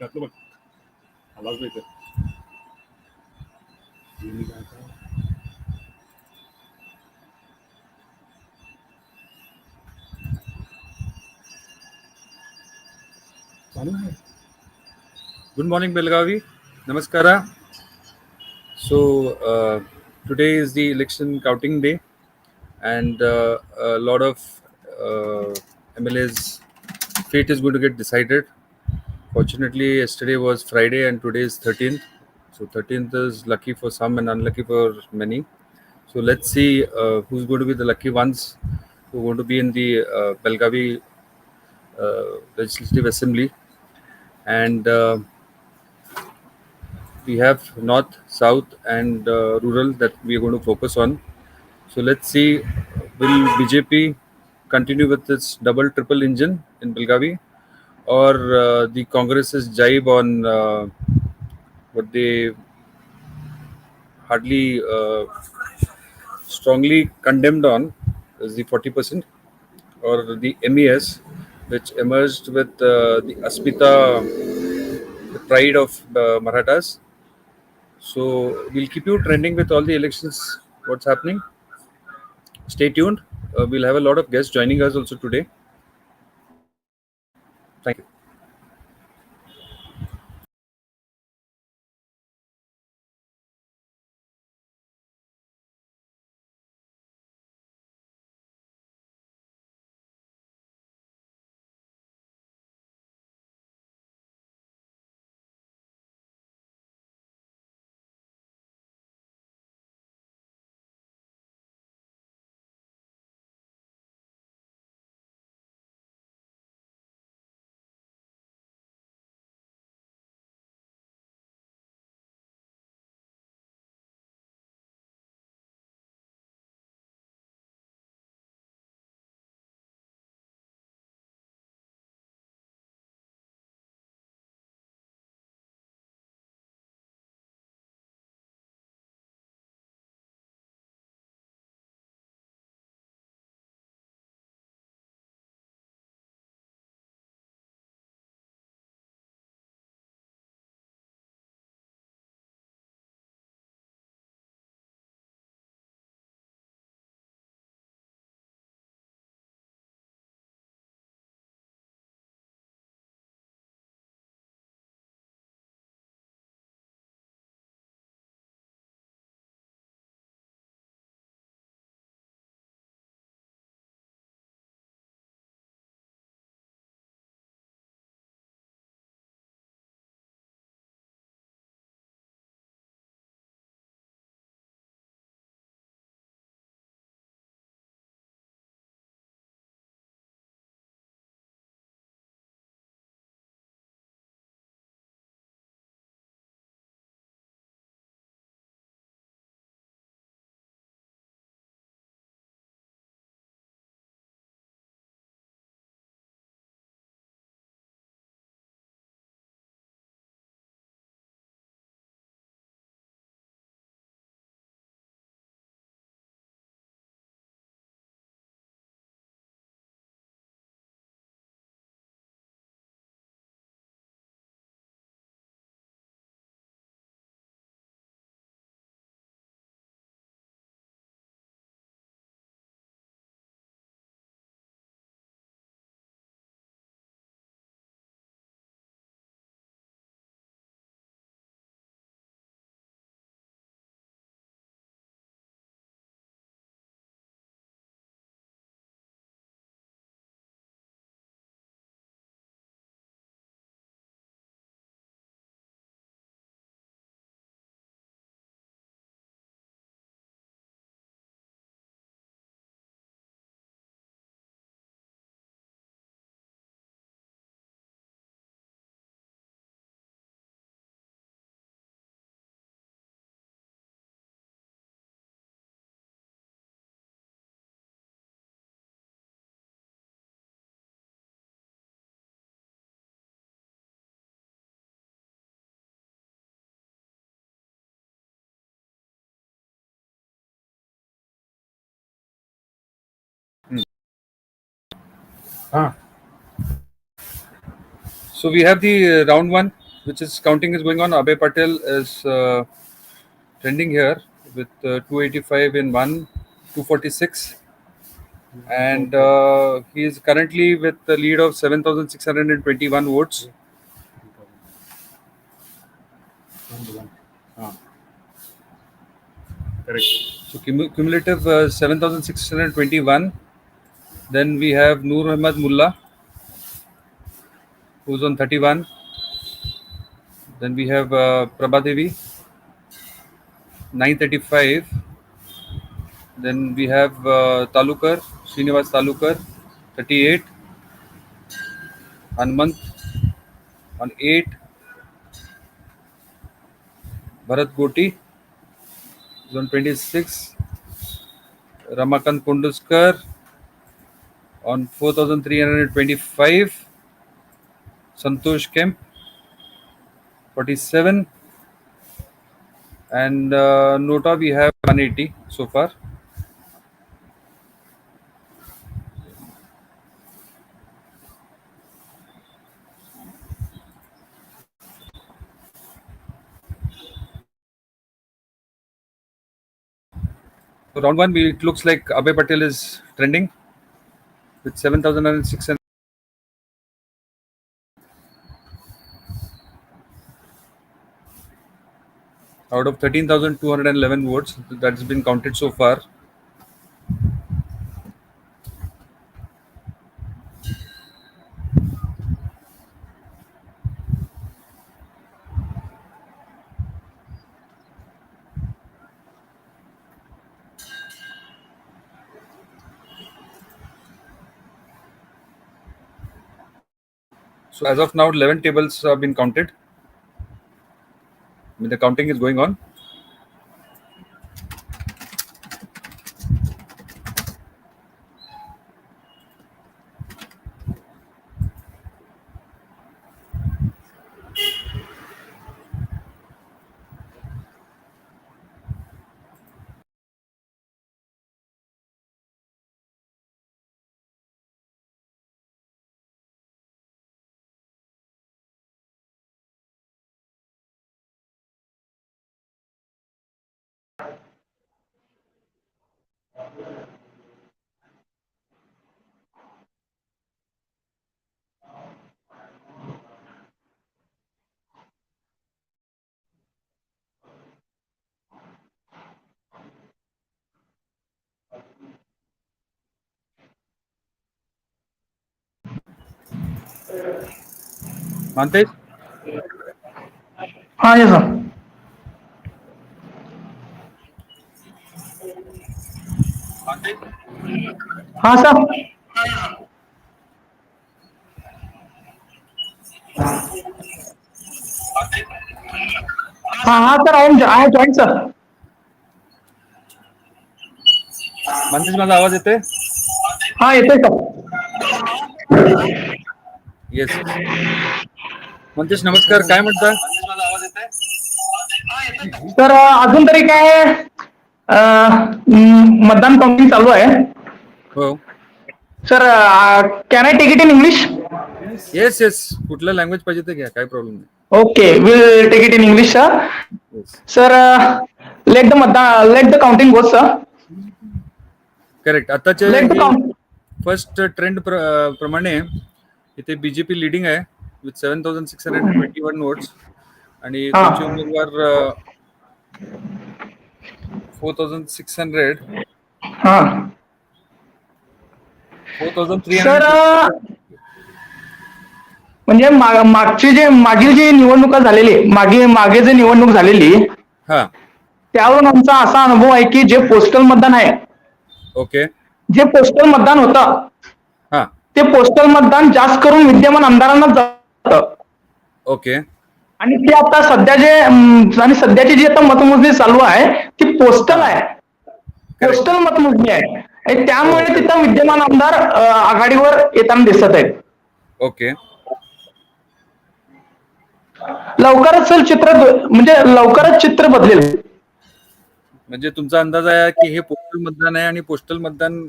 त्यातलं बघ आवाज नाही येत. मी काय आता चालू आहे. Good morning, Belagavi. Namaskara. So today is the election counting day, and a lot of MLA's fate is going to get decided. Fortunately, yesterday was Friday, and today is 13th. So 13th is lucky for some and unlucky for many. So let's see who's going to be the lucky ones who are going to be in the Belgavi Legislative Assembly. And we have north, south, and rural that we are going to focus on. So let's see, will BJP continue with its double triple engine in Belgavi, or the Congress's jibe on what they hardly strongly condemned on is the 40%, or the MES, which emerged with the Asmita, the pride of Marathas. So we'll keep you trending with all the elections, what's happening. Stay tuned. We'll have a lot of guests joining us also today. Thank you. Ah, so we have the round one. which is counting is going on. Abhay Patel is trending here with 285 in one, 246, and he is currently with the lead of 7,621 votes. Ah, correct. So cumulative 7,621. Then we have Noor Ahmad Mullah, who's on 31. Then we have Prabha Devi, 935. Then we have Talukar, Srinivas Talukar, 38. Hanmant on 8. Bharat Goti is on 26. Ramakant Kunduskar on 4,325. Santosh Kemp, 47. And Nota we have 180 so far. So round one, it looks like Abhay Patel is trending with 7,600. Out of 13,211 votes that's been counted so far. So as of now, 11 tables have been counted. I mean, the counting is going on. Mantesh? हाँ ये sir हाँ sir हाँ हाँ sir I join sir Mantesh, माझा आवाज येते? हाँ येतोय सर येस. मंतेश नमस्कार, काय म्हणता? सर अजून तरी काय मतदान काउंटिंग चालू आहे हो. Sir can I take it in English yes yes, कुठलं लँग्वेज पाहिजे ते घ्या, काय प्रॉब्लेम नाही. Okay will take it in English sir yes. Sir let the counting go sir correct. आताचे लेट द हे काउंट फर्स्ट ट्रेंड प्रमाणे इथे बीजेपी लिडिंग आहे विथ 7,621 वोट्स आणि हा त्यांचे उमेदवार 4,600 हा 4,300. सर म्हणजे मागील जी निवडणुका झालेली मागे जे निवडणूक झालेली हा. त्यावरून आमचा असा अनुभव आहे की जे पोस्टल मतदान आहे ओके. जे पोस्टल मतदान होतं हा. ते पोस्टल मतदान जास्त करून विद्यमान आमदारांना जातं ओके. आणि ते आता सध्याची जी आता मतमोजणी चालू आहे ती पोस्टल आहे पोस्टल मतमोजणी आहे आणि त्यामुळे तिथं विद्यमान आमदार आघाडीवर येताना दिसत आहेत. ओके. लवकरच चित्र बदलेल. म्हणजे तुमचा अंदाज आहे की हे पोस्टल मतदान आहे आणि पोस्टल मतदान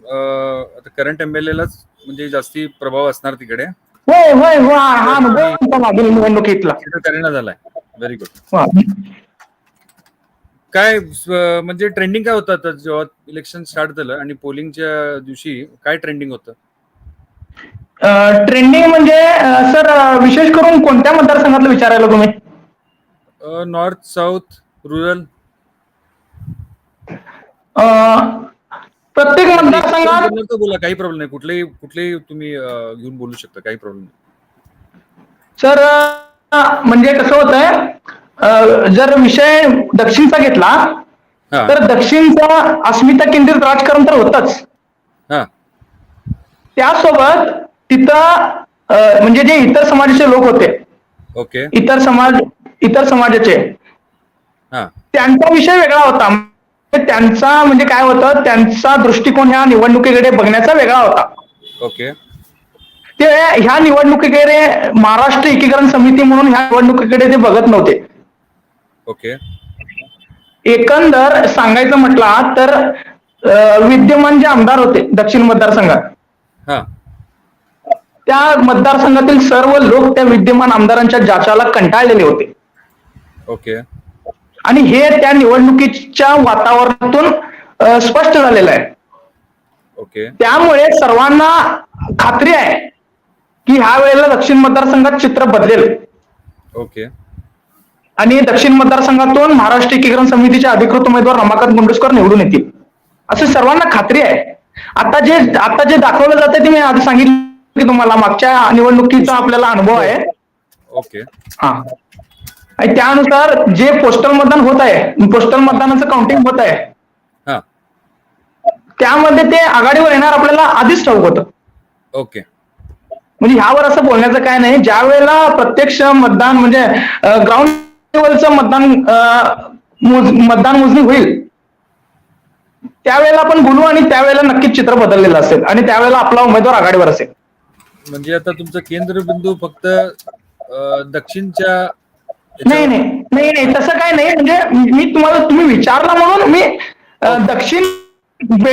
करंट एमएलए लाच म्हणजे जास्ती प्रभाव असणार तिकडे. होय होय हो, हा अनुभव आहे तुम्ही आमचा मागील निवडणुकीतला. कन्सिडर करेना झालाय. Very good. हा. काय म्हणजे ट्रेंडिंग काय होतं आता जेव्हा इलेक्शन स्टार्ट झालं आणि पोलिंगच्या दिवशी काय ट्रेंडिंग होतं? ट्रेंडिंग म्हणजे सर, विशेष करून कोणत्या मतदारसंघातलं विचारायला तुम्ही? North, south, rural? अ, प्रत्येक म्हणजे एक्सपिरियन्स मतदारसंघात बोलणार तर बोला, काही प्रॉब्लेम नाही. कुठलेही कुठलेही तुम्ही घेऊन बोलू शकता, काही प्रॉब्लेम नाही. सर, म्हणजे कसं होतंय, जर विषय दक्षिणचा घेतला हा तर दक्षिणचा अस्मिता केंद्रित राजकारण तर होतच. हा. त्यासोबत तिथं म्हणजे जे इतर समाजाचे लोक होते, ओके. इतर समाजाचे, हा. त्यांचा विषय वेगळा होता. त्यांचा म्हणजे काय होतं, त्यांचा दृष्टिकोन ह्या निवडणुकीकडे बघण्याचा वेगळा होता. ओके. ते ह्या निवडणुकीकडे महाराष्ट्र एकीकरण समिती म्हणून ह्या निवडणुकीकडे ते बघत नव्हते. ओके. एकंदर सांगायचं म्हटलं तर विद्यमान जे आमदार होते दक्षिण मतदारसंघात, हा. त्या मतदारसंघातील सर्व लोक त्या विद्यमान आमदारांच्या जाचाला कंटाळलेले होते. ओके. आणि हे त्या निवडणुकीच्या वातावरणातून स्पष्ट झालेलं आहे. ओके. त्यामुळे सर्वांना खात्री आहे की ह्या वेळेला दक्षिण मतदारसंघात चित्र बदलेल ओके. आणि दक्षिण मतदारसंघातून महाराष्ट्र एकीकरण समितीचे अधिकृत उमेदवार रमाकांत गुंडुसकर निवडून येतील, असे सर्वांना खात्री आहे. आता जे दाखवलं जाते ते मी आधी सांगितलं की तुम्हाला मागच्या निवडणुकीचा आपल्याला अनुभव आहे. ओके. हा. आणि त्यानुसार जे पोस्टल मतदान होत आहे, पोस्टल मतदानाचं काउंटिंग होत आहे, हा. त्यामध्ये ते आघाडीवर येणार आपल्याला आधीच ठाऊक होतं. ओके. म्हणजे ह्यावर असं बोलण्याचं काय नाही. ज्या वेळेला प्रत्यक्ष मतदान म्हणजे ग्राउंड लेवलचं मतदान मोजणी होईल, त्यावेळेला आपण बोलू आणि त्यावेळेला नक्कीच चित्र बदललेलं असेल आणि त्यावेळेला आपला उमेदवार आघाडीवर असेल. म्हणजे आता तुमचं केंद्रबिंदू फक्त दक्षिणच्या नाही नाही नाही नाही, तसं काय नाही. म्हणजे तुम्ही विचारला म्हणून मी दक्षिण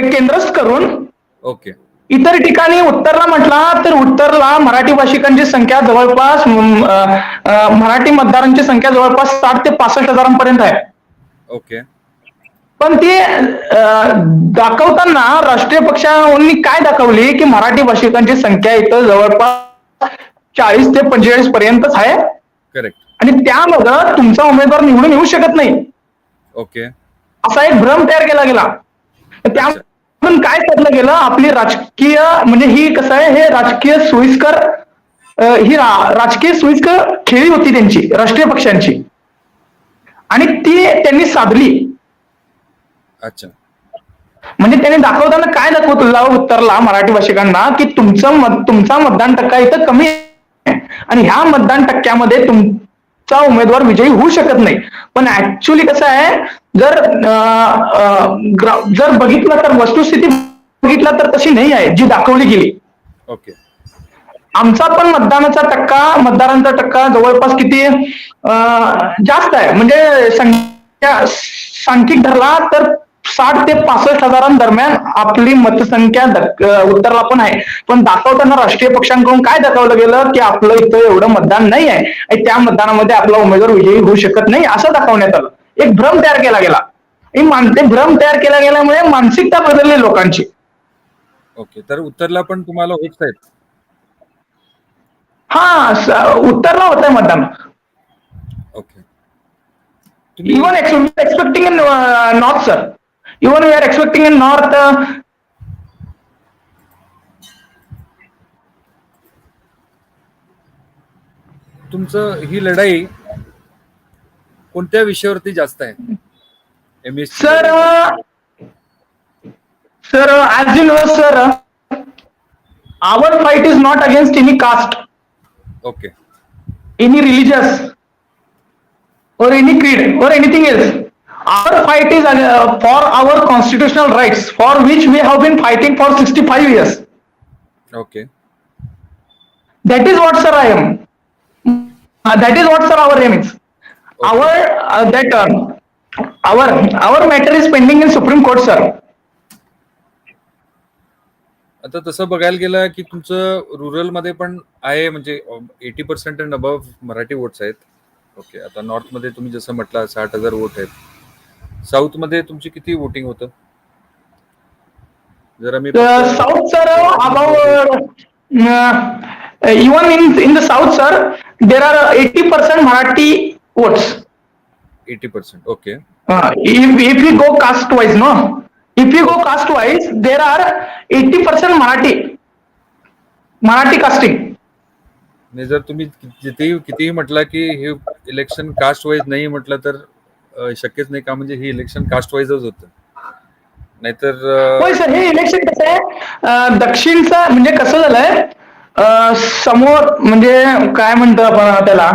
केंद्रच करून ओके. इतर ठिकाणी उत्तरला म्हटला तर उत्तरला मराठी भाषिकांची संख्या जवळपास मराठी मतदारांची संख्या जवळपास 60 ते 65 हजारांपर्यंत आहे. ओके. पण ती दाखवताना राष्ट्रीय पक्षांनी काय दाखवली की मराठी भाषिकांची संख्या इथं जवळपास 40 ते 45 पर्यंतच आहे करेक्ट. आणि त्यामध्ये तुमचा उमेदवार निवडून येऊ शकत नाही, ओके. असा एक भ्रम तयार केला गेला. त्यामधून काय साधलं गेलं, आपली राजकीय म्हणजे ही कसं आहे, हे राजकीय सोयीस्कर खेळी होती त्यांची, राष्ट्रीय पक्षांची, आणि ती त्यांनी साधली. अच्छा. म्हणजे त्यांनी दाखवताना काय दाखवलं उत्तरला मराठी भाषिकांना की तुमचा मतदान टक्का इथं कमी आहे आणि ह्या मतदान टक्क्यामध्ये तुमचा उमेदवार विजयी होऊ शकत नाही. पण ऍक्च्युली कसं आहे, जर बघितलं तर वस्तुस्थिती बघितलं तर तशी नाही आहे जी दाखवली गेली. ओके. आमचा पण मतदारांचा टक्का जवळपास किती जास्त आहे. म्हणजे सांख्यिक धरला तर 60 ते 65 हजारांदरम्यान आपली मतसंख्या उत्तरला पण आहे. पण दाखवताना राष्ट्रीय पक्षांकडून काय दाखवलं गेलं की आपलं इथं एवढं मतदान नाही आहे आणि त्या मतदानामध्ये आपला उमेदवार विजयी होऊ शकत नाही असं दाखवण्यात आलं. एक भ्रम तयार केला गेला. ते भ्रम तयार केला गेल्यामुळे मानसिकता बदलली लोकांची. ओके. तर उत्तरला पण तुम्हाला होप्स आहेत? हा, उत्तरला होत आहे मतदान. Okay. Even expecting in north, sir. Even we are expecting in north. तुमचं ही लढाई कोणत्या विषयावरती जास्त आहे? MS Sir, as you know, sir, our fight is not against any caste, okay. any religious, or any creed, or anything else. Our fight is for our constitutional rights, for which we have been fighting for 65 years. Okay. That is what, sir, I am. That is what, sir, our aim is. Our matter is pending in Supreme Court, sir. आता तसं बघायला गेलं की तुमचं रुरलमध्ये पण आहे, म्हणजे 80% and above Marathi votes आहेत. ओके. आता नॉर्थमध्ये तुम्ही जसं म्हटलं 60,000 वोट आहेत. साऊथमध्ये तुमची किती वोटिंग होतं? जर आम्ही फक्त south sir Marathi about even in the south sir there are 80% Marathi votes. 80%. Okay. If we go caste wise, no, if we go okay. caste wise there are 80% Marathi casting. आणि जर तुम्ही कितीही म्हटलं की हे इलेक्शन कास्ट वाईज नाही म्हटलं तर शक्यच नाही का, म्हणजे हे इलेक्शन कास्ट वाईजच होतं. नाहीतर होय सर, हे इलेक्शन कसं आहे, दक्षिणचं म्हणजे कसं झालंय, समोर म्हणजे काय म्हणतो आपण त्याला,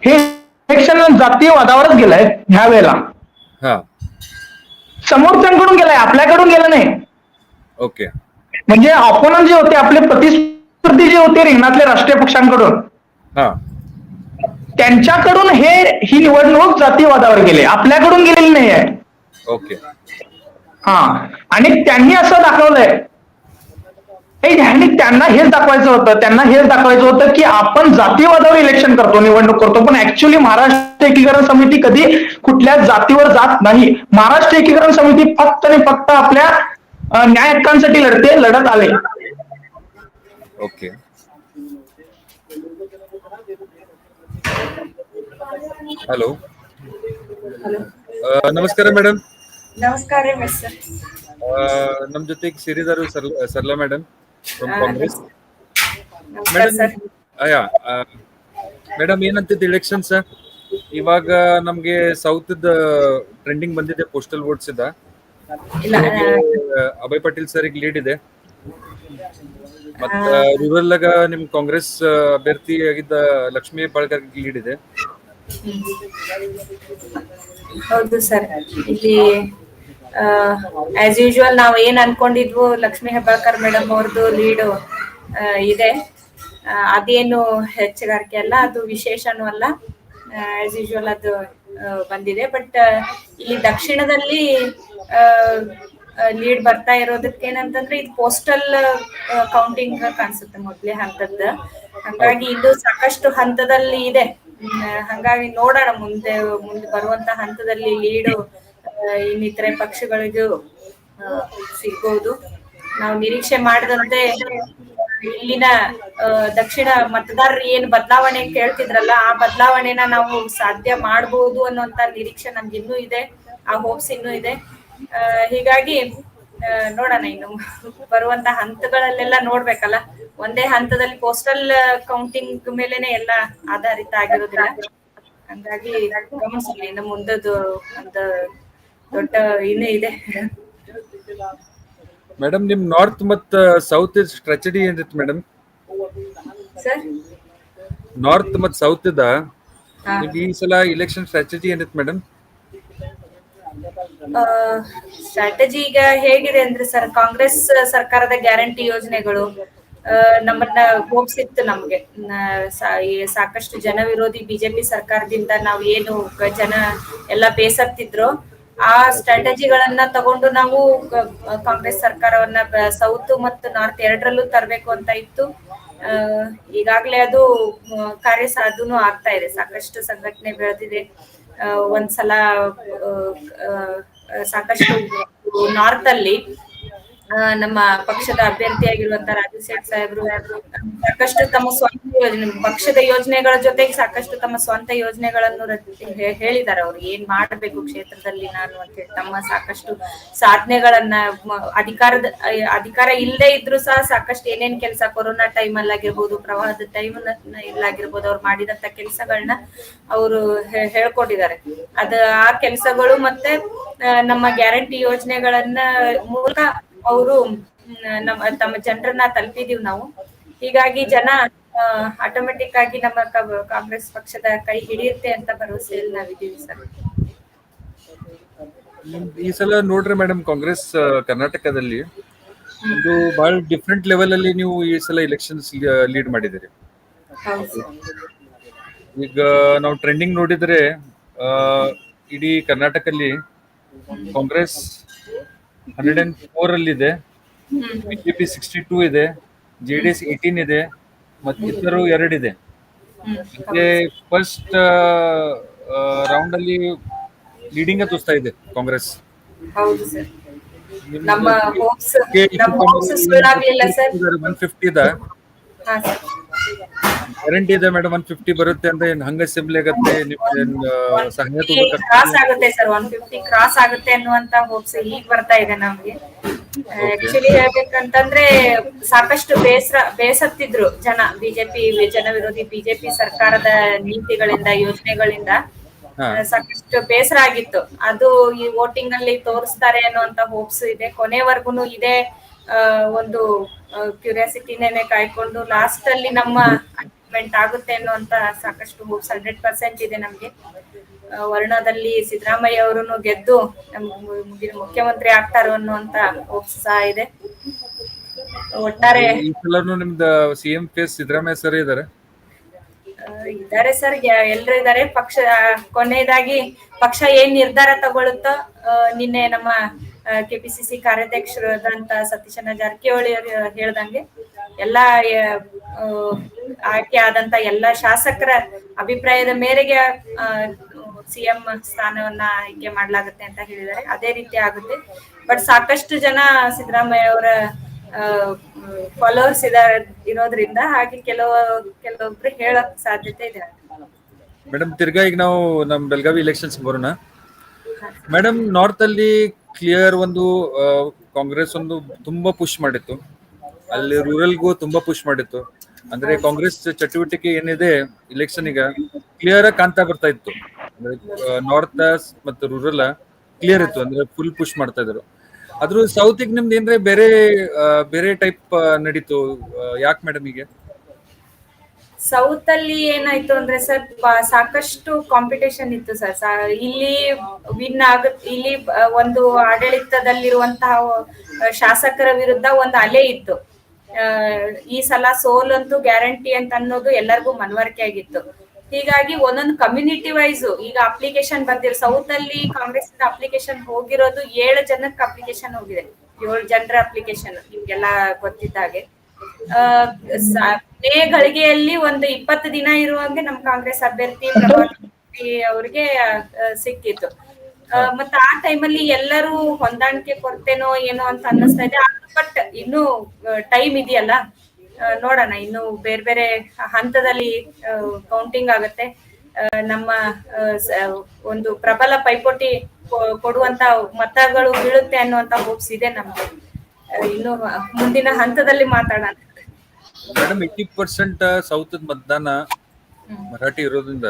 हे इलेक्शन जातीय वादावरच गेलंय ह्या वेळेला. हा. समोरच्यांकडून गेलाय, आपल्याकडून गेलं नाही. ओके. म्हणजे ऑपोनंट जे होते, आपले प्रतिस्पर्धी जे होते रिंगणातले राष्ट्रीय पक्षांकडून, हा. त्यांच्याकडून ही निवडणूक जातीयवादावर गेली, आपल्याकडून गेलेली नाही आहे. ओके. हा, आणि त्यांनी असं दाखवलंय, त्यांना हेच दाखवायचं होतं की आपण जातीयवादावर इलेक्शन करतो, निवडणूक करतो, पण ऍक्च्युअली महाराष्ट्र एकीकरण समिती कधी कुठल्या जातीवर जात नाही. महाराष्ट्र एकीकरण समिती फक्त आणि फक्त आपल्या न्याय हक्कांसाठी लढत आले. ओके. ಹಲೋ. ಹಲೋ. ನಮಸ್ಕಾರ ಮೇಡಮ್. ನಮಸ್ಕಾರ ರೀ ಮಿಸ್ಟರ್. ನಮ್ಮ ಜೊತೆಗೆ ಸೇರಿದಾರು ಸರ್ಲಾ ಮೇಡಮ್ ಫ್ರಮ್ ಕಾಂಗ್ರೆಸ್. ನಮಸ್ಕಾರ ಮೇಡಮ್, ಸರ್. ಅಯ್ಯ ಮೇಡಮ್, ಏನಂತಿದ್ದು ಇಲೆಕ್ಷನ್ಸ್ ಇವಾಗ ನಮ್ಗೆ ಸೌತ್ ಟ್ರೆಂಡಿಂಗ್ ಬಂದಿದೆ, ಪೋಸ್ಟಲ್ ವೋಟ್ಸ್ ಇದ್ದ ಇಲ್ಲ, ಅಭಯ್ ಪಾಟೀಲ್ ಸರ್ ಲೀಡ್ ಇದೆ. ಮತ್ತ ರೂರಲ್ ನಿಮ್ ಕಾಂಗ್ರೆಸ್ ಅಭ್ಯರ್ಥಿ ಆಗಿದ್ದ ಲಕ್ಷ್ಮೀ ಹೆಬ್ಬಾಳ್ಕರ್ ಲೀಡ್ ಇದೆ. ಹೌದು ಸರ್. ಇಲ್ಲಿ ಆಸ್ ಯೂಶುವಲ್ ನಾವು ಏನ್ ಅನ್ಕೊಂಡಿದ್ವು, ಲಕ್ಷ್ಮೀ ಹೆಬ್ಬಾಳ್ಕರ್ ಮೇಡಮ್ ಅವ್ರದ್ದು ಲೀಡು ಇದೆ. ಅದೇನು ಹೆಚ್ಚುಗಾರಿಕೆ ಅಲ್ಲ, ಅದು ವಿಶೇಷನೂ ಅಲ್ಲ, ಆಸ್ ಯೂಶುವಲ್ ಅದು ಬಂದಿದೆ. ಬಟ್ ಇಲ್ಲಿ ದಕ್ಷಿಣದಲ್ಲಿ ಲೀಡ್ ಬರ್ತಾ ಇರೋದಕ್ಕೆ ಏನಂತಂದ್ರೆ, ಇದು ಪೋಸ್ಟಲ್ ಕೌಂಟಿಂಗ್ ಕಾಣಿಸುತ್ತೆ ಮೊದ್ಲೇ ಹಂತದ. ಹಂಗಾಗಿ ಇದು ಸಾಕಷ್ಟು ಹಂತದಲ್ಲಿ ಇದೆ. ಹಂಗಾಗಿ ನೋಡೋಣ, ಮುಂದೆ ಬರುವಂತ ಹಂತದಲ್ಲಿ ಲೀಡು ಇನ್ನಿತರೆ ಪಕ್ಷಗಳಿಗೂ ಸಿಗ್ಬಹುದು. ನಾವು ನಿರೀಕ್ಷೆ ಮಾಡಿದಂತೆ ಇಲ್ಲಿನ ದಕ್ಷಿಣ ಮತದಾರರು ಏನ್ ಬದಲಾವಣೆ ಕೇಳ್ತಿದ್ರಲ್ಲ, ಆ ಬದಲಾವಣೆನ ನಾವು ಸಾಧ್ಯ ಮಾಡಬಹುದು ಅನ್ನುವಂತ ನಿರೀಕ್ಷೆ ನಮ್ಗೆ ಇನ್ನೂ ಇದೆ, ಆ ಹೋಪ್ಸ್ ಇನ್ನೂ ಇದೆ. ಹೀಗಾಗಿ ನೋಡೋಣ, ಇನ್ನು ಬರುವಂತ ಹಂತಗಳಲ್ಲೆಲ್ಲ ನೋಡ್ಬೇಕಲ್ಲ. ಒಂದೇ ಹಂತದಲ್ಲಿ ಪೋಸ್ಟಲ್ ಕೌಂಟಿಂಗ್ ಮೇಲೆನೆ ಎಲ್ಲ ಆಧಾರಿತ ಆಗಿರೋದಿಲ್ಲ. ಹಂಗಾಗಿ ಗಮನಿಸಲಿ, ಇನ್ನು ಮುಂದದ್ದು ಒಂದು ದೊಡ್ಡ ಇನ್ನೇ ಇದೆ. ಮೇಡಮ್, ನಿಮ್ ನಾರ್ತ್ ಮತ್ತ ಸೌತ್ ಸ್ಟ್ರಾಟಜಿ ಏನಿತ್ತು ಮೇಡಮ್? ಸರ್, ನಾರ್ತ್ ಮತ್ ಸೌತ್ ನಿಮ್ಗೆ ಈ ಸಲ ಇಲೆಕ್ಷನ್ ಸ್ಟ್ರಾಟಜಿ ಏನಿತ್ತು ಮೇಡಮ್? ಸ್ಟ್ರಾಟಜಿ ಈಗ ಹೇಗಿದೆ ಅಂದ್ರೆ ಸರ್, ಕಾಂಗ್ರೆಸ್ ಸರ್ಕಾರದ ಗ್ಯಾರಂಟಿ ಯೋಜನೆಗಳು ನಮ್ಮನ್ನ ಹೋಪ್ಸಿತ್ತು ನಮ್ಗೆ. ಸಾಕಷ್ಟು ಜನ ವಿರೋಧಿ ಬಿಜೆಪಿ ಸರ್ಕಾರದಿಂದ ನಾವು ಏನು ಜನ ಎಲ್ಲ ಬೇಸತ್ತಿದ್ರು, ಆ ಸ್ಟ್ರಾಟಜಿಗಳನ್ನ ತಗೊಂಡು ನಾವು ಕಾಂಗ್ರೆಸ್ ಸರ್ಕಾರವನ್ನ ಸೌತ್ ಮತ್ತು ನಾರ್ತ್ ಎರಡರಲ್ಲೂ ತರಬೇಕು ಅಂತ ಇತ್ತು. ಈಗಾಗ್ಲೇ ಅದು ಕಾರ್ಯ ಸಾಧನೂ ಆಗ್ತಾ ಇದೆ, ಸಾಕಷ್ಟು ಸಂಘಟನೆ ಬೆಳೆದಿದೆ. ಒಂದ್ಸಲ ಸಾಕಷ್ಟು ನಾರ್ತ್ ಅಲ್ಲಿ ನಮ್ಮ ಪಕ್ಷದ ಅಭ್ಯರ್ಥಿಯಾಗಿರುವಂತ ರಾಜು ಸೇಠ್ ಸಾಹೇಬ್ರು ಸಾಕಷ್ಟು ತಮ್ಮ ಸ್ವಂತ ಪಕ್ಷದ ಯೋಜನೆಗಳ ಜೊತೆಗೆ ಸಾಕಷ್ಟು ತಮ್ಮ ಸ್ವಂತ ಯೋಜನೆಗಳನ್ನು ಹೇಳಿದ್ದಾರೆ. ಅವ್ರು ಏನ್ ಮಾಡ್ಬೇಕು ಕ್ಷೇತ್ರದಲ್ಲಿ ನಾನು ಅಂತ ಹೇಳಿ ತಮ್ಮ ಸಾಕಷ್ಟು ಸಾಧನೆಗಳನ್ನ, ಅಧಿಕಾರ ಇಲ್ಲದೆ ಇದ್ರು ಸಹ ಸಾಕಷ್ಟು ಏನೇನ್ ಕೆಲಸ, ಕೊರೋನಾ ಟೈಮ್ ಅಲ್ಲಿ ಆಗಿರ್ಬೋದು, ಪ್ರವಾಹದ ಟೈಮ್ ಇಲ್ಲಾಗಿರ್ಬೋದು, ಅವ್ರು ಮಾಡಿದಂತ ಕೆಲಸಗಳನ್ನ ಅವರು ಹೇಳ್ಕೊಟ್ಟಿದ್ದಾರೆ. ಆ ಕೆಲಸಗಳು ಮತ್ತೆ ನಮ್ಮ ಗ್ಯಾರಂಟಿ ಯೋಜನೆಗಳನ್ನ ಮೂಲಕ ಅವರು ತಮ್ಮ ಜನರನ್ನ ತಲುಪಿದೀವಿ ನಾವು. ಹೀಗಾಗಿ ಜನ ಆಟೋಮೆಟಿಕ್ ಆಗಿ ನಮ್ಮ ಕಾಂಗ್ರೆಸ್ ಪಕ್ಷದ ಕೈ ಹಿಡಿಯುತ್ತೆ ಅಂತ ಭರವಸೆಯಲ್ಲಿ ನಾವಿದ್ದೀವಿ ಸರ್. ಈ ಸಲ ನೋಡ್ರಿ ಮೇಡಮ್, ಕಾಂಗ್ರೆಸ್ ಕರ್ನಾಟಕದಲ್ಲಿ ಒಂದು ಬಹಳ ಡಿಫ್ರೆಂಟ್ ಲೆವೆಲ್ ಅಲ್ಲಿ ನೀವು ಈ ಸಲ ಇಲೆಕ್ಷನ್ಸ್ ಲೀಡ್ ಮಾಡಿದಿರಿ. ಈಗ ನಾವು ಟ್ರೆಂಡಿಂಗ್ ನೋಡಿದ್ರೆ ಇಡೀ ಕರ್ನಾಟಕದಲ್ಲಿ ಕಾಂಗ್ರೆಸ್ 104 ಅಲ್ಲಿ ಇದೆ, ಬಿಜೆಪಿ 62 ಇದೆ, JDS 18 ಇದೆ, ಮತ್ತು ಇತರು 2 ಇದೆ. ಅಂದ್ರೆ ಹೌದು ಸರ್. ಫಸ್ಟ್ ರೌಂಡ್ ಅಲ್ಲಿ ಲೀಡಿಂಗ್ ತೋರಿಸ್ತಾ ಇದೆ ಕಾಂಗ್ರೆಸ್. ಹೌದು ಸರ್. ನಮ್ಮ ನಿಮ್ದು ಹೋಪ್ಸ್ ಕೆ ನಮ್ಮ ಹೋಪ್ಸ್ ಸುಳ್ಳಾಗ್ಲಿಲ್ಲ ಸರ್. 150 ಇದೆ, ಹಾ ಸರ್. ಗ್ಯಾರಂಟಿ ಇದೆ ಮೇಡಮ್ 150 ಬರುತ್ತೆ ಅಂತ. ಏನ್ ಹಂಗ ಸಿಂಬಲ್ ಆಗತ್ತೆ, ನಿಮ್ ಸಹಾಯ 150 ಕ್ರಾಸ್ ತಗೋಬೇಕಾಗ್ತದೆ. ಆಗುತ್ತೆ ಸರ್, 150 ಕ್ರಾಸ್ ಆಗುತ್ತೆ ಅನ್ನುವಂತ ಹೋಪ್ಸ್ ಈಗ ಬರ್ತಾ ಇದೆ ನಮ್ಗೆ. ಓಕೆ. ಆಕ್ಚುಲಿ ಹೇಳ್ಬೇಕಂತಂದ್ರೆ ಸಾಕಷ್ಟು ಬೇಸತ್ತಿದ್ರು ಜನ, ಬಿಜೆಪಿ ಜನ ವಿರೋಧಿ ಬಿಜೆಪಿ ಸರ್ಕಾರದ ನೀತಿಗಳಿಂದ, ಯೋಜನೆಗಳಿಂದ ಹಾ. ಸಾಕಷ್ಟು ಬೇಸರ ಆಗಿತ್ತು. ಅದು ಈ ವೋಟಿಂಗ್ ಅಲ್ಲಿ ತೋರಿಸ್ತಾರೆ ಅನ್ನುವಂತ ಹೋಪ್ಸ್ ಇದೆ. ಕೊನೆವರೆಗೂ ಇದೆ ಒಂದು ಕ್ಯೂರಿಯಾಸಿಟಿನೇ ಕಾಯ್ಕೊಂಡು ಲಾಸ್ಟ್ ಅಲ್ಲಿ ನಮ್ಮ ಅಚೀವ್ಮೆಂಟ್ ಆಗುತ್ತೆ ಅನ್ನುವಂತ ಸಾಕಷ್ಟು ಹೋಪ್ಸ್ 100% ಇದೆ ನಮ್ಗೆ. ವರ್ಣದಲ್ಲಿ ಸಿದ್ದರಾಮಯ್ಯ ಅವರನ್ನು ಗೆದ್ದು ಮುಂದಿನ ಮುಖ್ಯಮಂತ್ರಿ ಆಗ್ತಾರೋ ಅನ್ನುವಂತ ಹೋಪ್ಸ್ ಸಹ ಇದೆ. ಒಟ್ಟಾರೆ ಈ ಸಲನು ನಿಮ್ದು CM ಫೇಸ್ ಸಿದ್ದರಾಮಯ್ಯ ಸರ್ ಇದಾರೆ. ಇದ್ದಾರೆ ಸರ್, ಎಲ್ರು ಇದ್ದಾರೆ. ಪಕ್ಷ ಕೊನೆಯದಾಗಿ ಪಕ್ಷ ಏನ್ ನಿರ್ಧಾರ ತಗೊಳುತ್ತೋ, ನಿನ್ನೆ ನಮ್ಮ KPCC ಕಾರ್ಯಾಧ್ಯಕ್ಷರಾದಂತ ಸತೀಶಣ್ಣ ಜಾರಕಿಹೊಳಿ ಅವರು ಹೇಳ್ದಂಗೆ ಎಲ್ಲಾ ಆಯ್ಕೆ ಆದಂತ ಎಲ್ಲಾ ಶಾಸಕರ ಅಭಿಪ್ರಾಯದ ಮೇರೆಗೆ CM ಸ್ಥಾನವನ್ನ ಆಯ್ಕೆ ಮಾಡ್ಲಾಗುತ್ತೆ ಅಂತ ಹೇಳಿದ್ದಾರೆ. ಅದೇ ರೀತಿ ಆಗುತ್ತೆ. ಬಟ್ ಸಾಕಷ್ಟು ಜನ ಸಿದ್ದರಾಮಯ್ಯ ಅವರ ಫಾಲೋವರ್ಸ್ ಇರೋದ್ರಿಂದ ಹಾಗೆ ಕೆಲವೊಬ್ರು ಹೇಳಕ್ ಸಾಧ್ಯತೆ ಇದೆ. ಮೇಡಮ್ ತಿರ್ಗಾ ಈಗ ನಾವು ನಮ್ ಬೆಳಗಾವಿ ಎಲೆಕ್ಷನ್ಸ್ ಬರೋಣ. ಮೇಡಮ್ ನಾರ್ತ್ ಅಲ್ಲಿ ಕ್ಲಿಯರ್ ಒಂದು ಕಾಂಗ್ರೆಸ್ ಒಂದು ತುಂಬಾ ಪುಷ್ ಮಾಡಿತ್ತು, ಅಲ್ಲಿ ರೂರಲ್ಗೂ ತುಂಬಾ ಪುಷ್ ಮಾಡಿತ್ತು. ಅಂದ್ರೆ ಕಾಂಗ್ರೆಸ್ ಚಟುವಟಿಕೆ ಏನಿದೆ ಇಲೆಕ್ಷನ್ ಈಗ ಕ್ಲಿಯರ್ ಆಗಿ ಕಾಣ್ತಾ ಬರ್ತಾ ಇತ್ತು. ಅಂದ್ರೆ ನಾರ್ತ್ ಮತ್ತು ರೂರಲ್ ಕ್ಲಿಯರ್ ಇತ್ತು, ಅಂದ್ರೆ ಫುಲ್ ಪುಷ್ ಮಾಡ್ತಾ ಇದ್ರು. ಆದ್ರೂ ಸೌತಿಗೆ ನಿಮ್ದು ಏನ್ರೆ ಬೇರೆ ಟೈಪ್ ನಡೀತು, ಯಾಕೆ ಮೇಡಮ್ ಈಗ? ಸೌತ್ ಅಲ್ಲಿ ಏನಾಯ್ತು ಅಂದ್ರೆ ಸರ್, ಸಾಕಷ್ಟು ಕಾಂಪಿಟೇಷನ್ ಇತ್ತು ಸರ್. ಇಲ್ಲಿ ಇಲ್ಲಿ ಒಂದು ಆಡಳಿತದಲ್ಲಿರುವಂತಹ ಶಾಸಕರ ವಿರುದ್ಧ ಒಂದು ಅಲೆ ಇತ್ತು. ಈ ಸಲ ಸೋಲಂತೂ ಗ್ಯಾರಂಟಿ ಅಂತ ಅನ್ನೋದು ಎಲ್ಲರಿಗೂ ಮನವರಿಕೆ ಆಗಿತ್ತು. ಹೀಗಾಗಿ ಒಂದೊಂದು ಕಮ್ಯುನಿಟಿ ವೈಸ್ ಈಗ ಅಪ್ಲಿಕೇಶನ್ ಬಂದಿರೋ ಸೌತ್ ಅಲ್ಲಿ ಕಾಂಗ್ರೆಸ್ ಅಪ್ಲಿಕೇಶನ್ ಹೋಗಿರೋದು 7 ಜನಕ್ಕೆ ಅಪ್ಲಿಕೇಶನ್ ಹೋಗಿದೆ. 7 ಜನರ ಅಪ್ಲಿಕೇಶನ್ ನಿಮ್ಗೆಲ್ಲ ಗೊತ್ತಿದ್ದ ಹಾಗೆ. ಮೇ ಗಳಿಗೆಯಲ್ಲಿ ಒಂದು 20 ದಿನ ಇರುವಂಗೆ ನಮ್ ಕಾಂಗ್ರೆಸ್ ಅಭ್ಯರ್ಥಿ ಪ್ರಭಾವಿ ಅವ್ರಿಗೆ ಸಿಕ್ಕಿತ್ತು. ಮತ್ತ ಆ ಟೈಮಲ್ಲಿ ಎಲ್ಲರೂ ಹೊಂದಾಣಿಕೆ ಕೊರತೆನೋ ಏನೋ ಅಂತ ಅನ್ನಿಸ್ತಾ ಇದೆ. ಬಟ್ ಇನ್ನು ಟೈಮ್ ಇದೆಯಲ್ಲ, ನೋಡೋಣ. ಇನ್ನು ಬೇರೆ ಬೇರೆ ಹಂತದಲ್ಲಿ ಕೌಂಟಿಂಗ್ ಆಗತ್ತೆ. ನಮ್ಮ ಒಂದು ಪ್ರಬಲ ಪೈಪೋಟಿ ಕೊಡುವಂತ ಮತಗಳು ಬೀಳುತ್ತೆ ಅನ್ನುವಂತ ಹೋಪ್ಸ್ ಇದೆ ನಮ್ಗೆ. ಇನ್ನು ಮುಂದಿನ ಹಂತದಲ್ಲಿ ಮಾತಾಡೋಣ. ಮೇಡಮ್ 80% ಸೌತ್ ಮತದಾನ ಮರಾಠಿ ಇರೋದ್ರಿಂದ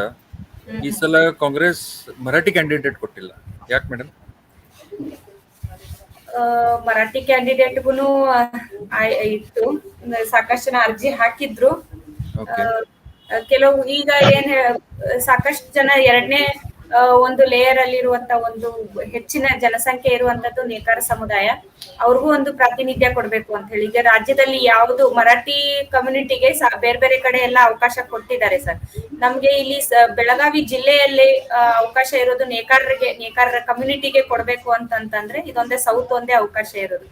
ಈ ಸಲ ಕಾಂಗ್ರೆಸ್ ಮರಾಠಿ ಕ್ಯಾಂಡಿಡೇಟ್ ಕೊಟ್ಟಿಲ್ಲ, ಯಾಕೆ ಮೇಡಮ್? ಮರಾಠಿ ಕ್ಯಾಂಡಿಡೇಟ್ಗೂ ಇತ್ತು, ಸಾಕಷ್ಟು ಜನ ಅರ್ಜಿ ಹಾಕಿದ್ರು. ಕೆಲವು ಈಗ ಸಾಕಷ್ಟು ಜನ ಎರಡನೇ ಒಂದು ಲೇಯರ್ ಅಲ್ಲಿರುವಂತ ಒಂದು ಹೆಚ್ಚಿನ ಜನಸಂಖ್ಯೆ ಇರುವಂತದ್ದು ನೇಕಾರ ಸಮುದಾಯ, ಅವ್ರಿಗೂ ಒಂದು ಪ್ರಾತಿನಿಧ್ಯ ಕೊಡ್ಬೇಕು ಅಂತ ಹೇಳಿ ಈಗ ರಾಜ್ಯದಲ್ಲಿ ಯಾವುದು ಮರಾಠಿ ಕಮ್ಯುನಿಟಿಗೆ ಬೇರೆ ಬೇರೆ ಕಡೆ ಎಲ್ಲ ಅವಕಾಶ ಕೊಟ್ಟಿದ್ದಾರೆ ಸರ್. ನಮ್ಗೆ ಇಲ್ಲಿ ಬೆಳಗಾವಿ ಜಿಲ್ಲೆಯಲ್ಲಿ ಅವಕಾಶ ಇರೋದು ನೇಕಾರರ ಕಮ್ಯುನಿಟಿಗೆ ಕೊಡ್ಬೇಕು ಅಂತಂದ್ರೆ ಇದೊಂದೇ ಸೌತ್ ಒಂದೇ ಅವಕಾಶ ಇರೋದು.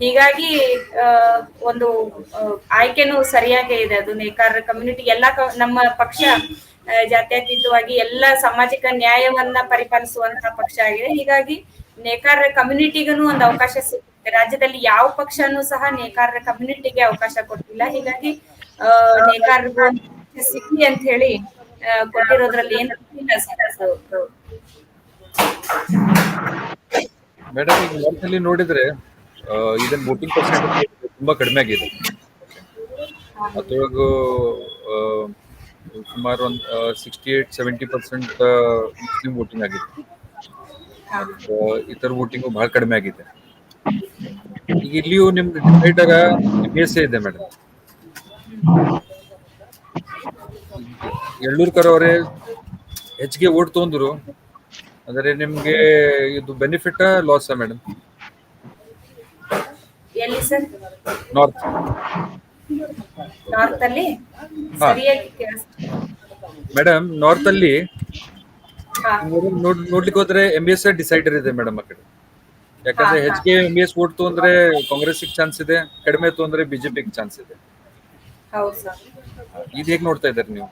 ಹೀಗಾಗಿ ಒಂದು ಆಯ್ಕೆನೂ ಸರಿಯಾಗೇ ಇದೆ. ಅದು ನೇಕಾರರ ಕಮ್ಯುನಿಟಿ ನಮ್ಮ ಪಕ್ಷ ಜಾತ್ಯತೀತವಾಗಿ ಎಲ್ಲ ಸಾಮಾಜಿಕ ನ್ಯಾಯವನ್ನ ಪರಿಪಾಲಿಸುವಂತ ಪಕ್ಷ ಆಗಿದೆ. ಹೀಗಾಗಿ ನೇಕಾರರ ಕಮ್ಯುನಿಟಿಗೂ ಒಂದು ಅವಕಾಶ ಸಿಗುತ್ತೆ. ರಾಜ್ಯದಲ್ಲಿ ಯಾವ ಪಕ್ಷನೂ ಸಹ ನೇಕಾರರ ಕಮ್ಯುನಿಟಿಗೆ ಅವಕಾಶ ಕೊಟ್ಟಿಲ್ಲ. ಹೀಗಾಗಿ ನೇಕಾರರಿಗೂ ಸಿಗ್ಲಿ ಅಂತ ಹೇಳಿ ಕೊಟ್ಟಿರೋದ್ರಲ್ಲಿ ಏನು ಮೇಡಮ್ ಈಗ ನಾರ್ತಲ್ಲಿ ನೋಡಿದ್ರೆ ಇದನ್ನ ವೋಟಿಂಗ್ ಪರ್ಸೆಂಟೇಜ್ ತುಂಬಾ ಕಡಿಮೆ ಆಗಿದೆ. ಅದ್ರೊಳಗೂ ಸುಮಾರು ಒಂದು 68-70% ಮುಸ್ಲಿಂ ವೋಟಿಂಗ್ ಆಗಿದೆ, ಇತರ ವೋಟಿಂಗು ಬಹಳ ಕಡಿಮೆ ಆಗಿದೆ. ಈಗ ಇಲ್ಲಿಯೂ ನಿಮ್ದು ಡಿಸೈಡರ್ MSA ಇದೆ ಮೇಡಮ್. ಯಳ್ಳೂರ್ಕರ್ ಅವರೇ ಹೆಚ್ಚಿಗೆ ವೋಟ್ ತಗೊಂಡ್ರು, ಅಂದ್ರೆ ನಿಮ್ಗೆ ಇದು ಬೆನಿಫಿಟ್ ಲಾಸ್ ಮೇಡಮ್? ಎಲ್ಲಿ ಸರ್? ನಾರ್ತ್ ಅಲ್ಲಿ ಸರಿಯಾಗಿ ಮೇಡಮ್, ನಾರ್ತ್ ಅಲ್ಲಿ ನೋಡ್ಲಿಕ್ಕೆ ಹೋದ್ರೆ MSA ಡಿಸೈಡರ್ ಇದೆ ಮೇಡಮ್ ಆ ಕಡೆ. ಹಾ ಯಾಕಂದ್ರೆ ಹಾ ಹೆಚ್ಚಿಗೆ ಎಂ ಎಸ್ ವೋಟ್ ತೊಂದ್ರೆ ಕಾಂಗ್ರೆಸ್ಗೆ ಚಾನ್ಸ್ ಇದೆ, ಕಡಿಮೆ ತೊಂದ್ರೆ ಬಿಜೆಪಿಗೆ ಚಾನ್ಸ್ ಇದೆ. ಹೌದು ಸರ್. ಇದು ಹೇಗೆ ನೋಡ್ತಾ ಇದ್ದಾರೆ ನೀವು?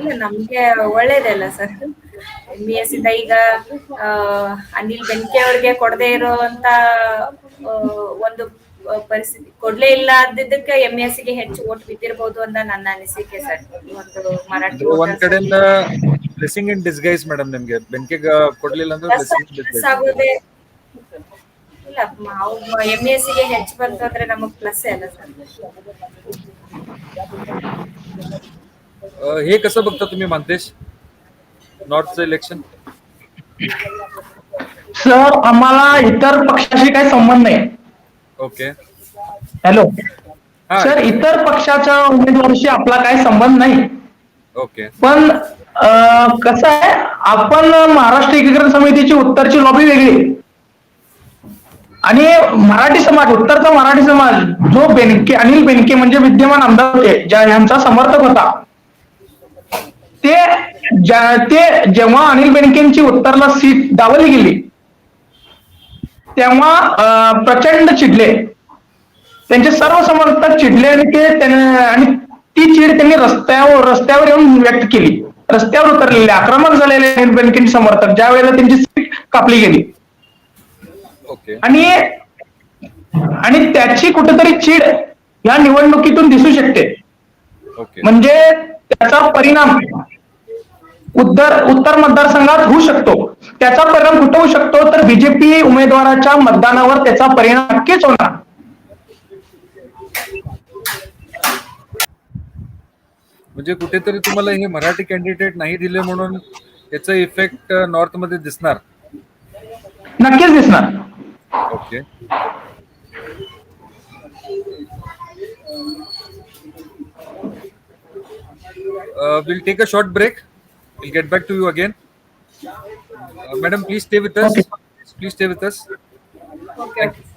ಇಲ್ಲ ನಮ್ಗೆ ಒಳ್ಳೇದಲ್ಲ ಸರ್. MBS ಇಂದ ಈಗ ಆ, ಅನಿಲ್ ಬೆನ್ಕೆ ಅವ್ರಿಗೆ ಕೊಡದೇ ಇರುವಂತ ಆ, ಒಂದು ಪರಿಸ್ಥಿತಿ, ಕೊಡ್ಲೇ ಇಲ್ಲ ಅಂದಿದ್ದಕ್ಕೆ MBS ಗೆ ಹೆಚ್ಚು ಓಟ್ ಬಿದ್ದಿರ್ಬೋದು ಅಂತ ನನ್ನ ಅನಿಸಿಕೆ ಸರ್. ಒಂದು ಮರಾಠಿ ಅಂದ್ರೆ ಒಂದ್ ವೋಟರ್ಸ್ ಕಡೆಯಿಂದ ಬ್ಲೆಸ್ಸಿಂಗ್ ಇನ್ ಡಿಸ್ಗೈಸ್ ಮೇಡಮ್, ನಿಮ್ಗೆ ಬೆನ್ಕೆಗ ಕೊಡ್ಲಿಲ್ಲ ಅಂದ್ರೆ ಪ್ಲಸ್ ಬ್ಲೆಸ್ಸಿಂಗ್ ಇನ್ ಪ್ಲಸ್ ಡಿಸ್ಗೈಸ್. ಆಗೋದೇ ಇಲ್ಲ. MBS ಗೆ ಹೆಚ್ಚು ಬಂತು ಅಂದ್ರೆ ನಮಗ್ ಪ್ಲಸ್ ಅಲ್ಲ ಸರ್. हे कसं बघता तुम्ही मानतेश, नॉर्थचं इलेक्शन? सर आम्हाला इतर पक्षाशी काही संबंध नाही. ओके. हॅलो हा, सर, ऐकतोय. इतर पक्षाच्या उमेदवाराशी आपला काही संबंध नाही. ओके. पण कसं आहे, आपण महाराष्ट्र एकीकरण समितीची उत्तरची लॉबी वेगळी आणि मराठी समाज, उत्तरचा मराठी समाज जो बेनके, अनिल बेनके म्हणजे विद्यमान आमदार होते, ज्या यांचा समर्थक होता, ते ते जेव्हा अनिल बेनकेंची उत्तरला सीट डावली गेली तेव्हा प्रचंड चिडले. त्यांचे सर्व समर्थक चिडले आणि आणि ती चीड त्यांनी रस्त्यावर येऊन व्यक्त केली. रस्त्यावर उतरलेले आक्रमक झालेले अनिल बेनकेंचे समर्थक, ज्या वेळेला त्यांची सीट कापली गेली. ओके. आणि आणि त्याची कुठेतरी चीड या निवडणुकीतून दिसू शकते. ओके. म्हणजे त्याचा परिणाम उत्तर मतदारसंघात होऊ शकतो. त्याचा परिणाम कुठे होऊ शकतो, तर बीजेपी उमेदवाराच्या मतदानावर त्याचा परिणाम नक्कीच होणार. म्हणजे कुठेतरी तुम्हाला हे मराठी कॅन्डिडेट नाही दिले म्हणून याचा इफेक्ट नॉर्थ मध्ये दिसणार. नक्कीच दिसणार. Okay. We'll take a short break. We'll get back to you again. Madam, please stay with us. Okay. Please stay with us. Okay Thank okay. you.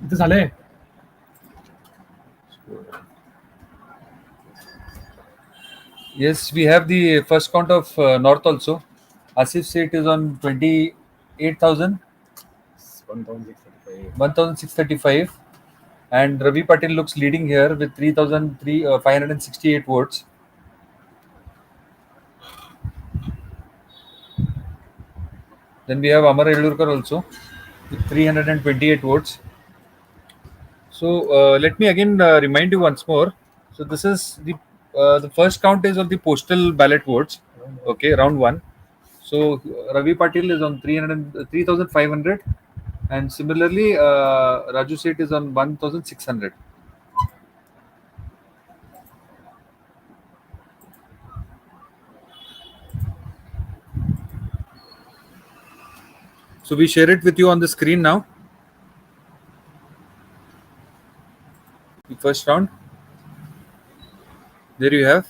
इथं झालंय. Yes, we have the first count of North also. Asif seat is on 28,000, 1635. 1,635. And Ravi Patil looks leading here with 3,568 votes. Then we have Amar Elurkar also with 328 votes. So let me again remind you once more. So this is the first count is of the postal ballot votes. Okay, round one. So Ravi Patil is on 3,500, and similarly Raju Seth is on 1,600. So we share it with you on the screen now. The first round. There you have.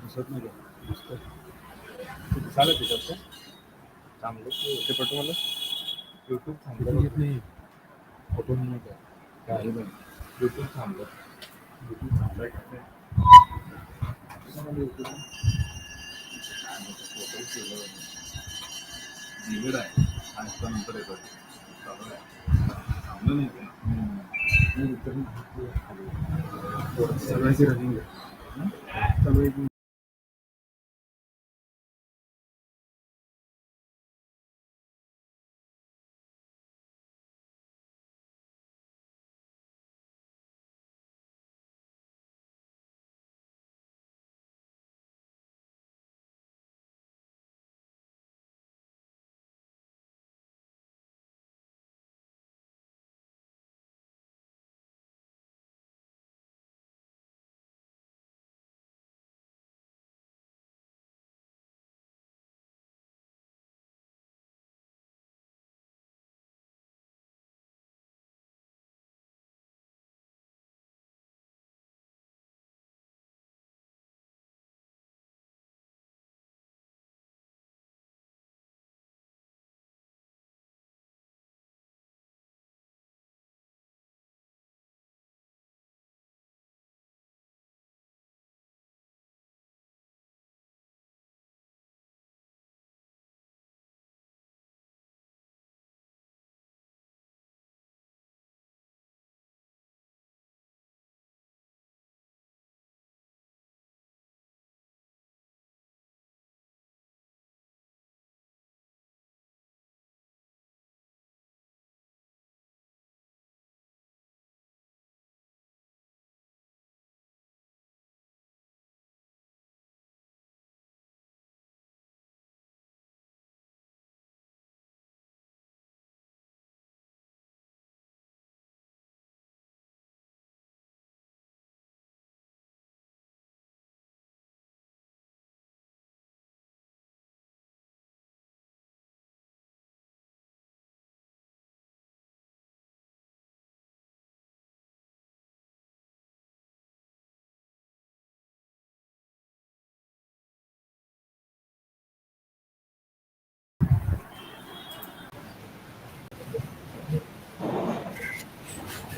दिसत नाही का? दिसतंय. किती झालं त्याच्यात ते? थांबलो की ते पटवून मला. YouTube थांबलं. येत नाही. फोटो नाही का? काही नाही. YouTube थांबलं. YouTube थांबलाय का ते? त्याच्यामध्ये YouTube फोटो केलं. दिलेलं आहे. आणि आता नंतर येतं. चालू आहे. थांबलं नाही का? नाही, इतर सगळ्याची रनिंग आहे. चालू आहे.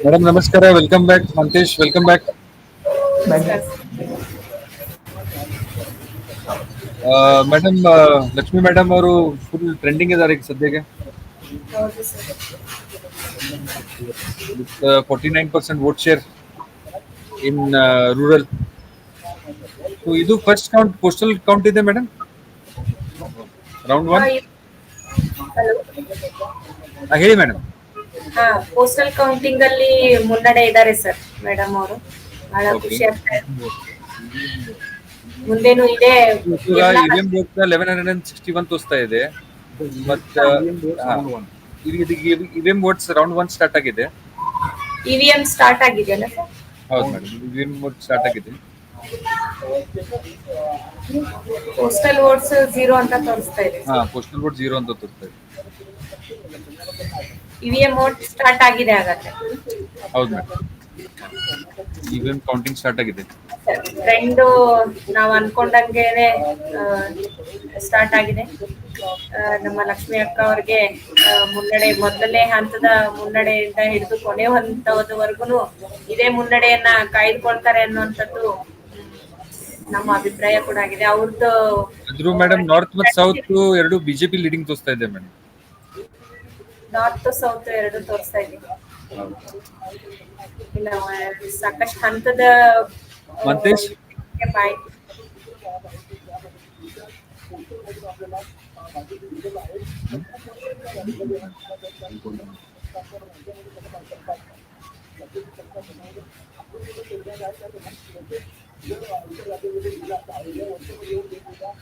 Madam, namaskar. Welcome back. Mantesh, welcome back. नमस्कार. Madam, Lakshmi Madam ಅವರು full trending ಇದ್ದಾರೆ ಈಗ ಸದ್ಯಕ್ಕೆ ಹೌದು sir. with 49% vote share in rural. So ಇದು first count postal count ಇದೆ madam. Round one. ಹಲೋ. ಹೇಳಿ ಮೇಡಮ್. ಪೋಸ್ಟಲ್ ಕೌಂಟಿಂಗ್ ಅಲ್ಲಿ ಮುನ್ನಡೆ ಇದ್ದಾರೆ ಸರ್ ಮೇಡಮ್ ಅವರು. ಬಹಳ ಖುಷಿ ಆಗ್ತಾ ಇದೆ. ಮುಂದೇನು ಇದೆ. ಇವಿಎಂ ವೋಟ್ 1161 ತೋರಿಸ್ತಾ ಇದೆ. ಮತ್ತೆ ಇವಿಎಂ ವೋಟ್ಸ್ ರೌಂಡ್ 1 ಸ್ಟಾರ್ಟ್ ಆಗಿದೆ. ಇವಿಎಂ ಸ್ಟಾರ್ಟ್ ಆಗಿದೆಯಲ್ಲ ಸರ್? ಹೌದು ಮೇಡಮ್, ಇವಿಎಂ ವೋಟ್ ಸ್ಟಾರ್ಟ್ ಆಗಿದೆ. ಪೋಸ್ಟಲ್ ವೋಟ್ಸ್ 0 ಅಂತ ತೋರಿಸ್ತಾ ಇದೆ. ಪೋಸ್ಟಲ್ ವೋಟ್ 0 ಅಂತ ತೋರಿಸ್ತಾ ಇದೆ. ಇವಿಎಂ ವೋಟ್ ಸ್ಟಾರ್ಟ್ ಆಗಿದೆ ಹಾಗಾದ್ರೆ. ಹೌದು ಮೇಡಮ್, ಇವಿಎಂ ಕೌಂಟಿಂಗ್ ಸ್ಟಾರ್ಟ್ ಆಗಿದೆ. ಟ್ರೆಂಡು ನಾವು ಅನ್ಕೊಂಡಂಗೆನೆ ಸ್ಟಾರ್ಟ್ ಆಗಿದೆ. ನಮ್ಮ ಲಕ್ಷ್ಮಿ ಅಕ್ಕ ಅವ್ರಿಗೆ ಮುನ್ನಡೆ, ಮೊದಲನೇ ಹಂತದ ಮುನ್ನಡೆಯಿಂದ ಹಿಡಿದು ಕೊನೆ ಹಂತದವರೆಗೂ ಇದೇ ಮುನ್ನಡೆಯನ್ನ ಕಾಯ್ದುಕೊಳ್ತಾರೆ ಅನ್ನುವಂಥದ್ದು ನಮ್ಮ ಅಭಿಪ್ರಾಯ ಕೂಡ ಆಗಿದೆ. ಅವ್ರದ್ದು ಆದ್ರೂ ಮೇಡಮ್ ನಾರ್ತ್ ಮತ್ತು ಸೌತ್ ಎರಡು ಬಿಜೆಪಿ ಲೀಡಿಂಗ್ ತೋರಿಸ್ತಾ ಇದೆ ಮೇಡಮ್. ನಾರ್ತ್ ಸೌತ್ ಎರಡು ತೋರಿಸ್ತಾ ಇದೆ. ಇಲ್ಲ, ಸಾಕಷ್ಟು ಹಂತದ ಮಂತೇಶ್ ಬಾಯ್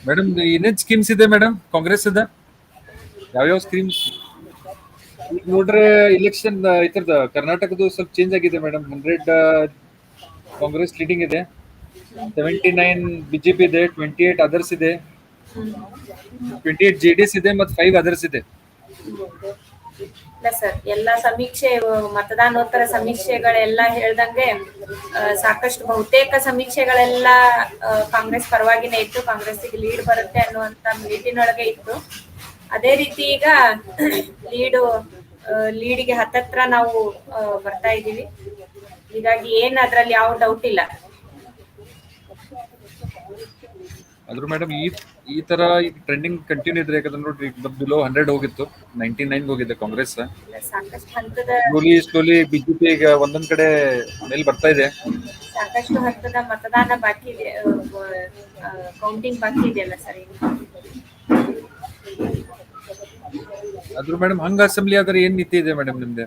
ಮೇಡಮ್ ಏನೇನ್ ಸ್ಕೀಮ್ಸ್ ಇದೆ ಮೇಡಮ್ ಕಾಂಗ್ರೆಸ್ ಅದ? ಯಾವ್ಯಾವ ಸ್ಕೀಮ್ಸ್ ಈಗ ನೋಡ್ರೆ ಇಲೆಕ್ಷನ್ ಇತರದ ಕರ್ನಾಟಕದ್ದು ಸ್ವಲ್ಪ ಚೇಂಜ್ ಆಗಿದೆ ಮೇಡಮ್. 100 ಕಾಂಗ್ರೆಸ್ ಲೀಡಿಂಗ್ ಇದೆ, 79 ಬಿಜೆಪಿ ಇದೆ, 28 ಅದರ್ಸ್ ಇದೆ, 28 JDS ಇದೆ ಮತ್ತು 5 ಅದರ್ಸ್ ಇದೆ. ಇಲ್ಲ ಸರ್, ಎಲ್ಲ ಸಮೀಕ್ಷೆ, ಮತದಾನೋತ್ತರ ಸಮೀಕ್ಷೆಗಳೆಲ್ಲ ಹೇಳ್ದಂಗೆ ಸಾಕಷ್ಟು ಬಹುತೇಕ ಸಮೀಕ್ಷೆಗಳೆಲ್ಲ ಕಾಂಗ್ರೆಸ್ ಪರವಾಗಿನೇ ಇತ್ತು, ಕಾಂಗ್ರೆಸ್ಸಿಗೆ ಲೀಡ್ ಬರುತ್ತೆ ಅನ್ನುವಂತ ನಿಟ್ಟಿನೊಳಗೆ ಇತ್ತು. ಅದೇ ರೀತಿ ಈಗ ಲೀಡಿಗೆ ಹತ್ತತ್ರ ನಾವು ಬರ್ತಾ ಇದ್ದೀವಿ. ಹೀಗಾಗಿ ಏನ್ ಅದ್ರಲ್ಲಿ ಯಾವ ಡೌಟ್ ಇಲ್ಲ. ಆದ್ರೂ ಮೇಡಮ್ ಈ ತರ ಟ್ರೆಂಡಿಂಗ್ ಕಂಟಿನ್ಯೂ ಇದ್ರೆ, ಯಾಕಂದ್ರೆ ನೋಡ್ರಿ ಬಿಲೋ 100 ಹೋಗಿತ್ತು, 99 ಹೋಗಿದೆ ಕಾಂಗ್ರೆಸ್. ಸಾಕಷ್ಟು ಹಂತದ ಸ್ಲೋಲಿ ಬಿಜೆಪಿ ಈಗ ಒಂದೊಂದ್ ಕಡೆ ಮೇಲೆ ಬರ್ತಾ ಇದೆ. ಸಾಕಷ್ಟು ಹಂತದ ಮತದಾನ ಬಾಕಿ ಇದೆ, ಕೌಂಟಿಂಗ್ ಬಾಕಿ ಇದೆಯಲ್ಲ ಸರ್ ಈಗ. ಆದ್ರೂ ಮೇಡಮ್ ಹಂಗ ಅಸೆಂಬ್ಲಿ ಆದ್ರೆ ಏನ್ ನೀತಿ ಇದೆ ಮೇಡಮ್ ನಿಮ್ದೆ?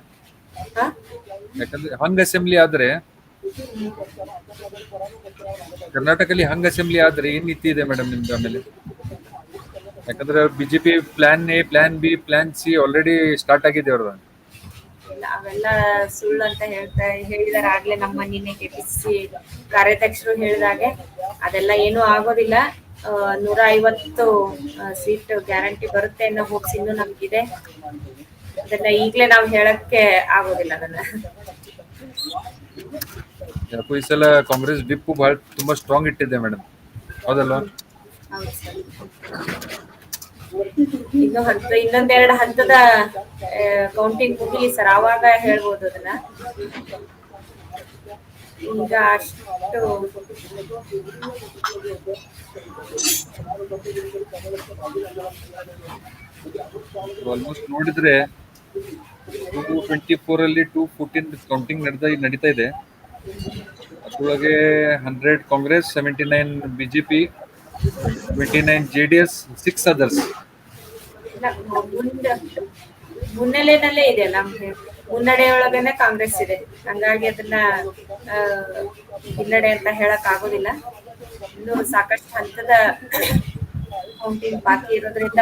ಯಾಕಂದ್ರೆ ಹಂಗ ಅಸೆಂಬ್ಲಿ ಆದ್ರೆ ಕರ್ನಾಟಕದಲ್ಲಿ ಹಂಗ ಅಸೆಂಬ್ಲಿ ಆದ್ರೆ ಏನ್ ನೀತಿ ಇದೆ ಮೇಡಮ್ ನಿಮ್ದು ಆಮೇಲೆ? ಯಾಕಂದ್ರೆ BJP plan A, plan B, plan C already start ಆಗಿದೆ ಅವ್ರದ್ದು. ಅವೆಲ್ಲ ಸುಳ್ಳು ಅಂತ ಹೇಳಿದಾರೆ ಆಗ್ಲೇ ನಮ್ಮ ನಿನ್ನೆ ಕೆಪಿಸಿಸಿ ಕಾರ್ಯಾಧ್ಯಕ್ಷರು ಹೇಳಿದಾಗೆ. ಅದೆಲ್ಲ ಏನೂ ಆಗೋದಿಲ್ಲ. 150 ಸೀಟ್ ಗ್ಯಾರಂಟಿ ಬರುತ್ತೆ ಅನ್ನೋ ಹೋಪ್ಸ್ ಇನ್ನೂ ನಮ್ಗಿದೆ. ಅದನ್ನ ಈಗ್ಲೇ ನಾವು ಹೇಳಕ್ಕೆ ಆಗೋದಿಲ್ಲ ಅದನ್ನ. ಯಾಕೋ ಈ ಸಲ ಕಾಂಗ್ರೆಸ್ ಡಿಪ್ಪು ತುಂಬಾ ಸ್ಟ್ರಾಂಗ್ ಇಟ್ಟಿದೆ ಮೇಡಮ್, ಹೌದಲ್ವಾ? ಹೌದು ಸರ್. ಇನ್ನೊಂದೆರಡು ಹಂತದ ಕೌಂಟಿಂಗ್ ಮುಗಿಲಿ ಸರ್, ಆವಾಗ ಹೇಳ್ಬೋದು ಅದನ್ನ. ಈಗ ಅಷ್ಟು ಆಲ್ಮೋಸ್ಟ್ ನೋಡಿದ್ರೆ 224 ಅಲ್ಲಿ 214 ಕೌಂಟಿಂಗ್ ನಡೀತಾ ಇದೆ. ಅದ್ರೊಳಗೆ 100 ಕಾಂಗ್ರೆಸ್, 79 ಬಿಜೆಪಿ, 29 JDS, 6 ಅದರ್ಸ್. ಮುನ್ನೆಲೆನಲ್ಲೇ ಇದೆಯಲ್ಲ, ಮುನ್ನಡೆಯೊಳಗನೆ ಕಾಂಗ್ರೆಸ್ ಇದೆ. ಹಂಗಾಗಿ ಅದನ್ನ ಹಿನ್ನಡೆ ಅಂತ ಹೇಳಕ್ ಆಗೋದಿಲ್ಲ. ಇನ್ನು ಸಾಕಷ್ಟು ಹಂತದ ಕೌಂಟಿಂಗ್ ಬಾಕಿ ಇರೋದ್ರಿಂದ.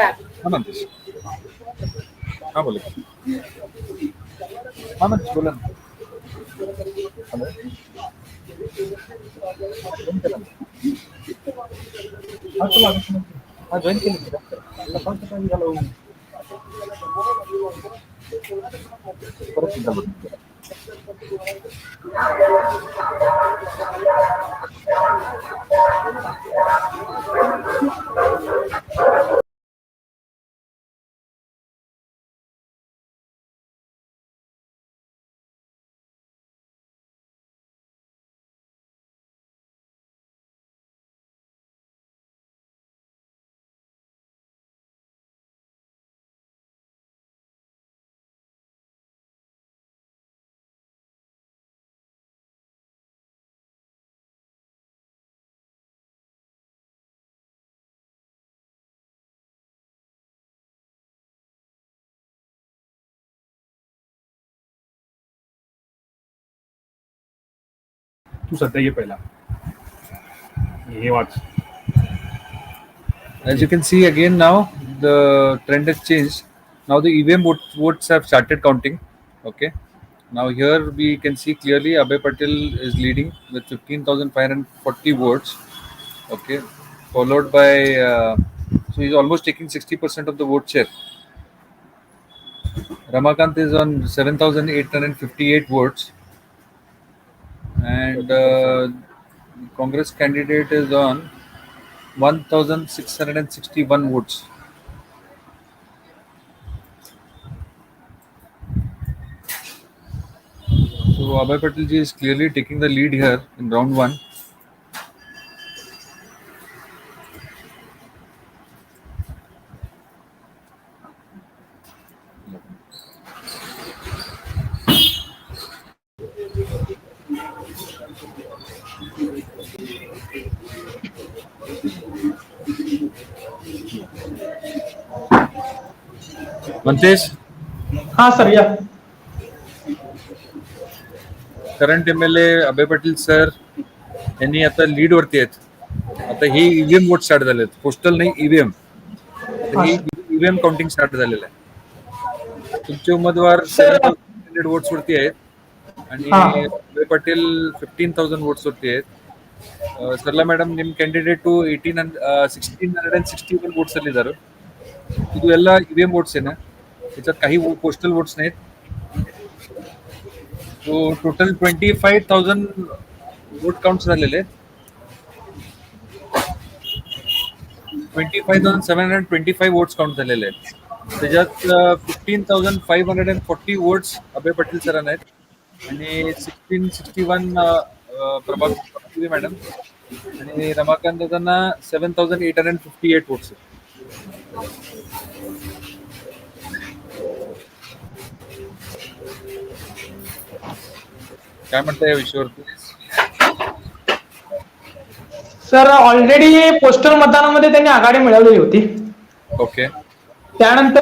तू सध्या ये पहिला हे watch. As you can see again now, the trend has changed. Now the EVM votes have started counting. Okay. Now here we can see clearly Abhay Patel is leading with 15,540 votes. Okay. Followed by, so he's almost taking 60% of the vote share. Ramakant is on 7,858 votes. And Congress candidate is on 1,661 votes. So Abhay Patel ji is clearly taking the lead here in round one. Mantesh, हा sir या. Current MLA अभय Patil sir यांनी आता lead वरती आहेत. आता हे EVM vote start झालेत, postal नाही EVM. आता हा ही सर. ईव्हीएम काउंटिंग स्टार्ट झालेलं आहे. तुमचे उमेदवार सर 7,800 वोट्स वरती आहेत हा आणि अभय पाटील 15,000 वोट्स वरती आहेत. ಸರ್ಲಾ ಮೇಡಮ್ ನಿಮ್ಮ ಕ್ಯಾಂಡಿಡೇಟ್ 1661 ವೋಟ್ಸ್ ಅಲ್ಲಿ ಇದ್ದಾರೆ. ಇದು ಎಲ್ಲ ಇವಿಎಂ ವೋಟ್ಸ್ ಏನ, याच्यात काही पोस्टल वोट्स नाहीत. तो टोटल 25,000 वोट काउंट झालेले आहेत. 25,725 वोट्स काउंट झालेले आहेत. त्याच्यात 15,540 वोट्स अभय पाटील सरांना आहेत आणि 1661 प्रभाग मॅडम आणि रमाकांत दादांना 7,858 वोट्स आहेत. काय म्हणता या विषयावरती? सर ऑलरेडी पोस्टल मतदानामध्ये त्यांनी आघाडी मिळवलेली होती. ओके. त्यानंतर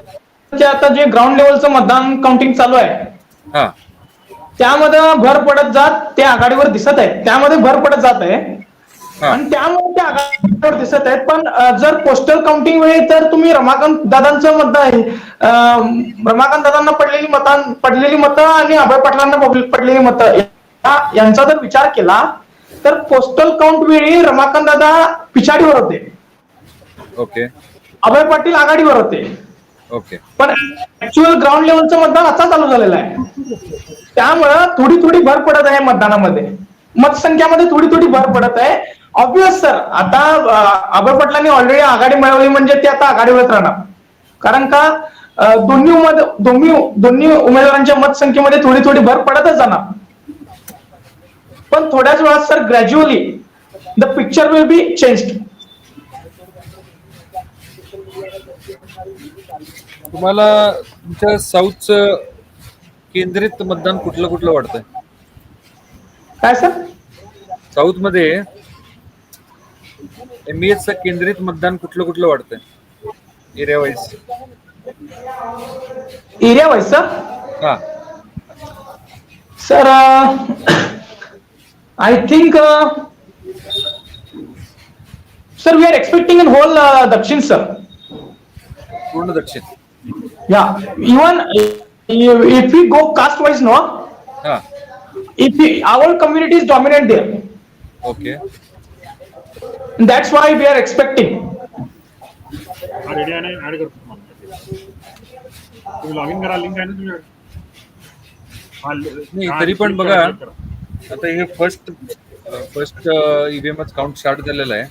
आता जे ग्राउंड लेवलचं मतदान काउंटिंग चालू आहे हा, त्यामध्ये भर पडत जात ते आघाडीवर दिसत आहेत, त्यामध्ये भर पडत जात आहे हा. आणि त्यामुळे ते आघाडीवर दिसत आहेत. पण जर पोस्टल काउंटिंग वेळी तर तुम्ही रमाकांत दादांचं मतदान, रमाकांत दादांना पडलेली मतं आणि अभय पाटलांना पडलेली मतं यांचा जर विचार केला तर पोस्टल काउंट वेळी रमाकांत दादा पिछाडीवर होते, ओके अभय पाटील आघाडीवर होते. ओके. पण ऍक्च्युअल ग्राउंड लेवलचं मतदान आता चालू झालेलं आहे, त्यामुळं थोडी थोडी भर पडत आहे मतदानामध्ये, मतसंख्यामध्ये थोडी थोडी भर पडत आहे. ऑब्विस सर, आता अभय पाटलांनी ऑलरेडी आघाडी मिळवली म्हणजे ते आता आघाडीवर राहणार, कारण का दोन्ही उमेदवारांच्या मतसंख्येमध्ये थोडी थोडी भर पडतच जाणार. पण थोड्याच वेळात sir gradually the picture will be changed. तुम्हाला तुमच्या साऊथचं केंद्रित मतदान कुठलं कुठलं वाटतंय? काय सर? साऊथ मध्ये एमईएसचं केंद्रित मतदान कुठलं कुठलं वाटतंय area wise? Area wise sir? हा, sir I think sir we are expecting in whole Dakshin sir. पूर्ण दक्षिण. Yeah, even if we go caste wise, no, हा, our community is dominant there. Okay. And that's why we are expecting. Ready आहे ना, add करतो तुम्हाला. तुम्ही log in करा, link आहे ना तुझ्याकडे? नाही तरी पण बघा, आता हे फर्स्ट ईव्हीएमच काउंट स्टार्ट झालेलं आहे.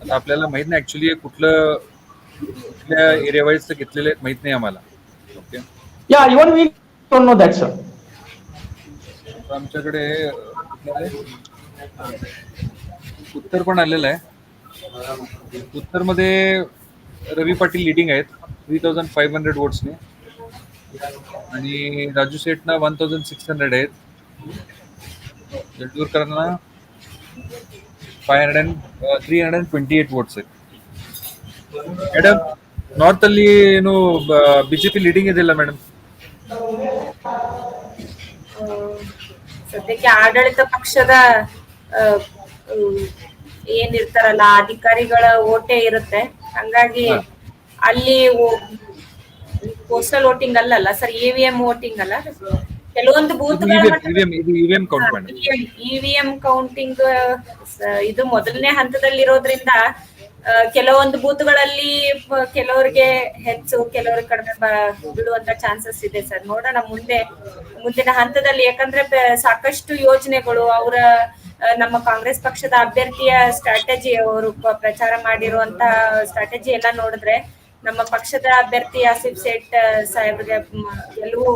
आता आपल्याला माहित नाही ऍक्च्युली कुठल्या एरिया वाईज घेतलेले आहेत माहित नाही आम्हाला. Okay. Yeah, even we don't know that sir. आमच्याकडे उत्तर पण आलेलं आहे. उत्तर मध्ये रवी पाटील लिडिंग आहेत 3,500 वोट्सने आणि राजू सेठना 1,600 आहेत. जळूरकरांना 328 वोट्स आहेत. ಮೇಡಮ್ ನಾರ್ತ್ ಅಲ್ಲಿ ಏನು ಬಿಜೆಪಿ ಲೀಡಿಂಗ್ ಇದೆಯಲ್ಲ ಮೇಡಮ್? ಸದ್ಯಕ್ಕೆ ಆಡಳಿತ ಪಕ್ಷದ ಏನಿರ್ತಾರಲ್ಲ ಅಧಿಕಾರಿಗಳ ಓಟೆ ಇರುತ್ತೆ, ಹಂಗಾಗಿ ಅಲ್ಲಿ ಪೋಸ್ಟಲ್ ವೋಟಿಂಗ್ ಅಲ್ಲಲ್ಲ ಸರ್, ಇವಿಎಂ ವೋಟಿಂಗ್ ಅಲ್ಲ. ಕೆಲವೊಂದು ಬೂತ್ ಇವಿಎಂ ಕೌಂಟಿಂಗ್ ಇದು ಮೊದಲನೇ ಹಂತದಲ್ಲಿರೋದ್ರಿಂದ ಕೆಲವೊಂದು ಬೂತ್ಗಳಲ್ಲಿ ಕೆಲವರಿಗೆ ಹೆಚ್ಚು ಕೆಲವರಿಗೆ ಕಡಿಮೆ ಬಿಡುವಂತ ಚಾನ್ಸಸ್ ಇದೆ ಸರ್. ನೋಡೋಣ ಮುಂದಿನ ಹಂತದಲ್ಲಿ, ಯಾಕಂದ್ರೆ ಸಾಕಷ್ಟು ಯೋಜನೆಗಳು ಅವರ ನಮ್ಮ ಕಾಂಗ್ರೆಸ್ ಪಕ್ಷದ ಅಭ್ಯರ್ಥಿಯ ಸ್ಟ್ರಾಟಜಿ, ಅವರು ಪ್ರಚಾರ ಮಾಡಿರುವಂತಹ ಸ್ಟ್ರಾಟಜಿ ಎಲ್ಲ ನೋಡಿದ್ರೆ ನಮ್ಮ ಪಕ್ಷದ ಅಭ್ಯರ್ಥಿ ಆಸಿಫ್ ಸೇಠ್ ಸಾಹೇಬ್ರಿಗೆ ಗೆಲುವು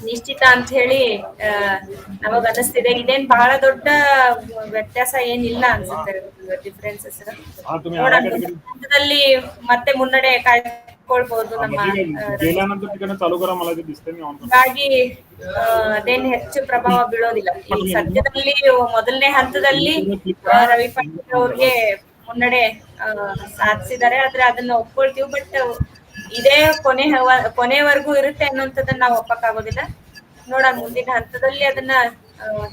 ನಿಶ್ಚಿತ ಅಂತ ಹೇಳಿ ನಮಗ್ ಅನಿಸ್ತಿದೆ. ಇದೇನ್ ಬಹಳ ದೊಡ್ಡ ವ್ಯತ್ಯಾಸ ಏನಿಲ್ಲ ಅನ್ಸುತ್ತೆ, ಡಿಫ್ರೆನ್ಸಸ್. ಹಂತದಲ್ಲಿ ಮತ್ತೆ ಮುನ್ನಡೆ ಕಾಯ್ಕೊಳ್ಬಹುದು ನಮ್ಮ. ಹಾಗಾಗಿ ಅದೇನ್ ಹೆಚ್ಚು ಪ್ರಭಾವ ಬೀಳೋದಿಲ್ಲ. ಈ ಸದ್ಯದಲ್ಲಿ ಮೊದಲನೇ ಹಂತದಲ್ಲಿ ರವಿ ಪಾಟೀಲ್ ಅವ್ರಿಗೆ ಮುನ್ನಡೆ ಸಾಧಿಸಿದ್ದಾರೆ. ಆದ್ರೆ ಅದನ್ನ ಒಪ್ಕೊಳ್ತೀವಿ, ಬಟ್ ಇದೇ ಕೊನೆವರೆಗೂ ಇರುತ್ತೆ ಅನ್ನೋಂಥದ್ದನ್ನ ನಾವು ಒಪ್ಪಕ್ಕಾಗೋದಿಲ್ಲ. ನೋಡೋಣ ಮುಂದಿನ ಹಂತದಲ್ಲಿ ಅದನ್ನ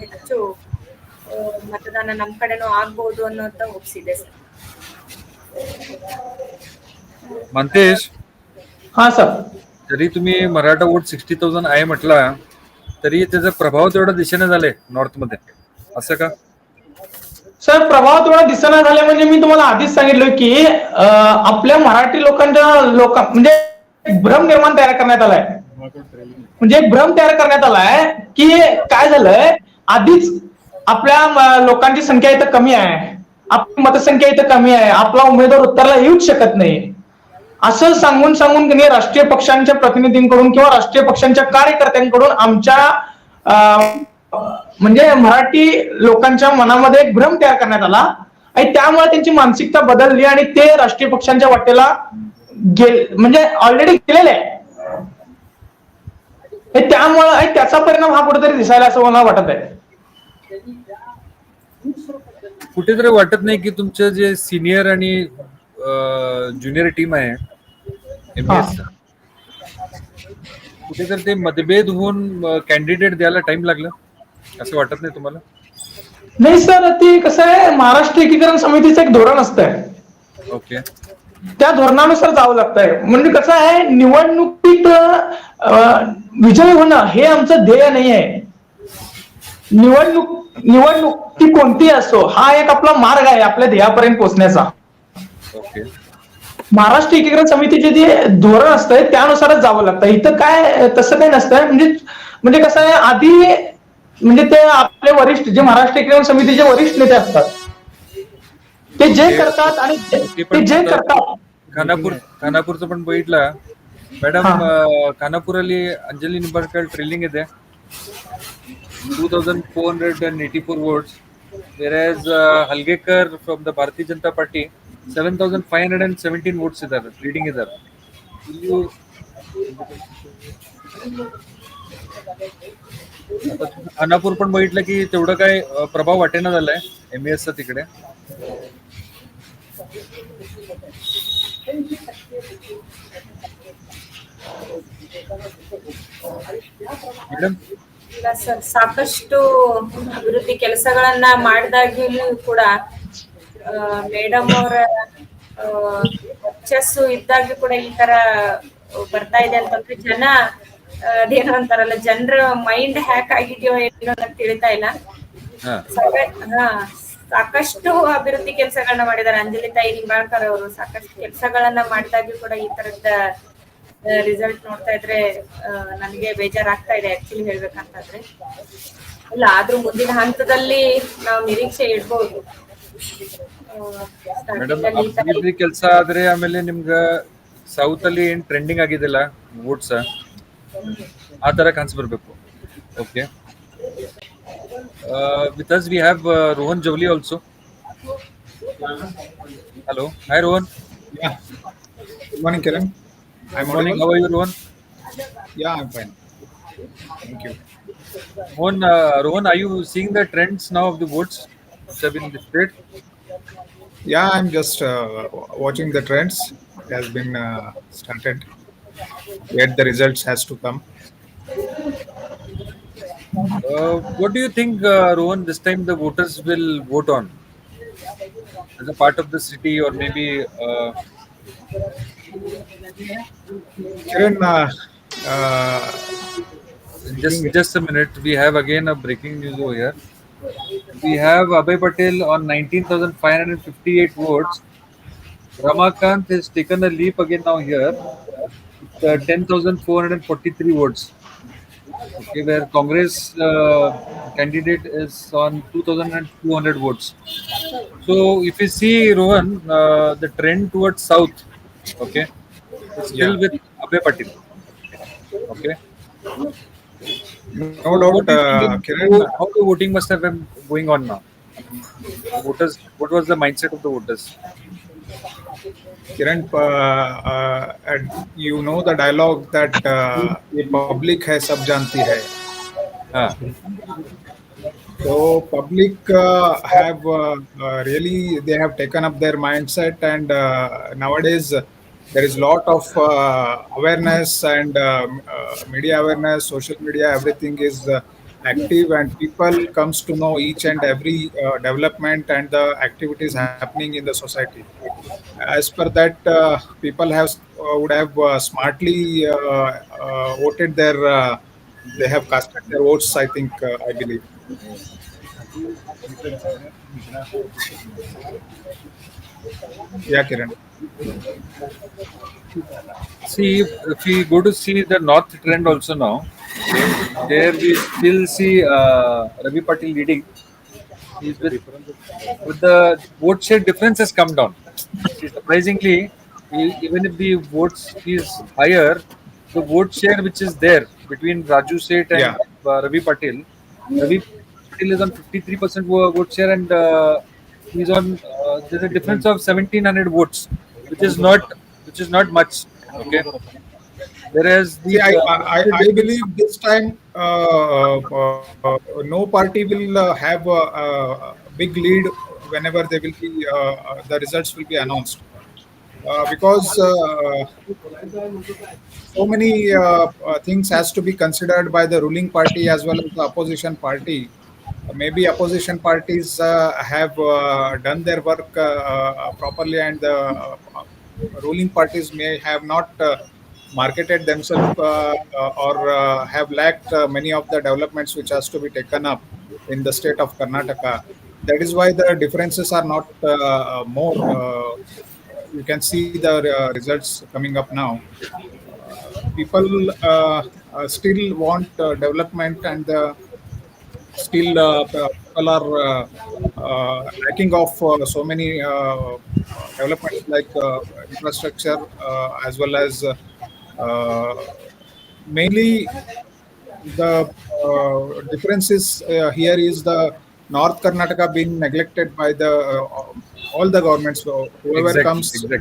ಹೆಚ್ಚು मतदान नम कडेನೂ ಆಗಬಹುದು ಅನ್ನೋಂತ ಒಪ್ಸಿದೆ ಸರ್. मंतेश, हा सर. जरी तुम्ही मराठा वोट 60,000 आहे म्हटला तरी त्याचा प्रभाव तेवढा दिसेना झाले नॉर्थ मध्ये, असं का? सर प्रभाव तेवढा दिसेना झाले म्हणजे मी तुम्हाला आधीच सांगितलं की आपल्या मराठी लोकांच्या म्हणजे भ्रम निर्माण तयार करण्यात आलाय. म्हणजे एक भ्रम तयार करण्यात आलाय की काय झालंय, आधीच आपल्या लोकांची संख्या इथं कमी आहे, आपली मतसंख्या इथं कमी आहे, आपला उमेदवार उत्तरला येऊच शकत नाही असं सांगून सांगून राष्ट्रीय पक्षांच्या प्रतिनिधींकडून किंवा राष्ट्रीय पक्षांच्या कार्यकर्त्यांकडून आमच्या म्हणजे मराठी लोकांच्या मनामध्ये एक भ्रम तयार करण्यात आला आणि त्यामुळे त्यांची मानसिकता बदलली आणि ते राष्ट्रीय पक्षांच्या वाटेला म्हणजे ऑलरेडी गेलेले आहे. त्यामुळे त्याचा परिणाम हा कुठेतरी दिसायला असं मला वाटत आहे. कुठेतरी वाटत नाही की तुमचं जे सिनियर आणि ज्युनियर टीम आहे एमएस, कुठेतरी ते मतभेद होऊन कॅन्डिडेट द्यायला टाइम लागला असं वाटत नाही तुम्हाला? नाही सर, ती कसं आहे, महाराष्ट्र एकीकरण समितीचं एक धोरण असतंय. ओके, त्या धोरणानुसार जावं लागतंय. म्हणजे कसं आहे, निवडणुकीत विजय होणं हे आमचं ध्येय नाही आहे. निवडणूक ती कोणती असो, हा एक आपला मार्ग आहे आपल्या ध्येयापर्यंत पोहोचण्याचा. ओके, महाराष्ट्र एकीकरण समितीचे जे धोरण असतंय त्यानुसारच जावं लागतं. इथं काय तसं काही नसतंय. म्हणजे कसं आहे, आधी म्हणजे ते आपले वरिष्ठ जे महाराष्ट्र एकीकरण समितीचे वरिष्ठ नेते असतात ते जे करतात आणि ते जे करतात. खानापूरचं पण बघितलं मॅडम, खानापूರಲ್ಲಿ अंजली निंबाळकर ट्रेलिंग ಇದೆ 2484 votes, whereas Halgekar from the Bharatiya Janata Party 7517 votes ಇದ್ದಾರೆ, ಲೀಡಿಂಗ್ ಇದ್ದಾರೆ. खानापूर पण बघितलं की तेवढं काय प्रभाव वाटेना झालाय एमएसचा तिकडे. ಮೇಡಮ್, ಇಲ್ಲ ಸರ್, ಸಾಕಷ್ಟು ಅಭಿವೃದ್ಧಿ ಕೆಲಸಗಳನ್ನ ಮಾಡಿದಾಗ್ಲೂ ಕೂಡ ಮೇಡಮ್ ಅವರ ವರ್ಚಸ್ಸು ಇದ್ದಾಗ್ಲೂ ಕೂಡ ಈ ತರ ಬರ್ತಾ ಇದೆ ಅಂತಂದ್ರೆ ಜನ ಅದೇನೋ ಅಂತಾರಲ್ಲ, ಜನರ ಮೈಂಡ್ ಹ್ಯಾಕ್ ಆಗಿದೆಯೋ ಏನೋ ಅಂತ ತಿಳಿತಾ ಇಲ್ಲ. ಸಾಕಷ್ಟು ಅಭಿವೃದ್ಧಿ ಕೆಲಸಗಳನ್ನ ಮಾಡಿದ್ದಾರೆ ಅಂಜಲಿ ತಾಯಿ ನಿಂಬಾಳ್ಕರ್ ಅವರು. ಸಾಕಷ್ಟು ಕೆಲಸಗಳನ್ನ ಮಾಡಿದಾಗ್ಲೂ ಕೂಡ ಈ ತರದ ರಿಸಲ್ಟ್ ನೋಡ್ತಾ ಇದ್ರೆ ನನಗೆ ಬೇಜಾರಾಗ್ತಾ ಇದೆ ಆಕ್ಚುಲಿ ಹೇಳ್ಬೇಕಂತಂದ್ರೆ. ಇಲ್ಲ ಆದ್ರೂ ಮುಂದಿನ ಹಂತದಲ್ಲಿ ನಾವು ನಿರೀಕ್ಷೆ ಇಡ್ಬೋದು. ಮೇಡಮ್, ಕೆಲಸ ಆದ್ರೆ ಆಮೇಲೆ ನಿಮ್ಗ ಸೌತ್ ಅಲ್ಲಿ ಏನ್ ಟ್ರೆಂಡಿಂಗ್ ಆಗಿದಿಲ್ಲ ವೋಟ್ಸ್, ಆ ತರ ಕಾಣಿಸ್ ಬರ್ಬೇಕು. Okay, with us we have Rohan Javli also. Hello, hi Rohan. Yeah, good morning Kiran. Good morning, how are you Rohan? Yeah, I'm fine, thank you. Rohan, are you seeing the trends now of the votes which have been displayed? Yeah, I'm just watching the trends. It has been started, yet the results has to come. What do you think, Rohan, this time the voters will vote on as a part of the city, or maybe Kiran, just a minute, we have again a breaking news over here. We have Abhay Patel on 19,558 votes. Ramakant has taken a leap again now here with 10,443 votes. Okay, where Congress candidate is on 2,200 votes. So if you see Rohan, the trend towards south, okay, is Yeah, still with Abhay Patil. Okay, no so doubt, what do you think? Kiran. How the voting must have been going on now? The voters, what was the mindset of the voters? Kiran, and you know the dialogue that ये public है सब जानती है. Ah, So public have really they have taken up their mindset, and nowadays there is lot of awareness and media awareness, social media, everything is active, and people comes to know each and every development and the activities happening in the society. As per that, people have would have smartly voted their. They have casted their votes. I think. I believe. Yeah, Kiran. see, if we go to see the north trend also now, okay, there we still see Ravi Patil leading. He's with the vote share difference has come down. See, surprisingly, even if the votes is higher, the vote share which is there between Raju Seth Yeah. and Ravi Patil is on 53% vote share, and he's on. There's a difference of 1,700 votes, which is not much. Okay, whereas the See, I difference. believe this time no party will have a big lead whenever they will be the results will be announced because so many things has to be considered by the ruling party as well as the opposition party. Maybe opposition parties have done their work properly, and the ruling parties may have not marketed themselves or have lacked many of the developments which has to be taken up in the state of Karnataka. That is why the differences are not more. You can see the results coming up now. People still want development, and still people are lacking of so many developments like infrastructure as well as mainly the difference is here is the North Karnataka being neglected by the all the governments. So whoever Exactly, comes, exactly.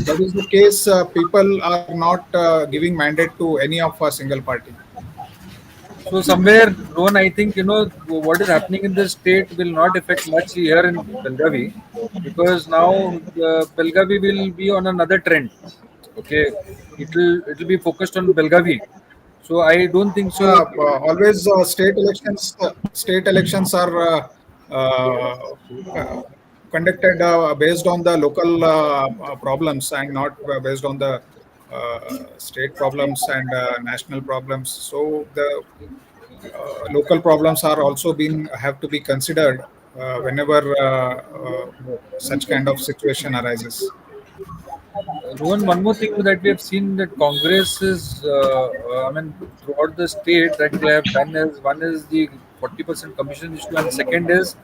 that is the case. People are not giving mandate to any of a single party. So somewhere, Rohan, I think what is happening in the state will not affect much here in Belgavi, because now Belgavi will be on another trend. Okay, it'll be focused on Belgavi. So I don't think so. Always state elections are conducted based on the local problems, and not based on the state problems and national problems. So the local problems are also being have to be considered whenever such kind of situation arises. Rohan, one more thing that we have seen that Congress is, I mean, throughout the state that they have done is, one is the 40% commission issue, and second is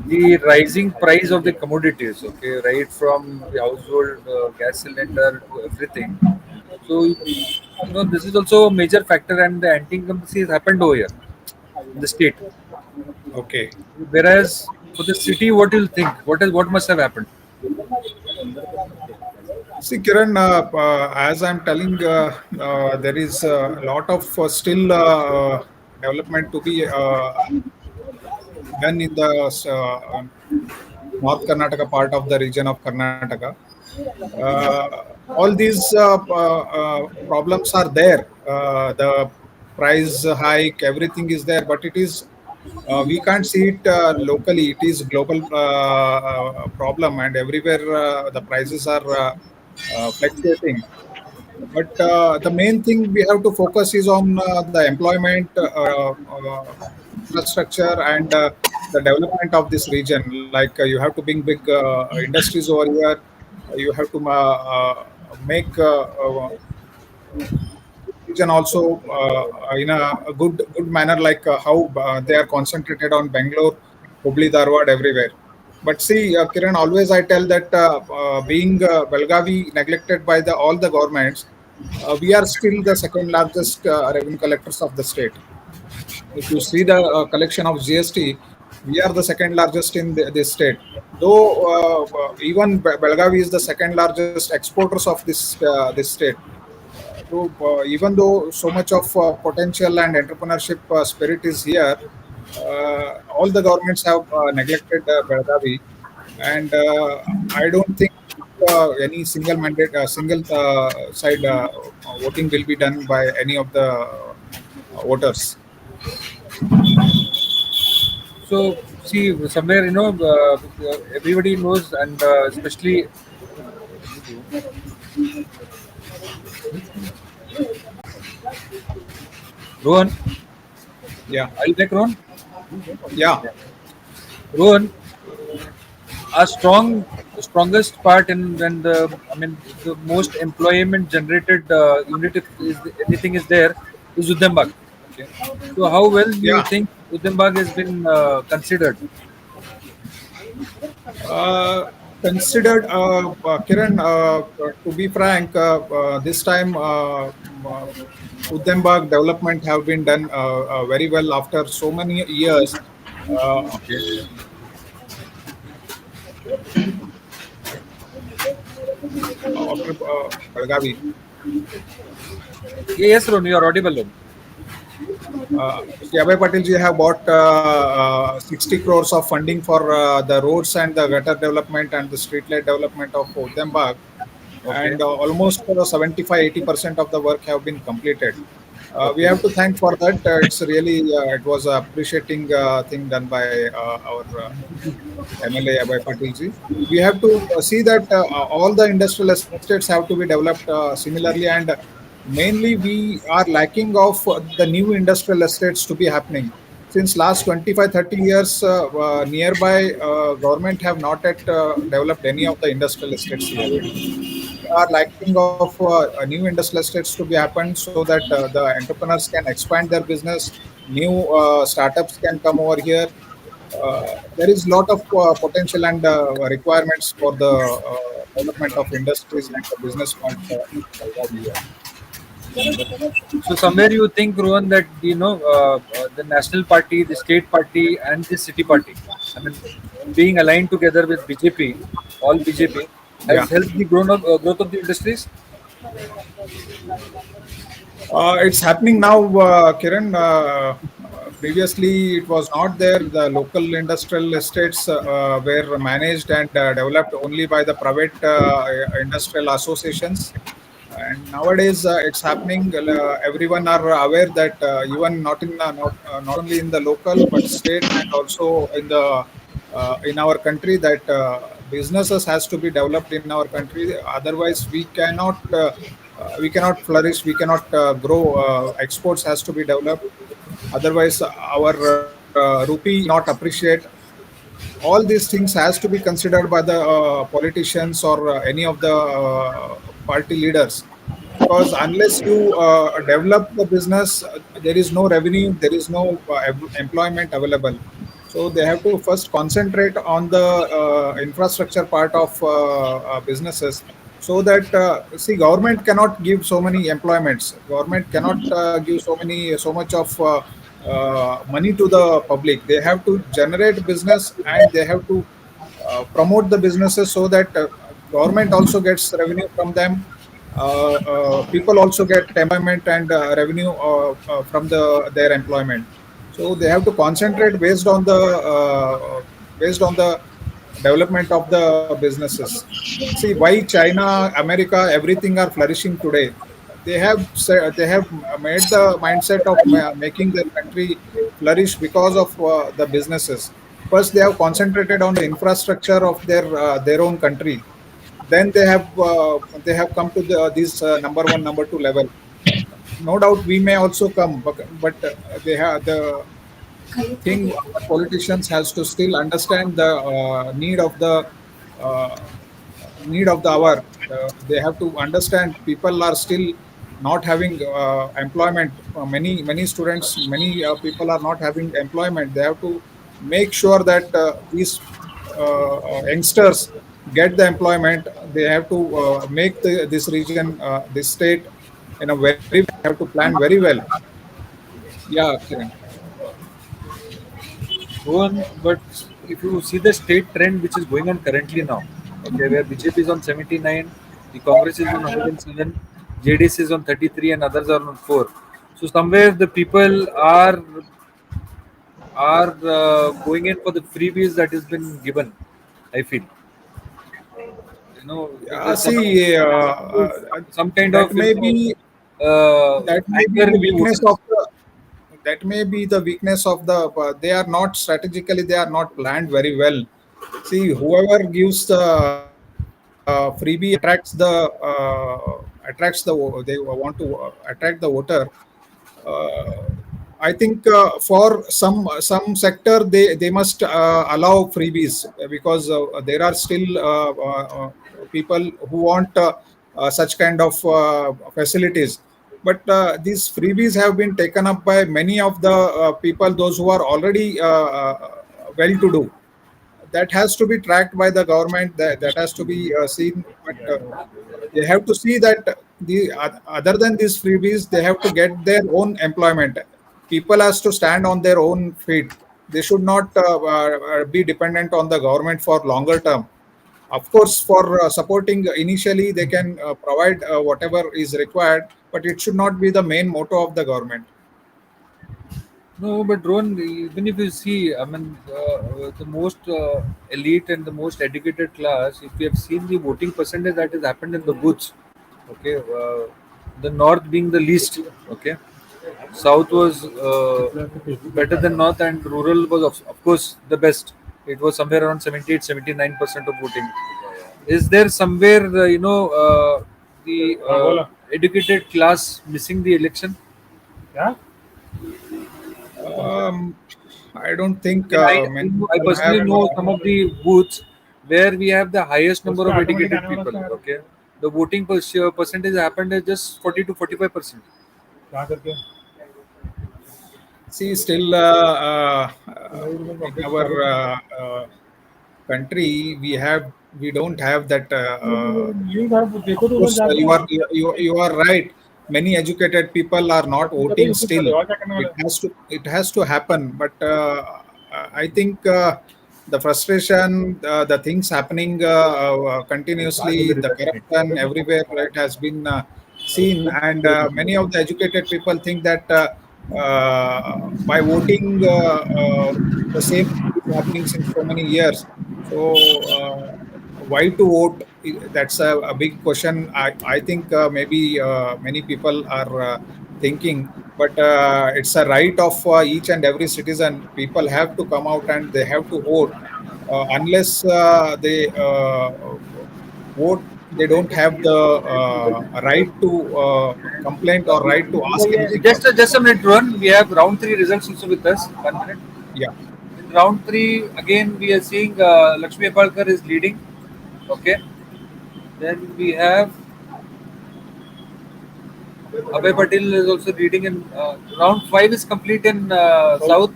the rising price of the commodities. Okay, right from the household gas cylinder to everything. So, this is also a major factor, and the anti-incumbency has happened over here in the state. Okay. Whereas for the city, what do you think? What must have happened? See, Kiran, as I'm telling, there is a lot of still development to be done in the North Karnataka part of the region of Karnataka. All these problems are there. The price hike, everything is there, but it is we can't see it locally. It is global problem, and everywhere the prices are fluctuating. But the main thing we have to focus is on the employment, infrastructure, and the development of this region. Like you have to bring big industries over here. You have to make region also in a good manner, like how they are concentrated on Bangalore, Hubli, Dharwad, everywhere. But see, Kiran, always I tell that being Belgavi neglected by the all the governments, we are still the second largest revenue collectors of the state. If you see the collection of GST, we are the second largest in this state. Though even Belgavi is the second largest exporters of this state. Even though so much of potential and entrepreneurship spirit is here, all the governments have neglected Belgavi, and I don't think any single mandate, single side voting will be done by any of the voters. So see, somewhere everybody knows, and especially Rohan. Yeah, Are you back, Rohan? yeah. Rohan, a strongest part in when the I mean the most employment generated unit, if anything is there, is Udembag. Okay, so how well you Yeah, think Udembag has been considered? uh, considered, Kiran, to be frank, this time Udembag development have been done very well after so many years. Uh, Okay. After Belgavi. Yes, Ron, you are audible. Ron. Abhay Patil ji have bought 60 crores of funding for the roads and the gutter development and the street light development of Udembag, Okay. and almost 75-80% of the work have been completed. We Okay. have to thank for that. It's really it was a appreciating thing done by our MLA Abhay Patil ji. We have to see that all the industrial estates have to be developed similarly, and mainly we are lacking of the new industrial estates to be happening. Since last 25-30 years, nearby government have not yet developed any of the industrial estates here. We are lacking of new industrial estates to be happened, so that the entrepreneurs can expand their business, new startups can come over here. There is lot of potential and requirements for the development of industries and the business part in Belgavi here. So somewhere you think, Rohan, that the national party, the state party, and the city party, I mean, being aligned together with BJP, all BJP, Yeah. has helped the growth of the industries. It's happening now, Kiran. Previously, it was not there. The local industrial estates were managed and developed only by the private industrial associations. And nowadays, it's happening. Everyone are aware that even not only in the local but state and also in our country, that businesses has to be developed in our country. Otherwise, we cannot flourish. We cannot grow. Exports has to be developed. Otherwise, our rupee not appreciate. All these things has to be considered by the politicians or any of the party leaders, because unless you develop the business, there is no revenue, there is no employment available. So they have to first concentrate on the infrastructure part of businesses, so that see, government cannot give so many employments, government cannot give so much of money to the public. They have to generate business, and they have to promote the businesses, so that government also gets revenue from them. People also get employment and revenue from their employment. So they have to concentrate based on the development of the businesses. See why China, America, everything are flourishing today. They have made the mindset of making their country flourish because of the businesses. First, they have concentrated on the infrastructure of their own country. Then they have come to this number one, number two level. No doubt we may also come, but they have the thing. Our politicians has to still understand the uh, need of the hour. They have to understand people are still not having employment. Many students, many people are not having employment. They have to make sure that these youngsters get the employment. They have to make this region, this state, in a very have to plan very well. Yeah, Kiran. One, but if you see the state trend which is going on currently now, okay, where BJP is on 79, the Congress is on 107, JDS is on 33, and others are on 4. So somewhere the people are going in for the freebies that has been given. I feel, it Yeah, is some see, some kind that of may be that may be anger the in the weakness voters. of that may be the weakness of the. They are not strategically. They are not planned very well. See, whoever gives the freebie attracts the they want to attract the voter. I think for some sector they must allow freebies because there are still people who want such kind of facilities. But these freebies have been taken up by many of the people, those who are already well-to-do. That has to be tracked by the government. That has to be seen. But they have to see that other than these freebies, they have to get their own employment. People has to stand on their own feet. They should not be dependent on the government for longer term. Of course, for supporting initially, they can provide whatever is required, but it should not be the main motto of the government. No, but Ron, even if you see, I mean, the most elite and the most educated class, if you have seen the voting percentage that has happened in the booths, okay, the north being the least, okay, south was better than north, and rural was, of course, the best. It was somewhere around 78, 79% of voting. Is there somewhere, the educated class missing the election? Yeah. Um, I don't think And many I people have. personally know some of the booths where we have the highest number of educated people. Okay, the voting percentage happened at just 40 to 45%. कहाँ करके See, still in our country, we don't have that. News आप देखो Of तो उधर course, जाके you are right. Many educated people are not तो पता है voting यूट्यूब पर still. और क्या करने वाला है It has to happen. But I think the frustration, the things happening continuously, the corruption everywhere, it has been seen, and many of the educated people think that by voting the same thing is happening since so many years. So why to vote? That's a big question. I think maybe many people are thinking, but it's a right of each and every citizen. People have to come out and they have to vote. Unless they vote, they don't have the right to complain or right to ask anything from the Just a government. minute, Rohan. We have round three results also with us. 1 minute. Yeah. In round three, again, we are seeing Lakshmi Apalkar is leading. Okay. Then we have Abhay Patil is also leading in round five is complete in south,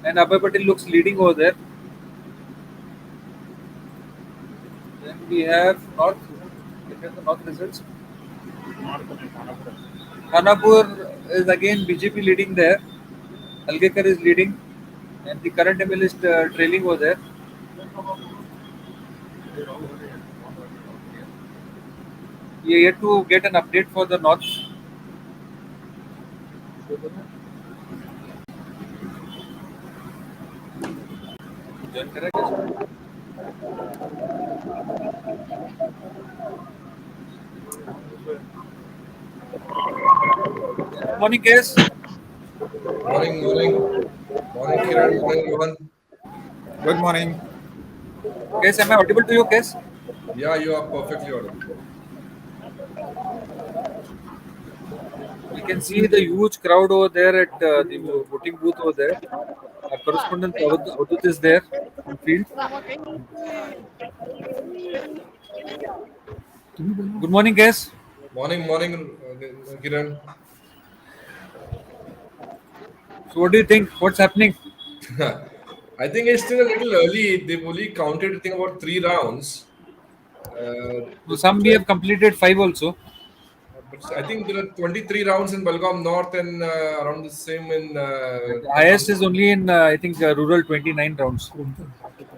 and Abhay Patil looks leading over there. Then we have north. Look at the north results. Khanapur is again BJP leading there. Algekar is leading, and the current ML is trailing over there. We are yet to get an update for the north. Join करा क्या इसको? Morning, Kes. Morning, morning. Morning, Kiran. Morning, Rohan. Good morning. Kes, am I audible to you, Kes? Yeah, you are perfectly audible. We can see the huge crowd over there at the voting booth over there. Our correspondent Avadut is there on field. Good morning, Kes. Morning, morning, Kiran. So what do you think? What's happening? I think it's still a little early. They've only counted, I think, about 3 rounds. So some we have completed five also. But I think there are 23 rounds in Belgaum North and around the same in The Belgaum. highest is only in I think rural 29 rounds.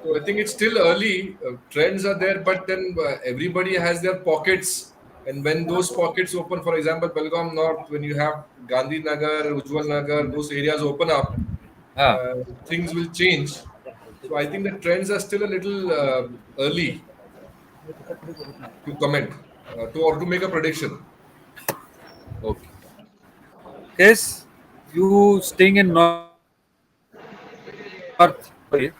So I think it's still early. Trends are there, but then everybody has their pockets. And when those pockets open, for example, Belgaum North, when you have Gandhi Nagar, Ujjwal Nagar, those areas open up, Ah, things will change. So I think the trends are still a little early to comment to or to make a prediction. okay. Yes, you staying in north. Okay.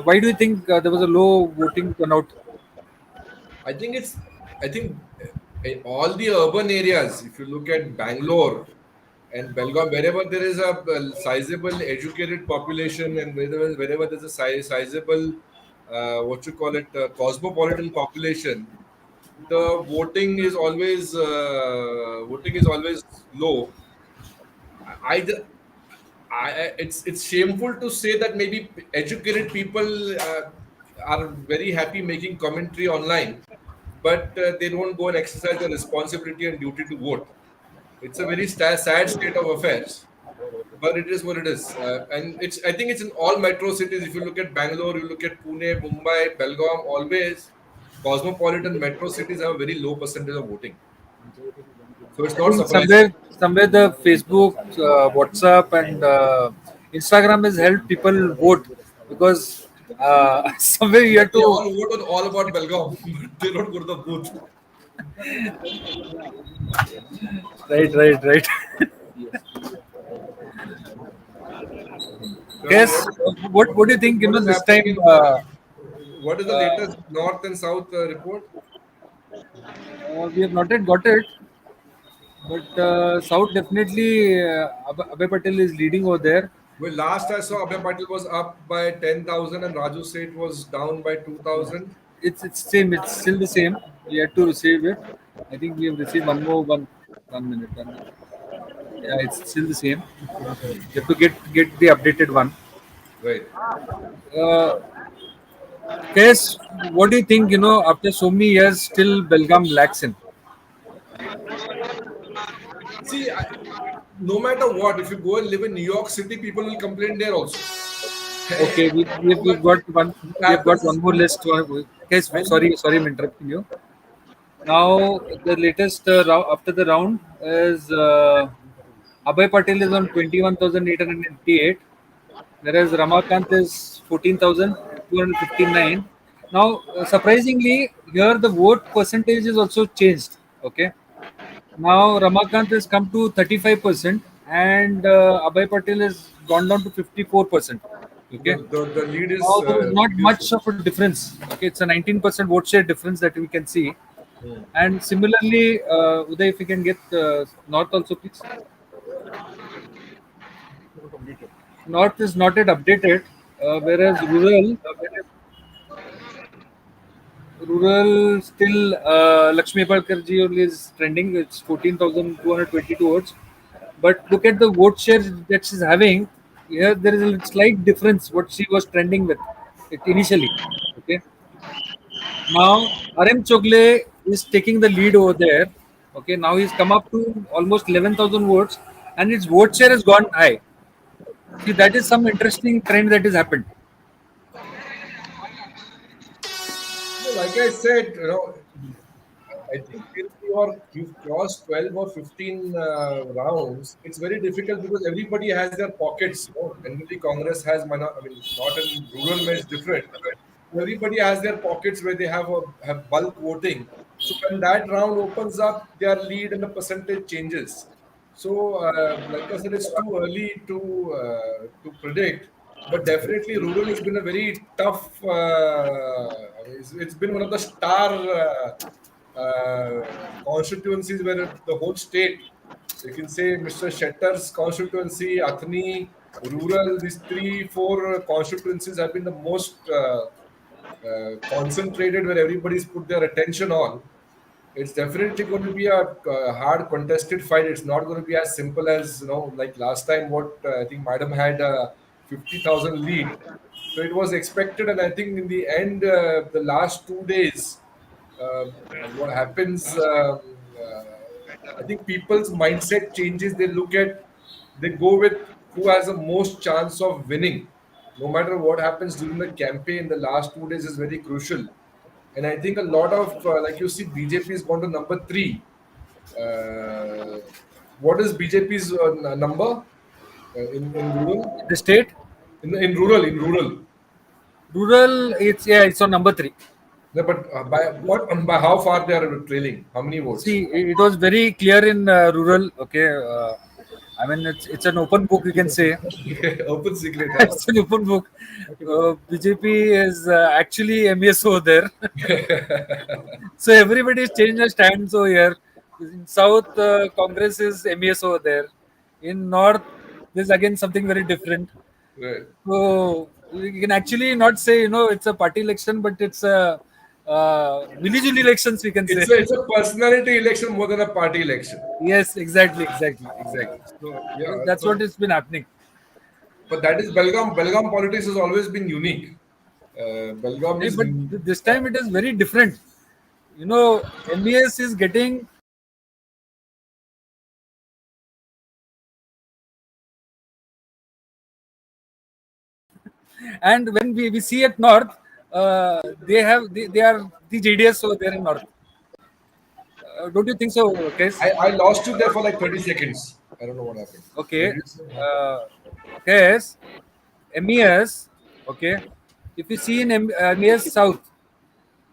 Why do you think there was a low voting turnout? I think it's I think in all the urban areas, if you look at Bangalore and Belgaum, wherever there is a sizable educated population and wherever there's a sizable what you call it cosmopolitan population, the voting is always low. I, it's shameful to say that maybe educated people are very happy making commentary online, but they don't go and exercise their responsibility and duty to vote. It's a very sad state of affairs, but it is what it is. And it's I think it's in all metro cities. If you look at Bangalore, you look at Pune, Mumbai, Belgaum, always cosmopolitan metro cities have a very low percentage of voting. So it's I not think surprising. somewhere the Facebook, WhatsApp, and Instagram has helped people vote because somewhere you But have they to. all vote on all about Belgaum, but they don't go to the booth. Right, right, right. So Yes. What do you think? what is This happening time. in what is the Uh, latest north and south report? we have not yet got it, but South definitely Abhay Patel is leading over there. Well, last I saw, Abhay Patil was up by 10,000 and Raju Seth was down by 2,000. It's same. It's still the same. We had to receive it. I think we have received one minute. 1 minute. Yeah, it's still the same. You have to get the updated one. Right. Uh, Guess what do you think? After so many years, still Belgaum lacks in. See, no matter what, if you go and live in New York City, people will complain there also. Okay, we've But got one. what We have got happens one is, more list. Guess and sorry, I'm interrupting you. Now the latest after the round is Abhay Patel is on 21,888, whereas Ramakant is 14,259. Now, surprisingly, here the vote percentage is also changed. Okay, now Ramakant has come to 35% and Abhay Patel has gone down to 54%. Okay, the lead is now there is not reducing. much of a difference. Okay, it's a 19% vote share difference that we can see. Hmm. And similarly, Uday, if you can get North also, please. North is not yet updated, whereas rural still Lakshmi Palkar ji only is trending. It's 14,222 votes. But look at the vote share that she's having. Here there is a slight difference what she was trending with initially. Okay. Now RM Chogle is taking the lead over there. Okay. Now he's come up to almost 11,000 votes, and its vote share has gone high. See, that is some interesting trend that has happened. No, like I said, I think till you've crossed 12 or 15 rounds, it's very difficult because everybody has their pockets. Generally, Congress has, I mean, not in rural ways different. Everybody has their pockets where they have bulk voting. So when that round opens up, their lead and the percentage changes. So, like I said, it's too early to predict, but definitely rural has been a very tough. I mean, it's been one of the star constituencies where the whole state, you can say Mr. Shetter's constituency, Athni, rural, these three, four constituencies have been the most concentrated where everybody's put their attention on. it's definitely going to be a hard contested fight. It's not going to be as simple as, like last time. What I think Madam had a 50,000 lead, so it was expected. And I think in the end, the last 2 days, what happens? I think people's mindset changes. They go with who has the most chance of winning. No matter what happens during the campaign, the last 2 days is very crucial. And I think a lot of, like you see, BJP has gone to number three. Uh, what is BJP's number in rural? The state In rural. rural, it's yeah, it's on number three. No, but by how far they are trailing? How many votes? See, it was very clear in rural. Okay, I mean it's an open book. You can say Open secret, huh? it's an open book. BJP is actually MES over there. So everybody's changed their stance over here. In South, Congress is MES over there. In North, there's again something very different. Right. So you can actually not say it's a party election, but it's a village elections. We can say. It's a personality election more than a party election. Yes, exactly, exactly, exactly. So Yeah. that's what So, has been happening. but that is Belgaum. Belgaum politics has always been unique. Belgaum Hey, is but this time it is very different. MES is getting, and when we see at North, they are the JDS over there in North. Don't you think so, Case? I lost you there for like 30 seconds. I don't know what happened. What Okay, did you say? uh, Case, MES. Okay, if you see in MES South,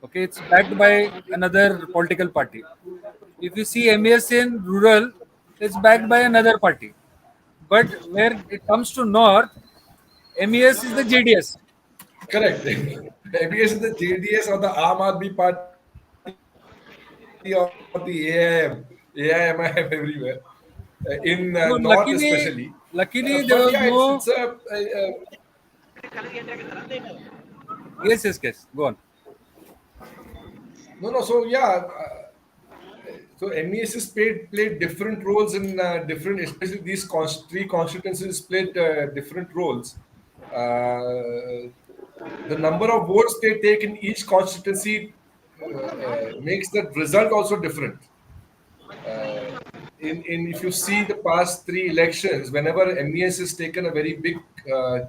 okay, it's backed by another political party. If you see MES in rural, it's backed by another party. But where it comes to North, MES is the JDS. Correct. Maybe it's the JDS or the Aam Aadmi Party or the AIM everywhere. In No, North especially. luckily But there yeah, was it's no. a Yes, yes, yes. Go on. no, no. So yeah, so MES has played different roles in different, especially these three constituencies played different roles. The number of votes they take in each constituency makes the result also different. Uh, in if you see the past three elections, whenever MES has taken a very big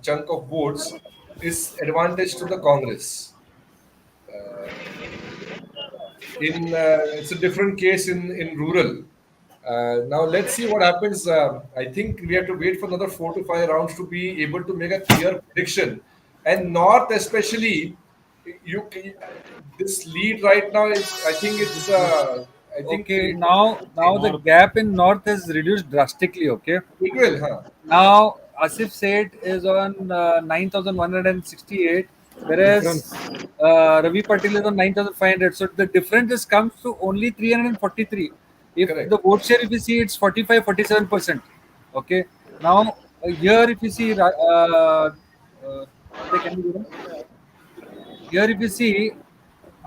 chunk of votes, is advantage to the Congress. In It's a different case in rural. Now let's see what happens. I think we have to wait for another 4 to 5 rounds to be able to make a clear prediction. And North, especially, you this lead right now is. I think it's. I think Okay, it now the gap in North has reduced drastically. Okay, will, huh? now Asif Seth is on 9,168, whereas Ravi Patil is on 9,500. So the difference is comes to only 343. If the Correct. vote share, if you see, it's 45-47%. Okay, now here if you see, Uday, can you go down? Here if you see,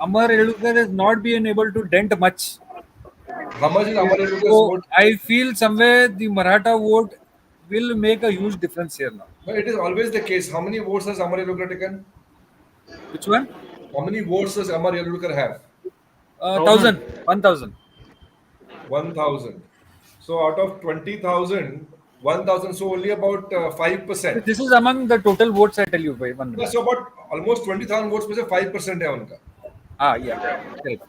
Amar Elukar has not been able to dent much. How much is Okay, Amar Eluka's so vote? I feel somewhere the Maratha vote will make a huge difference here now. No, it is always the case. How many votes has Amar Elukar taken? Which one? How many votes does Amar Elukar have? 1,000, 1,000. 1,000. So out of 20,000, 1,000. So only about 5%. This is among the total votes. I tell you by 1 minute. Yeah, so about almost 20,000 votes में से 5% है उनका. Ah, yeah, correct.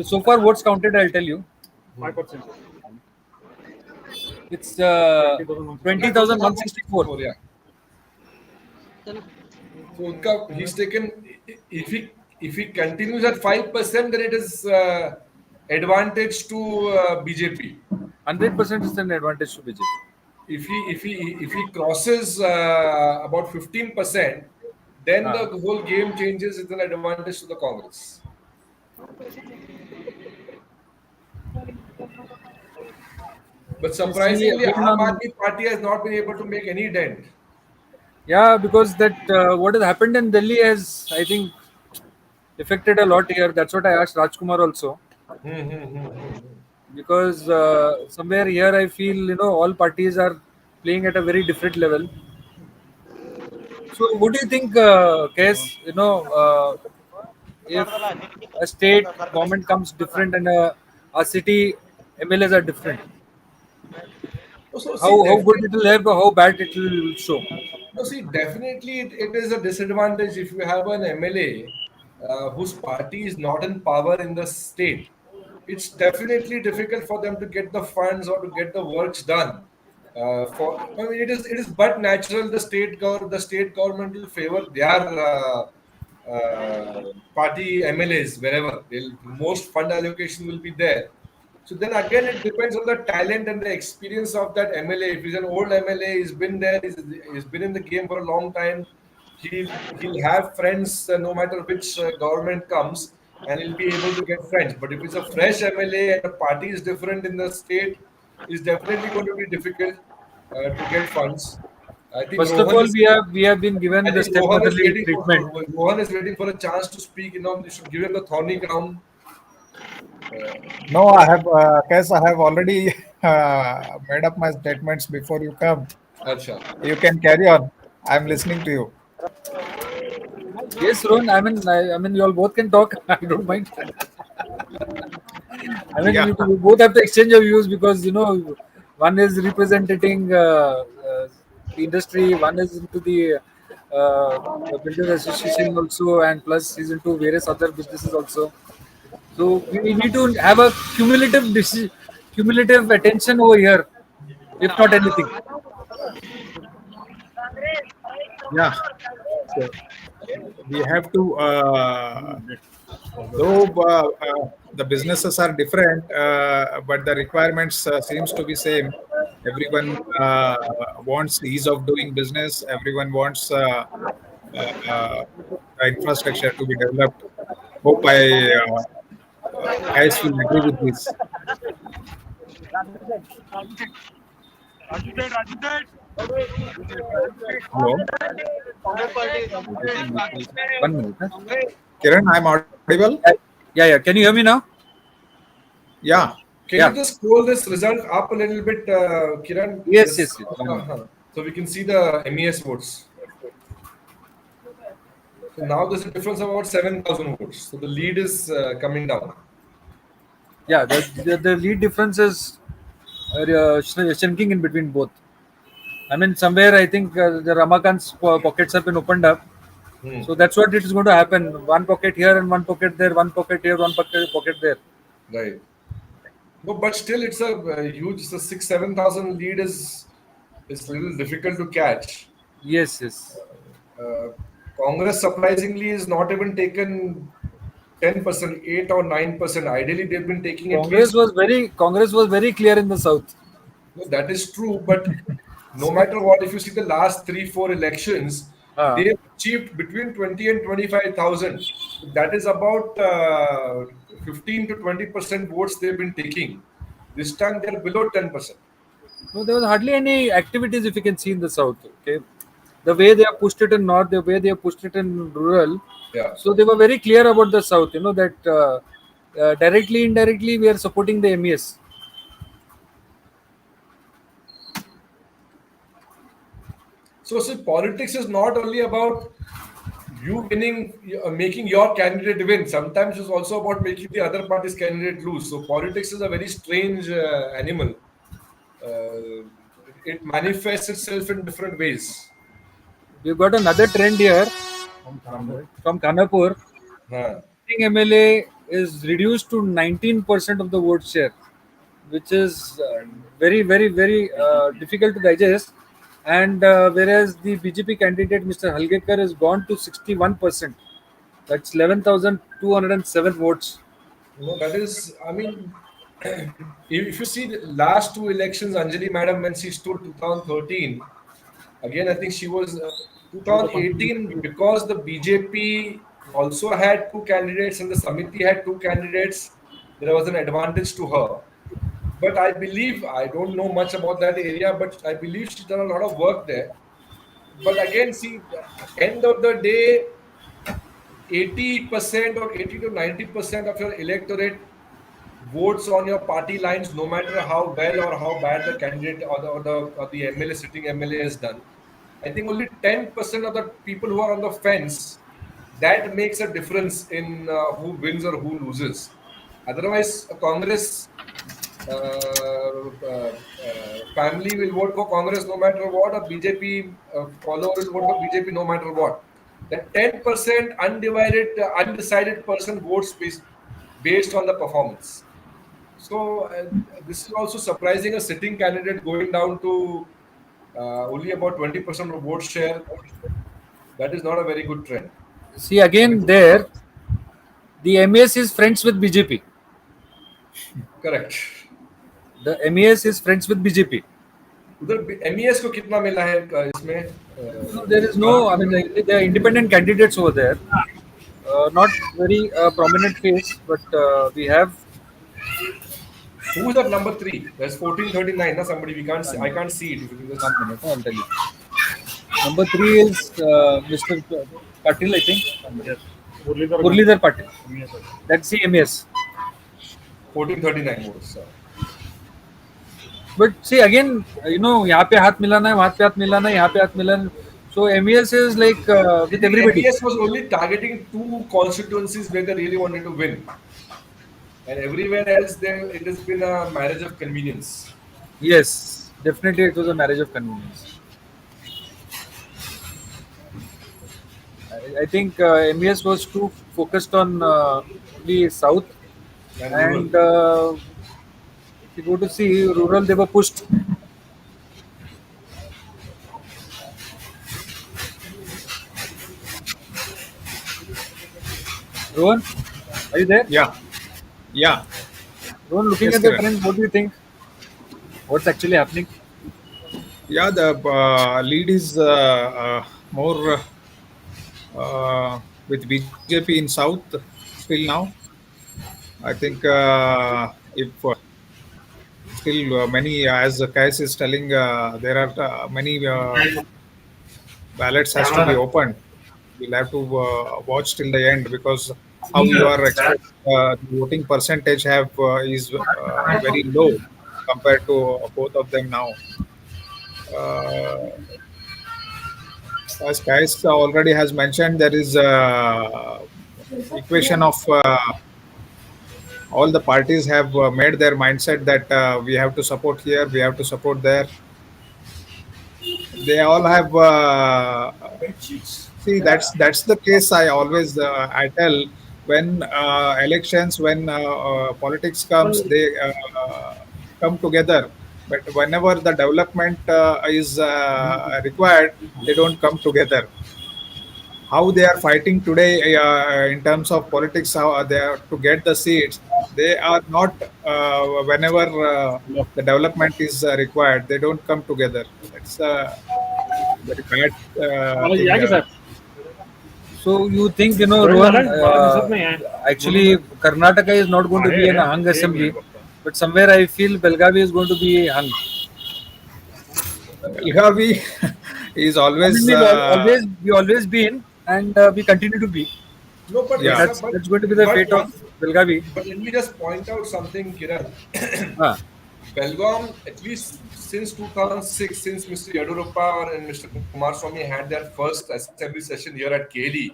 So far votes counted, I'll tell you. 5%. It's Yeah, 20,164. 20,164, yeah. So उनका he's taken, if he continues at 5%, then it is advantage to BJP. 100% is an advantage to BJP. If he crosses about 15%, then the Ah. whole game changes. It's an advantage to the Congress. But You see surprisingly, again Aam on. Aadmi Party has not been able to make any dent. Yeah, because that what has happened in Delhi has, I think, affected a lot here. That's what I asked Rajkumar also. because somewhere here I feel all parties are playing at a very different level. So what do you think, case if a state government comes different and a city MLAs are different, So see, how good definitely. it will help or how bad it will show? No, see, definitely it is a disadvantage if you have an MLA whose party is not in power in the state. It's definitely difficult for them to get the funds or to get the works done. I mean, it is but natural the state government will favor their party MLAs wherever most fund allocation will be there. So then again, it depends on the talent and the experience of that MLA. If he's an old MLA, he's been there, he's been in the game for a long time. He'll have friends no matter which government comes, and he'll be able to get friends. But if it's a fresh MLA and the party is different in the state, it's definitely going to be difficult to get funds. I think First of Rohan all, is. we have been I given the think Rohan is stepmotherly waiting for treatment. Rohan is waiting for a chance to speak. You should give him the thorny ground. No, I have, Kes, I have already made up my statements before you come. Acha. You can carry on. I'm listening to you. Yes, Ron. I mean, you all both can talk. I don't mind. I mean, Yeah, we both have to exchange your views because one is representing the industry, one is into uh, the builders association also, and plus he's into various other businesses also. So we need to have a cumulative attention over here, if not anything. yeah. So we have to, though the businesses are different, but the requirements seems to be same. Everyone wants ease of doing business. Everyone wants infrastructure to be developed. Hope guys will agree with this. Hello, 1 minute. Huh? Kiran, I'm audible. Yeah, yeah, yeah. Can you hear me now? Yeah, Can you Yeah. just scroll this result up a little bit, Kiran? Yes, This yes, yes. 1 minute. so we can see the MES votes. So now there's a difference of about 7,000 votes. So the lead is coming down. Yeah, the lead difference is shrinking in between both. I mean, somewhere I think the Ramakant's pockets have been opened up. Hmm. So that's what it is going to happen. One pocket here and one pocket there, one pocket here, one pocket there. Right. No, but still, it's a huge. The 6-7,000 lead is a little difficult to catch. Yes, yes. Uh, Congress surprisingly is not even taken 10%, 8 or 9%. Ideally, they've been taking at least. Congress was very clear in the south. No, that is true, but no matter what, if you see the last 3-4 elections, Uh, they have achieved between 20 and 25,000. That is about 15 to 20% votes they've been taking. This time they're below 10%. no, there was hardly any activities if you can see in the south. Okay, the way they have pushed it in north, the way they have pushed it in rural. Yeah. So they were very clear about the south. You know that directly, indirectly, we are supporting the MES. So, see, politics is not only about you winning, making your candidate win. Sometimes it's also about making the other party's candidate lose. So, politics is a very strange animal. It manifests itself in different ways. We've got another trend here from Khanapur. Huh. Sitting MLA is reduced to 19% of the vote share, which is very, very, very difficult to digest. And whereas the BJP candidate Mr. Halgekar has gone to 61%, that's 11,207 votes. No, that is, I mean, if you see the last two elections, Anjali Madam, when she stood 2013, again, I think she was 2018 because the BJP also had two candidates and the Samiti had two candidates. There was an advantage to her. But I believe, I don't know much about that area, but I believe she's done a lot of work there. But again, see, end of the day, 80% or 80 to 90% of your electorate votes on your party lines, no matter how well or how bad the candidate or the MLA sitting MLA has done. I think only 10% of the people who are on the fence, that makes a difference in who wins or who loses. Otherwise, a Congress family will vote for Congress no matter what, a BJP follower will vote for BJP no matter what. That 10% undecided person votes based on the performance. So this is also surprising. A sitting candidate going down to only about 20% of vote share. That is not a very good trend. See I mean, again there, the MES is friends with BJP. correct. The MES is friends with BJP. उधर MES को कितना मिला है इसमें No, there is no. I Karnataka mean, में? there are independent candidates over there. Not very prominent face, but we have. Who's that number three? There's 1439. Na somebody we can't. I can't see it. If you can just. 1 minute, I'll tell you. Number three is Mr. Patil, I think. 1 minute. Muralidhar Patil. That's the MES. 1439 votes. But see again, यहाँ पे हाथ मिलाना है, वहाँ पे हाथ मिलाना है, यहाँ पे हाथ मिलाना है. So MES is like with everybody. MES was only targeting two constituencies where they really wanted to win, and everywhere else, there it has been a marriage of convenience. Yes, definitely it was a marriage of convenience. I think MES was too focused on the south, And and rural. if you go to see rural, they were pushed. Rohan, are you there? Yeah, yeah, Rohan, looking yes, at the Kiran. trend, what do you think? What's actually happening? Yeah, the lead is more with BJP in South still now. I think if still many, as Kais is telling, there are many ballots has to be opened. We'll have to watch till the end because how you are expecting the voting percentage have is very low compared to both of them now. Uh, as Kais already has mentioned, there is equation of all the parties have made their mindset that we have to support here, we have to support there. They all have see that's the case. I always I tell when elections, when politics comes, they come together. But whenever the development is required, they don't come together. How they are fighting today in terms of politics, how they are to get the seats. They are not whenever the development is required. They don't come together. That's very bad thing. So you think, Rohan, actually Karnataka is not going to be an hung assembly, but somewhere I feel Belgavi is going to be hung. Belagavi is I always mean, we always been, and we continue to be. No, but yeah. That's going to be the but, fate of Belgavi. but let me just point out something, Kiran. Ah, Belgaum, at least since 2006, since Mr. Yadurappa and Mr. Kumaraswamy had their first assembly session here at KD,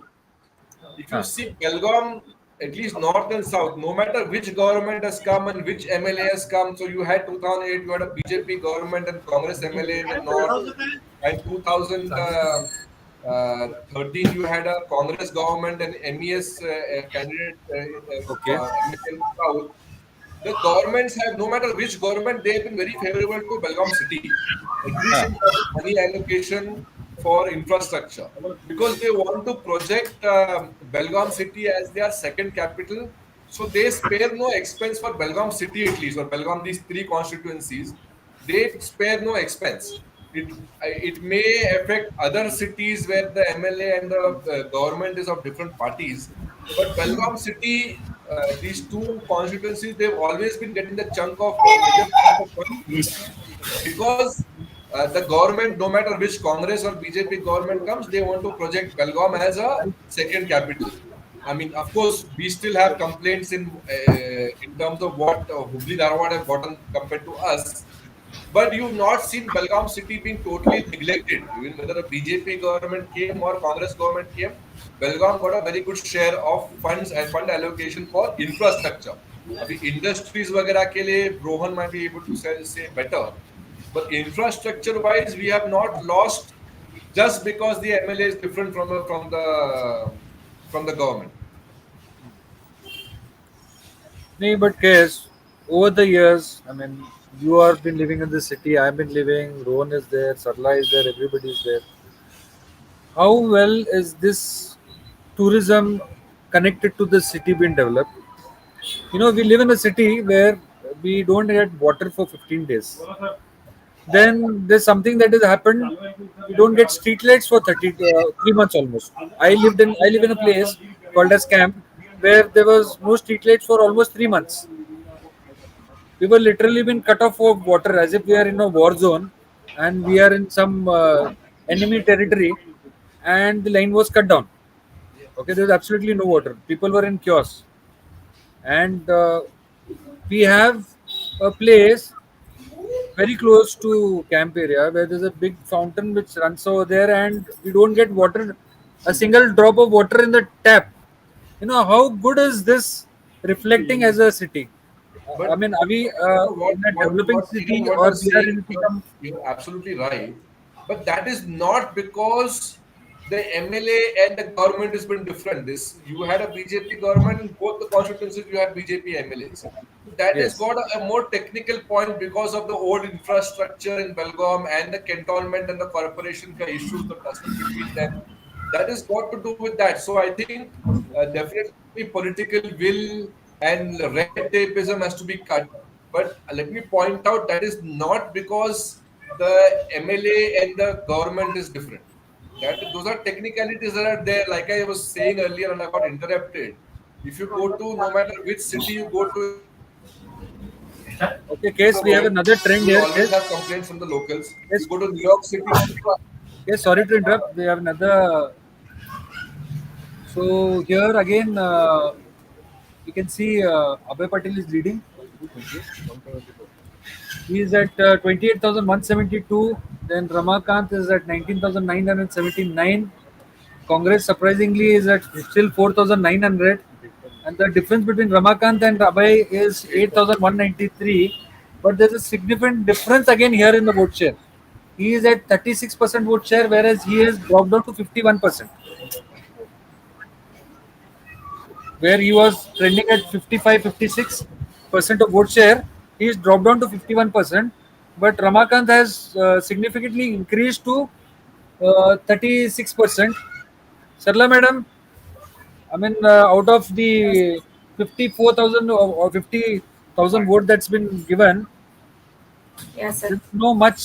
if you Ah. see Belgaum, at least north and south, no matter which government has come and which MLA has come, so you had 2008, you had a BJP government and Congress MLA in the north, and 2013 you had a Congress government and MES candidate okay. MLA in the south. The governments have, no matter which government, they have been very favorable to Belgaum city, at least Ah, in terms of money allocation for infrastructure, because they want to project Belgaum city as their second capital. So they spare no expense for Belgaum city at least, or Belgaum, these three constituencies. They spare no expense. It may affect other cities where the MLA and the government is of different parties, but Belgaum city, these two constituencies, they've always been getting the chunk of major chunk of funds because the government, no matter which Congress or BJP government comes, they want to project Belgaum as a second capital. I mean, of course, we still have complaints in terms of what Hubli Dharwad have gotten compared to us. But you've not seen Belgaum city being totally neglected. Even whether a BJP government came or Congress government came, Belgaum got a very good share of funds and fund allocation for infrastructure. Abhi industries वगैरह के लिए Rohan might be able to say better, but infrastructure wise we have not lost just because the MLA is different from the government. No, but case over the years, I mean, you have been living in the city. I've been living. Rohan is there. Sarla is there. Everybody is there. How well is this tourism connected to the city being developed? You know, we live in a city where we don't get water for 15 days. Then there's something that has happened. We don't get street lights for 3 months almost. I live in a place called as Camp where there was no street lights for almost 3 months. We were literally been cut off of water as if we are in a war zone and we are in some enemy territory and the line was cut down. Okay, there's absolutely no water. People were in chaos. And we have a place very close to camp area where there's a big fountain which runs over there and we don't get water, a single drop of water in the tap. You know, how good is this reflecting as a city? I But mean, are we you know in a developing even city what or you're we are saying, in some? you're absolutely right. But that is not because the MLA and the government has been different. This you had a BJP government in both the constituencies. You had BJP MLAs. That has Yes. got a more technical point because of the old infrastructure in Belgaum and the cantonment and the corporation ka issues, the tussle between them. That has got to do with that. So I think definitely political will and red tapeism has to be cut. But let me point out that is not because the MLA and the government is different. That those are technicalities that are there. Like I was saying earlier, and I got interrupted. If you go to no matter which city you go to Okay, in case the we have world, another trend you will here. always have complaints from the locals. You Yes, go to New York City. yes. Sorry to interrupt. We have another. So here again, you can see Abhay Patel is leading. He is at 28,172. Then Ramakant is at 19,979. Congress surprisingly is at still 4,900. And the difference between Ramakant and Abhay is 8,193. But there's a significant difference again here in the vote share. He is at 36% vote share, whereas he has dropped down to 51%. Where he was trending at 55, 56% of vote share, he's dropped down to 51%. But Ramakant has significantly increased to 36%. Sarla madam, I mean, out of the 54,000 or 50,000 vote that's been given, Yes, sir. there's no much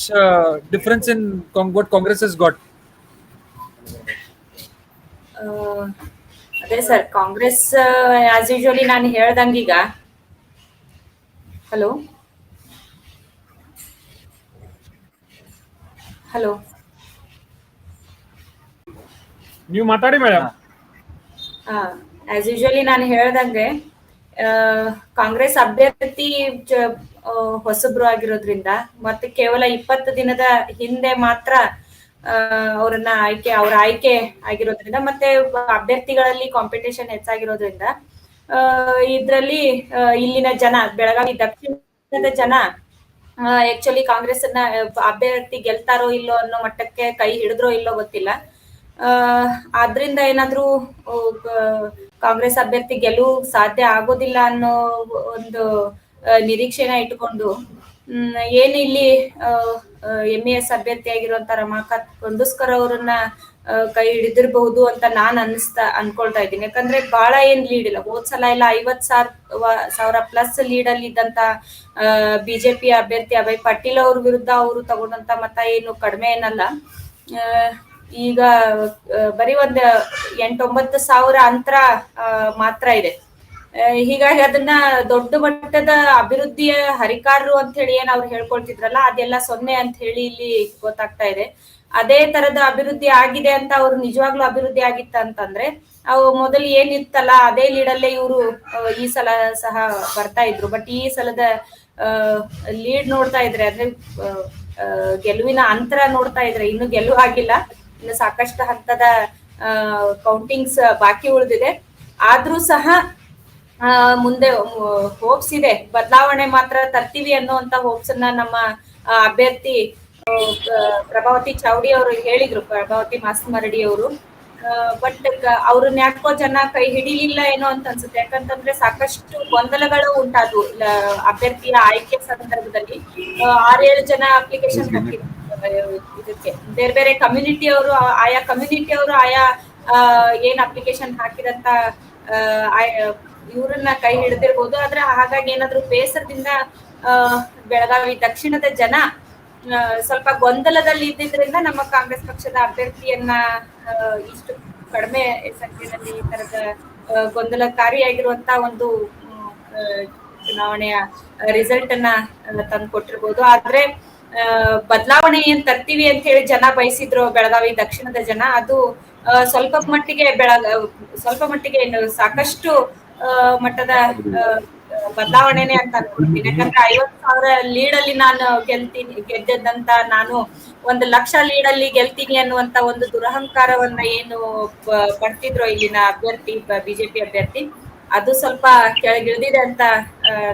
difference in what Congress has got. Uh, ಅದೇ sir Congress as usually ನಾನು ಹೇಳ್ದಂಗೀಗ hello hello ನೀವು ಮಾತಾಡಿ madam. As usually ನಾನು ಹೇಳ್ದಂಗೆ ಕಾಂಗ್ರೆಸ್ ಅಭ್ಯರ್ಥಿ ಹೊಸಬ್ರು ಆಗಿರೋದ್ರಿಂದ ಮತ್ತೆ ಕೇವಲ 20 ದಿನದ ಹಿಂದೆ ಮಾತ್ರ ಅವ್ರ ಆಯ್ಕೆ ಆಗಿರೋದ್ರಿಂದ ಮತ್ತೆ ಅಭ್ಯರ್ಥಿಗಳಲ್ಲಿ ಕಾಂಪಿಟೇಷನ್ ಹೆಚ್ಚಾಗಿರೋದ್ರಿಂದ ಇದ್ರಲ್ಲಿ ಇಲ್ಲಿನ ಜನ ಬೆಳಗಾವಿ ದಕ್ಷಿಣದ ಜನ ಆಕ್ಚುಲಿ ಕಾಂಗ್ರೆಸ್ ಅಭ್ಯರ್ಥಿ ಗೆಲ್ತಾರೋ ಇಲ್ಲೋ ಅನ್ನೋ ಮಟ್ಟಕ್ಕೆ ಕೈ ಹಿಡಿದ್ರೋ ಇಲ್ಲೋ ಗೊತ್ತಿಲ್ಲ. ಆದ್ರಿಂದ ಏನಾದ್ರೂ ಕಾಂಗ್ರೆಸ್ ಅಭ್ಯರ್ಥಿ ಗೆಲುವು ಸಾಧ್ಯ ಆಗೋದಿಲ್ಲ ಅನ್ನೋ ಒಂದು ನಿರೀಕ್ಷೆನ ಇಟ್ಕೊಂಡು ಏನು ಇಲ್ಲಿ MES ಅಭ್ಯರ್ಥಿ ಆಗಿರುವಂತ ರಮಾಕಾಂತ್ ಕೊಂಡುಸ್ಕರ್ ಅವರನ್ನ ಕೈ ಹಿಡಿದಿರಬಹುದು ಅಂತ ನಾನ್ ಅನ್ಕೊಳ್ತಾ ಇದ್ದೀನಿ. ಯಾಕಂದ್ರೆ ಬಹಳ ಏನ್ ಲೀಡ್ ಇಲ್ಲ, ಹೋದ್ಸಲ ಎಲ್ಲ 50,000 ಪ್ಲಸ್ ಲೀಡ್ ಅಲ್ಲಿ ಇದ್ದಂತ ಬಿಜೆಪಿ ಅಭ್ಯರ್ಥಿ ಅಭಯ್ ಪಾಟೀಲ್ ಅವ್ರ ವಿರುದ್ಧ ಅವರು ತಗೊಂಡಂತ ಮತ ಏನು ಕಡಿಮೆ ಏನಲ್ಲ. ಈಗ ಬರೀ ಒಂದ್ 8-9 ಸಾವಿರ ಅಂತರ ಮಾತ್ರ ಇದೆ. ಹೀಗಾಗಿ ಅದನ್ನ ದೊಡ್ಡ ಮಟ್ಟದ ಅಭಿವೃದ್ಧಿಯ ಹರಿಕಾರರು ಅಂತ ಹೇಳಿ ಏನ್ ಅವ್ರು ಹೇಳ್ಕೊಳ್ತಿದ್ರಲ್ಲ ಅದೆಲ್ಲ 0 ಅಂತ ಹೇಳಿ ಇಲ್ಲಿ ಗೊತ್ತಾಗ್ತಾ ಇದೆ. ಅದೇ ತರದ ಅಭಿವೃದ್ಧಿ ಆಗಿದೆ ಅಂತ ಅವ್ರು ನಿಜವಾಗ್ಲೂ ಅಭಿವೃದ್ಧಿ ಆಗಿತ್ತ ಅಂತಂದ್ರೆ ಅವು ಮೊದಲು ಏನಿತ್ತಲ್ಲ ಅದೇ ಲೀಡಲ್ಲೇ ಇವರು ಈ ಸಲ ಸಹ ಬರ್ತಾ ಇದ್ರು. ಬಟ್ ಈ ಸಲದ ಲೀಡ್ ನೋಡ್ತಾ ಇದ್ರೆ ಅಂದ್ರೆ ಆ, ಆ, ಗೆಲುವಿನ ಅಂತರ ನೋಡ್ತಾ ಇದ್ರೆ ಇನ್ನು ಗೆಲುವು ಆಗಿಲ್ಲ, ಇನ್ನು ಸಾಕಷ್ಟು ಹಂತದ ಕೌಂಟಿಂಗ್ಸ್ ಬಾಕಿ ಉಳಿದಿದೆ. ಆದ್ರೂ ಸಹ ಮುಂದೆ ಹೋಪ್ಸ್ ಇದೆ, ಬದಲಾವಣೆ ಮಾತ್ರ ತರ್ತೀವಿ ಅನ್ನುವಂತ ಹೋಪ್ಸ್ ಅನ್ನ ನಮ್ಮ ಅಭ್ಯರ್ಥಿ ಪ್ರಭಾವತಿ ಚೌಡಿ ಅವರು ಹೇಳಿದ್ರು, ಪ್ರಭಾವತಿ ಮಾಸ್ಮರಡಿ ಅವರು. ಬಟ್ ಅವ್ರನ್ನ ಯಾಕೋ ಜನ ಕೈ ಹಿಡಿಲಿಲ್ಲ ಏನೋ ಅಂತ ಅನ್ಸುತ್ತೆ. ಯಾಕಂತಂದ್ರೆ ಸಾಕಷ್ಟು ಗೊಂದಲಗಳು ಉಂಟಾದ್ವು ಅಭ್ಯರ್ಥಿಯ ಆಯ್ಕೆ ಸಂದರ್ಭದಲ್ಲಿ. 6-7 ಜನ ಅಪ್ಲಿಕೇಶನ್ ಹಾಕಿದ್ರು ಇದಕ್ಕೆ. ಬೇರೆ ಬೇರೆ ಕಮ್ಯುನಿಟಿಯವರು, ಆಯಾ ಕಮ್ಯುನಿಟಿಯವರು ಆಯಾ ಏನ್ ಅಪ್ಲಿಕೇಶನ್ ಹಾಕಿದಂತ ಇವ್ರನ್ನ ಕೈ ಹಿಡಿದಿರ್ಬೋದು. ಆದ್ರೆ ಹಾಗಾಗಿ ಏನಾದ್ರು ಬೇಸರದಿಂದ ಬೆಳಗಾವಿ ದಕ್ಷಿಣದ ಜನ ಸ್ವಲ್ಪ ಗೊಂದಲದಲ್ಲಿ ಇದ್ದಿದ್ರಿಂದ ನಮ್ಮ ಕಾಂಗ್ರೆಸ್ ಪಕ್ಷದ ಅಭ್ಯರ್ಥಿಯನ್ನ ಇಷ್ಟು ಕಡಿಮೆ ಸಂಖ್ಯೆಯಲ್ಲಿ ಈ ತರದ ಗೊಂದಲಕಾರಿಯಾಗಿರುವಂತ ಒಂದು ಚುನಾವಣೆಯ ರಿಸಲ್ಟ್ ಅನ್ನ ತಂದ್ಕೊಟ್ಟಿರ್ಬೋದು. ಆದ್ರೆ ಬದಲಾವಣೆ ಏನ್ ತರ್ತೀವಿ ಅಂತ ಹೇಳಿ ಜನ ಬಯಸಿದ್ರು ಬೆಳಗಾವಿ ದಕ್ಷಿಣದ ಜನ, ಅದು ಸ್ವಲ್ಪ ಮಟ್ಟಿಗೆ ಏನು ಸಾಕಷ್ಟು ಮಟ್ಟದ ಬದಲಾವಣೆನೆ ಅಂತ ಅನ್ಕೊಳ್ತೀನಿ. ಯಾಕಂದ್ರೆ 50,000 ಲೀಡಲ್ಲಿ ನಾನು ಗೆದ್ದಂತ ನಾನು 1,00,000 ಲೀಡಲ್ಲಿ ಗೆಲ್ತೀನಿ ಅನ್ನುವಂತ ಒಂದು ದುರಹಂಕಾರವನ್ನ ಏನು ಪಡ್ತಿದ್ರು ಇಲ್ಲಿನ ಅಭ್ಯರ್ಥಿ, ಬಿಜೆಪಿ ಅಭ್ಯರ್ಥಿ, ಅದು ಸ್ವಲ್ಪ ಕೆಳಗಿಳಿದಿದೆ ಅಂತ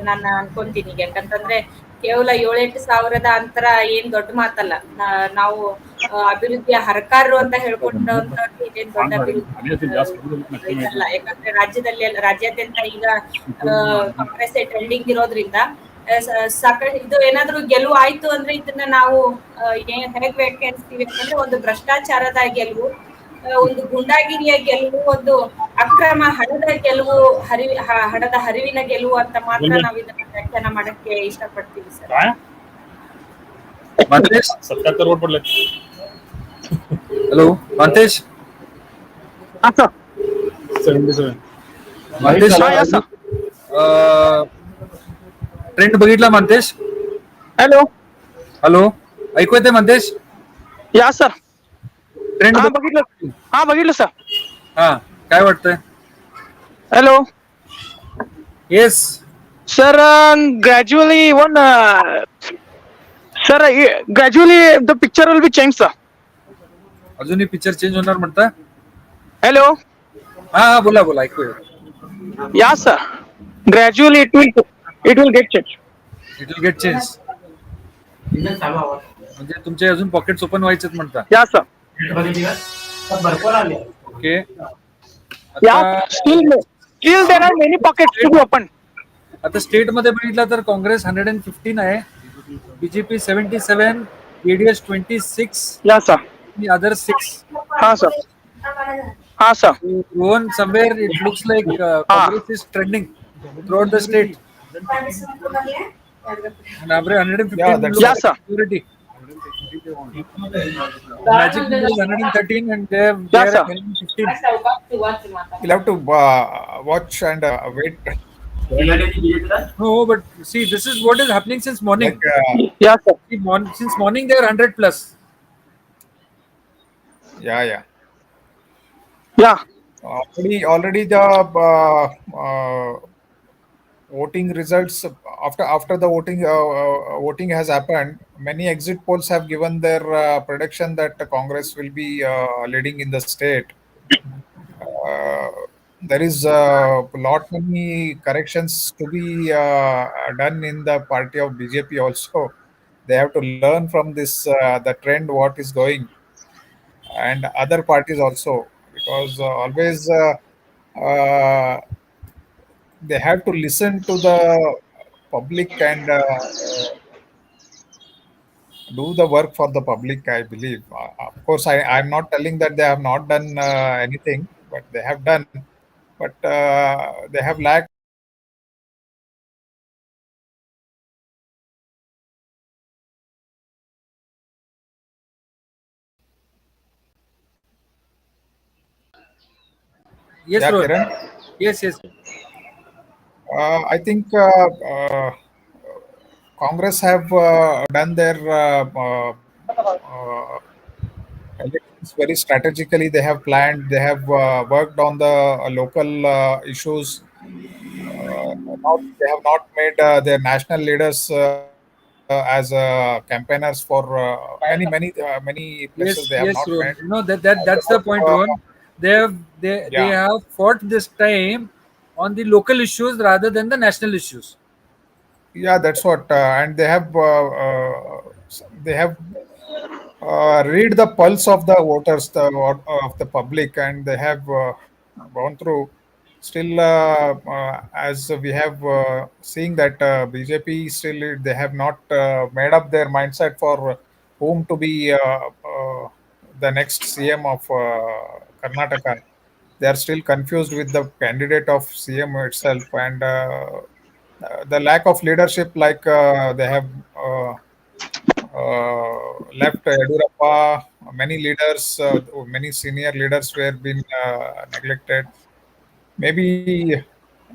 ನಾನು ಅನ್ಕೊಂತೀನಿ. ಯಾಕಂತಂದ್ರೆ ಕೇವಲ 7-8 ಸಾವಿರದ ಅಂತರ ಏನ್ ದೊಡ್ಡ ಮಾತಲ್ಲ. ನಾವು ಅಭಿವೃದ್ಧಿಯ ಹರಕಾರರು ಅಂತ ಹೇಳ್ಕೊಂಡವ್ರಿಗೆ ಇದೇನ್ ದೊಡ್ಡ ಅಭಿವೃದ್ಧಿ ಇದಲ್ಲ. ಯಾಕಂದ್ರೆ ರಾಜ್ಯಾದ್ಯಂತ ಈಗ ಕಾಂಗ್ರೆಸ್ ಟ್ರೆಂಡಿಂಗ್ ಇರೋದ್ರಿಂದ ಸಾಕಷ್ಟು ಇದು ಏನಾದ್ರೂ ಗೆಲುವು ಆಯ್ತು ಅಂದ್ರೆ ಇದನ್ನ ನಾವು ಹೇಗ್ ವ್ಯಾಖ್ಯಾನಿಸ್ತೀವಿ ಅಂತಂದ್ರೆ ಒಂದು ಭ್ರಷ್ಟಾಚಾರದ ಗೆಲುವು, ಒಂದು ಗುಂಡಾಗಿರಿಯ ಗೆಲುವು, ಒಂದು ಅಕ್ರಮ ಹಣದ ಗೆಲುವು, ಹಣದ ಹರಿವಿನ ಗೆಲುವು ಅಂತ ಮಾತ್ರ ನಾವು ಇದನ್ನ ವ್ಯಾಖ್ಯಾನ ಮಾಡಕ್ಕೆ ಇಷ್ಟಪಡ್ತೀವಿ ಸರ್. ಮಂತೇಶ್, 77 वोट पडले. हॅलो मंतेश. हा सर. 77. मंतेश, हा या सर. ट्रेंड बघितला मंतेश? हॅलो. हॅलो, ऐकू येते मंतेश? या सर. ट्रेंड हा बघितलं. हा बघितलं सर. हा, काय वाटतंय? Hello. Yes Sir, gradually sir, gradually the picture will be changed, sir. अजूनही पिक्चर चेंज होणार म्हणता? Hello. हा हा, बोला बोला, ऐकू येत. Yeah, sir. Gradually it will get changed. It will get change. म्हणजे तुमचे अजून पॉकेट्स ओपन व्हायचेत म्हणता? Yeah, sir. Okay. Yeah, still there are many pockets to be opened. आता स्टेट मध्ये बघितलं तर काँग्रेस 115 आहे, BJP 77, JDS 26, Yeah, sir. Other 6. Ha, sir. Ha, sir. Even somewhere it looks like Congress is trending throughout the state. And average 115 Yeah, that's Yeah, sir. majority. Magic number is 113 and they Yeah, are sir. 115. We'll have to watch and wait. No, but see, this is what is happening since morning. Like, Yeah, sir. See, since morning they are 100 plus. yeah. Yeah. Already the voting results after the voting has happened. Many exit polls have given their prediction that Congress will be leading in the state. There is a lot many corrections to be done in the party of BJP also. They have to learn from this the trend what is going, and other parties also, because always uh, they have to listen to the public and do the work for the public, I believe. Of course, I'm not telling that they have not done anything, but they have done. But they have lacked. Yes, Yeah, Rohit. Kiran. Yes. I think Congress have done their elections very strategically they have planned. They have worked on the local issues. Not they have not made their national leaders as campaigners for many places. They have not Yes, made. yes, Ron. They That's have, the point, Ron. They yeah, have fought this time on the local issues rather than the national issues. yeah. That's what, and they have read the pulse of the voters, of the public, and they have gone through. Still, as we have seeing that BJP still they have not made up their mindset for whom to be the next CM of Karnataka. They are still confused with the candidate of CM itself, and the lack of leadership, like they have. Left Yadurappa, many leaders, many senior leaders were been neglected. Maybe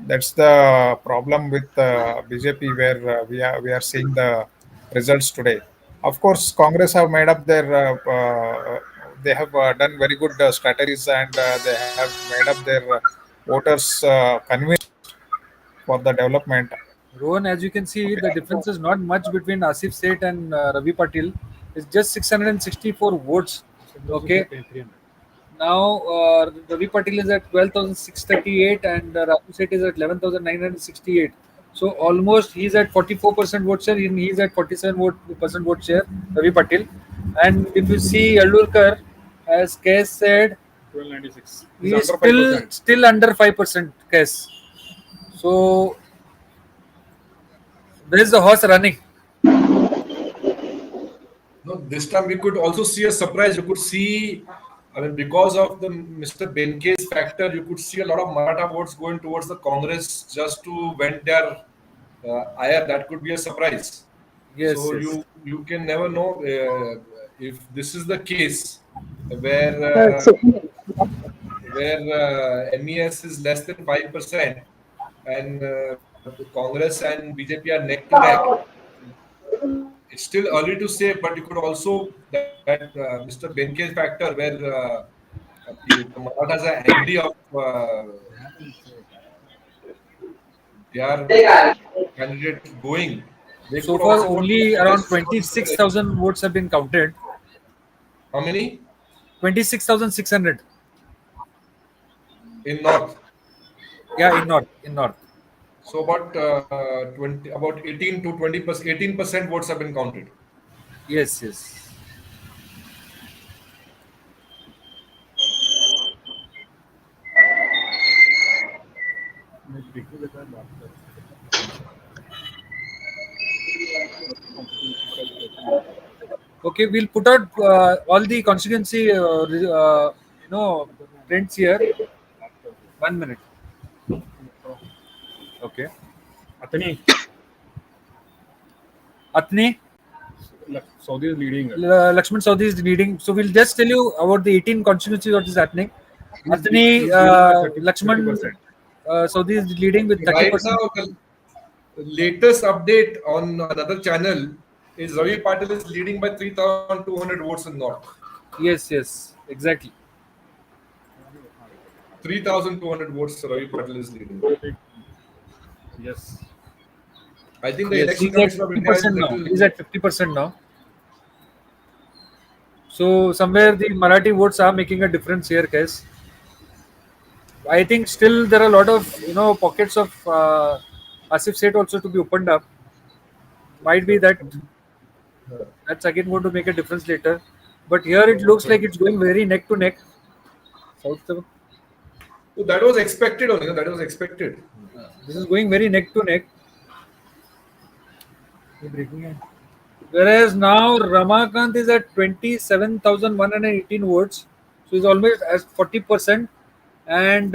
that's the problem with BJP, where we are seeing the results today. Of course, Congress have made up their. They have done very good strategies, and they have made up their voters convinced for the development. Rohan, as you can see, the Okay. difference is not much between Asif Seth and Ravi Patil. It's just 664 votes. Okay. Now, Ravi Patil is at 12,638 and Raju Seth is at 11,968. So almost he's at 44% vote share and he's at 47% vote share, Ravi Patil. And if you see Yadurkar, as Kes said, 1296. he He's is under 5%. still under 5% Kes. So where's the horse running? No, this time we could also see a surprise. You could see, I mean, because of the Mr. Benke's factor, you could see a lot of Maratha votes going towards the Congress just to vent their ire. That could be a surprise. Yes, So yes. you can never know if this is the case where MES is less than 5% and Congress and BJP are neck to neck. It's still early to say, but you could also that Mr. Benke's factor where the Marathas are angry of their candidate going. They So could far, also vote for only around Congress. 26,000 votes have been counted. How many 26,600. in North? Yeah, in North. In North. So about 18 to 20%, 18% votes have been counted. Yes, yes. Okay, we'll put out all the constituency, prints here. 1 minute. Okay. Atani, Atni, Saudi is leading. Lakshman Saudi is leading. So we'll just tell you about the 18 constituencies what is happening. He's Atni, leading by 30, Lakshman 30%. Saudi is leading with Right 30%. now, the latest update on another channel is Ravi Patil is leading by 3,200 votes in North. Yes, yes, exactly. 3,200 votes Ravi Patil is leading. Yes. I think the Yes, Election he's at Commission of India is 50% now. He's little. at 50% now. So somewhere the Marathi votes are making a difference here, guys. I think still there are a lot of pockets of Asif Seth also to be opened up. Might be that that's again going to make a difference later. But here it looks like it's going very neck to neck. South, So that was expected only. That was expected. this is going very neck to neck. Whereas now Ramakant is at 27,118 votes. So he's almost at 40%. And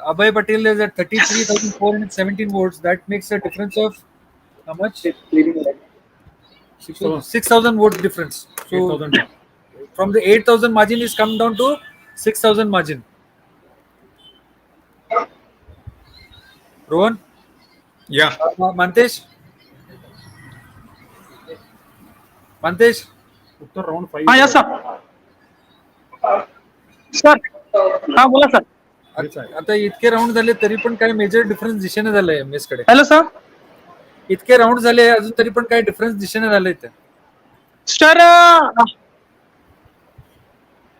Abhay Patel is at 33,417 votes. That makes a difference of how much? 6,000. 6,000 vote difference. So 8,000. from the 8,000 margin is come down to 6,000 margin. Rohan, Yeah. Mantesh, Uttar round हा या 5 sir. Sir हा बोला sir. हेच आहे. आता इतके round झाले तरी पण काय मेजर डिफरन्स दिसेना झालंय एमएस कडे. Hello sir. इतके राऊंड झाले अजून तरी पण काय डिफरन्स दिसेना झालंय ते. Sir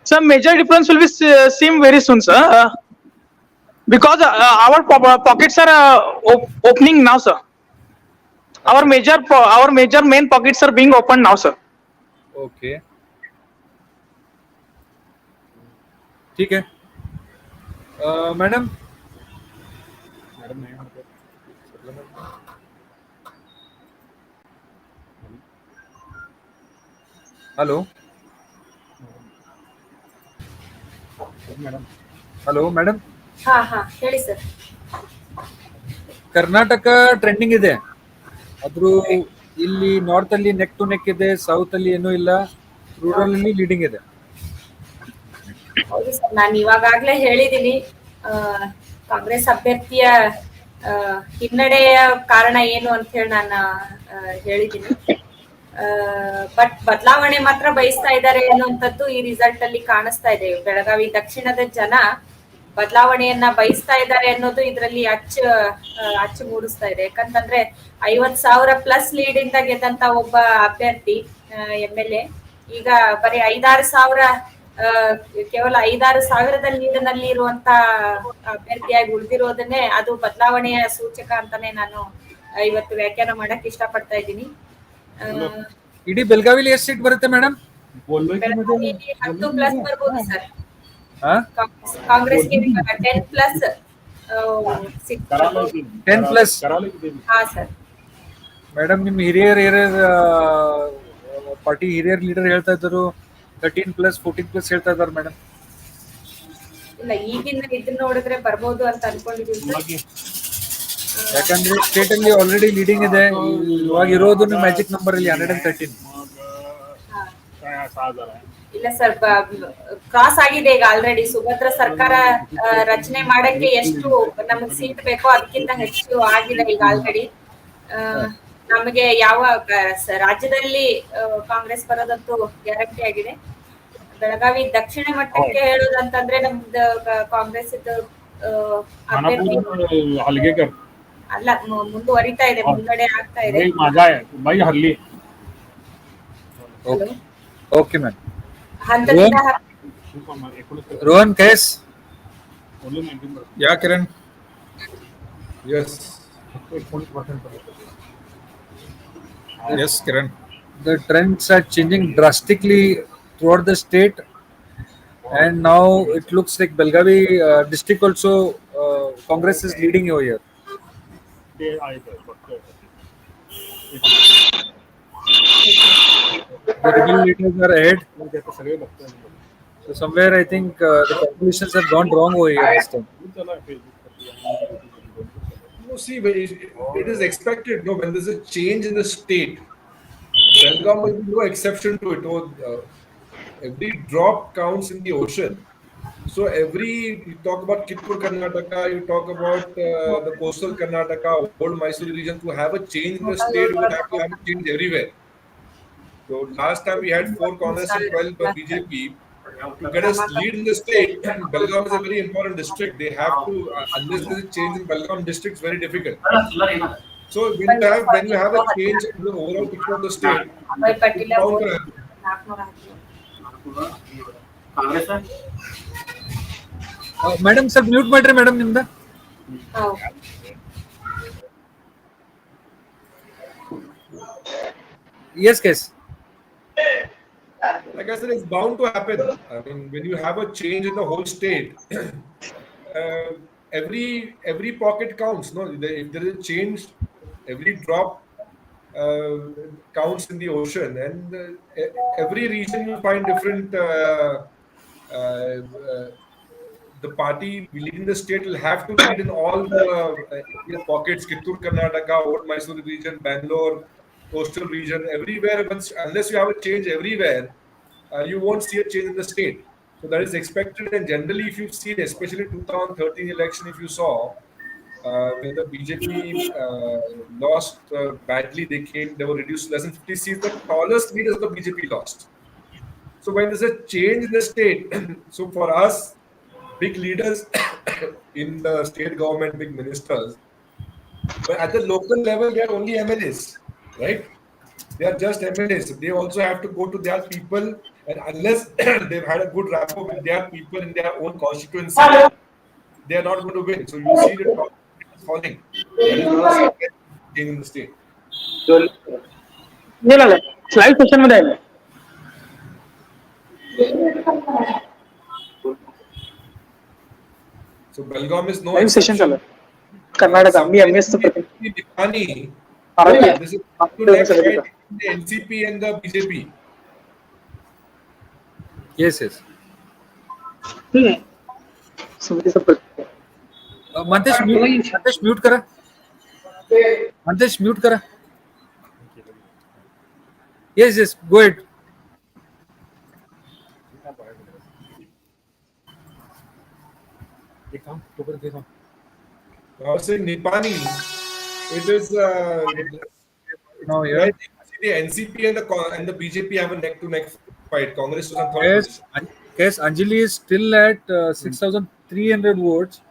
sir major difference will be seen very soon, sir. Because our pockets are opening now, sir. Our major main pockets are being opened now, sir. Okay, ठीक आहे. मॅडम, मॅडम नाही म्हणतात. Hello madam hello madam. ಹಾ ಹಾ ಹೇಳಿ sir. Karnataka trending ಇದೆ, ಆದ್ರೂ ಇಲ್ಲಿ ನಾರ್ತ್ ಅಲ್ಲಿ ನೆಕ್ ಟು ನೆಕ್ ಇದೆ, ಸೌತ್ ಅಲ್ಲಿ ಏನೂ ಇಲ್ಲ, ರೂರಲ್ ಅಲ್ಲಿ ಲೀಡಿಂಗ್ ಇದೆ. ಹೌದು ಸರ್, ನಾನು ಇವಾಗಾಗ್ಲೇ ಹೇಳಿದ್ದೀನಿ. ಆ, ಕಾಂಗ್ರೆಸ್ ಅಭ್ಯರ್ಥಿಯ ಆ, ಹಿನ್ನಡೆಯ ಕಾರಣ ಏನು ಅಂತ ಹೇಳಿ ನಾನು ಹೇಳಿದ್ದೀನಿ. ಬಟ್ ಬದಲಾವಣೆ ಮಾತ್ರ ಬಯಸ್ತಾ ಇದ್ದಾರೆ ಅನ್ನುವಂಥದ್ದು ಈ ರಿಸಲ್ಟ್ ಅಲ್ಲಿ ಕಾಣಿಸ್ತಾ ಇದೆ. ಬೆಳಗಾವಿ ದಕ್ಷಿಣದ ಜನ ಬದಲಾವಣೆಯನ್ನ ಬಯಸ್ತಾ ಇದ್ದಾರೆ ಅನ್ನೋದು ಇದರಲ್ಲಿ ಅಚ್ಚು ಮೂಡಿಸ್ತಾ ಇದೆ. ಯಾಕಂತಂದ್ರೆ 50,000 ಪ್ಲಸ್ ಲೀಡ್ ಇಂದ ಗೆದ್ದಂತ ಒಬ್ಬ ಅಭ್ಯರ್ಥಿ MLA ಈಗ ಬರೀ 5-6 ಸಾವಿರ ಕೇವಲ 5-6 ಸಾವಿರದ ಲೀಡ್ನಲ್ಲಿ ಇರುವಂತ ಅಭ್ಯರ್ಥಿಯಾಗಿ ಉಳಿದಿರೋದನ್ನೇ ಅದು ಬದಲಾವಣೆಯ ಸೂಚಕ ಅಂತಾನೆ ನಾನು ಇವತ್ತು ವ್ಯಾಖ್ಯಾನ ಮಾಡಕ್ ಇಷ್ಟಪಡ್ತಾ ಇದ್ದೀನಿ. ಇಡೀ ಬೆಳಗಾವಿಲಿ ಎಷ್ಟು ಸೀಟ್ ಬರುತ್ತೆ ಮೇಡಮ್? बोललोय की मध्ये ಬೆಳಗಾವಿಯಲ್ಲಿ 10+ ಬರ್ಬೋದು ಸರ್. ಹಾ, ಕಾಂಗ್ರೆಸ್ಗೆ 10+ ಸಿಕ್ಸ್ करायला ಬರ್ಬೋದು. 10+. करायला की ಹಾ ಸರ್. ಮೇಡಮ್, ನಿಮ್ ಹಿರಿಯರ್ ಪಾರ್ಟಿ ಹಿರಿಯರ್ ಲೀಡರ್ ಹೇಳ್ತಾ ಇದ್ರು 13+, 14+ ಹೇಳ್ತಾ ಇದಾರೆ ಮೇಡಮ್. ಇಲ್ಲ, ಈಗಿನ ಇದನ್ನ ನೋಡಿದ್ರೆ ಬರ್ಬೋದು ಅಂತ ಅನ್ಕೊಂಡಿದೀವಿ ಸರ್. बोला की ಯಾಕಂದ್ರೆ ಸ್ಟೇಟ್ ಅಲ್ಲಿ ಆಲ್ರೆಡಿ ಲೀಡಿಂಗ್ ಇದೆ. ಇವಾಗ ಇರೋದು ಮ್ಯಾಜಿಕ್ ನಂಬರ್ ಅಲ್ಲಿ 113. ಹಾ. काय 6,000 आहे. ಇಲ್ಲ ಸರ್, ಕ್ರಾಸ್ ಆಗಿದೆ ಈಗ ಆಲ್ರೆಡಿ. ಸುಭದ್ರ ಸರ್ಕಾರ ರಚನೆ ಮಾಡಕ್ಕೆ ಎಷ್ಟು ನಮಗ್ ಸೀಟ್ ಬೇಕೋ ಅದಕ್ಕಿಂತ ಹೆಚ್ಚು ಆಗಿದೆ ಈಗ ಆಲ್ರೆಡಿ. ನಮಗೆ ಯಾವ ರಾಜ್ಯದಲ್ಲಿ ಕಾಂಗ್ರೆಸ್ ಬರೋದಂತೂ ಗ್ಯಾರಂಟಿ ಆಗಿದೆ. ಬೆಳಗಾವಿ ದಕ್ಷಿಣ ಮಟ್ಟಕ್ಕೆ ಹೇಳೋದಂತಂದ್ರೆ ನಮ್ದು ಕಾಂಗ್ರೆಸ್ ಅಭ್ಯರ್ಥಿ खानापूर हलगेकर ಅಲ್ಲ, ಮುಂದುವರಿತಾ ಇದೆ, ಮುನ್ನಡೆ ಆಗ್ತಾ ಇದೆ. बाई माझा आहे बाई हल्ली Hello? Okay ma'am. ಹಂತದಿಂದ Rohan case. Only 19%. Yeah, Kiran. Yes. 19% Yes, Kiran. The trends are changing drastically throughout the state, and now it looks like Belagavi district also Congress is leading over here. ते आहे तर फक्त The rebel leaders are ahead, ते आता सगळे बघतात. so somewhere I think the calculations have gone wrong over here this time. चला Facebook No, see, it is expected. No, when there's a change in the state, Belgaum will be no exception to it. Every drop counts in the ocean. So you talk about Kittur Karnataka, you talk about the coastal Karnataka, old Mysore region. To have a change in the state, you would have to have a change everywhere. So last time we had 4 Congress and 12 BJP. To get us lead in the state, Belgaum is a very important district. They have to, unless there is a change in Belgaum district, it's very difficult. So when you have a change in the overall picture of the state, it's bound to happen. Madam ಸ್ವಲ್ಪ mute ಮಾಡ್ರಿ madam ನಿಮ್ದ. Yes case. Like I said, it's bound to happen. I mean, when you have a change in the whole state, every pocket counts. No, if there is a change, every drop counts in the ocean, and every region you find different. Uh, uh, the party leading the state will have to lead in all the pockets: Kittur, Karnataka, Old Mysore region, Bangalore, coastal region, everywhere. Unless you have a change everywhere, you won't see a change in the state. So that is expected. And generally, if you've seen, especially 2013 election, if you saw when the BJP lost badly, they were reduced to less than 50 seats. The tallest leaders of the BJP lost. So when there's a change in the state, so for us, big leaders in the state government, big ministers, but at the local level, they are only MLAs, right? They are just MLAs. They also have to go to their people, and unless they've had a good rapport with their people in their own constituency, they are not going to win. So you see the top is falling. That is one of the second change in the state. गेलं live session मध्ये आहे. So Belgaum is no live session चालू exception. आहे. कर्नाटका मी Somewhere MS in Nipani, this is to neck ठीक fight between the NCP and the BJP. Yes, yes. आहे. सुमतीचं प्रतीक. Mantesh, mute करा. Mantesh, mute करा. Yes, yes. Go ahead. I was saying Nipani, it is Now where here. the NCP and the BJP have a neck to neck fight. Congress was on third Yes, position. yes. Anjali is still at 6,300 votes,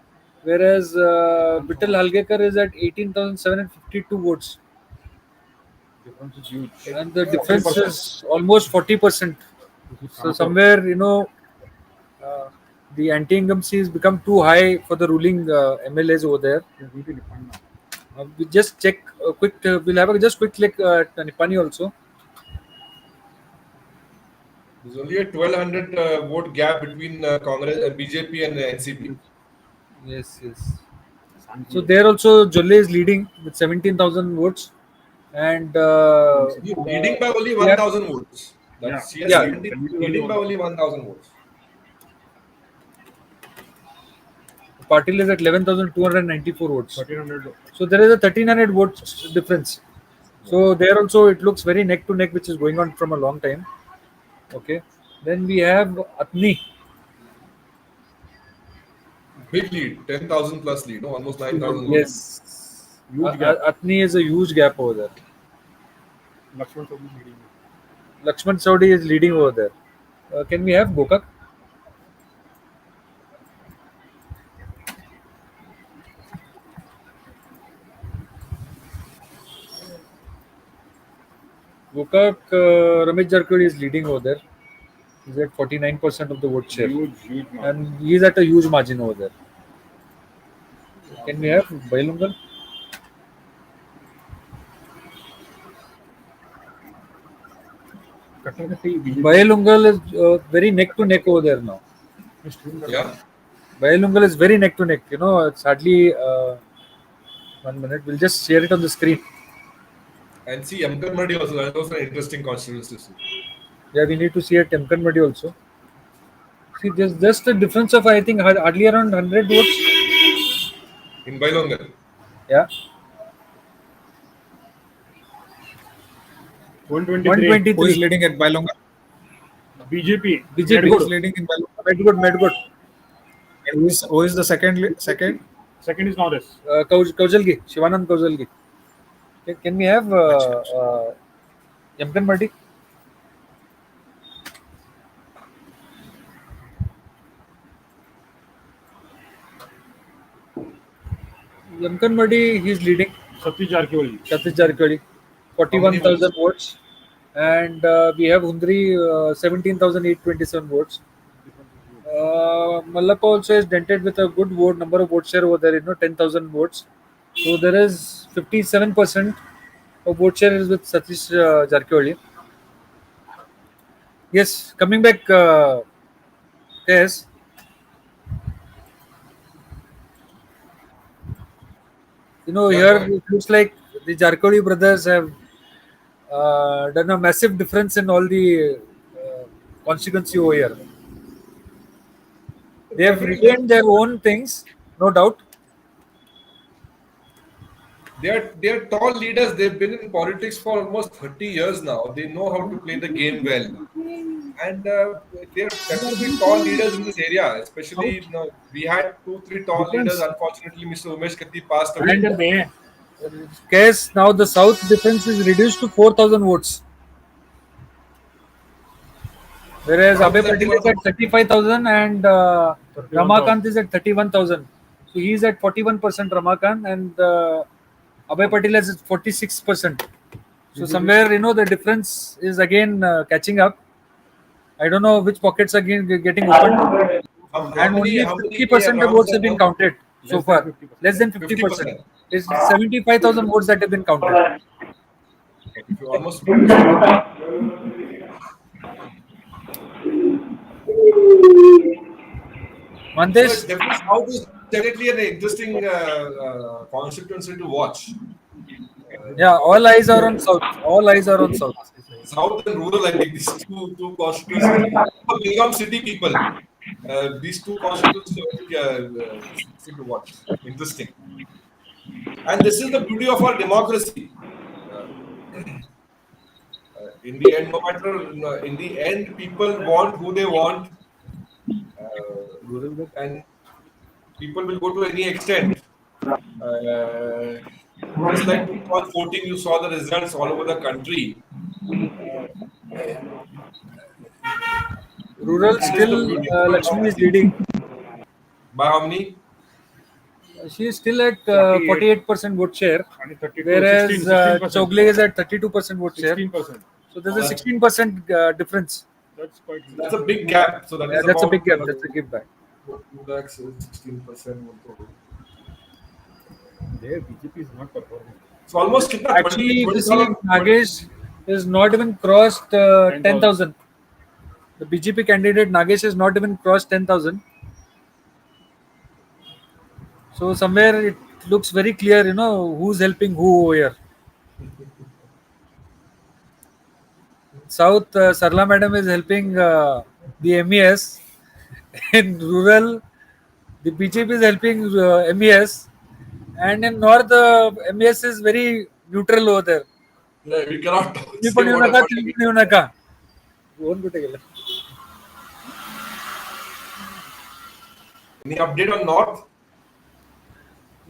whereas Vittal Halgekar is at 18,752 votes, Difference is huge. and the difference is almost 40%. So somewhere, uh, the anti-incumbency has become too high for the ruling MLAs over there. We just check a quick. We'll have a just quick click at Nipani also. There's only a 1,200 vote gap between Congress and BJP and NCP. Yes, yes. So there also Jolle is leading with 17,000 votes, and Leading by only 1,000 votes. That's Yeah. yes, Yeah. leading by only 1,000 votes. Patil is at 11,294 votes. 1,300. So there is a 1,300 votes difference. So there also it looks very neck to neck, which is going on from a long time. Okay. Then we have Atni. Big lead, 10,000 plus lead, no? Almost 9,000 votes. Yes. Huge gap. Atni is a huge gap over there. Lakshman Saudi leading. Lakshman Saudi is leading over there. Can we have Gokak? Gokak, Ramesh Jarkodi is leading over there. He's at 49% of the vote share. Huge margin. And he's at a huge margin over there. Can we have Bailungal? Bailungal is very neck to neck over there now. Yeah. Bailungal is very neck to neck. It's hardly 1 minute. We'll just share it on the screen. And see, Amkarmadi also, that's also an interesting constituency. Yeah, we need to see at Temkanmadi also. See, there's just a difference of, I think, hardly around 100 votes. In Bailongal. Yeah. 123. 123. Who is leading at Bailonga? BJP. BJP. Who is leading in Bailonga? Medgood. Who is the second? Second is Congress. Kaujalgi. Shivanand Kaujalgi. Can we have Yamkanmadi? Yamkanmadi, he's leading. Satish Jarkiwali. Satish Jarkodi, 41,000 votes. And we have Hundri, 17,827 votes. Mallappa also is dented with a good vote number of vote share over there, 10,000 votes. So there is 57% of vote share is with Satish Jarkiwali. Yes, coming back, yes. Here it looks like the Jarkodi brothers have done a massive difference in all the constituency over here. They have retained their own things, no doubt. They're tall leaders. They've been in politics for almost 30 years now. They know how to play the game well. And they're definitely tall leaders in this area. Especially, we had 2-3 tall leaders. Unfortunately, Mr. Umesh Katti passed away. Case now the South difference is reduced to 4,000 votes. Whereas Saud Abhay is, I think, Patil one is of the at 35,000 and 31,000. Ramakant is at 31,000. So he is at 41% Ramakant and Abhay Patil is at 46%. So somewhere the difference is again catching up. I don't know which pockets are getting opened, how and many only how many 50% of rounds votes are have been done? counted so Less than far. 50%. Less than 50%. 50%. It's 75,000 votes that have been counted. If you almost 50%. So it's Mandesh, definitely South is definitely an interesting constituency to watch. yeah, all eyes are on South. All eyes are on South. South and rural, I think these two constituencies. For Belgaum city people, these two constituencies are very interesting to watch. Interesting. And this is the beauty of our democracy. Uh, in the end, no matter, in the end, people want who they want, and people will go to any extent. Uh, just like 2014, you saw the results all over the country. Rural That is the still beauty of our Lakshmi is democracy. leading. By how many? She is still at 48. 48% vote share, And 32, whereas 16%. Chogle is at 32% vote share. 16%. So there's a That, 16% difference. That's quite that's a big gap. So that Yeah, is that's a big about gap. That's a give back. 2 lakhs, 16%. there. BJP is not performing. So almost kitna, 20, Actually, if you see, 20,000. Nagesh is not even crossed 10,000. 10,000. The BJP candidate Nagesh has not even crossed 10,000. So somewhere it looks very clear, who's helping who over here. South, Sarla Madam is helping the MES. In rural, the BJP is helping MES. And in North, MES is very neutral over there. Yeah, we cannot Tilipu say what naka, about it. tilipu naka. ಹೋಗ್ಬಿಟ್ಟಿಲ್ಲ. Any update on North?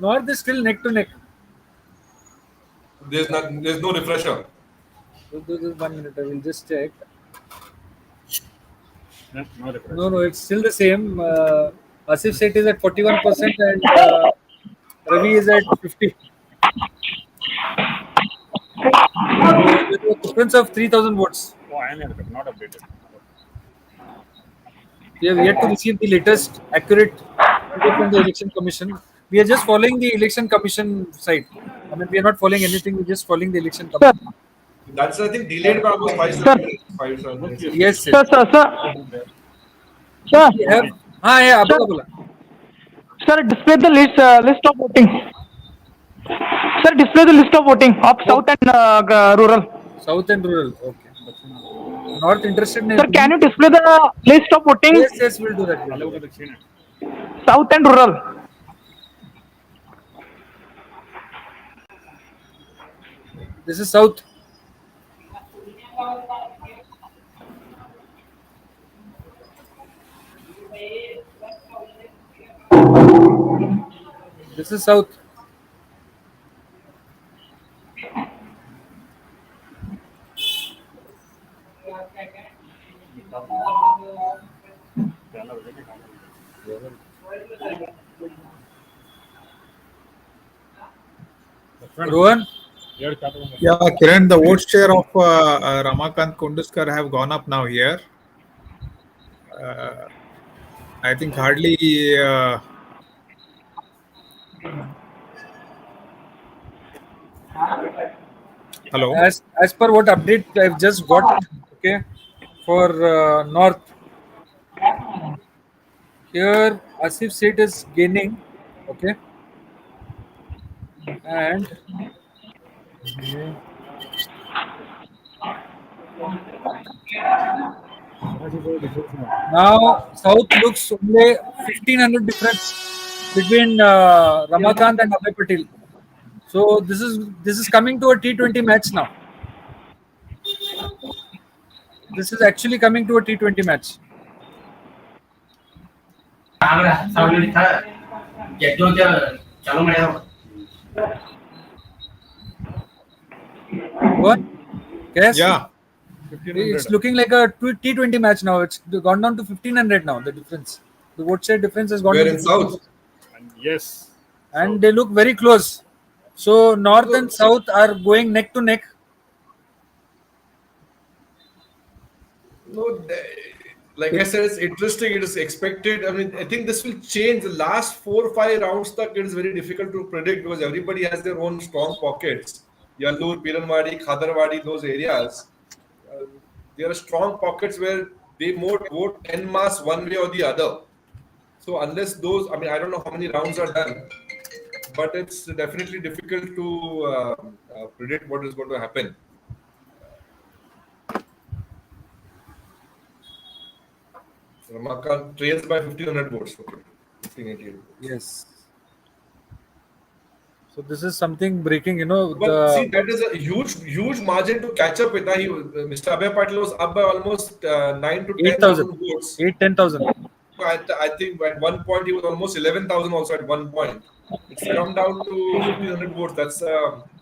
North is still neck to neck. There's no refresher. Do this 1 minute. I will just check. No difference. No, it's still the same. Asif Seth is at 41% and Ravi is at 50. So there's a difference of 3,000 votes. Oh, I am not updated. We have yet to receive the latest accurate figure from the election commission. We are just following the election commission side. I mean, we are not following anything. We're just following the election Sir, commission. That's, I think, delayed by almost five, sir, 7 minutes. 5, 7 minutes. Yes, yes. sir, We have. Yeah, sir, bola, bola. sir, display the list of voting. Sir, display the list of voting of South and rural. South and rural. Okay. North interested in Sir, can you display the list of voting Yes, we'll do that. We'll do that. South and rural? This is South. This is South. Rohan? Yeah, Kiran, the vote share of Ramakant Kunduskar have gone up now here. I think hardly. Hello. As per what update I've just got, okay, for North, here Asif Seth is gaining, okay, and now South looks only 1,500 difference between Ramakant and Abhay Patil. So this is coming to a T20 match now. This is actually coming to a T20 match. What? Yes. Yeah. It's looking like a T20 match now. It's gone down to 1500 now. The difference, the vote share difference has gone We're down to in South. 15%. And yes. And they look very close. So north So, and south are going neck to neck. no, like I said, it's interesting. It is expected. I mean, I think this will change. The last 4 or 5 rounds, stuck, it is very difficult to predict because everybody has their own strong pockets. Yallur, Piranwadi, Khadarwadi, those areas. Uh, there are strong pockets where they vote en masse one way or the other. So unless those, I mean, I don't know how many rounds are done, but it's definitely difficult to predict what is going to happen. Ramakant trails by 1500 votes. Okay, 1588 votes. Yes. So this is something breaking. But see, The that is a huge margin to catch up with. Mr. Abhay Patil was up by almost 9 to 8,000, 10,000 votes. 10,000. I think at one point he was almost 11,000 also at one point. It's come down to 1,500 votes.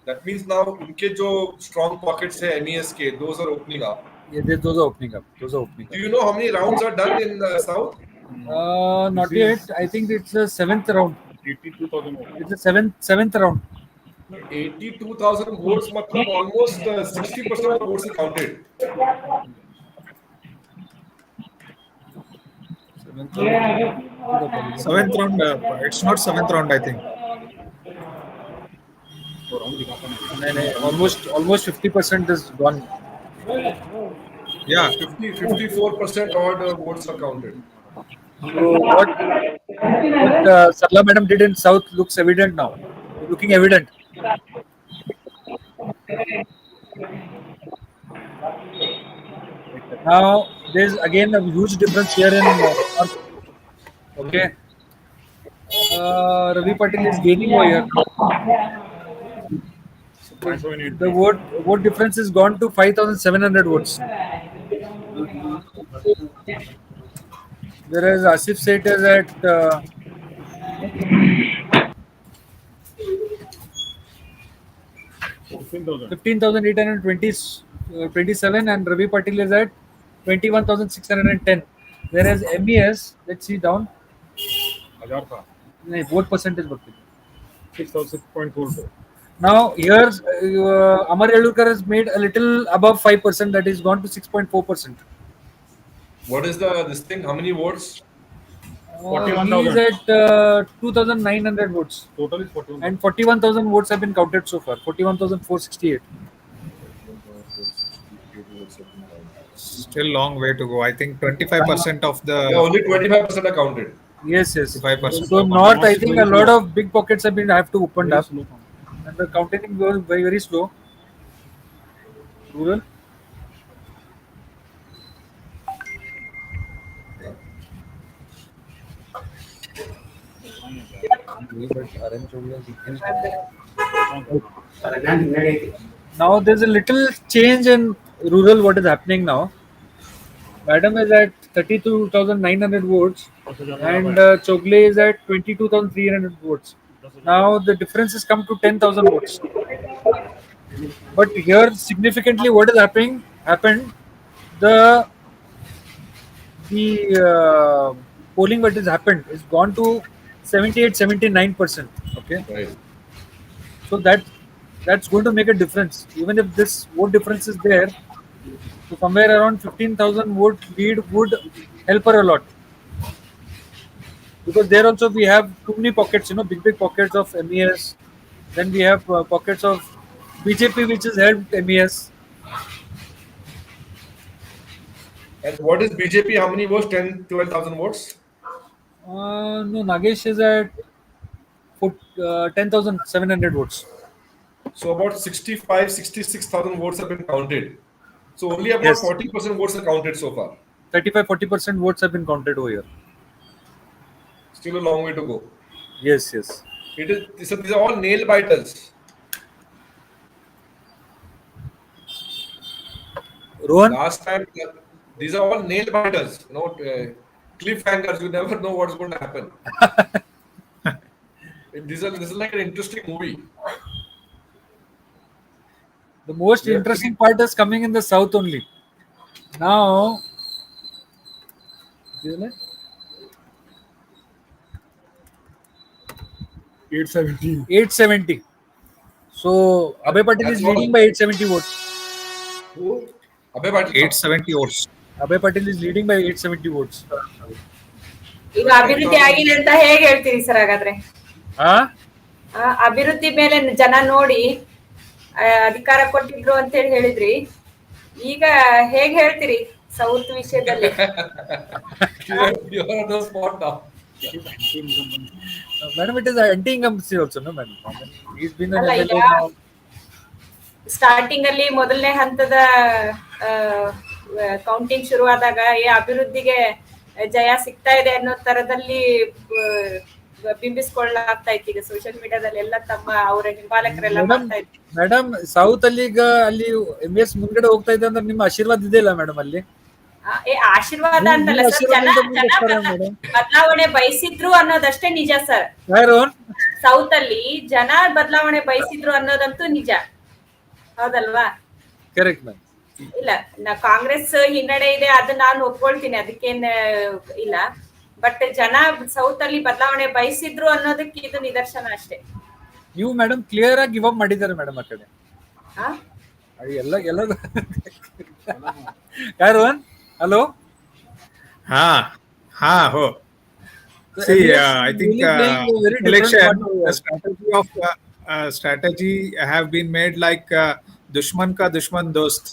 That means now unke jo strong pockets hai MESK, those are opening up. Yeah, those are opening up. Those are opening Do up. you know how many rounds are done in South? Not yet. I think it's the seventh round. 82,000. It's the seventh round. 82,000 votes, matlab almost 60% of the votes are counted. Seventh round. Seventh round. It's not seventh round, I think. Almost 50% is gone. Yeah. 54% odd votes are counted. So what Sarla madam did in South looks evident now. Looking evident. Now there's again a huge difference here in North. Okay, Ravi Patil is gaining over here. The vote difference is gone to 5,700 votes, whereas Asif Seth is at 15,827 and Ravi Patil is at 21,610. Whereas MES, let's see down, नहीं, vote percentage बढ़ती है. 6,6.44. Now here Amar Yalurkar has made a little above 5%, that is gone to 6.4%. What is this thing? How many votes? He 41,000. is at 2,900 votes. Total is 41. And 41,000 votes have been counted so far. 41,468. Still long way to go. I think 25% of Yeah, the only 25% are counted. Yes, yes. 25%. So north, I think a lot of big pockets have to open up, and the counting goes very slow. Rural. Now there's a little change in rural. What is happening now? Madam is at 32,900 votes, and Chogle is at 22,300 votes. Now the difference has come to 10,000 votes. But here, significantly, what is happened? The polling what has happened is gone to 78-79%. Okay, Right. so that's going to make a difference. Even if this vote difference is there, so somewhere around 15,000 vote lead would help her a lot. Because there also we have too many pockets, big pockets of MES. Then we have pockets of BJP, which has helped MES. And what is BJP? How many votes? 10, 12,000 votes? No, Nagesh is at 10,700 votes. So about 65, 66,000 votes have been counted. So only about Yes. 40% votes are counted so far. 35-40% votes have been counted over here. Still a long way to go. Yes, yes. So these are all nail biters. Rohan? Last time, these are all nail biters. Cliffhangers. You never know what's going to happen. This is like an interesting movie. The most interesting part is coming in the south only. Now, 870. 870. So Abhay Patil is That's leading all. by 870 votes. Who? Abhay Patil. 870 votes. Abhay Patil is leading by 870 votes. ಈಗ ಅಭಿವೃದ್ಧಿ ಆಗಿದೆ ಅಂತ ಹೇಗೆ ಹೇಳ್ತೀರಿ sir ಹಾಗಾದ್ರೆ? Huh? ಅಭಿವೃದ್ಧಿ ಮೇಲೆ ಜನ ನೋಡಿ ಅಧಿಕಾರ ಕೊಟ್ಟಿದ್ರು ಅಂತ ಹೇಳಿದ್ರಿ. ಈಗ ಹೇಗೆ ಹೇಳ್ತೀರಿ ಸೌತ್ ವಿಷಯದಲ್ಲಿ? You're on the spot now. Madam, it is anti-incumbency also, no, madam? I mean, he's been an ಅಲ್ಲ, ಈಗ MLA now. ಸ್ಟಾರ್ಟಿಂಗ್ ಅಲ್ಲಿ ಮೊದಲನೇ ಹಂತದ ಕೌಂಟಿಂಗ್ ಶುರುವಾದಾಗ ಅಭಿವೃದ್ಧಿಗೆ ಜಯ ಸಿಗ್ತಾ ಇದೆ ಅನ್ನೋ ತರದಲ್ಲಿ ಬಿಂಬಿಸ್ಕೊಳ್ಳಾಗ್ತಾ ಇತ್ತು. ಈಗ ಸೋಷಿಯಲ್ ಮೀಡಿಯಾದಲ್ಲಿ ಎಲ್ಲ ತಮ್ಮ ಅವರ ಹಿಂಬಾಲಕರೆಲ್ಲ ಮಾಡ್ತಾ ಇದ್ರು. ಮೇಡಮ್, ಸೌತ್ ಅಲ್ಲಿ ಈಗ ಅಲ್ಲಿ MS ಮುಂದ್ಗಡೆ ಹೋಗ್ತಾ ಇದೆ ಅಂದ್ರೆ ನಿಮ್ಮ ಆಶೀರ್ವಾದ ಇದೆ ಇಲ್ಲ ಮೇಡಮ್ ಅಲ್ಲಿ? ಆಶೀರ್ವಾದ ಅಂತಲ್ಲ ಸರ್, ಜನ ಬದಲಾವಣೆ ಬಯಸಿದ್ರು ಅನ್ನೋದಷ್ಟೇ ನಿಜ ಸರ್. ಸೌತ್ ಅಲ್ಲಿ ಜನ ಬದಲಾವಣೆ ಬಯಸಿದ್ರು ಅನ್ನೋದಂತೂ ನಿಜ, ಹೌದಲ್ವಾ? Correct ma'am. ಇಲ್ಲ, ಕಾಂಗ್ರೆಸ್ ಹಿನ್ನಡೆ ಇದೆ, ಅದು ನಾನು ಒಪ್ಕೊಳ್ತೀನಿ, ಅದಕ್ಕೇನ್ ಇಲ್ಲ. ಬಟ್ ಜನ ಸೌತ್ ಅಲ್ಲಿ ಬದಲಾವಣೆ ಬಯಸಿದ್ರು ಅನ್ನೋದಕ್ಕೆ ಇದು ನಿದರ್ಶನ ಅಷ್ಟೇ. ನೀವು ಮೇಡಮ್ ಕ್ಲಿಯರ್ ಆಗಿ ಗಿವ್ ಅಪ್ ಮಾಡಿದ್ದಾರೆ ಮೇಡಮ್ ಆ ಕಡೆ. ಎಲ್ಲ ಯಾರು? Hello. Ho. See, I think election strategy have been made like dushman ka dushman dost.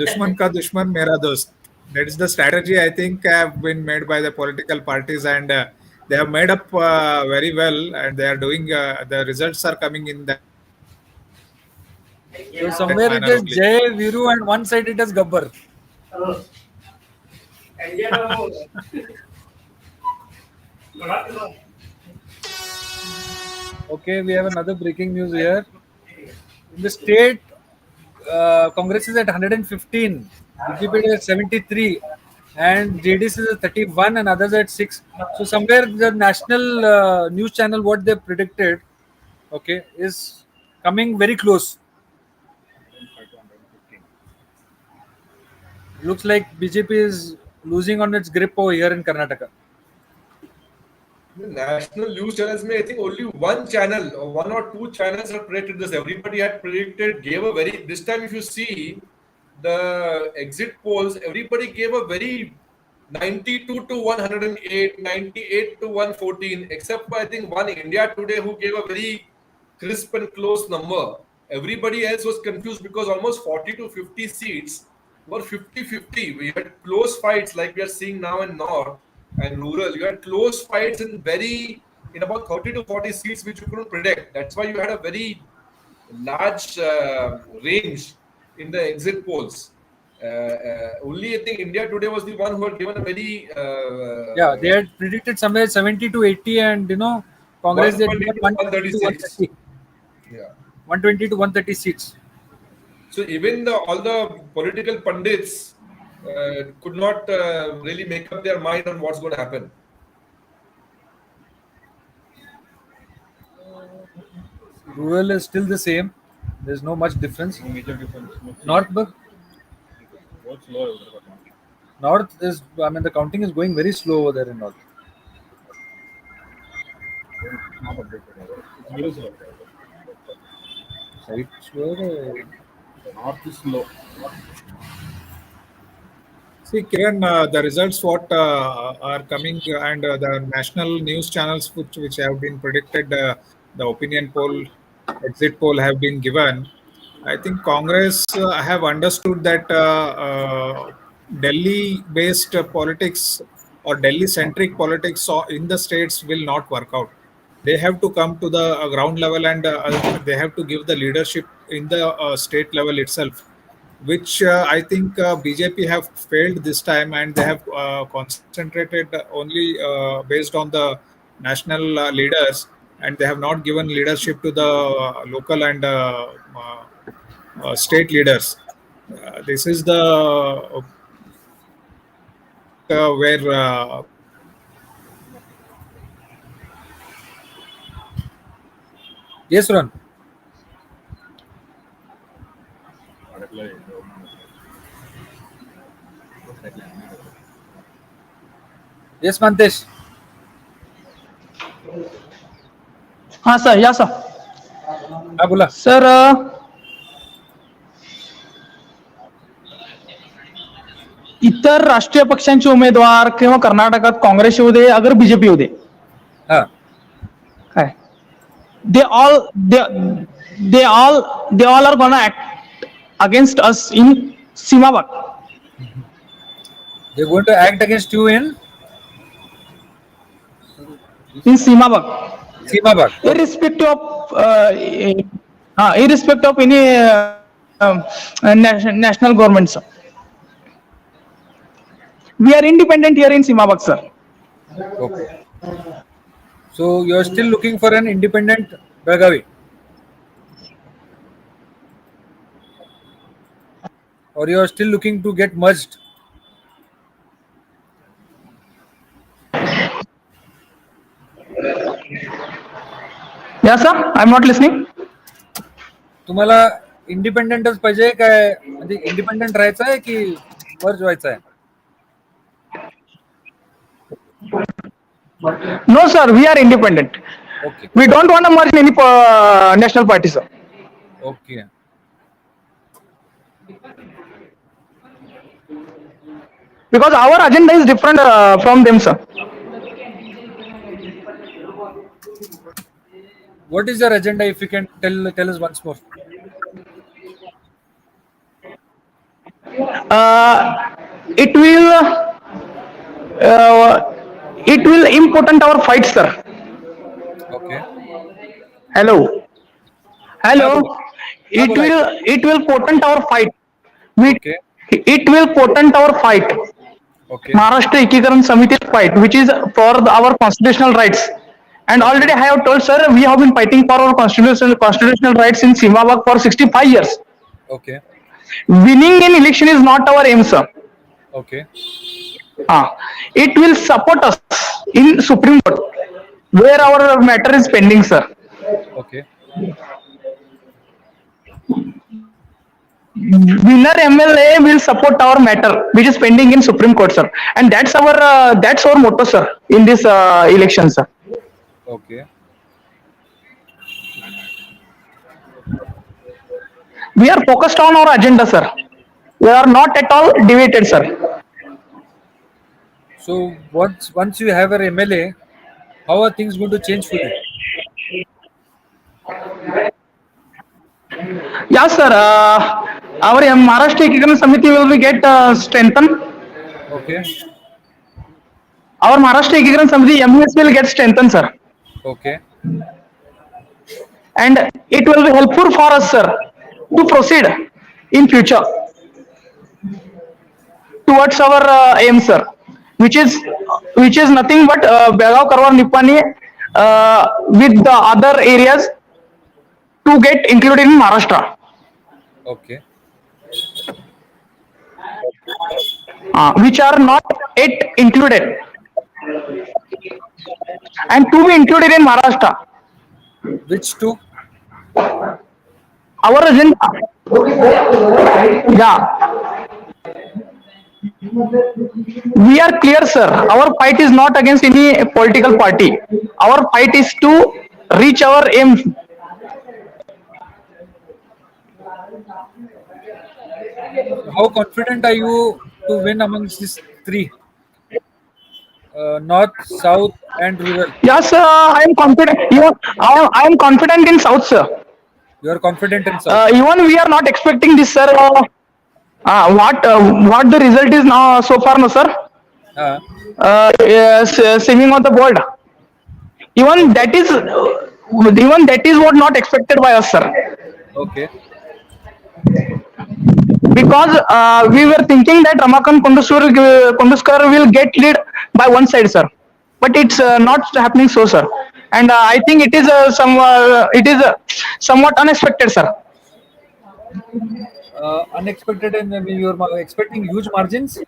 Dushman ka dushman mera dost. That is the strategy I think have been made by the political parties, and they have made up very well, and they are doing. The results are coming in that. So somewhere it is Jay, Viru, and one side it is Gabbar. Okay, we have another breaking news here. In the state, Congress is at 115, BJP is at 73, and JDS is at 31, and others at 6. So somewhere the national news channel, what they predicted, okay, is coming very close. Looks like BJP is losing on its grip over here in Karnataka. The national news channels, I think only one channel or one or two channels have predicted this. Everybody had predicted, gave a very, this time if you see the exit polls, everybody gave a very 92 to 108, 98 to 114, except for I think one India Today who gave a very crisp and close number. Everybody else was confused because almost 40 to 50 seats were 50-50. We had close fights like we are seeing now in North and rural. You had close fights in about 30 to 40 seats which you couldn't predict. That's why you had a very large range in the exit polls. Only I think India Today was the one who had given a very they had predicted somewhere 70 to 80, and Congress did 120 to 130. Yeah, 120 to 130 seats. So even all the political pundits could not really make up their mind on what's going to happen. Rural is still the same. There's no much difference. No major difference. North, What's lower? North is, I mean, the counting is going very slow over there in North. Not updated. It's very slow. Right, slow. North is slow. See, Kiran, the results what are coming, and the national news channels which have been predicted, the opinion poll, exit poll have been given. I think Congress have understood that Delhi-based politics or Delhi-centric politics in the states will not work out. They have to come to the ground level, and they have to give the leadership in the state level itself, which I think BJP have failed this time, and they have concentrated only based on the national leaders, and they have not given leadership to the local and state leaders. This is the where Yes, Ron. Yes, Mantesh. हा sir, या sir. हा बोला. Sir, इतर राष्ट्रीय पक्षांचे उमेदवार किंवा कर्नाटकात काँग्रेस येऊ दे, अगर बीजेपी येऊ दे, हा. काय they all they all are gonna act against us in Seemabagh. They're going to act against you in in Seemabagh. Seemabad. Okay. irrespective of irrespective of any national government, sir. We are independent here in Simabak, sir. Okay. So you're still looking for an independent Belagavi, or you're still looking to get merged? Yeah, sir. I'm not listening. तुम्हाला इंडिपेंडेंटच पाहिजे काय, म्हणजे independent राहायचं आहे की मर्ज व्हायचं आहे? No, sir. We are independent. Okay. We don't want to merge in any national party, sir. Okay. Because our agenda is different from them, sir. What is your agenda? If you can tell us once more. It will important our fight, sir. Okay. Hello. Hello. Ha, bola. It will potent our fight. We, Okay. it will potent our fight. Okay. Maharashtra Ekikaran Samiti fight, which is for our constitutional rights. And already I have told, sir, we have been fighting for our constitutional rights in Simabag for 65 years. Okay. Winning in election is not our aim, sir. Okay. It will support us in Supreme Court, where our matter is pending, sir. Okay. Winner MLA will support our matter, which is pending in Supreme Court, sir. And that's our motto, sir, in this election, sir. Okay. We are focused on our agenda, sir. We are not at all deviated, sir. So once you have an MLA, how are things going to change for you? Yeah, sir. Our Maharashtra Ekikaran Samiti will be get strengthened. Okay. Our Maharashtra Ekikaran Samiti MES will get strengthened, sir. Okay. And it will be helpful for us, sir, to proceed in future towards our aim, sir, which is nothing but Belagav, Karwar, Nippani with the other areas to get included in Maharashtra, Okay. which are not yet included, and to be included in Maharashtra. Which two? Our agenda, yeah, we are clear, sir. Our fight is not against any political party. Our fight is to reach our aim. How confident are you to win amongst these three? North, South, and rural. Yes, I am confident. I am confident in South, sir. You are confident in South. Even we are not expecting this, sir. What the result is now so far, no, sir? Yes, singing on the board. Even that is what not expected by us, sir. Okay. Because we were thinking that Ramakant Kunduskar will get lead by one side, sir. But it's not happening so, sir. And I think it is somewhat unexpected, sir. Unexpected, and you are expecting huge margins.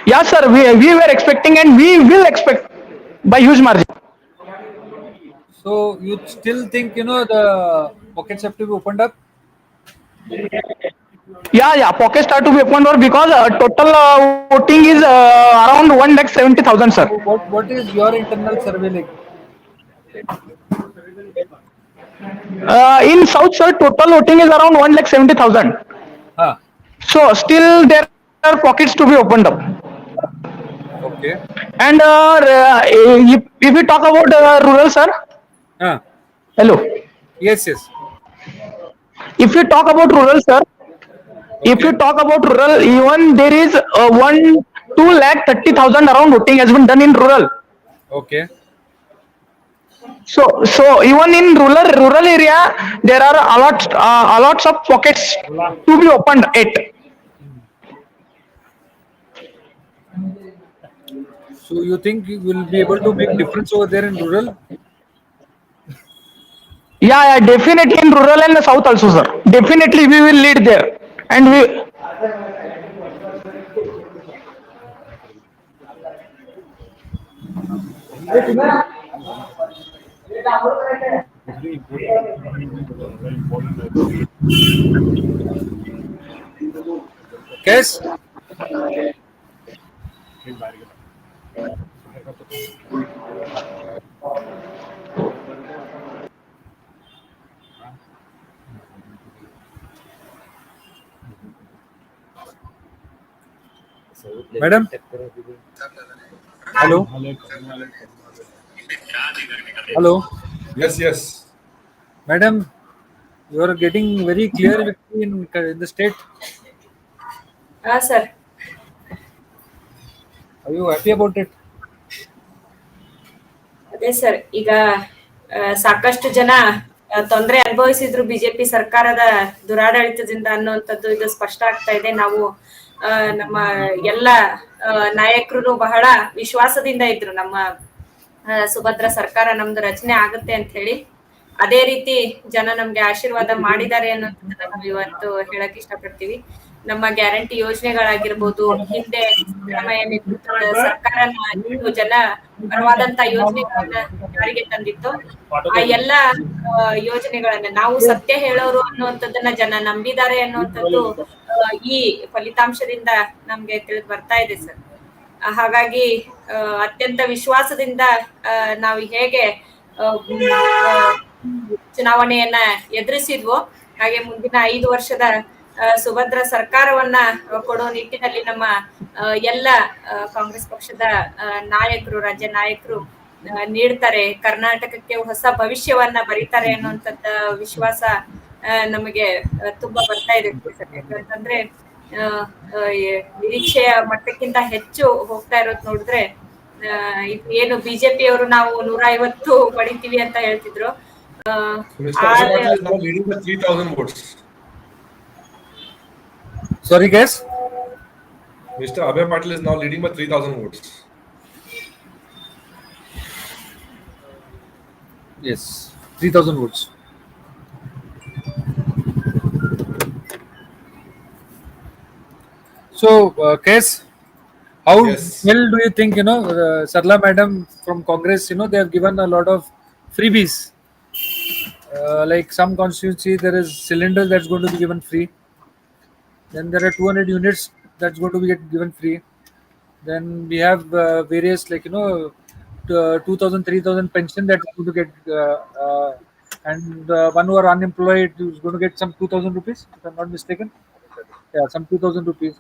Yeah, sir. We were expecting, and we will expect by huge margin. So you still think the pockets have to be opened up? Yeah, pockets start to be opened or because total voting is around 1,70,000, sir. What is your internal survey like? In South, sir, total voting is around 1,70,000. Ah, So still there are pockets to be opened up. okay. And if we talk about rural, sir, Ah, hello. yes, yes. If you talk about rural, sir, if you Okay, talk about rural, even there is 1 2 lakh 30,000 around voting has been done in rural. okay. So even in rural area, there are a lots of pockets to be opened at. So you think you will be able to make difference over there in rural? Yeah, definitely in rural and the south also, sir. Definitely we will lead there, and we. Every important very important Guess? खेल बाहर गेला बाहेर का तो Madam? Hello? करने वाले Hello? Yes, yes. Madam, you are getting very clear victory in the state. Sir. Are you happy about it? ಅದೇ sir, ಈಗ ಸಾಕಷ್ಟು ಜನ ತೊಂದರೆ ಅನುಭವಿಸಿದ್ರು ಬಿಜೆಪಿ ಸರ್ಕಾರದ ದುರಾಡಳಿತದಿಂದ ಅನ್ನುವಂಥದ್ದು ಇದು ಸ್ಪಷ್ಟ ಆಗ್ತಾ ಇದೆ. ನಾವು ನಮ್ಮ ಎಲ್ಲ ನಾಯಕರು ಬಹಳ ವಿಶ್ವಾಸದಿಂದ ಇದ್ರು, ನಮ್ಮ ಸುಭದ್ರ ಸರ್ಕಾರ ನಮ್ದು ರಚನೆ ಆಗುತ್ತೆ ಅಂತ ಹೇಳಿ. ಅದೇ ರೀತಿ ಜನ ನಮ್ಗೆ ಆಶೀರ್ವಾದ ಮಾಡಿದ್ದಾರೆ ಅನ್ನೋದನ್ನ ನಾವು ಇವತ್ತು ಹೇಳಕ್ ಇಷ್ಟಪಡ್ತೀವಿ. ನಮ್ಮ ಗ್ಯಾರಂಟಿ ಯೋಜನೆಗಳಾಗಿರ್ಬೋದು, ಹಿಂದೆ ಸಿದ್ದರಾಮಯ್ಯ ನೇತೃತ್ವದ ಸರ್ಕಾರ ಜನ ಪರವಾದಂತ ಯೋಜನೆಗಳನ್ನ ಜಾರಿಗೆ ತಂದಿತ್ತು. ಆ ಎಲ್ಲ ಯೋಜನೆಗಳನ್ನ ನಾವು ಸತ್ಯ ಹೇಳೋರು ಅನ್ನುವಂಥದ್ದನ್ನ ಜನ ನಂಬಿದ್ದಾರೆ ಅನ್ನುವಂಥದ್ದು ಈ ಫಲಿತಾಂಶದಿಂದ ನಮ್ಗೆ ತಿಳಿದು ಬರ್ತಾ ಇದೆ ಸರ್. ಹಾಗಾಗಿ ಅತ್ಯಂತ ವಿಶ್ವಾಸದಿಂದ ನಾವು ಹೇಗೆ ಚುನಾವಣೆಯನ್ನ ಎದುರಿಸಿದ್ವೋ, ಹಾಗೆ ಮುಂದಿನ 5 ವರ್ಷದ ಸುಭದ್ರ ಸರ್ಕಾರವನ್ನ ಕೊಡೋ ನಿಟ್ಟಿನಲ್ಲಿ ನಮ್ಮ ಎಲ್ಲ ಕಾಂಗ್ರೆಸ್ ಪಕ್ಷದ ನಾಯಕರು, ರಾಜ್ಯ ನಾಯಕರು ನೀಡ್ತಾರೆ. ಕರ್ನಾಟಕಕ್ಕೆ ಹೊಸ ಭವಿಷ್ಯವನ್ನ ಬರೀತಾರೆ ಅನ್ನುವಂಥದ್ದ ವಿಶ್ವಾಸ ನಮಗೆ ತುಂಬಾ ಬರ್ತಾ ಇದೆ ಸರ್. ಯಾಕಂತಂದ್ರೆ ನಿರೀಕ್ಷೆಯ ಮಟ್ಟಕ್ಕಿಂತ ಹೆಚ್ಚು ಹೋಗ್ತಾ ಇರೋದ್ ನೋಡಿದ್ರೆ, ಇದು ಏನು ಬಿಜೆಪಿ ಅವರು ನಾವು 150 ಪಡಿತೀವಿ ಅಂತ ಹೇಳ್ತಿದ್ರು. Mr. Abhay Patil is now leading with 3,000 votes. Sorry, guess? Mr. Abhay Patil is now leading by 3,000 votes. Yes, 3,000 votes. So, Kes, how Yes. well do you think, Sarla Madam from Congress, they have given a lot of freebies. Like some constituency, there is cylinders that's going to be given free. Then there are 200 units that's going to be given free. Then we have various, 2,000, 3,000 pension that's going to get, and one who are unemployed is going to get some 2,000 rupees, if I'm not mistaken. Yeah, some 2,000 rupees.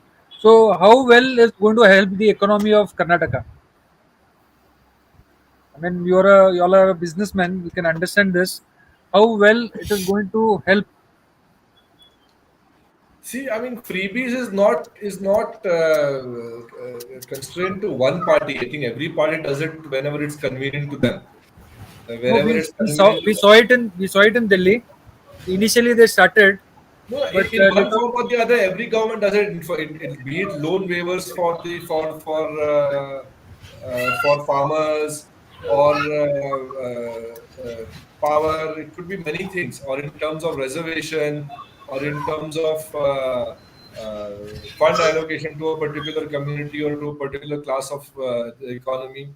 So, how well is going to help the economy of Karnataka? I mean, you all are a businessman. You can understand this. How well it is going to help? See, I mean, freebies is not constrained to one party. I think every party does it whenever it's convenient to them. No, Wherever it's we saw convenient. we saw it in Delhi. Initially, they started, No, but in one later, form or the other, every government does it. Be it loan waivers for farmers or power. It could be many things, or in terms of reservation, or in terms of uh, fund allocation to a particular community or to a particular class of the economy.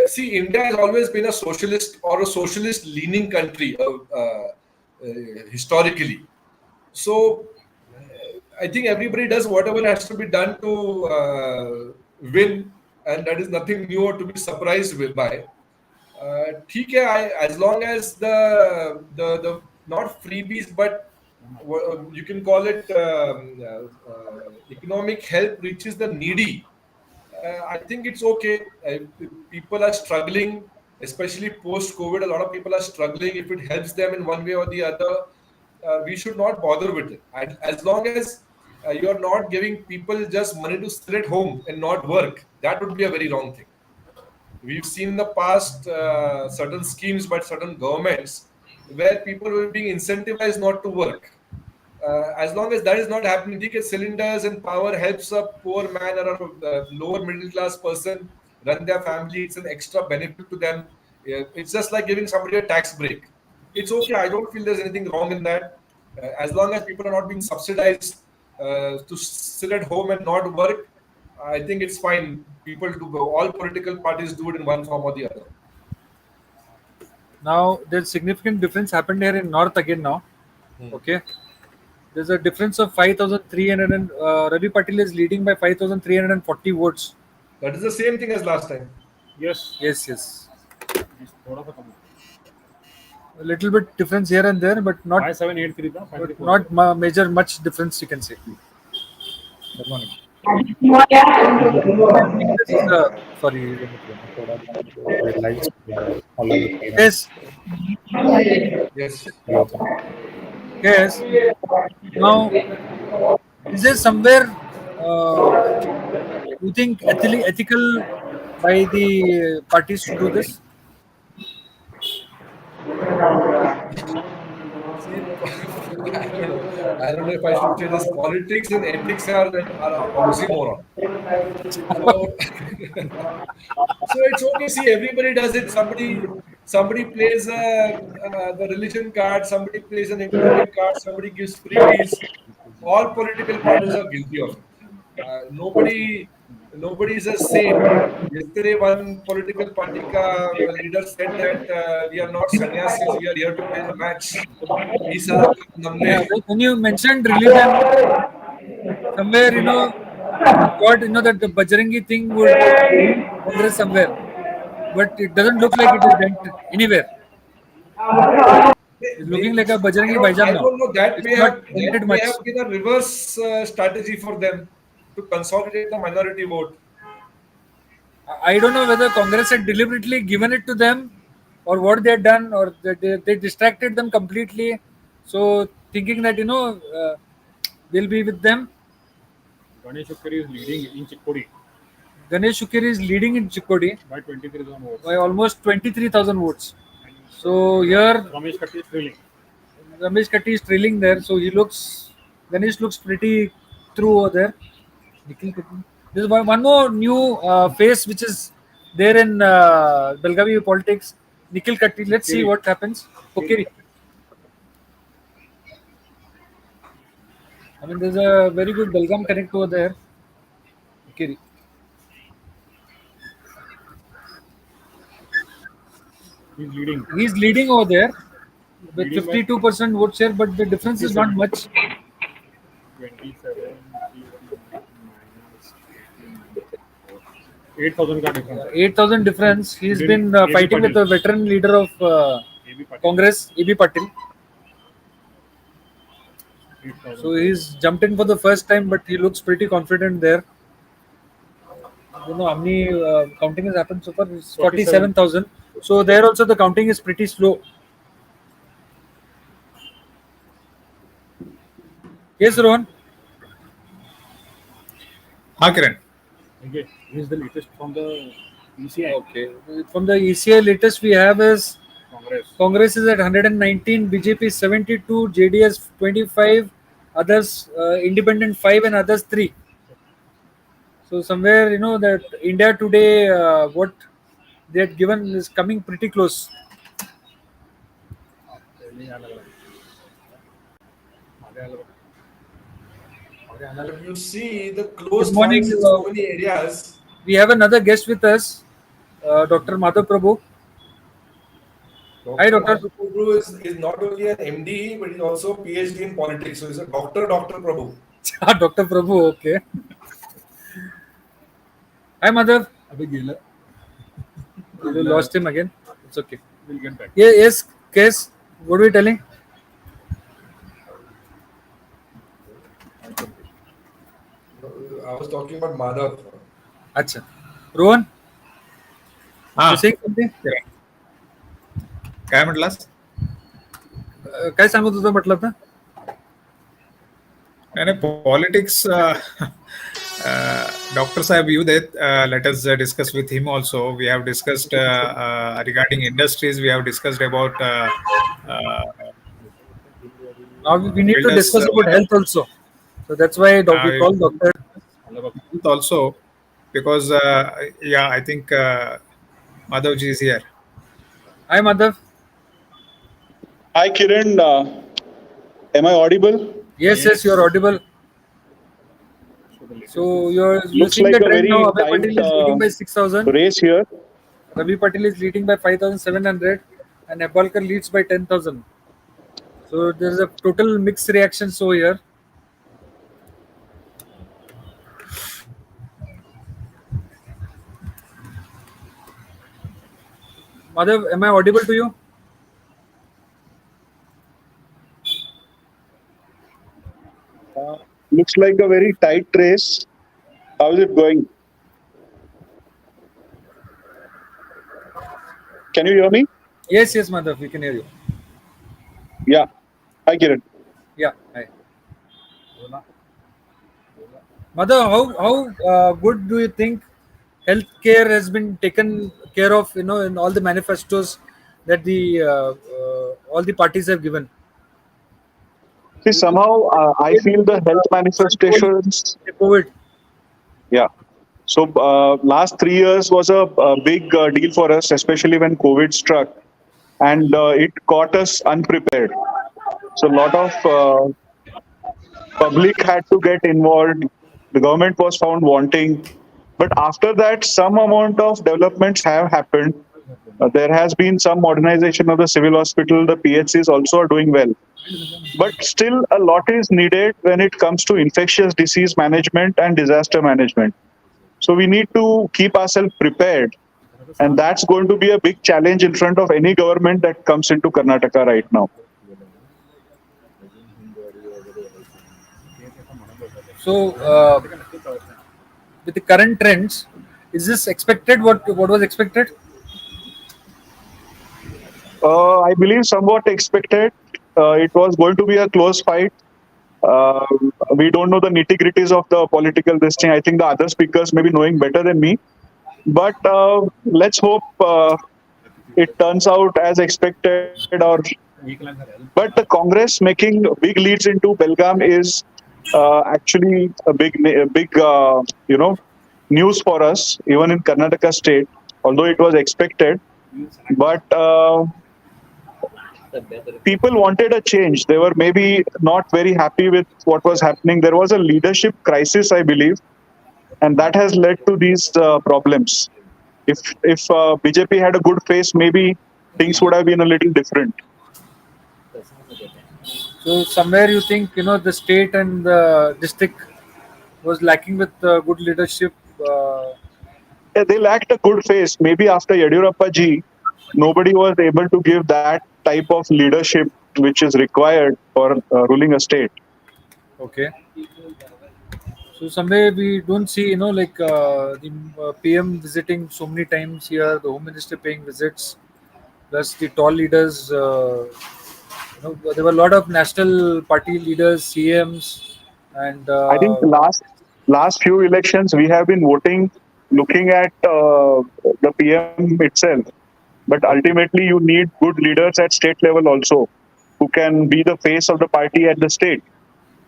See, India has always been a socialist or a socialist leaning country historically. So, I think everybody does whatever has to be done to win, and that is nothing new or to be surprised with by. ठीक है, as long as the not freebies, but you can call it economic help reaches the needy. I think it's okay. People are struggling, especially post COVID. A lot of people are struggling. If it helps them in one way or the other, we should not bother with it. And as long as you are not giving people just money to sit at home and not work, that would be a very wrong thing. We've seen in the past certain schemes by certain governments where people were being incentivized not to work. As long as that is not happening, ticket cylinders and power helps a poor man or a lower middle class person run their family. It's an extra benefit to them. It's just like giving somebody a tax break. It's okay. I don't feel there's anything wrong in that. As long as people are not being subsidized to sit at home and not work, I think it's fine. People do, all political parties do it in one form or the other. Now there's significant difference happened here in North again now. Okay. There's a difference of 5,300 and Ravi Patil is leading by 5,340 votes. That is the same thing as last time. Yes. Yes, yes. It's थोड़ा सा कम है. A little bit difference here and there, but not 5783 था, 534. not major much difference you can say. Good morning. This is sorry. Red lights. Yes, Yes. yes. Now, is there somewhere you think ethical by the parties to do this? I don't know if I should say this. Politics and ethics are oxymoron. So, so it's okay. See, everybody does it. Somebody plays the religion card. Somebody plays an economic card. Somebody gives freebies. All political parties are guilty of it. Nobody is a saint. Yesterday, one political party leader said that we are not sannyasis. We are here to play the match. He said, Yeah, when you mentioned religion, somewhere thought that the Bajrangi thing would progress somewhere, but it doesn't look like it is went anywhere. It's looking like a Bajrangi Bhaijaan I now. don't know. That It's may not have entered much. been a reverse strategy for them to consolidate the minority vote. I don't know whether Congress had deliberately given it to them, or what they had done, or they distracted them completely. So thinking that we'll be with them. Ganesh Ukuri is leading in Chikkodi Ganesh Shukiri is leading in Chikkodi by 23,000 votes. by almost 23,000 votes. So here Ramesh Katti is trailing. Ramesh Katti is trailing there. So Ganesh looks pretty through over there. Nikhil Katti. There's one more new face which is there in Belagavi politics. Nikhil Katti. Let's see what happens. Pokeri. I mean, there's a very good Belgaum connect over there. Pokeri. He's leading. He's leading over there with Leading by- 52% vote share, but the difference is not much. 27 minus 8,000 का difference. 8,000 difference. He's Leading been AB fighting with Patil. the veteran leader of AB Patil. Congress, AB Patil. 8,000. So he's jumped in for the first time, but he looks pretty confident there. I don't know how many counting has happened so far. It's 47,000. So there also the counting is pretty slow. Yes, Rohan. Kiran. Okay, here's the latest from the ECI. Okay. From the ECI latest we have is Congress. Congress is at 119, BJP 72, JDS 25, others independent 5 and others 3. So somewhere that India today what they had given is coming pretty close. But you see the close Good morning, fights in so many areas. We have another guest with us, Dr. Madhav Prabhu. Hi, Doctor. Prabhu is not only an MD, but he's also PhD in politics. So he's a doctor, Dr. Prabhu. Dr. Prabhu, okay. Hi, Madhav. अबे गेला. You lost him again. It's okay. We'll get back. Yeah, yes, case. What are we telling? I was talking about Madhav. Acha. Rohan, you हा saying something? काय म्हटलास? काय सांगत होता म्हटलं आता? नाही नाही, politics Dr. Saab, you that let us discuss with him also. We have discussed regarding industries. We have discussed about Now we need to builders discuss about health also. So that's why we call doctor. health also, because yeah, I think Madhavji is here. Hi, Madhav. Hi Kiran, am I audible? Yes, yes, you are audible. So you're Looks seeing like the a trend now. very Abhay tight Patil is leading by 6,000. race here. Ravi Patil is leading by 5,700, and Hebalkar leads by 10,000. So there's a total mixed reaction. So here, Madhav, am I audible to you? Uh, Looks like a very tight race. How is it going? Can you hear me? Yes, yes, Madhav, we can hear you. Yeah. Hi Kiran. Yeah. Hi. Madhav, how good do you think healthcare has been taken care of? You know, in all the manifestos that the all the parties have given. See, somehow I feel the health Control manifestations. the COVID. Yeah. So last 3 years was a big deal for us, especially when COVID struck, and it caught us unprepared. So a lot of public had to get involved. The government was found wanting. But after that, some amount of developments have happened. There has been some modernization of the civil hospital. The PHCs also are doing well. But still, a lot is needed when it comes to infectious disease management and disaster management. So we need to keep ourselves prepared. And that's going to be a big challenge in front of any government that comes into Karnataka right now. So with the current trends, is this expected? What was expected? I believe somewhat expected. It was going to be a close fight. Uh, we don't know the nitty gritties of the political this thing. I think the other speakers may be knowing better than me. But let's hope it turns out as expected. Or but the Congress making big leads into Belgaum is actually a big news for us, even in Karnataka state. Although it was expected, but people wanted a change. They were maybe not very happy with what was happening. There was a leadership crisis, I believe, and that has led to these problems. If BJP had a good face, maybe things would have been a little different. So somewhere you think the state and the district was lacking with good leadership. Yeah, they lacked a good face. Maybe after Yadurappa ji, nobody was able to give that type of leadership which is required for ruling a state. Okay. So somewhere we don't see like the PM visiting so many times here, the Home Minister paying visits, plus the tall leaders. There were a lot of national party leaders, CMs, and I think the last few elections we have been voting looking at the PM itself. But ultimately, you need good leaders at state level also who can be the face of the party at the state,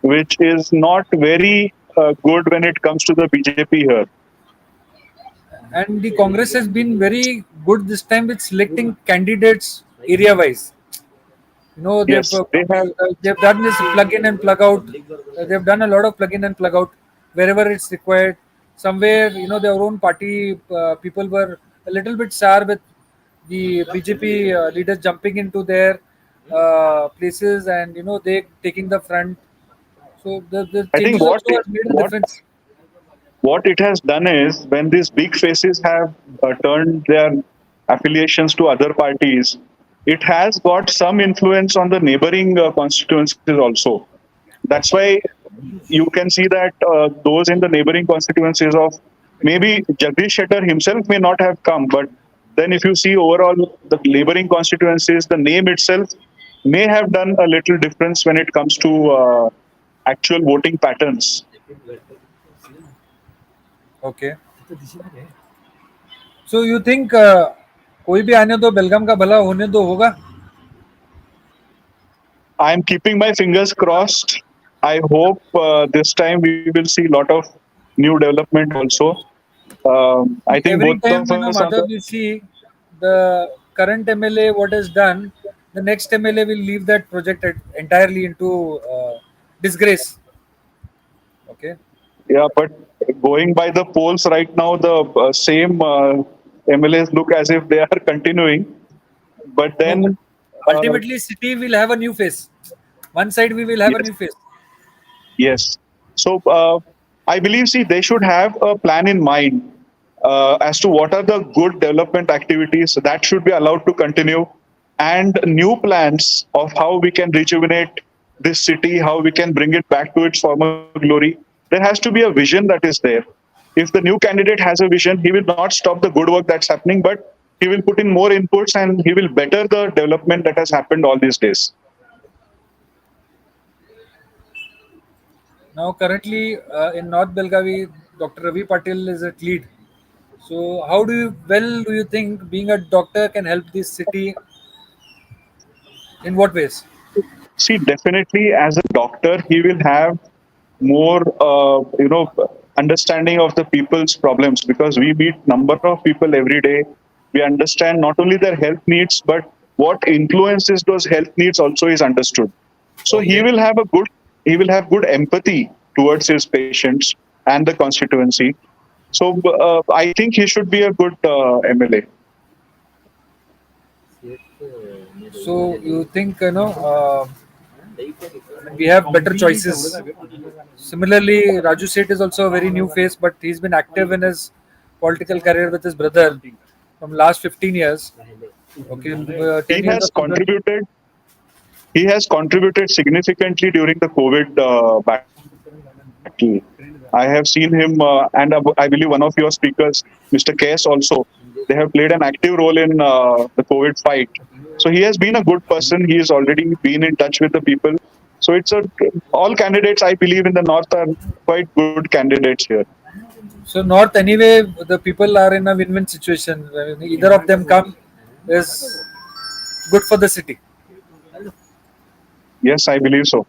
which is not very good when it comes to the BJP here. the Congress has been very good this time with selecting candidates area wise. Yes, they have. They've done this plug in and plug out. They've done a lot of plug in and plug out wherever it's required. Somewhere their own party people were a little bit sour with the BJP leaders jumping into their places, and they taking the front. So the I think changes also has made a difference. what it has done is when these big faces have turned their affiliations to other parties, it has got some influence on the neighboring constituencies also. That's why you can see that those in the neighboring constituencies of maybe Jagdish Shettar himself may not have come, but then if you see overall the neighboring constituencies, the name itself may have done a little difference when it comes to actual voting patterns. Okay. So you think कोई भी आने दो बेलगाम का भला होने दो होगा? I'm keeping my fingers crossed. I hope this time we will see a lot of new development also. I think Every both of time, us on the Madhav, you see the current MLA what is done, the next MLA will leave that project entirely into disgrace. Okay. yeah, but going by the polls right now, the same MLAs look as if they are continuing. But No, but then, uh, ultimately, city will have a new face. One side we will have a yes, new face. yes. So I believe, see, they should have a plan in mind as to what are the good development activities that should be allowed to continue, and new plans of how we can rejuvenate this city, how we can bring it back to its former glory. There has to be a vision that is there. If the new candidate has a vision, he will not stop the good work that's happening, but he will put in more inputs and he will better the development that has happened all these days. Now, currently in North Belgavi, Dr. Ravi Patil is at lead. So, how do you think being a doctor can help this city? In what ways? See, definitely as a doctor, he will have more, understanding of the people's problems, because we meet number of people every day. We understand not only their health needs, but what influences those health needs also is understood. So Okay. he will have good empathy towards his patients and the constituency. So I think he should be a good MLA. So, you think, we have better choices. Similarly, Raju Seth is also a very new face, but he's been active in his political career with his brother from last 15 years. Okay, He 10 years has of children. contributed he has contributed significantly during the COVID battle. I have seen him, and I believe one of your speakers, Mr. Kes, also, they have played an active role in the COVID fight. So he has been a good person. He has already been in touch with the people. So it's a all candidates I believe in the north are quite good candidates here. So North anyway, the people are in a win-win situation. Either of them come is good for the city. Yes, I believe so.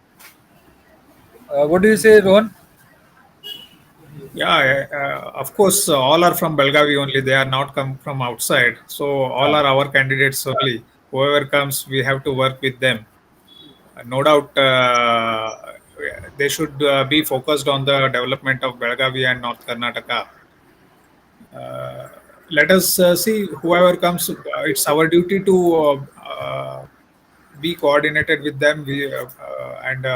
What do you say, Rohan? Yeah, of course, all are from Belgavi only. They are not come from outside. So all are our candidates only. Whoever comes, we have to work with them. No doubt, they should be focused on the development of Belgavi and North Karnataka. Let us see whoever comes. It's our duty to be coordinated with them and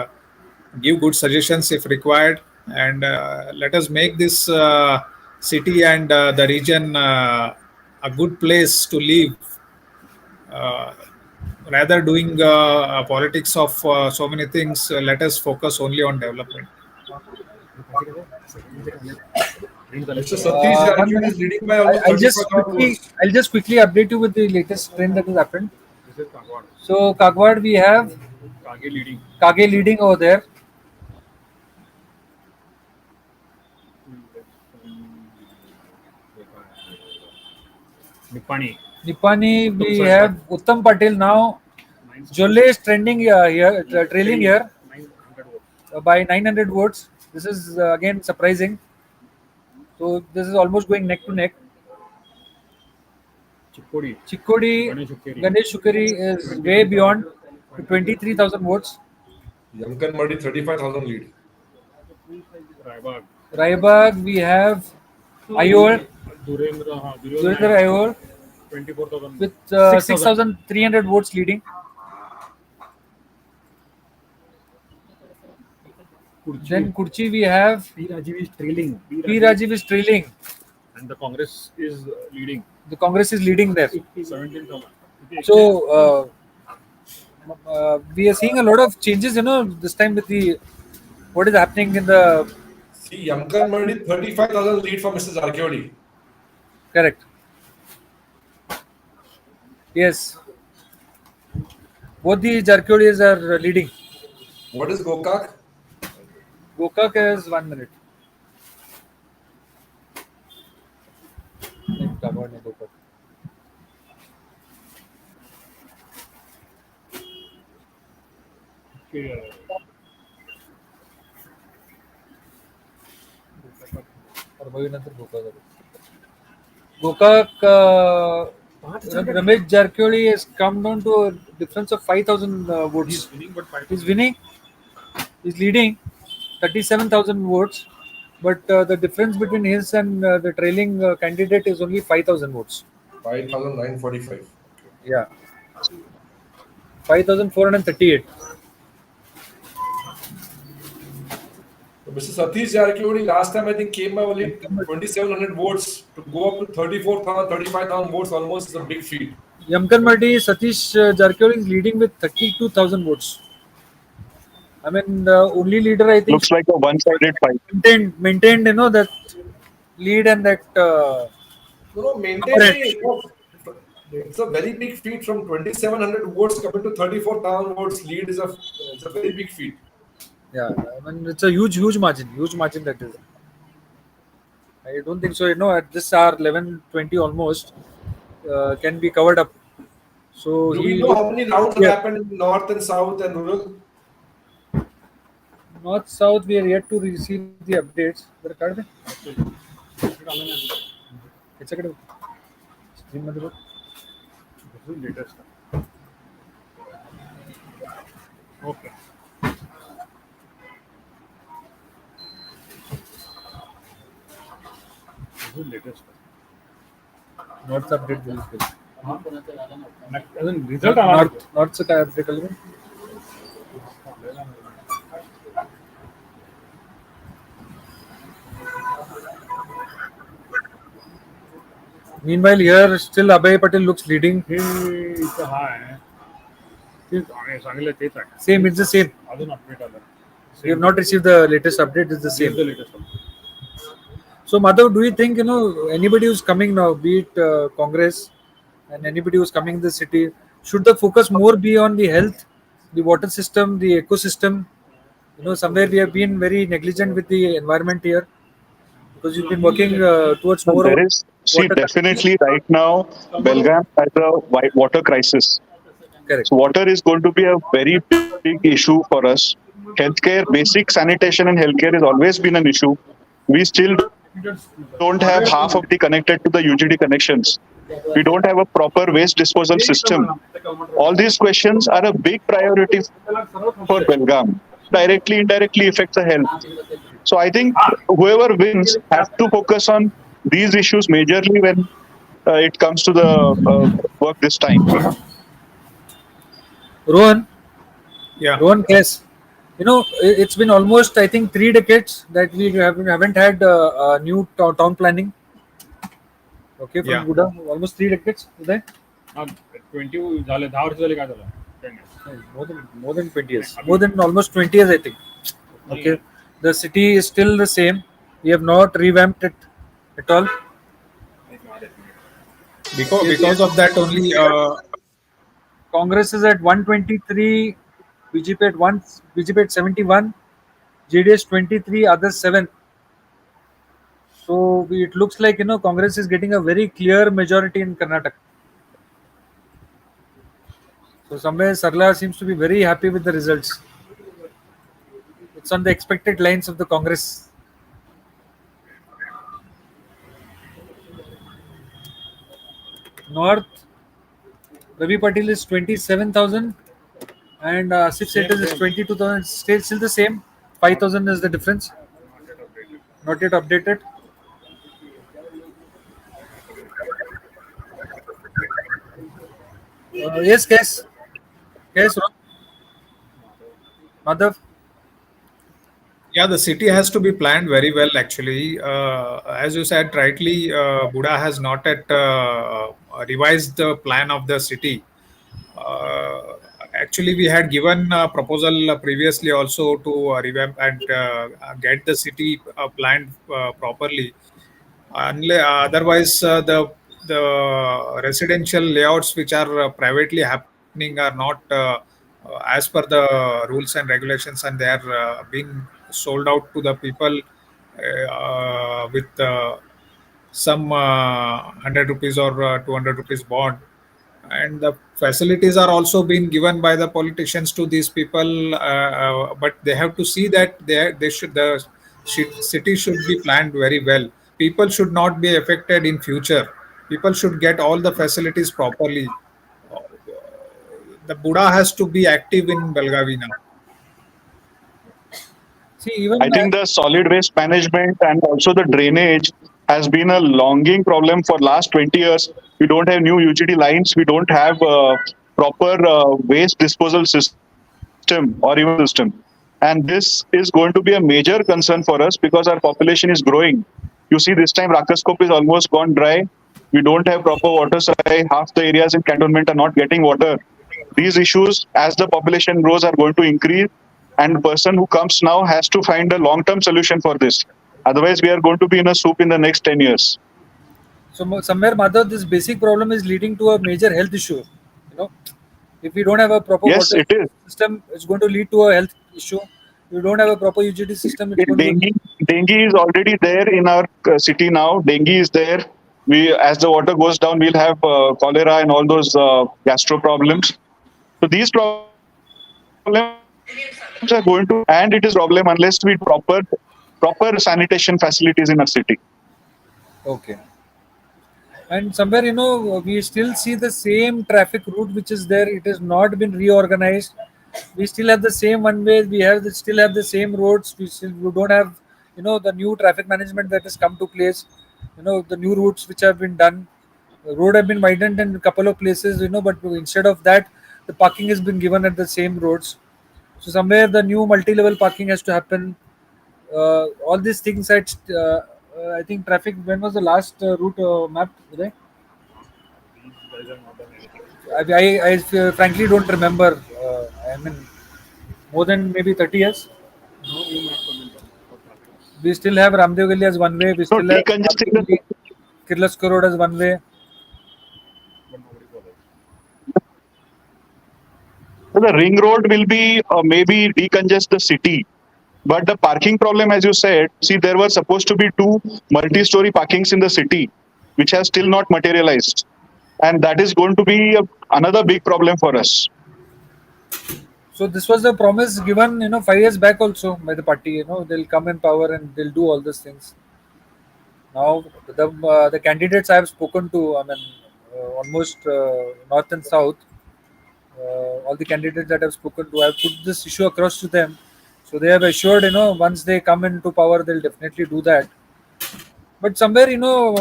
give good suggestions if required. And let us make this city and the region a good place to live. Uh, Rather doing politics of so many things, let us focus only on development. Mr. Satish One Jarakid minute. is leading by almost 35,000 votes. I'll just quickly update you with the latest trend that has happened. So Kagwad, we have Kage leading over there. Nipani, we have Uttam Patil now. Jolle is trending here, trailing here by 900 votes. This is again surprising. So this is almost going neck to neck. Chikkodi, Ganesh Shukari is way beyond to 23,000 votes. Yankan Murdy 35,000 lead. Raibag, we have Ayur, Durendra Ayur with 6,300 votes leading. Then Kurchi we have P. Rajiv is trailing. P. Rajiv is trailing. And the Congress is leading. The Congress is leading there. 17,000. So we are seeing a lot of changes, this time with the what is happening in the See, Yamkan Mandi 35,000 lead for Mr. Jarkiodi. correct. Yes, both the Jarkhodis are leading. What is Gokak? Gokak has 1 minute. Gokak, Ramesh Jarkhodis has come down to a difference of 5,000 votes. He's winning, but He's winning. He's leading 37,000 votes, but the difference between his and the trailing candidate is only 5,000 votes. 5,945. Yeah, 5,438. So Mr. Satish Jarkiodi last time I think came by only 2,700 votes to go up to 34,000, 35,000 votes almost is a big feat. Yamkan Madi, Satish Jarkhodis is leading with 32,000 votes. I mean, the only leader I think Looks like a one-sided fight. maintained that lead and that. No, maintain. It's a very big feat from 2,700 votes coming to 34,000 votes lead it's a very big feat. Yeah, I mean it's a huge margin that is. I don't think so. At this hour, 11:20 almost, can be covered up. So Do he we know how many rounds have yeah. happened in north and south and rural? North South. We are yet to receive the updates. But card में? याच्याकडे stream मध्ये बघ. This is latest. Okay. This is latest. North update दिली आहे. अजून result आला नाही. Northचं काय update आलं बघ? Meanwhile, here still Abhay Patel looks leading. हे इथं हा आहे. तेच आहे, सांगितलं तेच आहे. Same, it's the same. अजून अपडेट आलं. We have not received the latest update. It's the Same same. the latest update. So, Madhav, do you think anybody who's coming now, be it Congress and anybody who's coming in the city, should the focus more be on the health, the water system, the ecosystem? Somewhere we have been very negligent with the environment here because you've been working towards So more. there is, see, water- definitely right now, Belgavi has a water crisis. Correct. So water is going to be a very big issue for us. Healthcare, basic sanitation and healthcare has always been an issue. We still don't have half of the connected to the UGD connections. We don't have a proper waste disposal system. All these questions are a big priority for Belgaum. Directly, indirectly affects the health. So I think whoever wins has to focus on these issues majorly when it comes to the work this time. Rohan, Yeah. Rohan, yes. It's been almost, I think, 3 decades that we haven't had a new town planning. Okay, from Yeah. Buda, almost 3 decades. Uday? 20 झाले 10 वर्ष झाले काय झालं? 10 years. More than 20 years. More than almost 20 years, I think. Okay. The city is still the same. We have not revamped it at all. Because of that only. Congress is at 123, BJP at 1, BJP at 71, JDS 23, others 7. So it looks like Congress is getting a very clear majority in Karnataka. So somewhere Sarla seems to be very happy with the results. It's on the expected lines of the Congress. North, Ravi Patil is 27,000 and Asif Setas is 22,000. Still the same. 5,000 is the difference. Not yet updated. Yes, Ron. Madhav. Yeah, the city has to be planned very well, actually. As you said rightly, Buddha has not yet revised the plan of the city. Uh, Actually, we had given a proposal previously also to revamp and get the city planned properly. Otherwise, the residential layouts which are privately happening are not as per the rules and regulations, and they are being sold out to the people with some 100 rupees or 200 rupees bond, and the facilities are also being given by the politicians to these people, but they have to see that they should the city should be planned very well. People should not be affected in future. People should get all the facilities properly. The Buddha has to be active in Belgavi now. See, even I think the solid waste management and also the drainage has been a longing problem for last 20 years. We don't have new UGD lines. We don't have proper waste disposal system or even system. And this is going to be a major concern for us because our population is growing. You see, this time Rakaskop is almost gone dry. We don't have proper water supply. Half the areas in cantonment are not getting water. These issues, as the population grows, are going to increase, and the person who comes now has to find a long-term solution for this. Otherwise, we are going to be in a soup in the next 10 years. somewhere, mother, this basic problem is leading to a major health issue. You know, if we don't have a proper Yes, water it is. system, it's going to lead to a health issue. If we don't have a proper UGD system, it's going to Dengue, dengue is already there in our city now. Dengue is there. We, as the water goes down, we'll have cholera and all those gastro problems. So these problems are going to increase, and it is problem unless we proper sanitation facilities in our city. okay. And somewhere, we still see the same traffic route which is there. It has not been reorganized. We still have the same one way. Still have the same roads. We don't have, the new traffic management that has come to place. The new routes which have been done. The road have been widened in a couple of places. But instead of that, the parking has been given at the same roads. So somewhere the new multi-level parking has to happen. All these things I think traffic. When was the last route mapped? Uday? I frankly don't remember. I mean, more than maybe 30 years. We still have Ramdev Gali as one way. We No, still have decongesting Ramdev Gali, Kirloskar Road as one way. the ring road will be maybe decongest the city. But the parking problem, as you said, see, there were supposed to be two multi-story parkings in the city, which has still not materialized. And that is going to be another big problem for us. So this was the promise given, 5 years back also by the party. They'll come in power and they'll do all these things. Now the candidates I have spoken to, I mean, almost north and south, all the candidates that I've spoken to, I've put this issue across to them. So they have assured, once they come into power, they'll definitely do that. But somewhere,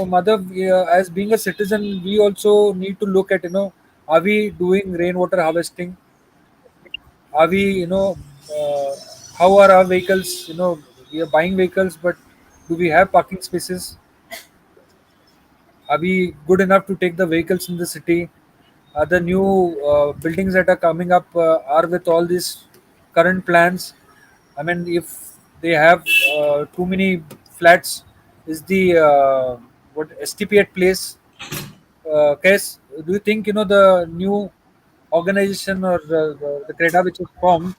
mother, as being a citizen, we also need to look at, are we doing rainwater harvesting? Are we, how are our vehicles? We are buying vehicles, but do we have parking spaces? Are we good enough to take the vehicles in the city? Are the new buildings that are coming up are with all these current plans? I mean, if they have too many flats, is the what STP at place? Case, do you think the new organization or the CREDA which is formed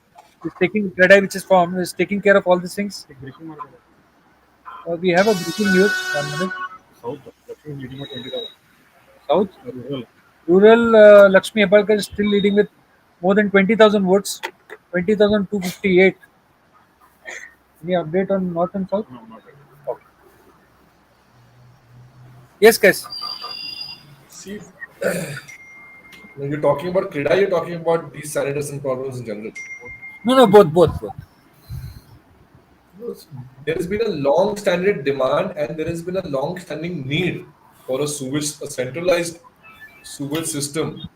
is taking care of all these things? We have a breaking news. 1 minute. South. Rural Lakshmi Hebalkar is still leading with more than 20,000 votes, 20,258. Any update on North and South? Okay. Yes, guys. See, when you're talking about Krida, you're talking about these sanitation problems in general. No, no, both. There has been a long-standing demand and there has been a long-standing need for a centralized sewage system,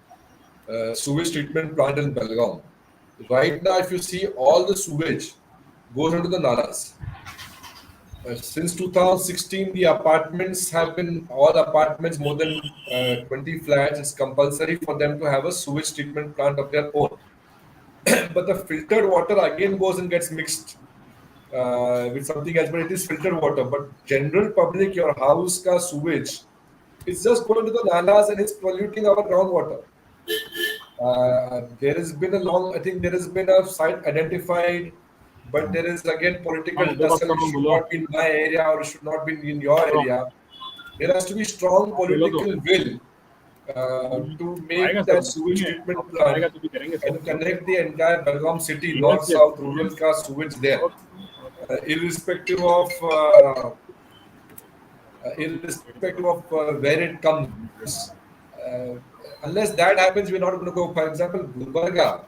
sewage treatment plant in Belgaum. Right now, if you see all the sewage goes into the nalas. Since 2016, the apartments have been, all apartments more than 20 flats, it's compulsory for them to have a sewage treatment plant of their own. But the filtered water again goes and gets mixed with something else, but it is filtered water. But general public, your house ka sewage, it's just going to the nalas and it's polluting our groundwater. There has been a long, I think there has been a site identified, but there is again political tussle. It should not be in my area or it should not be in your area. There has to be strong political will to make that sewage treatment plant and connect the entire Belgaum city, north, south, rural ka sewage there, irrespective of where it comes. Unless that happens, we're not going to go. For example, Gulbarga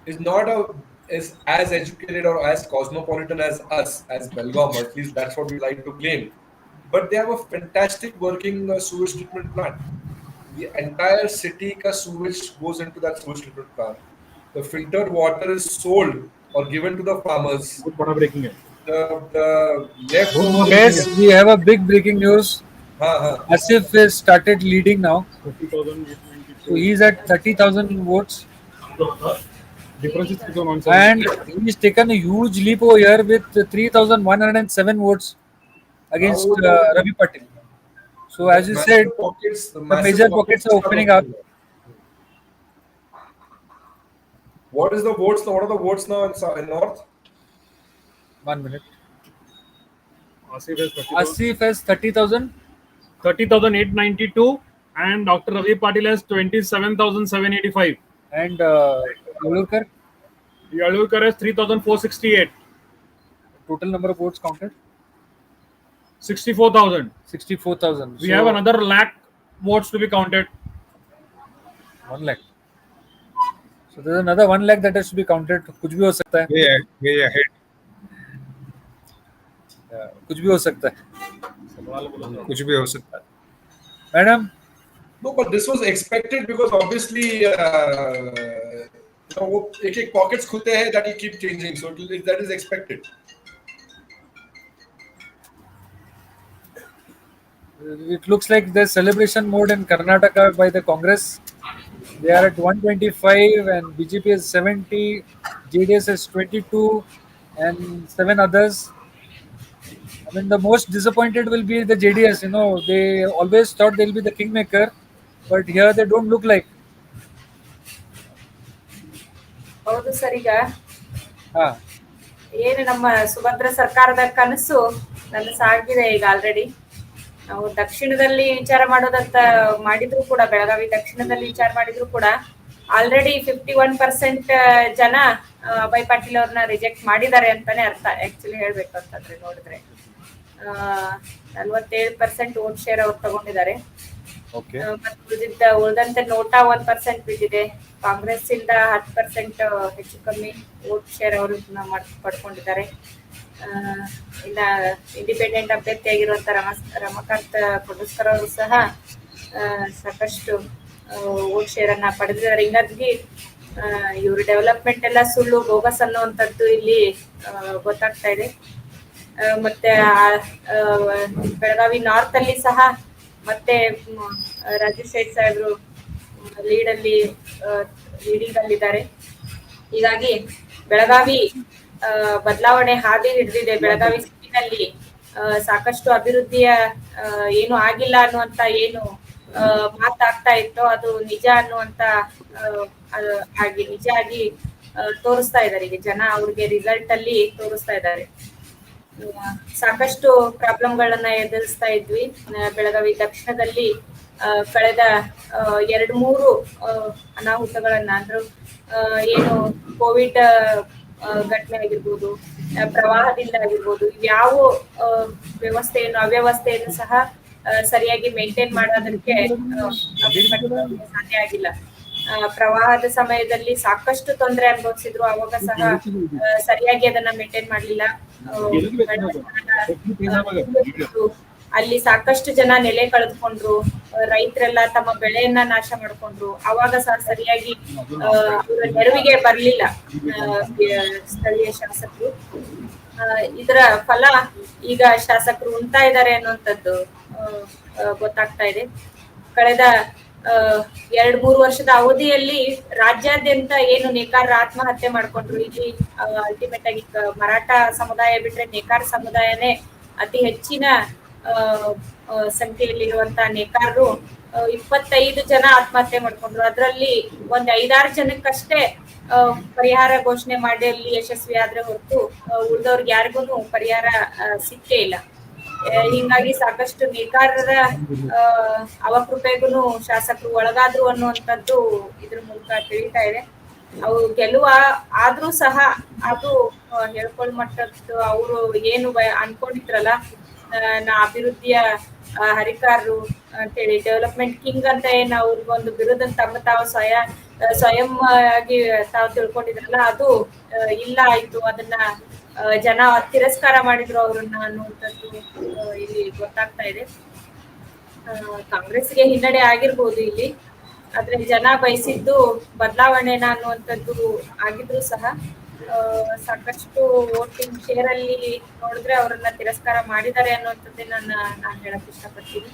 is not is as educated or as cosmopolitan as us, as Belgaum, or at least that's what we like to claim. But they have a fantastic working sewage treatment plant. The entire city ka sewage goes into that sewage treatment plant. The filtered water is sold or given to the farmers. The leftover. Yes, we have a big breaking news. हाँ. Asif has started leading now. So he's at 30,000 votes. And he's taken a huge leap over here with 3,107 votes against Ravi Patil. So as you said, the major pockets are opening up. What is the votes? What are the votes now in North? 1 minute. Asif has 30,000. 30,892 and Dr. Ravi Patil has 27,785. And Yalurkar? Yalurkar has 3,468. Total number of votes counted? 64,000. 64,000. We have another lakh votes to be counted. 1 lakh. So there's another 1 lakh that has to be counted. कुछ भी हो सकता है. Yeah, ahead. कुछ भी हो सकता है. कुछ भी हो सकता है. Madam? No, but this was expected because obviously, एक pockets खुलते हैं that will keep changing. So that is expected. It looks like there's celebration mode in Karnataka by the Congress. They are at 125 and BJP is 70, JDS is 22 and 7 others. I mean, the most disappointed will be the JDS. They always thought they'll be the kingmaker, but here they don't look like. ಹೌದು sir, ಈಗ ಹಾ, ಏನು ನಮ್ಮ ಸುಭದ್ರ ಸರ್ಕಾರದ ಕನಸು ನನಸಾಗಿದೆ ಈಗ already. ನಾವು ದಕ್ಷಿಣದಲ್ಲಿ ವಿಚಾರ ಮಾಡೋದಂತ ಮಾಡಿದ್ರು ಕೂಡ, ಬೆಳಗಾವಿ ದಕ್ಷಿಣದಲ್ಲಿ ವಿಚಾರ ಮಾಡಿದ್ರು ಕೂಡ ಆಲ್ರೆಡಿ 51% ಜನ ಅಭಯ್ ಪಾಟೀಲ್ ಅವ್ರನ್ನ ರಿಜೆಕ್ಟ್ ಮಾಡಿದ್ದಾರೆ ಅಂತಾನೆ ಅರ್ಥ. ಆಕ್ಚುಲಿ ಹೇಳ್ಬೇಕು ಅಂತಂದ್ರೆ ನೋಡಿದ್ರೆ 47% ವೋಟ್ ಶೇರ್ ಅವ್ರು ತಗೊಂಡಿದ್ದಾರೆ. ಮತ್ತು ಉಳಿದಂತೆ ನೋಟಾ 1% ಬಿದ್ದಿದೆ. ಕಾಂಗ್ರೆಸ್ ಇಂದ 10% ಹೆಚ್ಚು ಕಮ್ಮಿ ವೋಟ್ ಶೇರ್ ಅವರು ಪಡ್ಕೊಂಡಿದ್ದಾರೆ. ಇನ್ನ ಇಂಡಿಪೆಂಡೆಂಟ್ ಅಭ್ಯರ್ಥಿ ಆಗಿರುವಂತ ರಮಾಕಾಂತ್ ಕೊಡಸ್ಕರ್ ಅವರು ಸಹ ಸಾಕಷ್ಟು ವೋಟ್ ಶೇರ್ ಅನ್ನ ಪಡೆದಿದ್ದಾರೆ. ಹಿಂಗಾಗಿ ಇವ್ರ ಡೆವಲಪ್ಮೆಂಟ್ ಎಲ್ಲ ಸುಳ್ಳು, ಬೋಗಸ್ ಅನ್ನುವಂಥದ್ದು ಇಲ್ಲಿ ಗೊತ್ತಾಗ್ತಾ ಇದೆ. ಮತ್ತೆ ಬೆಳಗಾವಿ ನಾರ್ತ್ ಅಲ್ಲಿ ಸಹ ಮತ್ತೆ ರಾಜು ಶೇಟ್ ಸಾಹೇಬ್ರು ಲೀಡಿಂಗ್ ಅಲ್ಲಿದ್ದಾರೆ. ಹೀಗಾಗಿ ಬೆಳಗಾವಿ ಬದಲಾವಣೆ ಹಾದಿ ಹಿಡಿದಿದೆ. ಬೆಳಗಾವಿ ಸಿಟಿನಲ್ಲಿ ಸಾಕಷ್ಟು ಅಭಿವೃದ್ಧಿಯ ಏನು ಆಗಿಲ್ಲ ಅನ್ನುವಂತ ಏನು ಮಾತಾಗ್ತಾ ಇತ್ತೋ ಅದು ನಿಜ ಅನ್ನುವಂತ ನಿಜ ಆಗಿ ತೋರಿಸ್ತಾ ಇದ್ದಾರೆ. ಈಗ ಜನ ಅವ್ರಿಗೆ ರಿಸಲ್ಟ್ ಅಲ್ಲಿ ತೋರಿಸ್ತಾ ಇದ್ದಾರೆ. ಸಾಕಷ್ಟು ಪ್ರಾಬ್ಲಮ್ಗಳನ್ನ ಎದುರಿಸ್ತಾ ಇದ್ವಿ. ಬೆಳಗಾವಿ ದಕ್ಷಿಣದಲ್ಲಿ ಕಳೆದ 2-3 ಅನಾಹುತಗಳನ್ನ ಅಂದ್ರು, ಏನು ಕೋವಿಡ್ ಘಟನೆ ಆಗಿರ್ಬೋದು, ಪ್ರವಾಹದಿಂದ ಆಗಿರ್ಬೋದು, ಯಾವ ವ್ಯವಸ್ಥೆಯನ್ನು ಅವ್ಯವಸ್ಥೆಯನ್ನು ಸಹ ಸರಿಯಾಗಿ ಮೇಂಟೈನ್ ಮಾಡೋದಕ್ಕೆ ಸಾಧ್ಯ ಆಗಿಲ್ಲ. ಪ್ರವಾಹದ ಸಮಯದಲ್ಲಿ ಸಾಕಷ್ಟು ತೊಂದರೆ ಅನುಭವಿಸಿದ್ರು, ಅವಾಗ ಸಹ ಸರಿಯಾಗಿ ಅದನ್ನ ಮೇಂಟೈನ್ ಮಾಡ್ಲಿಲ್ಲ. ಅಲ್ಲಿ ಸಾಕಷ್ಟು ಜನ ನೆಲೆ ಕಳೆದುಕೊಂಡ್ರು, ರೈತರೆಲ್ಲ ತಮ್ಮ ಬೆಳೆಯನ್ನ ನಾಶ ಮಾಡ್ಕೊಂಡ್ರು. ಅವಾಗ ಸಹ ಸರಿಯಾಗಿ ಅವರ ನೆರವಿಗೆ ಬರ್ಲಿಲ್ಲ ಸ್ಥಳೀಯ ಶಾಸಕರು. ಇದರ ಫಲ ಈಗ ಶಾಸಕರು ಉಣ್ತಾ ಇದ್ದಾರೆ ಅನ್ನುವಂಥದ್ದು ಗೊತ್ತಾಗ್ತಾ ಇದೆ. ಕಳೆದ 2-3 ವರ್ಷದ ಅವಧಿಯಲ್ಲಿ ರಾಜ್ಯಾದ್ಯಂತ ಏನು ನೇಕಾರರ ಆತ್ಮಹತ್ಯೆ ಮಾಡ್ಕೊಂಡ್ರು, ಇಲ್ಲಿ ಅಲ್ಟಿಮೇಟ್ ಆಗಿ ಮರಾಠ ಸಮುದಾಯ ಬಿಟ್ರೆ ನೇಕಾರ ಸಮುದಾಯನೇ ಅತಿ ಹೆಚ್ಚಿನ ಸಂಖ್ಯೆಯಲ್ಲಿರುವಂತಹ ನೇಕಾರರು 25 ಜನ ಆತ್ಮಹತ್ಯೆ ಮಾಡ್ಕೊಂಡ್ರು. ಅದರಲ್ಲಿ ಒಂದ್ 5-6 ಜನಕ್ಕಷ್ಟೇ ಪರಿಹಾರ ಘೋಷಣೆ ಮಾಡಿ ಅಲ್ಲಿ ಯಶಸ್ವಿ ಆದ್ರೆ ಹೊರತು ಉಳಿದವ್ರಿಗೆ ಯಾರಿಗೂ ಪರಿಹಾರ ಸಿಕ್ಕೇ ಇಲ್ಲ. ಹಿಂಗಾಗಿ ಸಾಕಷ್ಟು ನೇಕಾರರ ಅವಕೃಪೆಗೂ ಶಾಸಕರು ಒಳಗಾದ್ರು ಅನ್ನುವಂಥದ್ದು ಇದ್ರ ಮೂಲಕ ತಿಳಿತಾ ಇದೆ. ಅವು ಗೆಲುವ ಆದ್ರೂ ಸಹ ಅದು ಹೇಳ್ಕೊಳ್ಳೋ ಮಟ್ಟದ್ದು ಅವರು ಏನು ಅನ್ಕೊಂಡಿದ್ರಲ್ಲ, ನಾ ಅಭಿವೃದ್ಧಿಯ ಹರಿಕಾರರು ಅಂತೇಳಿ, ಡೆವಲಪ್ಮೆಂಟ್ ಕಿಂಗ್ ಅಂತ ಏನ್ ಅವ್ರಿಗೊಂದು ಬಿರುದ ತಾವು ಸ್ವಯಂ ಆಗಿ ತಾವು ತಿಳ್ಕೊಂಡಿದ್ರಲ್ಲ, ಅದು ಇಲ್ಲ ಆಯ್ತು. ಅದನ್ನ ಜನ ತಿರಸ್ಕಾರ ಮಾಡಿದ್ರು ಅವ್ರನ್ನ ಅನ್ನುವಂಥದ್ದು ಇಲ್ಲಿ ಗೊತ್ತಾಗ್ತಾ ಇದೆ. ಕಾಂಗ್ರೆಸ್ಗೆ ಹಿನ್ನಡೆ ಆಗಿರ್ಬೋದು ಇಲ್ಲಿ, ಆದ್ರೆ ಜನ ಬಯಸಿದ್ದು ಬದಲಾವಣೆನ ಅನ್ನುವಂಥದ್ದು ಆಗಿದ್ರು ಸಹ ಸಾಕಷ್ಟು ವೋಟಿಂಗ್ ಶೇರ್ ಅಲ್ಲಿ ನೋಡಿದ್ರೆ ಅವ್ರನ್ನ ತಿರಸ್ಕಾರ ಮಾಡಿದ್ದಾರೆ ಅನ್ನುವಂಥದ್ದೇ ನಾನು ಹೇಳಕ್ ಇಷ್ಟಪಡ್ತೀನಿ.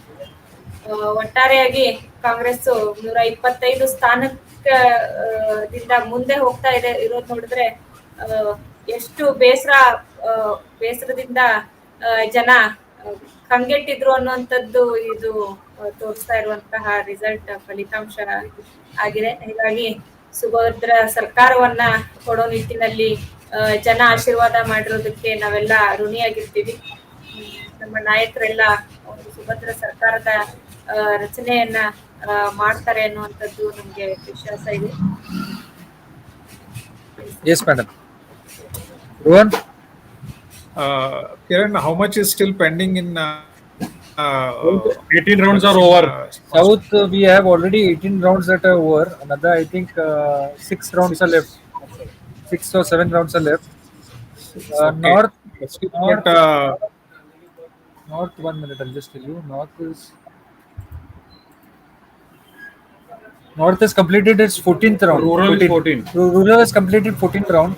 ಒಟ್ಟಾರೆಯಾಗಿ ಕಾಂಗ್ರೆಸ್ 125 ಸ್ಥಾನದಿಂದ ಮುಂದೆ ಹೋಗ್ತಾ ಇರೋದ್ ನೋಡಿದ್ರೆ ಎಷ್ಟು ಬೇಸರದಿಂದ ಜನ ಕಂಗೆಟ್ಟಿದ್ರು ಅನ್ನುವಂಥದ್ದು ಇದು ತೋರಿಸ್ತಾ ಇರುವಂತಹ ರಿಸಲ್ಟ್, ಫಲಿತಾಂಶ ಆಗಿದೆ. ಹೀಗಾಗಿ ಸುಭದ್ರ ಸರ್ಕಾರವನ್ನ ಕೊಡೋ ನಿಟ್ಟಿನಲ್ಲಿ ಜನ ಆಶೀರ್ವಾದ ಮಾಡಿರೋದಕ್ಕೆ ನಾವೆಲ್ಲ ಋಣಿಯಾಗಿರ್ತೀವಿ. ನಮ್ಮ ನಾಯಕರೆಲ್ಲ ಒಂದು ಸುಭದ್ರ ಸರ್ಕಾರದ ರಚನೆಯನ್ನ ಮಾಡ್ತಾರೆ ಅನ್ನುವಂಥದ್ದು ನಮ್ಗೆ ವಿಶ್ವಾಸ ಇದೆ. Yes, madam. Rohan? Kiran, how much is still pending in 18 rounds are over. South, we have already 18 rounds that are over. Another, I think, 6 rounds are left. 6 or 7 rounds are left. Okay. North, But, North, 1 minute, I'll just tell you. North has completed its 14th round. Rural is 14. Rural has completed 14th round.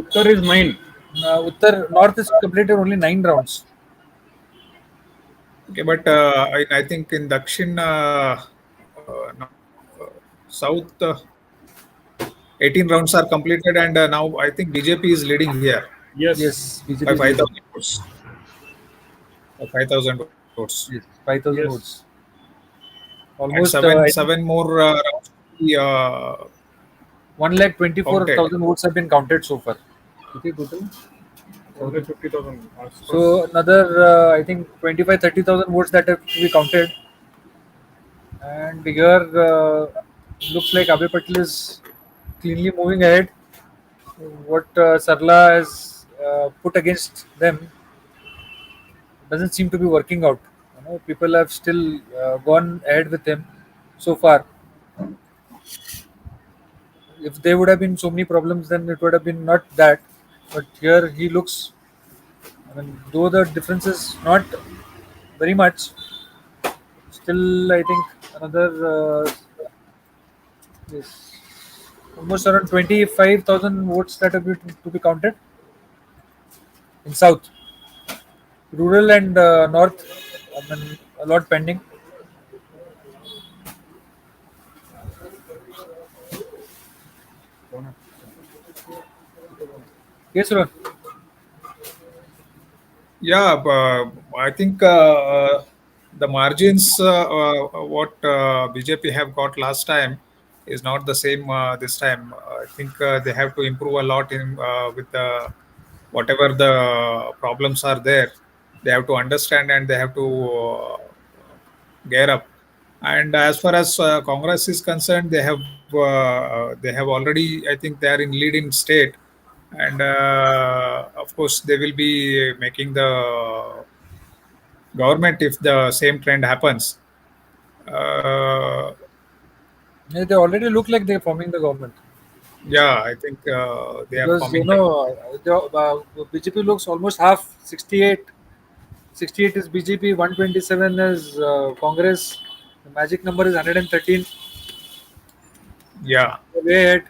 Uttar is 9. North has completed only 9 rounds. okay, but I think in Dakshin, South, 18 rounds are completed, and now I think BJP is leading here Yes. Yes, BJP by is 5,000 votes. 5,000 votes. Yes, 5,000 Yes. votes. And Almost seven more rounds to be, 1,24,000 votes have been counted so far. Okay, total. 150,000. So another, I think 25,000-30,000 votes that have to be counted. And here, looks like Abhay Patil is cleanly moving ahead. What Sarla has put against them doesn't seem to be working out. People have still gone ahead with him so far. If there would have been so many problems, then it would have been not that. But here he looks, though the difference is not very much, still I think another yes, almost around 25,000 votes that have to be counted in South. Rural and North, a lot pending. Yes, Rohan. yeah, I think the margins what BJP have got last time is not the same this time. I think they have to improve a lot in with the whatever the problems are there. They have to understand and they have to gear up. And as far as Congress is concerned, they have already, I think they are in lead in state, and of course they will be making the government if the same trend happens. Yeah, they already look like they're forming the government. Yeah, I think they are Because forming. BJP looks almost half. 68 is BJP, 127 is Congress. The magic number is 113. Yeah, Way ahead.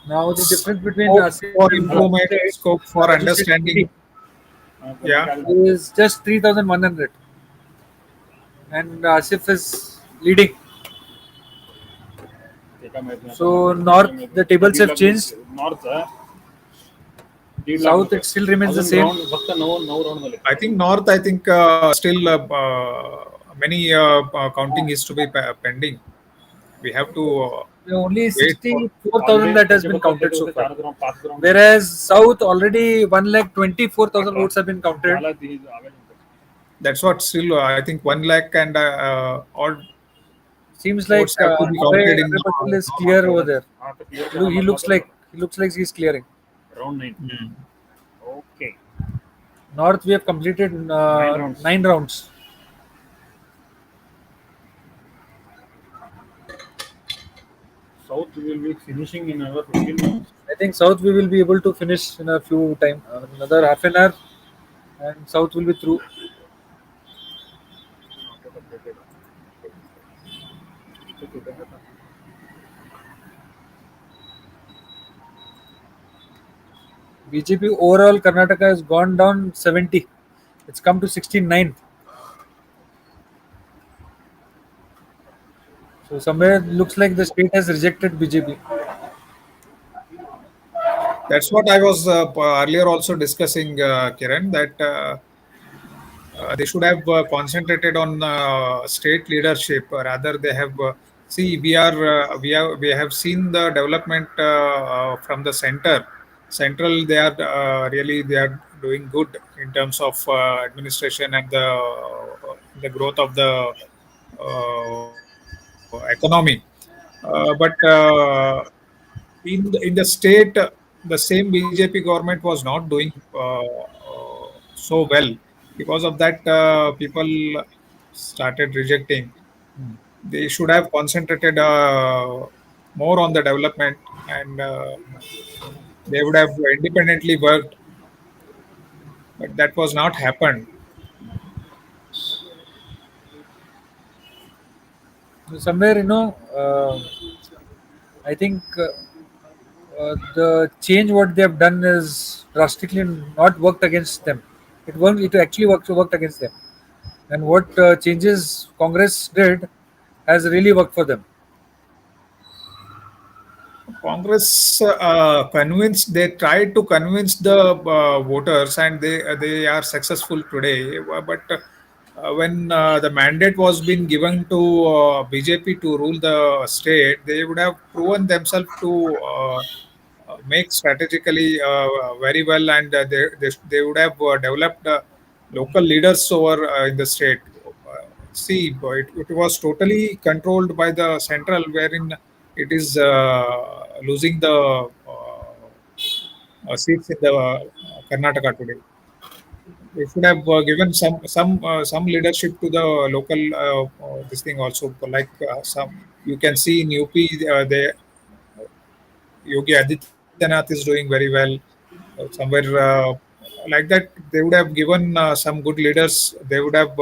Now the difference between scope Asif for and improvement, State, scope for Raju State understanding. Yeah, is just 3,100, and Asif is leading. So north, the tables have changed. North, South, it still remains the same. I think North. I think still many counting is to be pending. We have to Only wait for. 64,000 that has been counted so far. Whereas South already 1,24,000 votes have been counted. That's what still I think 1 lakh and odd Seems like votes have to be counted in. Abhay Patel is clear over there. He looks like he's clearing. Round 9. Hmm. Okay. North, we have completed 9 rounds. South will be finishing in another 15 minutes. I think South we will be able to finish in a few time, another half an hour, and South will be through. BJP overall Karnataka has gone down 70. It's come to 69. So somewhere looks like the state has rejected BJP. That's what I was earlier also discussing, Kiran, that they should have concentrated on state leadership. Rather, they have see we have seen the development from the center. Central, they are really they are doing good in terms of administration and the growth of the economy. But in the state, the same BJP government was not doing so well. Because of that, people started rejecting. They should have concentrated more on the development, and they would have independently worked. But that was not happened. So somewhere, I think the change what they have done is drastically not worked against them. It worked. It actually worked against them. And what changes Congress did has really worked for them. Congress convinced they tried to convince the voters, and they are successful today. But when the mandate was being given to BJP to rule the state, they would have proven themselves to make strategically very well, and they would have developed local leaders over in the state. See, it was totally controlled by the central, wherein it is losing the seats in the Karnataka today. They should have given some leadership to the local this thing also. Like some you can see in UP, the Yogi Adityanath is doing very well. Somewhere like that, they would have given some good leaders. They would have.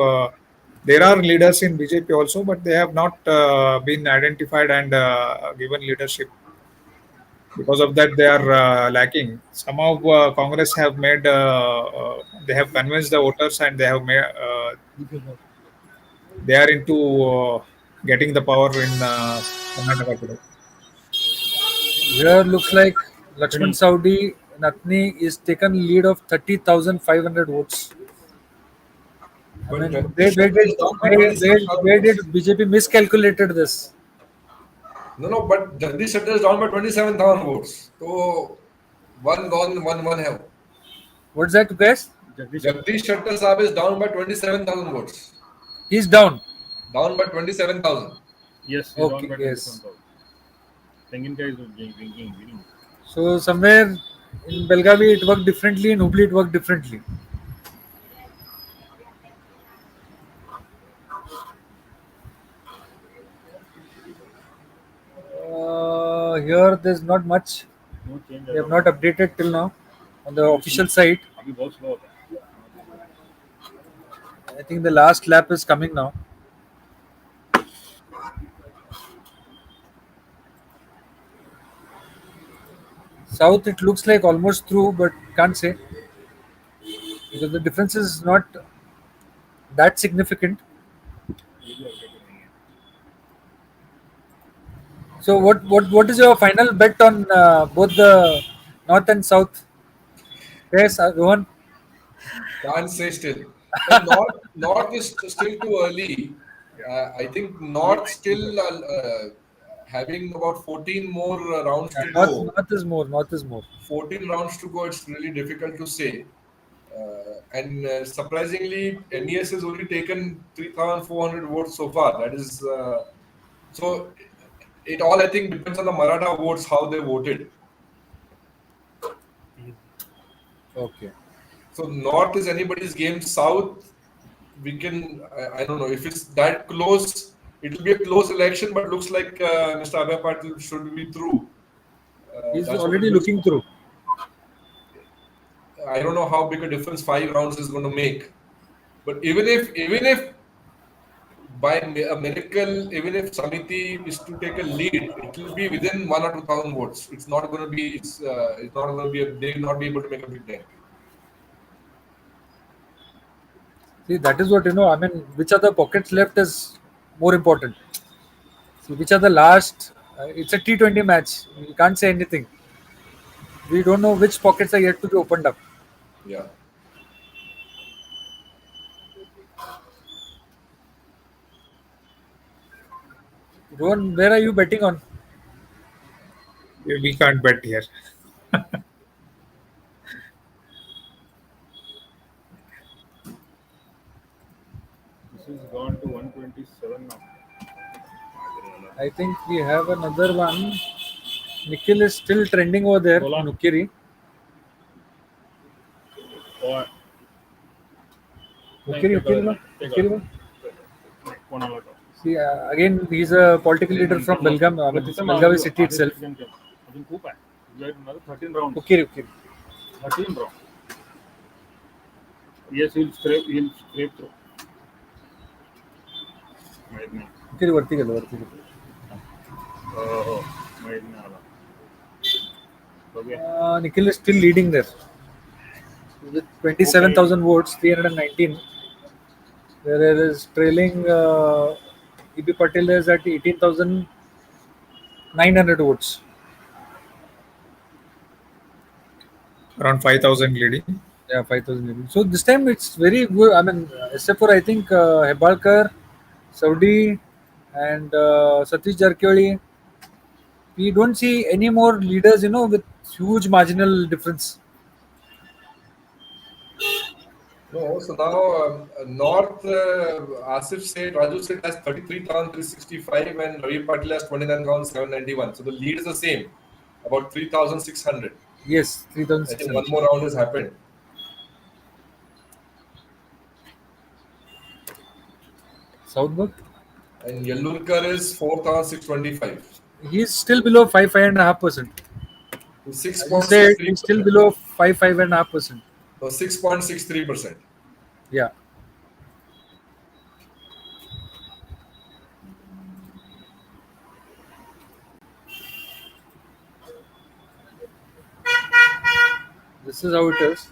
There are leaders in BJP also, but they have not been identified and given leadership. Because of that, they are lacking. Somehow, Congress have made. They have convinced the voters, and they have made. They are into getting the power in Karnataka today. Here looks like Lakshman Saudi Natni is taken lead of 30,500 votes. I But mean, Jagdish Shetty is down by 27,000 where did votes. BJP miscalculated this? No, but Jagdish Shetty is down by 27,000 votes. So one gone, one have. What's that, guys? Jagdish Shetty Saab is down by 27,000 votes. He's down. Down by 27,000. Yes, he's Okay, on by yes. 27,000. Tenginka is winning. So somewhere in Belgavi it worked differently, in Hubli it worked differently. Here there's not much. No change They at have all. not updated till now on the official site. अभी बहुत slow होता है. I think the last lap is coming now. South, it looks like almost through, but can't say because the difference is not that significant. So, what is your final bet on both the North and South? Yes, Rohan. Can't say still. And North is still too early. I think North still having about 14 more rounds Yeah, to North, go. North is more. North is more. 14 rounds to go. It's really difficult to say. And surprisingly, MES has only taken 3,400 votes so far. That is so. It all I think depends on the Maratha votes how they voted. Okay. So North is anybody's game. South, we can. I don't know if it's that close. It will be a close election, but looks like Mr. Abhay Patil should be through. He's That's what it already looks looking like. through. I don't know how big a difference 5 rounds is going to make. But even if by a miracle, even if Samiti is to take a lead, it will be within 1 or 2,000 votes. It's not going to be. It's not going to be. They will not be able to make a big dent. See, that is what I mean, which are the pockets left is more important. See, which are the last? It's a T20 match. You can't say anything. We don't know which pockets are yet to be opened up. Yeah. Rohan, where are you betting on? We can't bet here. This is gone to 127 now. I think we have another one. Nikhil is still trending over there. Bola. Nukiri. Or Nukiri, Nukiri, ba? Nukiri ba? one hour. See, again, he's a political leader from Belgavi city itself. अजून खूप आहे. You have another 13 rounds. Nukiri, Nukiri. 13 rounds. Yes, he'll scrape through. माहित नाही. Nukiri वरती गेलो, वरती गेलो. हो माहित नाही आला. बघूया. Nikhil is still leading there with 27,000 votes, 319. Whereas trailing E.P. Patel is at 18,900 votes. Around 5,000 leading. Yeah, 5,000 maybe. So this time it's very good. I mean, except for I think Hebalkar, Saudi, and Satish Jarkioli, we don't see any more leaders, with huge marginal difference. No, so now North Asif said, Raju said has 33,365 and Ravi Patil has 29,791. So the lead is the same, about 3,600. Yes, I think one 3,600. more round has happened. Southburg, And Yellurkar is 4,625. he's still below 5.5%. As you said, he's still 6.63%. below 5.5%. No, 6.63%. Yeah. This is how it is.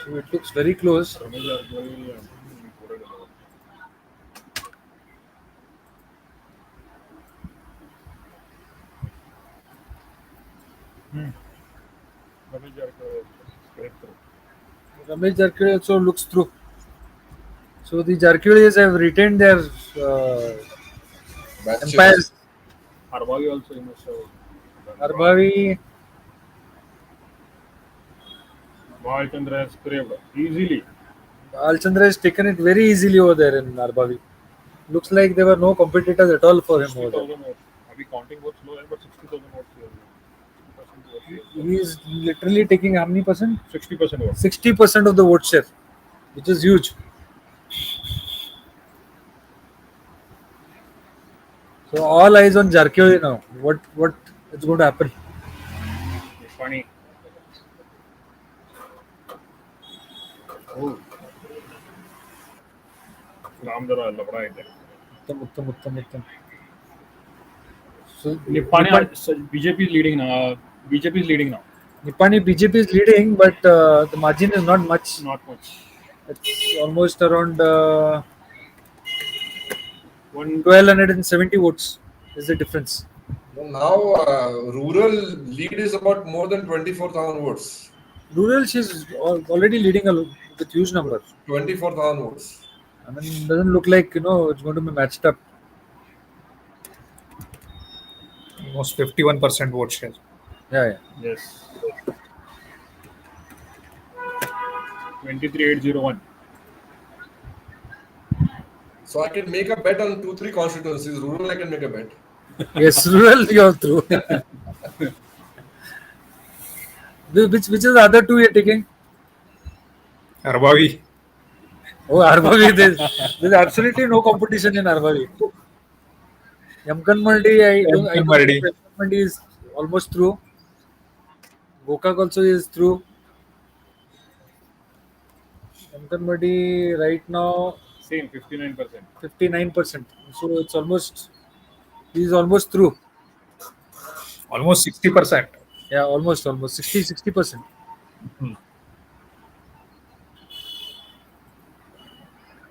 So it looks very close. Ramesh Jarkiholi पुढे गेलो. Ramesh Jarkiholi scrape through. Ramesh Jarkiri also looks through. So the Jarkiris have retained their Matches. empires. Arbavi also he must have. Arbavi, Bhalchandra has scraped easily. Alchandra has taken it very easily over there in Arbavi. Looks like there were no competitors at all for him over there. 60,000 votes. Abhi counting votes low hai, but 60,000 votes here. 60% votes here. He is literally taking how many percent? 60% votes. 60% of the vote share, which is huge. So all eyes on Jarkiri now. What is going to happen? Funny. Oh. Ramdara लफड़ा है there. उत्तम. So Nippani BJP is leading now. BJP is leading now. Nippani BJP is leading, but the margin is not much. Not much. It's almost around 1270 votes is the difference. Now, rural lead is about more than 24,000 votes. Rural, she's already leading with huge number. 24,000 votes. I mean, it doesn't look like it's going to be matched up. Almost 51% vote share. Yeah. Yes. 23,801. So I can make a bet on 2-3 constituencies. Rural, I can make a bet. Yes, rural, you're through. Which is the other two you're taking? Arbavi. Oh, Arbavi, there's absolutely no competition in Arbavi. Yamkan Maldi, I don't Yamkan know Maldi. if Yamkan Maldi is almost through. Gokak also is through. Yamkan Maldi right now Same 59%. 59%. So he's almost through. Almost 60%. Yeah, almost 60%.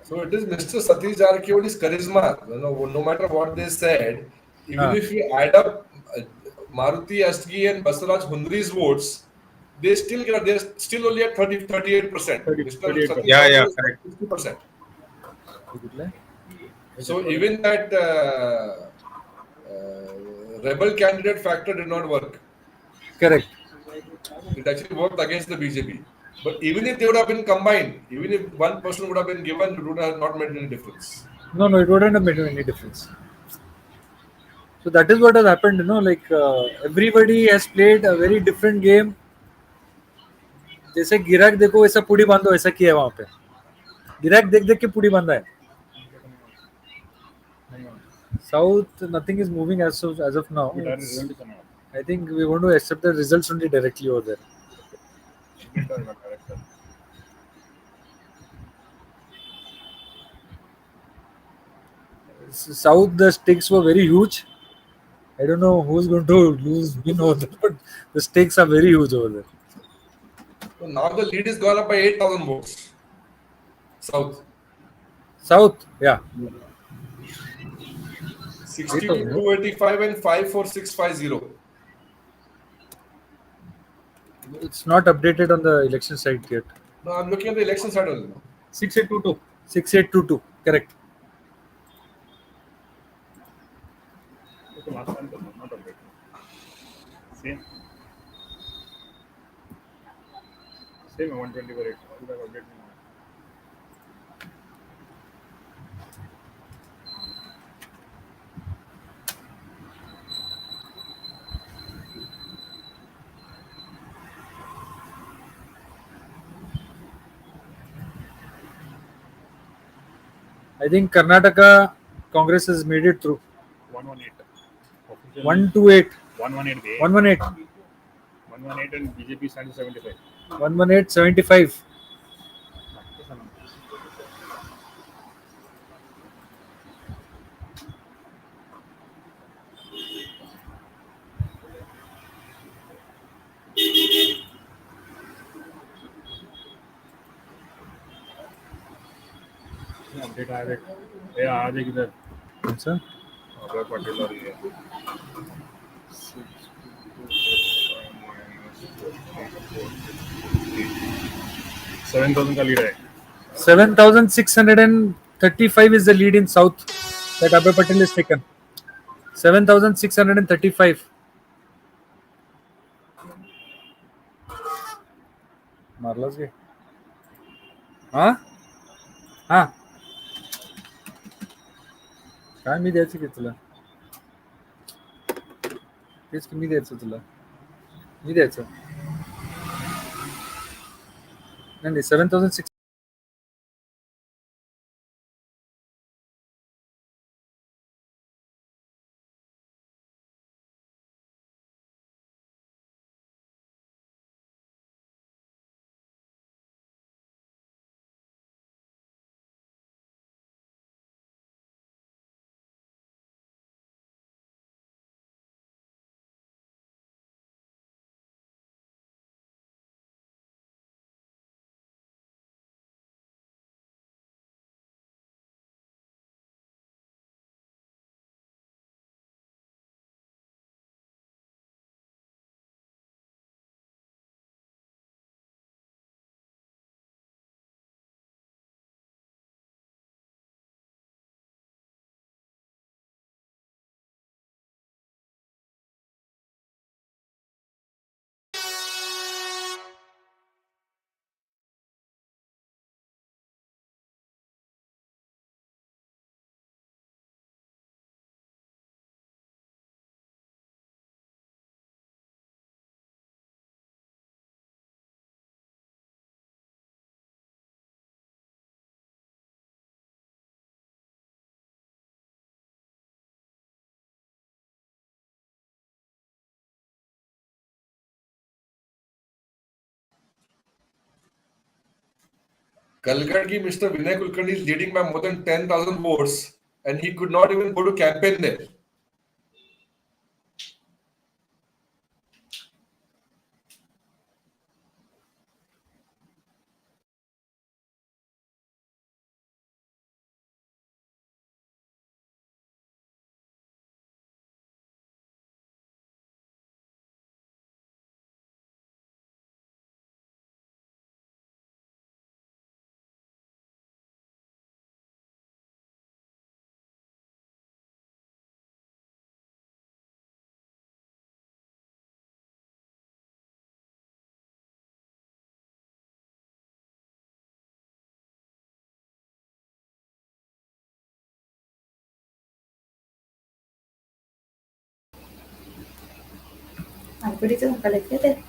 So it is Mr. Satish Jarkiwali's charisma. No matter what they said, even if you add up Maruti Astgi and Basaraj Hundri's votes, they're still only at 38%. 38%. Mr. Satish Yeah, Jarkiwali is correct. 60%. So even that rebel candidate factor did not work. Correct. It actually worked against the BJP. But even if they would have been combined, even if one person would have been given, it would have not made any difference. No, it wouldn't have made any difference. So that is what has happened, everybody has played a very different game. जैसे गिराक देखो वैसा पुड़ी बांधो ऐसा किया है वहां पे. गिराक देख देख के पुड़ी बांधा है. South, nothing is moving as of now. I think we want to accept the results only directly over there. South, the stakes were very huge. I don't know who's going to win over there, but the stakes are very huge over there. So now the lead is gone up by 8,000 votes. South, yeah. 62,285 and 54650. It's not updated on the election site yet. No, I'm looking at the election side only. 6822. 6822, correct. Okay, last time not updated. Same 120 per 8. Why would I update now? I think Karnataka Congress has made it through. 118. 128. 118. 118. 118 and BJP stands 75. 118, 75. Update आ देख ये आ देख इधर कौन सा? अभय पटेल और ये 7,000 का lead है. 7,635 is the lead in South that Abhay Patel is taken. 7,635. मारलाच घे. हा हा काय मी द्यायचं की तुला? तेच की मी द्यायचं तुला. मी द्यायचं. नाही 7,600. Kalkatgi, Mr. Vinay Kulkarni is leading by more than 10,000 votes, and he could not even go to campaign there. Algorithm collected.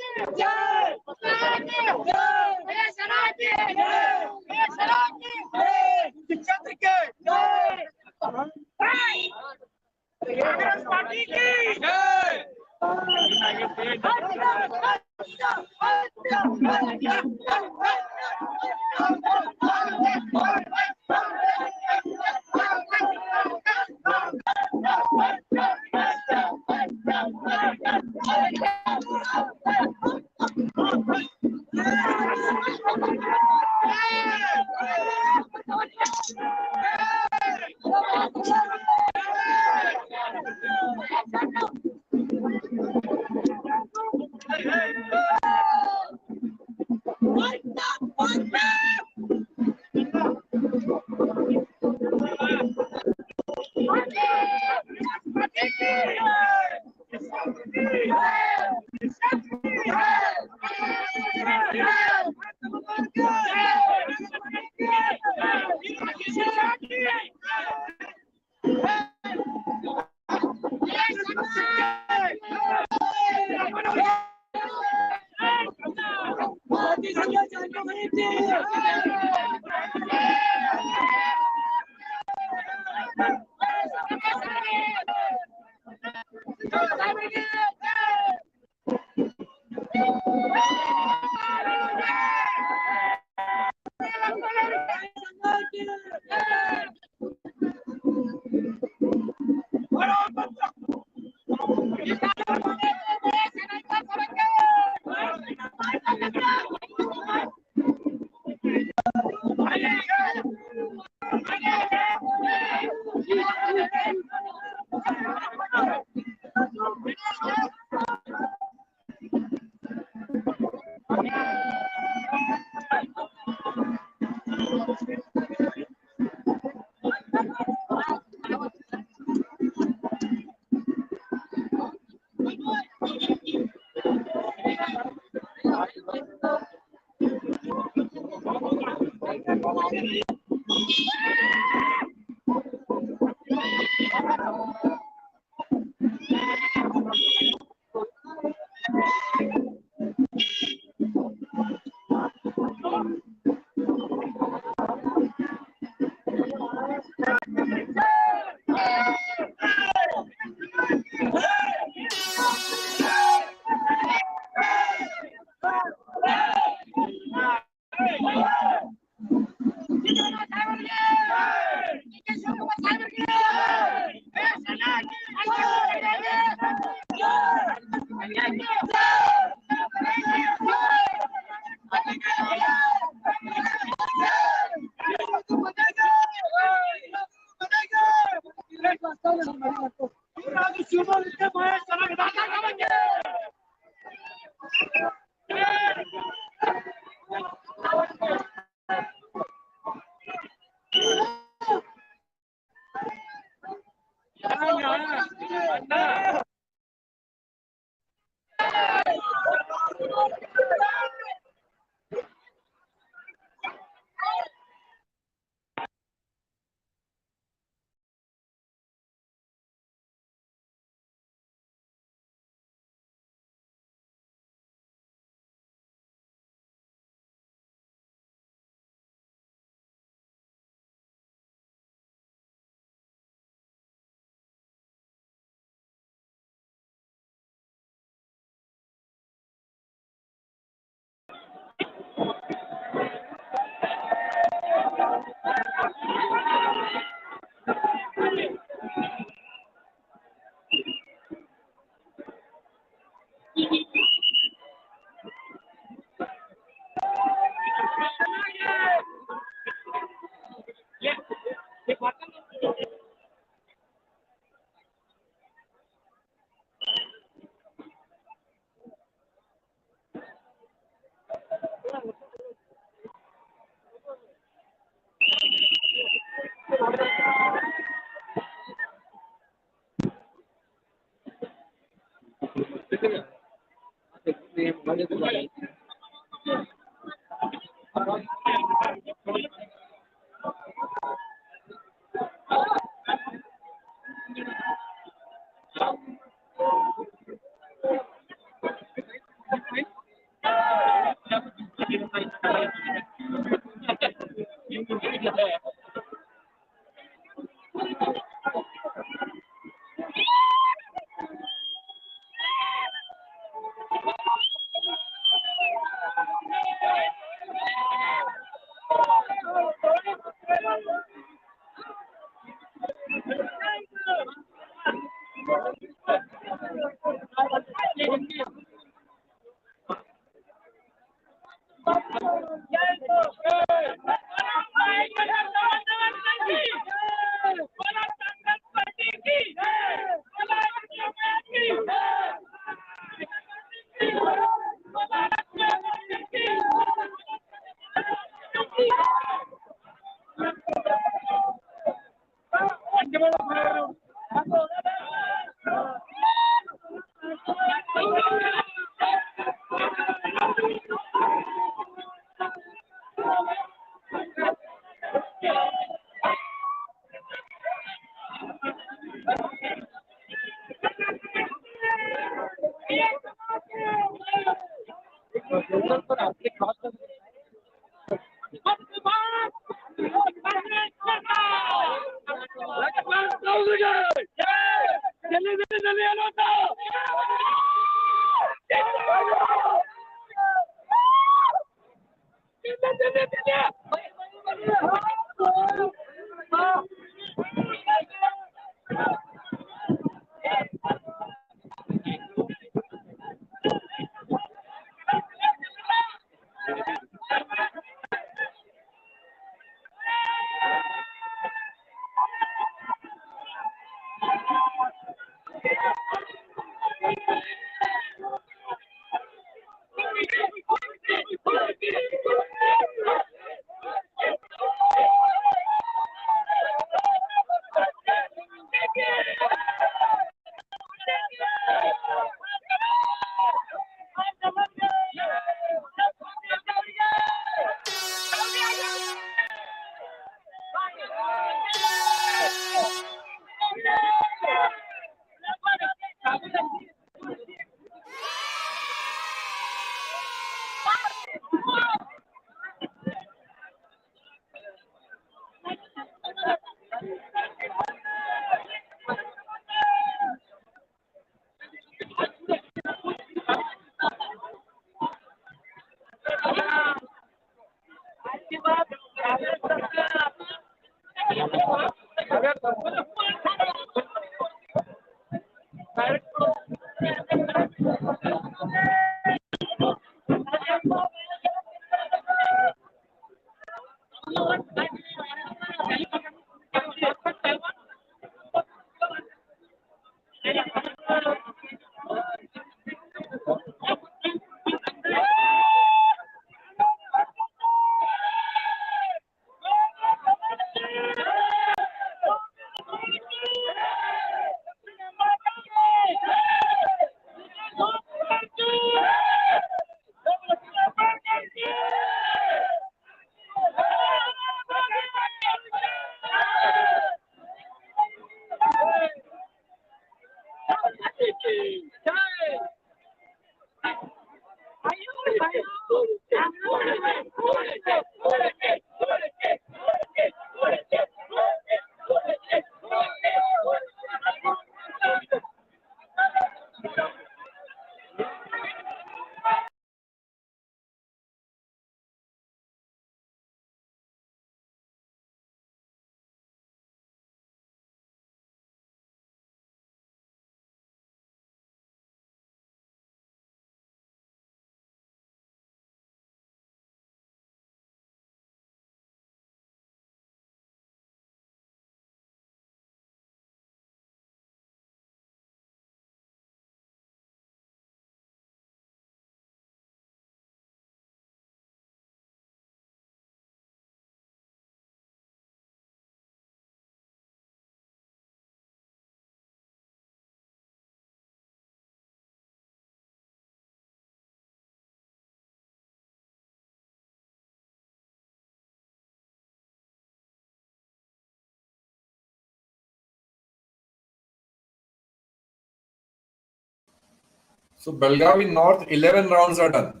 So Belgavi North, 11 rounds are done.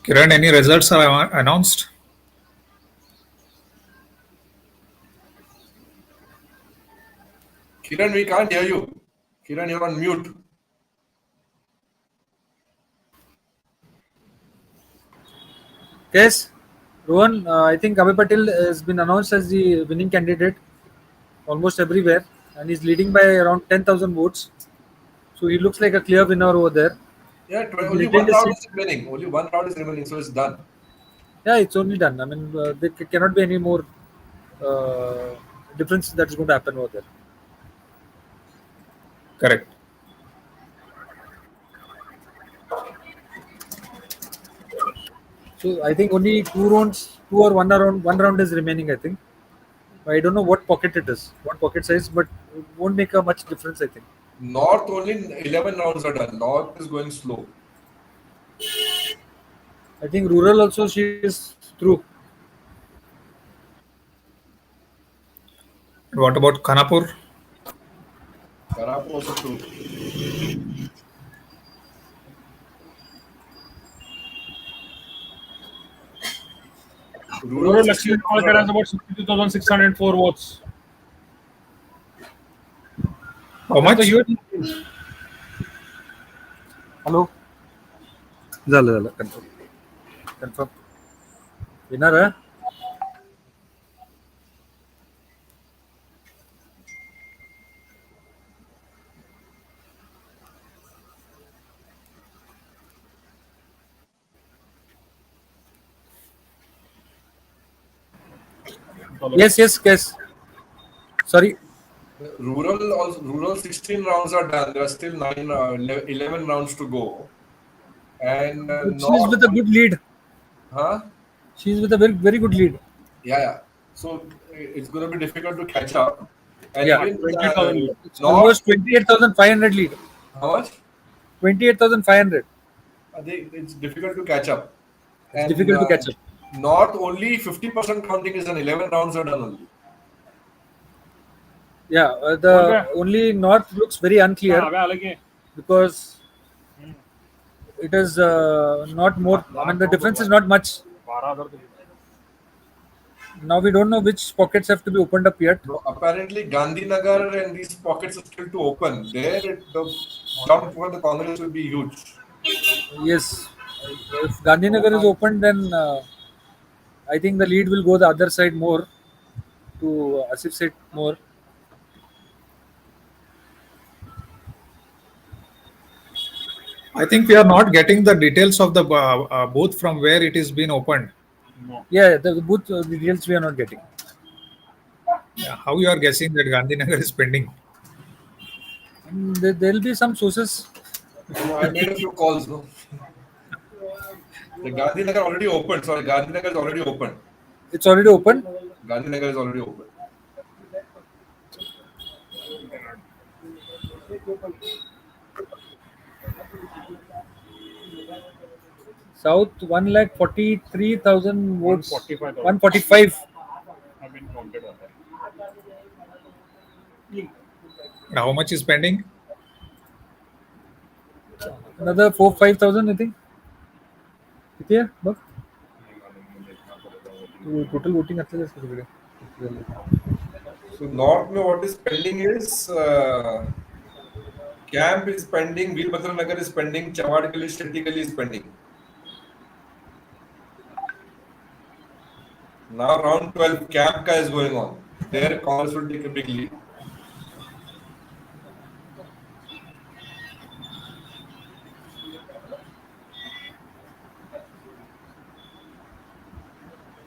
Kiran, any results are announced? Kiran, we can't hear you. Kiran, you're on mute. Yes, Rohan, I think Abhay Patel has been announced as the winning candidate almost everywhere, and he's leading by around 10,000 votes. So he looks like a clear winner over there. Yeah, He's only retained one his round seat. is remaining. Only one round is remaining, so it's done. Yeah, it's only done. I mean, there cannot be any more uh, difference that is going to happen over there. Correct. So I think only two rounds, two or one round is remaining. I think. I don't know what pocket it is, what pocket size, but it won't make a much difference. I think. North only 11 rounds are done. North is going slow. I think rural also she is through. What about Khanapur? Karapur also true. Rural Rural 16 election rounds are has done. about 62,604 votes. How That's a much? huge. Hello. झालं confirm confirm winner आहे yes yes yes sorry Rural 16 rounds are done. There are still 11 rounds to go. And but she's North with a only, good lead huh? she's with a very good lead Yeah, yeah. So it's going to be difficult to catch up. And yeah even 28,000 lead. it's North, almost 28,500 lead how much? 28,500 I think it's difficult to catch up. it's And difficult to catch up North only 50% counting is done. 11 rounds are done only. yeah the कौन गया? only north looks very हाँ, unclear अबे अलग ही है. because it is not more I mean the difference is not much 12,000 तो जीता. now we don't know which pockets have to be opened up yet No, apparently, Gandhinagar and these pockets are still to open. There, the jump for the Congress will be huge. yes if Gandhinagar is opened then I think the lead will go the other side more to Asif said more. I think we are not getting the details of the booth from where it is being opened. No. Yeah, the both the details we are not getting. Yeah, how you are guessing that Gandhinagar is pending? There will be some sources. No, I made a few calls. No, the Gandhinagar already opened. Sorry, Gandhinagar is already open. It's already open. Gandhinagar is already open. South 1,43,000 votes. 145,000. 145. have been counted on that. And how much is pending? Another 4-5,000 I think. किती आहे बघ total voting असलेलं असतं तिकडे So North, mein what is pending is Camp is pending, Veerbhadra Nagar is pending, Chawad Gali, Shetty Gali is pending. Now round 12, Camp ka is going on. There, Congress will take a big lead.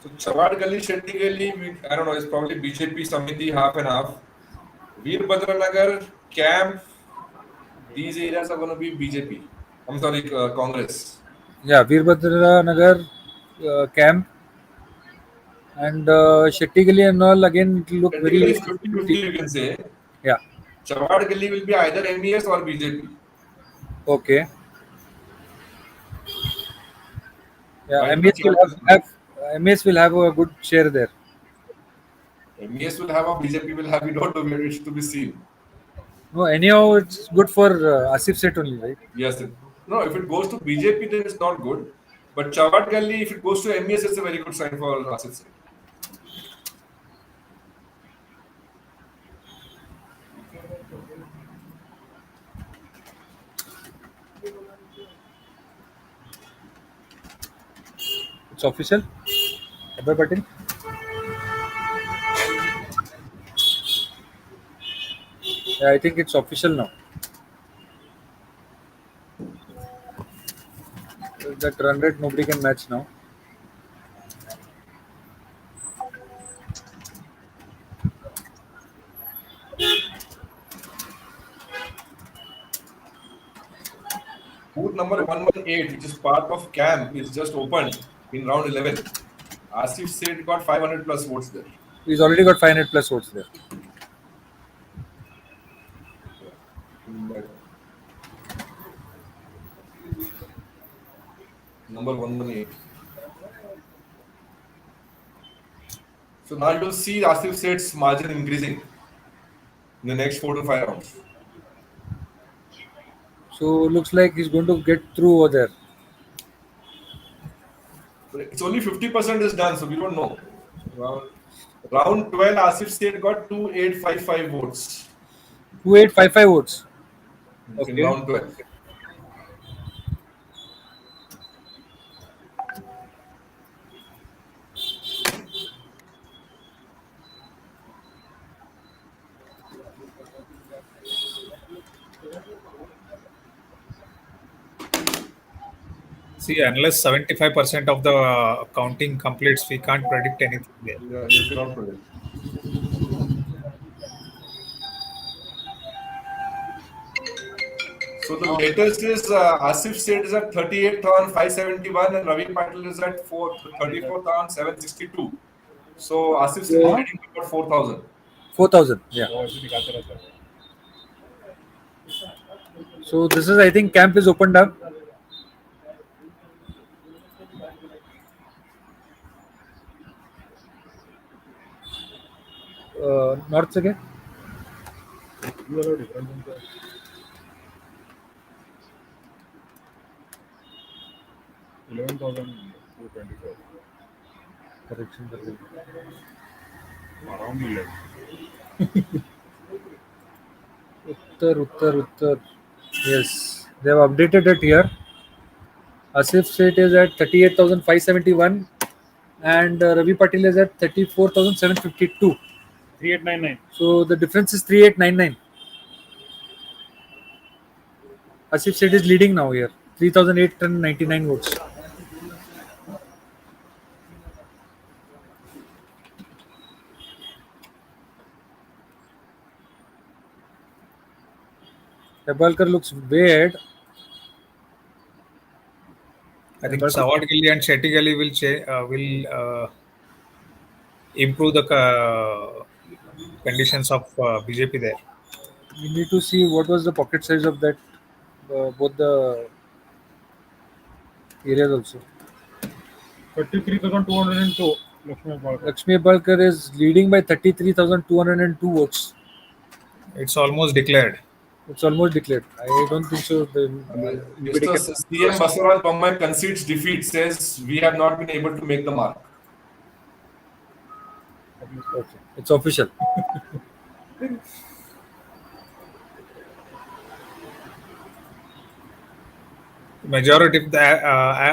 So Chawad Gali, Shetty Gali, I don't know, it's probably BJP Samiti half and half. Veerbhadra Nagar, Camp, these areas are going to be BJP. I'm sorry, Congress. yeah Veerbhadra Nagar camp and Shetty Gali and all again it will look Shetty Gali very is 50-50, 50-50. you can say. Yeah, Chawad Gali will be either MES or BJP. okay. Yeah, Right now, MES will have MES will have a good share there. MES will have or BJP will have, we don't know, it's to be seen. No, anyhow, it's good for Asif set only, right? Yes. No, if it goes to BJP, then it's not good. But Chawad Gali, if it goes to MES, it's a very good sign for Asif Singh. It's official. Abhay Patil. Yeah, I think it's official now. That run rate nobody can match now. Booth number 118, which is part of camp, is just opened in round 11. Asif said got 500 plus votes there. He's already got 500 plus votes there. But number 118. So now you'll see Asif Seth's margin increasing in the next 4 to 5 rounds. So looks like he's going to get through over there. But it's only 50% is done, so we don't know. Round 12, Asif Seth got 2855 votes 2855 votes. in Okay. round 12. See, unless 75% of the counting completes, we can't predict anything there. Yeah, you cannot predict. So the latest is Asif Seth is at 38,571 and Ravi Patil is at 34,762. So Asif Seth is leading by about 4,000. 4,000. Yeah. So this is, I think, camp is opened up. North again. You are different in the 11,224. Correction. Around 11. Uttar. Yes, they have updated it here. Asif Seth is at 38,571 and Ravi Patil is at 34,752. 3899. So the difference is 3899. Asif Seth is leading now here. 3,899 votes. Hebalkar looks way ahead. I think Sawadgilli and Shettigali will improve the conditions of BJP there. We need to see what was the pocket size of that both the areas also. 33,202. Lakshmi Park. Lakshmi Hebalkar is leading by 33,202 votes. It's almost declared. It's almost declared. I don't think so. Mr. CM Basavaraj Bommai concedes defeat, says we have not been able to make the mark. Okay. It's official. Majority of the,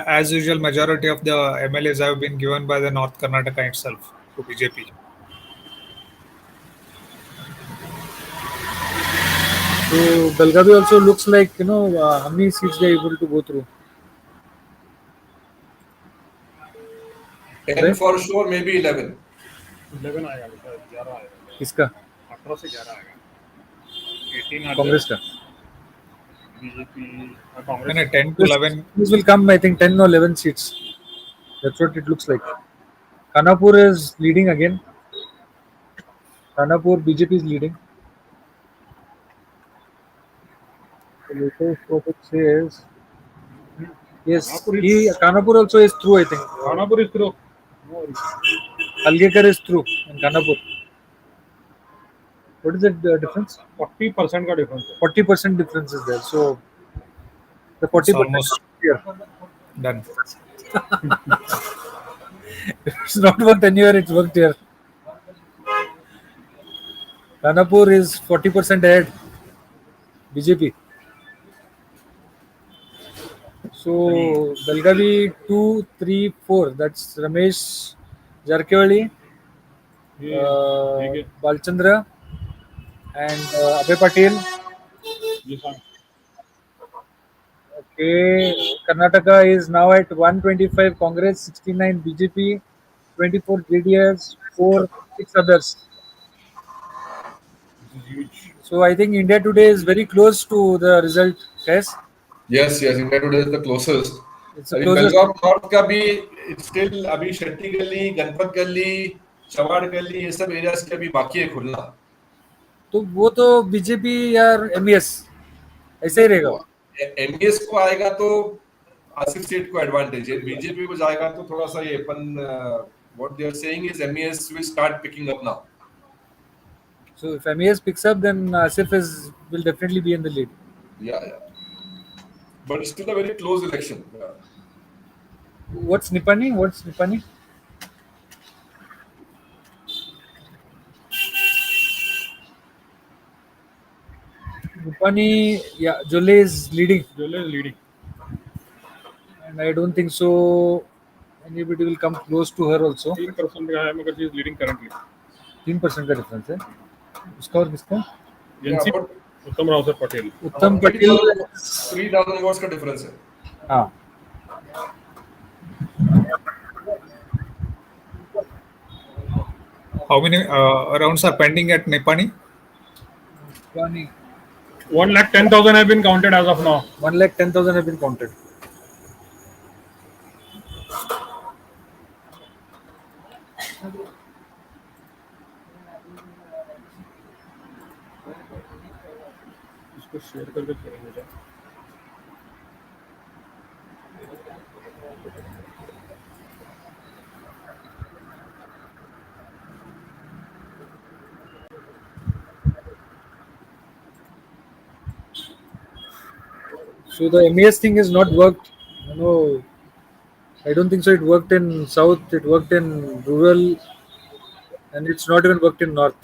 as usual, majority of the MLAs have been given by the North Karnataka itself to BJP. So Belagavi also looks like, how many seats they are able to go through. 10 for sure, maybe 11. 11 आएगा बेटा, 11 आएगा. किसका? 18 से 11 आएगा. 18 कांग्रेस का. BJP And Congress 10 to 11. This will come, I think, 10 or 11 seats. That's what it looks like. Khanapur is leading again. Khanapur, BJP is leading. The latest what it says. Yes, Khanapur also is through, I think. Khanapur is through. Algekar is through in Khanapur. What is the difference? 40% का difference है. 40% difference is there. So the 40% almost here. Done. It's not worked anywhere, it's worked here. Khanapur is 40% ahead. BJP. So Belgavi 2, 3, 4. That's Ramesh Jarkiwali, ये ठीक है Balchandra, and Abhay Patel. ये सांग Okay, Karnataka is now at 125 Congress, 69 BJP, 24 JDS, 4 6 others. this is huge So I think India today is very close to the result. Yes, Yes, yes, India today is the closest. it's the अभी closest. बेलगाम north का भी still अभी शेट्टी गली, गणपत गली, चवाड़ गली ये सब areas के अभी बाकी है खुलना. तो वो तो बीजेपी या एमईएस ऐसे ही नहीं रहेगा. वो एमईएस को आएगा तो आसिफ सीट को एडवांटेज है. बीजेपी को जाएगा तो थोड़ा सा ये अपन what they are saying is MES will start picking up now. So if MES picks up, then Asif will definitely be in the lead. Yeah, yeah. But it's still a very close election. Yeah. What's Nipani? What's Nipani? Nipani, yeah, Jolle is leading, Jolle is leading and I don't think so. Anybody will come close to her also. 3% का है मगर she is leading currently 3% का difference है. उसका और किसका? Yeah, NC but उत्तम Rao sir Patel उत्तम पटेल. 3,000 votes का difference है. हाँ. How many rounds are pending at Nipani? Nipani. 1,10,000 have been counted as of now. 1,10,000 have been counted. इसको शेयर करके छोड़ेंगे क्या? So the MES thing has not worked. I don't think so. It worked in south. It worked in rural, and it's not even worked in north.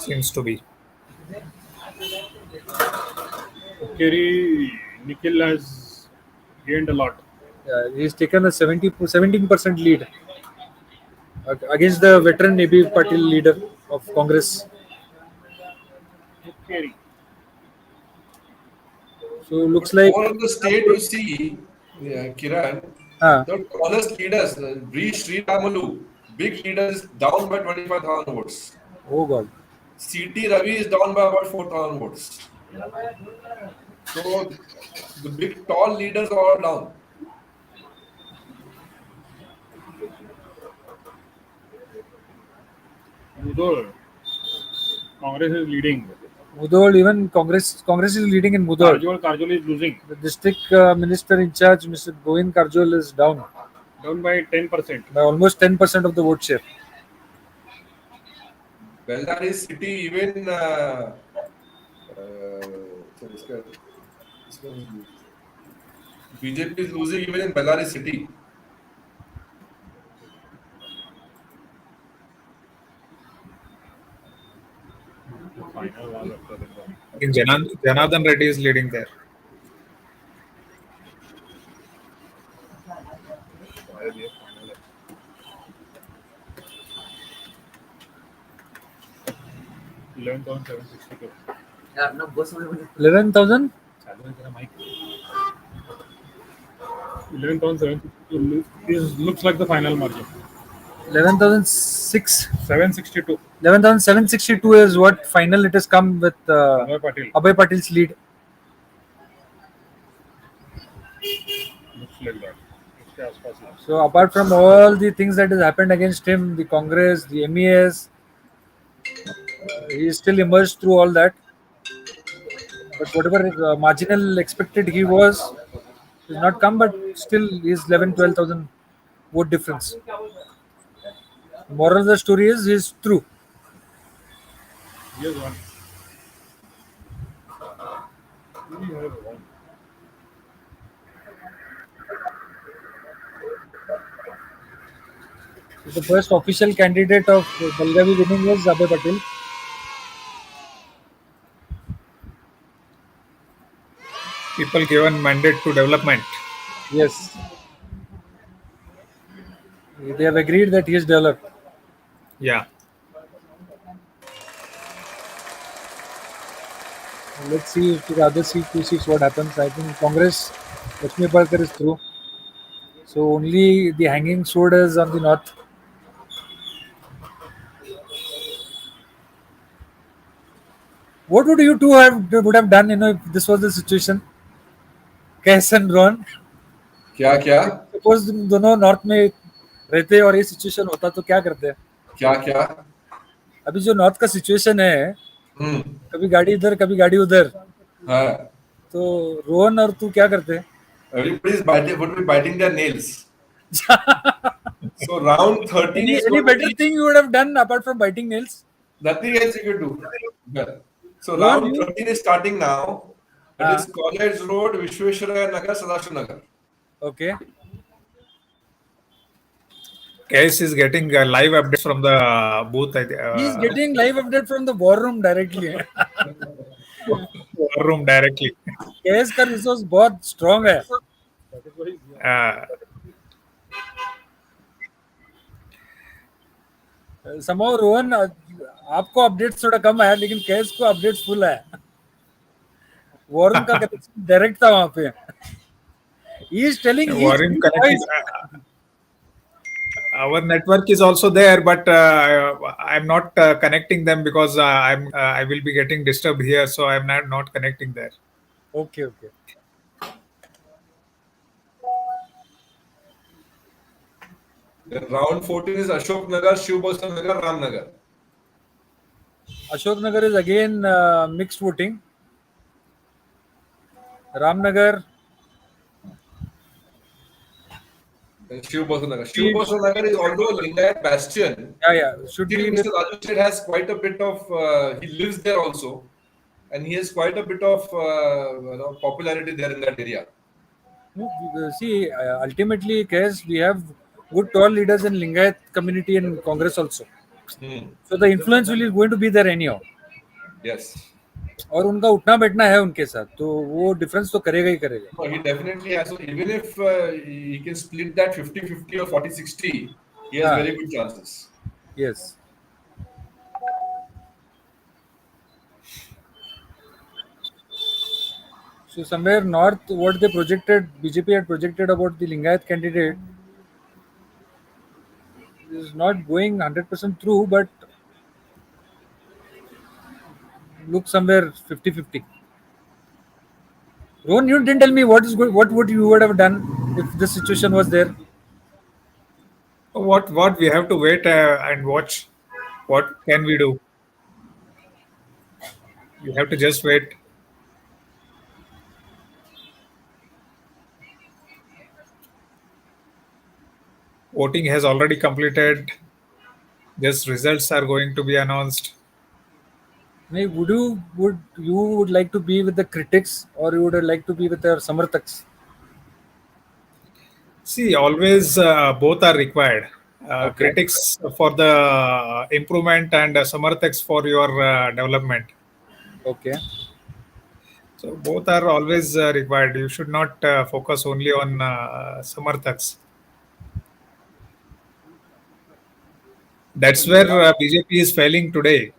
Seems to be. Kerry Nikhil has gained a lot. He's taken a 17% lead against the veteran AB Patil leader of Congress. Kerry. So looks like All the state you see, Kiran, the tallest leaders, Bree Sriramalu, big leaders down by 25,000 votes. Oh God. CT Ravi is down by about 4,000 votes. So the big tall leaders are all down. Mudhol. Congress is leading. Mudhol, even Congress is leading in Mudhol. Karjol is losing. The district minister in charge, Mr. Govind Karjol, is down. Down by 10%. By almost 10% of the vote share. Bellary city even BJP is losing even in Bellary city. I think Janardhan Reddy is leading there. $11,762. 11,000? 11,762 looks like the final margin. 11,006. 762. 11,762 is what final it has come with Abhay Patil's lead. Looks like that. So apart from all the things that has happened against him, the Congress, the MES, he still emerged through all that. But whatever marginal expected he was, has not come. But still, he's 11,000-12,000 vote difference. Moral of the story is he's through. He has won. He has won. So the first official candidate of Belagavi winning was Abhay Patil. people given mandate to development. Yes, they have agreed that he is developed. Yeah. Let's see if the other two seats what happens. I think Congress, Lakshmi Parkar is through. So only the hanging sword is on the north. What would you two have done, if this was the situation? कैस and रॉन क्या क्या suppose तुम दोनों north में रहते और ये सिचुएशन होता तो क्या करते? क्या क्या अभी जो नॉर्थ का सिचुएशन है, हम्म कभी गाड़ी इधर कभी गाड़ी उधर, हाँ तो रोहन और तू क्या करते? everybody is biting would be biting their nails. So round 13 is Any going to better be thing you would have done apart from biting nails? nothing else you could do. Well, so Rohan, round you? 13 is starting now. It is College Road, Vishweshwara Nagar, Sadashiv Nagar. Okay. Case is getting live updates from the booth. He is getting live update from the war room directly. War room directly. Case का resource बहुत strong है. Uh, somehow Rohan, आपको updates थोड़ा कम आया, लेकिन case को updates full है. War room का कनेक्शन डायरेक्ट था वहां पे. He is telling War room connected. Our network is also there, but I'm not connecting them because I will be getting disturbed here, so I'm not connecting there. Okay okay. Then round 14 is Ashok Nagar, Shiv Boston Nagar, Ram Nagar. Ashok Nagar is again mixed voting. Ramnagar, And Shiv Boston Nagar. Shiv Boston Nagar is although a Lingayat bastion. yeah, should Still, be. Mr. Raju Seth has quite a bit of. He lives there also, and he has quite a bit of popularity there in that area. See, ultimately, case we have good tall leaders in Lingayat community and Congress also. So the influence will is going to be there anyhow. Yes. और उनका उठना बैठना है उनके साथ, तो वो difference तो करेगा ही करेगा. No, he definitely has. So even if he can split that 50-50 or 40-60, he has very good chances. Yes. So somewhere north, what they projected, BJP had projected about the Lingayat candidate is not going 100% through, but look somewhere 50-50. Rohan, you didn't tell me what would you would have done if this situation was there. What we have to wait and watch. What can we do? You have to just wait. Voting has already completed. Just results are going to be announced. Would you like to be with the critics or you would like to be with the samarthaks? See, always both are required. Okay. Critics for the improvement and samarthaks for your development. Okay. So both are always required. You should not focus only on samarthaks. That's where BJP is failing today.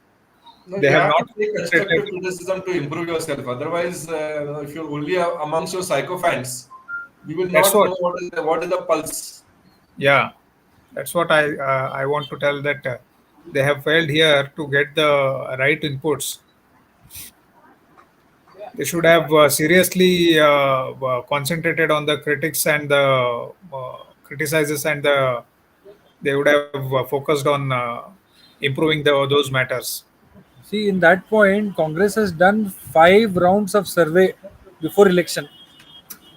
No, They you have have not to take constructive criticism to improve yourself. Otherwise, if you're only amongst your sycophants, you will That's not what. know what is the pulse. Yeah, that's what I want to tell that they have failed here to get the right inputs. They should have seriously concentrated on the critics and the criticizers, and they would have focused on improving those matters. See, in that point, Congress has done 5 rounds of survey before election.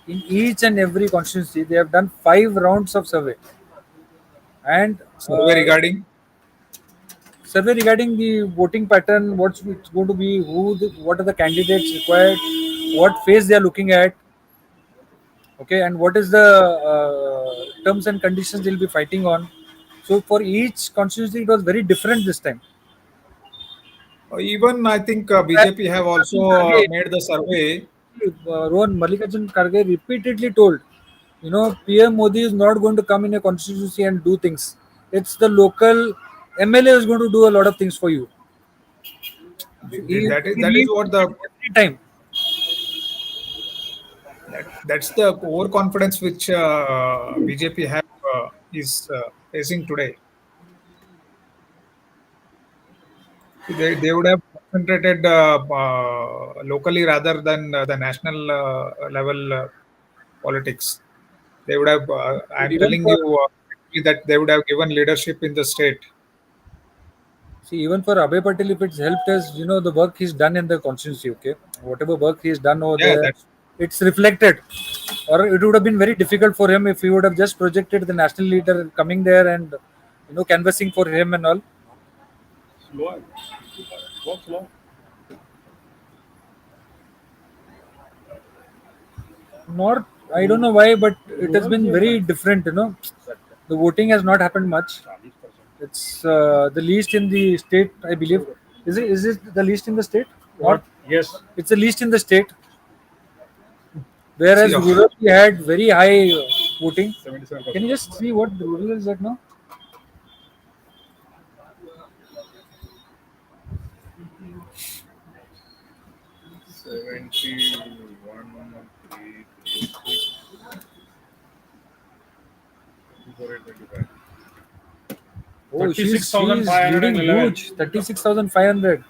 In each and every constituency, they have done 5 rounds of survey. And survey regarding the voting pattern, what's it's going to be, what are the candidates required, what phase they are looking at, okay, and what is the terms and conditions they'll be fighting on. So for each constituency, it was very different this time. Even I think BJP have also made the survey. Rohan Mallikarjun Kharge repeatedly told, PM Modi is not going to come in a constituency and do things. It's the local MLA is going to do a lot of things for you. He that is what the every time. that's the overconfidence which BJP have is facing today. They would have concentrated locally rather than the national level politics. They would have. But I'm even telling for you that they would have given leadership in the state. See, even for Abhay Patel, if it's helped us, the work he's done in the constituency, okay? Whatever work he's done over Yeah, there, that's it's reflected. Or it would have been very difficult for him if he would have just projected the national leader coming there and, canvassing for him and all. Slow. Walk slow. North, I don't know why, but it has been very different. The voting has not happened much. It's the least in the state, I believe. Is it the least in the state? North? What? Yes. It's the least in the state. see. Whereas rural we had very high voting. 77%. Can you just see what the rural is at now? Seventy-one, three, three, six, 24,825. Oh, she's leading 36,511. huge, 36,500.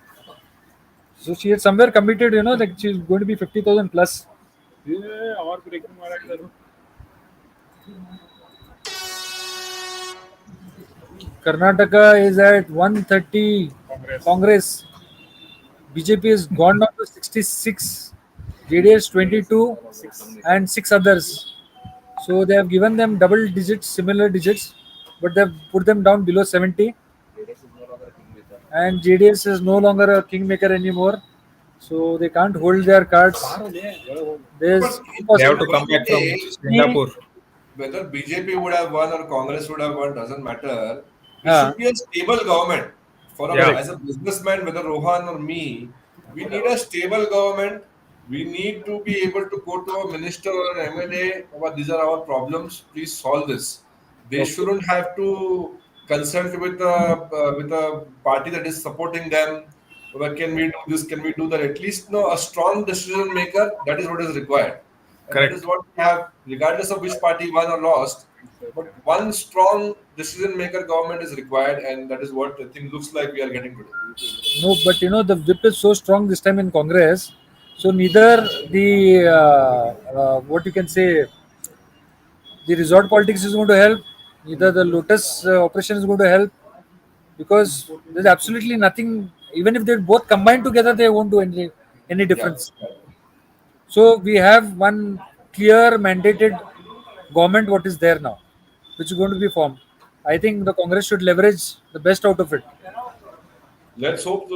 So she had somewhere committed, that she's going to be 50,000 plus. Yeah, और breaking मारा इधर. Karnataka is at 130. Congress. Congress. BJP has gone down to 66. JDS 22 and 6 others. So they have given them double digits, similar digits, but they have put them down below 70. And JDS is no longer a kingmaker anymore. So they can't hold their cards. There's But They have to come back from Day, Singapore. whether BJP would have won or Congress would have won doesn't matter. It Yeah. should be a stable government. Yeah. As a businessman, whether Rohan or me, we need a stable government. We need to be able to go to a minister or an MLA. "Baba, these are our problems. Please solve this." They shouldn't have to consult with a party that is supporting them. "Baba, can we do this? Can we do that?" At least no, a strong decision maker. That is what is required. And that Correct. is what we have, regardless of which party won or lost. But one strong decision maker government is required, and that is what I think looks like we are getting today. No, but the whip is so strong this time in Congress. So neither the what you can say, the resort politics is going to help, neither the Lotus operation is going to help, because there's absolutely nothing. Even if they both combine together, they won't do any Yeah. difference. So we have one clear mandated government what is there now, which is going to be formed. I think the Congress should leverage the best out of it. Let's hope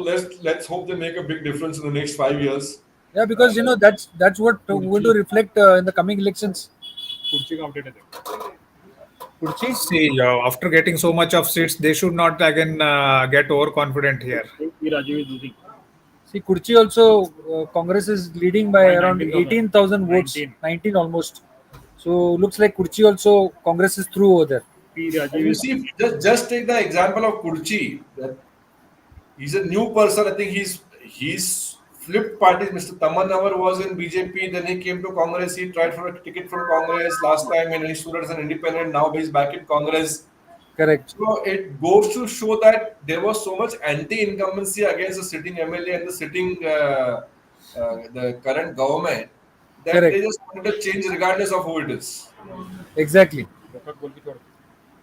they make a big difference in the next 5 years. Yeah, because And that's what going to reflect in the coming elections. खुर्ची का update है. Kurchi? See, after getting so much of seats, they should not again get overconfident here. P. Rajiv is losing. See, Kurchi also, Congress is leading by around 18,000 votes, 19. 19 almost. So looks like Kurchi also, Congress is through over there. P. Rajiv you is see, just take the example of Kurchi. That he's a new person. I think he's flipped parties. Mr. Taman Navar was in BJP, then he came to Congress. He tried for a ticket from Congress last time, and he stood as an independent. Now he's back in Congress. Correct. So it goes to show that there was so much anti-incumbency against the sitting MLA and the sitting the current government that Correct. they just wanted to change regardless of who it is. Exactly. Gokak बोल के छोड़.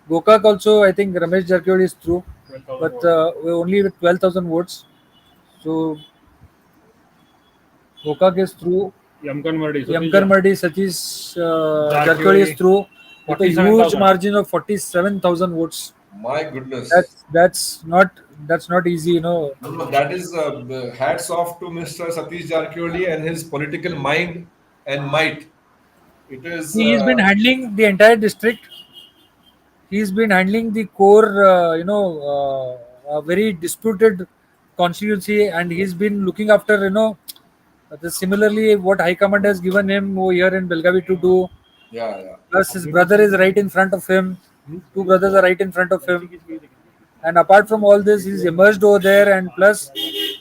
Gokak also, I think Ramesh Jarkiwadi is through, 12,000 but votes. we're only with 12,000 votes. So Gokak is through. Yamkan Mardi. Yamkar Mardi, Satish Jarkiwadi is through with a huge 47,000. margin of 47,000 votes. My goodness. That's not easy, No, that is hats off to Mr. Satish Jarkiwadi and his political mind and might. It is He's been handling the entire district. He's been handling the core, a very disputed constituency, and he's been looking after, Similarly, what High Command has given him over here in Belgavi to do, Yeah, yeah. plus his brother is right in front of him. Two brothers are right in front of him. And apart from all this, he's emerged over there, and plus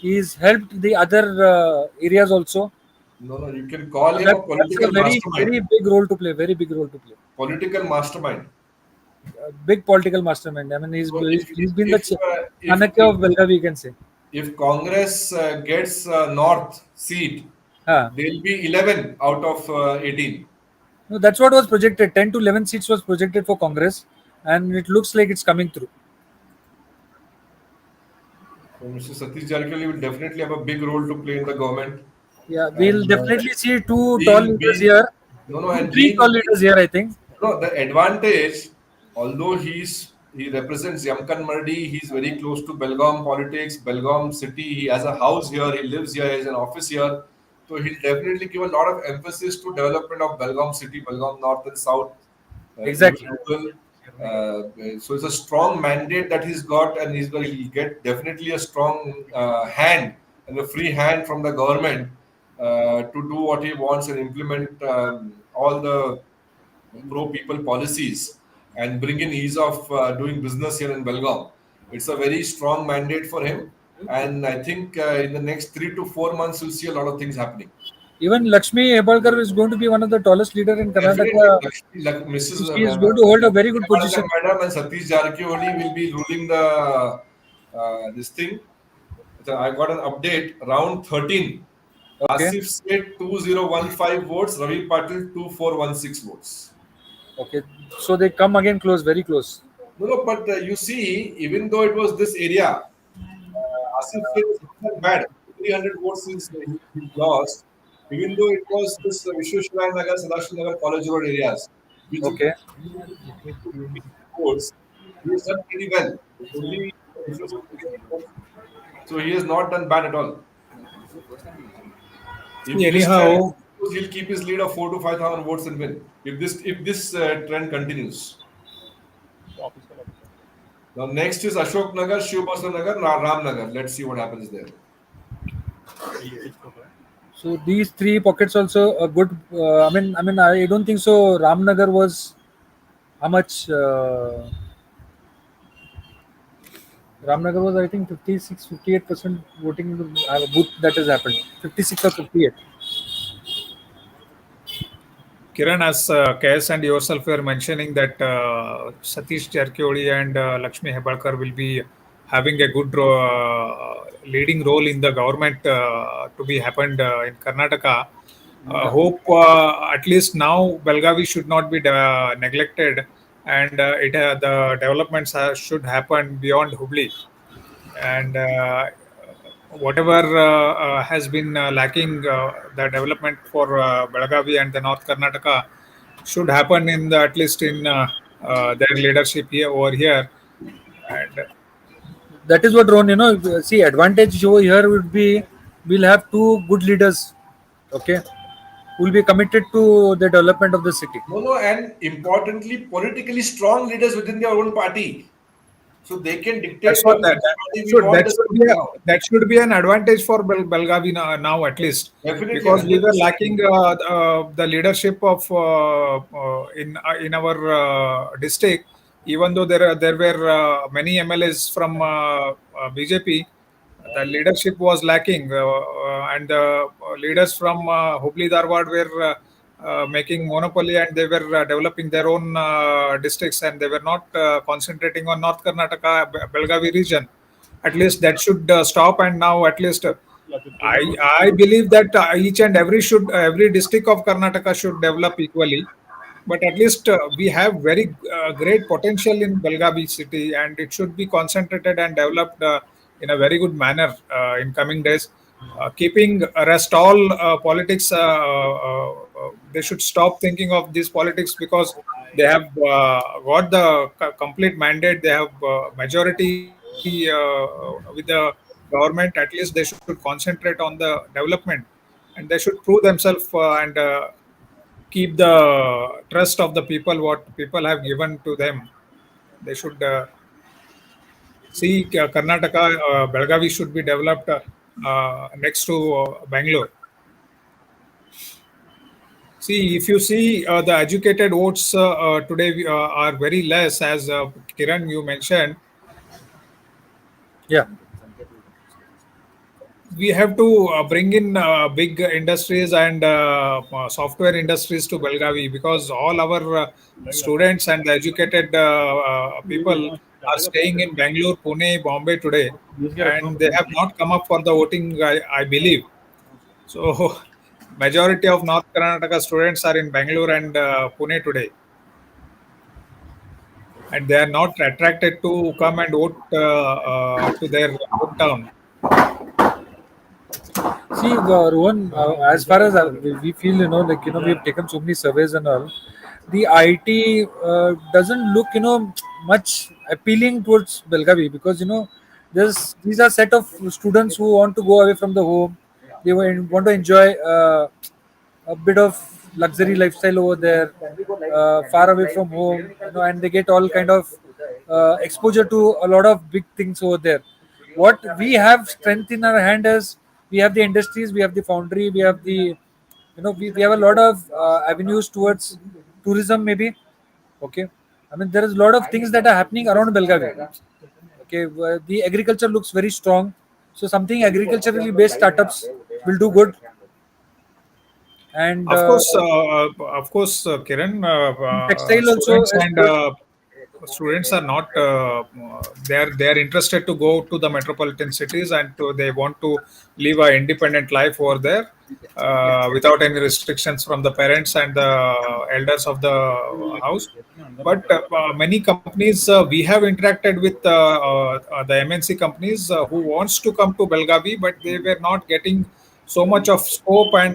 he's helped the other areas also. No, no, you can call So him a that's a political very, mastermind. very big role to play. Very big role to play. Political mastermind. A big political mastermind. I mean, So he's been the if Chanakya of Belgavi, you can say. if Congress gets North seat, Huh. they'll be 11 out of 18. No, that's what was projected. 10 to 11 seats was projected for Congress, and it looks like it's coming through. So Mr. Satish Jarkali will definitely have a big role to play in the government. Yeah, we'll And definitely see two tall being leaders being here. no no Two, and three tall being leaders here, I think. no the advantage, although he represents Yamkan Mardi, he's very close to Belgaum politics, Belgaum city. He has a house here, he lives here, he has an office here. So he'll definitely give a lot of emphasis to development of Belgaum city, Belgaum North and South, even Exactly. rural. So it's a strong mandate that he's got, and he'll get definitely a strong hand and a free hand from the government to do what he wants and implement all the pro people policies and bring in ease of doing business here in Belgaum. It's a very strong mandate for him, and I think in the next 3 to 4 months you'll see a lot of things happening. Even Lakshmi Hebalkar is going to be one of the tallest leader in Definitely, Karnataka. Mrs. She is going to hold a very good Hebalkar position. Madam and Satish Jarkioli will be ruling the this thing. So I got an update. Round 13. Okay. Asif said 2015 votes. Ravi Patil 2416 votes. Okay. So they come again close, very close. No, no, but you see, even though it was this area, Asif said it's not bad. 300 votes is he lost. Even though it was this Vishweshwaraya Nagar, Sadashiv Nagar, College Road areas, which Okay. votes, he has done pretty well. Only so he has not done bad at all. If this trend Anyhow, continues, he'll keep his lead of 4 to 5,000 votes and win. If this trend continues. Now next is Ashok Nagar, Shiv Basra Nagar, Ram Nagar. Let's see what happens there. So these three pockets also a good. I don't think so. Ramnagar was how much? Ramnagar was, I think, 56, 58% voting in the booth that has happened. 56 or 58. Kiran, as KS and yourself were mentioning that Satish Jarkioli and Lakshmi Hebalkar will be having a good leading role in the government to be happened in Karnataka. Hope at least now Belgavi should not be neglected, and the developments should happen beyond Hubli. And whatever has been lacking, the development for Belagavi and the North Karnataka should happen in at least in their leadership here over here. And That is what Ron, see, advantage over here would be we'll have two good leaders. Okay. Who will be committed to the development of the city. No, no, and importantly, politically strong leaders within their own party. So they can that's dictate what which party we should want us to now. that should be an advantage for Belgavi now at least, Definitely, because we were 100%. lacking the leadership of in our district. Even though there were many MLAs from BJP, the leadership was lacking, and the leaders from Hubli Dharwad were making monopoly, and they were developing their own districts, and they were not concentrating on North Karnataka, Belgavi region. At least that should stop, and now at least I believe that each and every district of Karnataka should develop equally. But at least we have very great potential in Belgavi city, and it should be concentrated and developed in a very good manner in coming days. Keeping rest all politics, they should stop thinking of these politics, because they have got the complete mandate. They have majority with the government. At least they should concentrate on the development, and they should prove themselves and keep the trust of the people, what people have given to them. They should see Karnataka, Belgavi should be developed next to Bangalore. See, if you see the educated votes today are very less, as Kiran you mentioned. Yeah. We have to bring in big industries and software industries to Belgavi, because all our students and the educated people are staying in Bangalore, Pune, Bombay today, and they have not come up for the voting, I believe. So, majority of North Karnataka students are in Bangalore and Pune today, and they are not attracted to come and vote to their hometown. See, Rohan, as far as we feel, we've taken so many surveys and all. The IT doesn't look, much appealing towards Belgavi, because there's these are set of students who want to go away from the home. They want to enjoy a bit of luxury lifestyle over there, far away from home, and they get all kind of exposure to a lot of big things over there. What we have strength in our hand is we have the industries, we have the foundry, we have the, we have a lot of avenues towards tourism, maybe. Okay, I mean there is a lot of things that are happening around Belgavi. Okay, the agriculture looks very strong, so something agriculturally based startups will do good. And Kiran, textile also students is and good. students are not they are interested to go to the metropolitan cities, and they want to live an independent life over there without any restrictions from the parents and the elders of the house. But many companies we have interacted with the MNC companies who wants to come to Belgavi, but they were not getting so much of scope and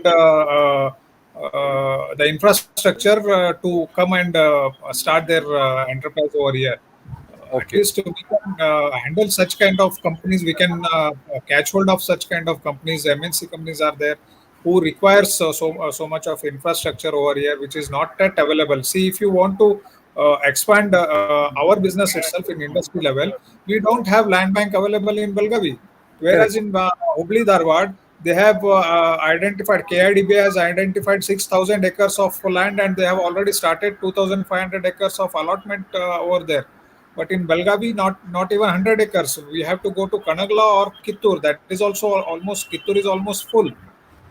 the infrastructure to come and start their enterprise over here. At Okay. least we can handle such kind of companies. We can catch hold of such kind of companies. MNC companies are there who requires so much of infrastructure over here, which is not that available. See, if you want to expand our business itself in industry level, we don't have land bank available in Belgavi. Whereas Correct. in Hubli Dharwad, they have identified, KIDB has identified 6,000 acres of land, and they have already started 2,500 acres of allotment over there. But in Belgavi, not even 100 acres. We have to go to Kanagla or Kittur. That is also almost, Kittur is almost full.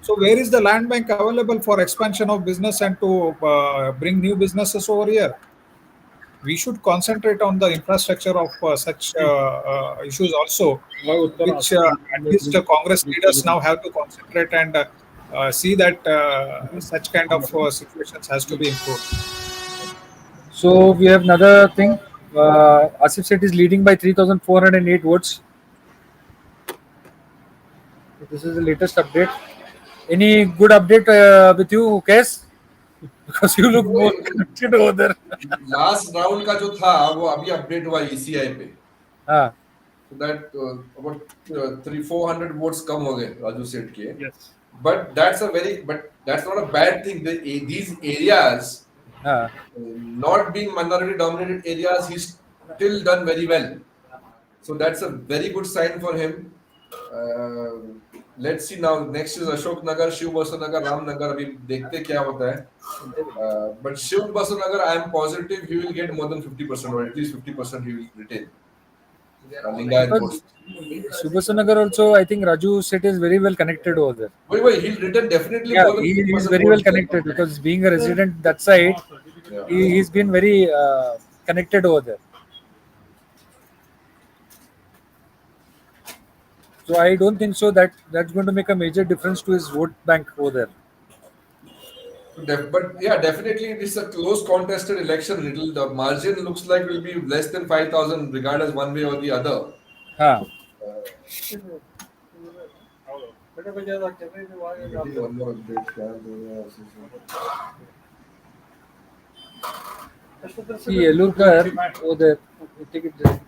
So where is the land bank available for expansion of business and to bring new businesses over here? We should concentrate on the infrastructure of such issues also, which at least Congress leaders now have to concentrate and see that such kind of situations has to be improved. So we have another thing. Asif Set is leading by 3,408 votes. This is the latest update. Any good update with you, Kes? Because you look more connected over there. Last round का जो था वो अभी update हुआ ECI पे, हाँ. so that about 300-400 votes कम हो गए राजू सेठ के. Yes. But that's not a bad thing. These areas, हाँ. not being minority dominated areas, he's still done very well. So that's a very good sign for him. Let's see now. Next is Ashok Nagar, Shiv Basu Nagar, Ram Nagar. अभी देखते क्या होता है. But Shiv Basu Nagar, I am positive he will get more than 50%, or at least 50% he will retain. Lingayat votes. Subhasanagar also, I think Raju Set is very well connected over there. Wait, he'll retain definitely Yeah, more than he is 50% very well votes there. connected because being a resident that side, Yeah. he's been very connected over there. So I don't think so that that's going to make a major difference to his vote bank over there. But yeah, definitely it is a close contested election. The margin looks like will be less than 5,000, regardless one way or the other. Huh. Getting one more update. See, Yellurkar over there. Take it there.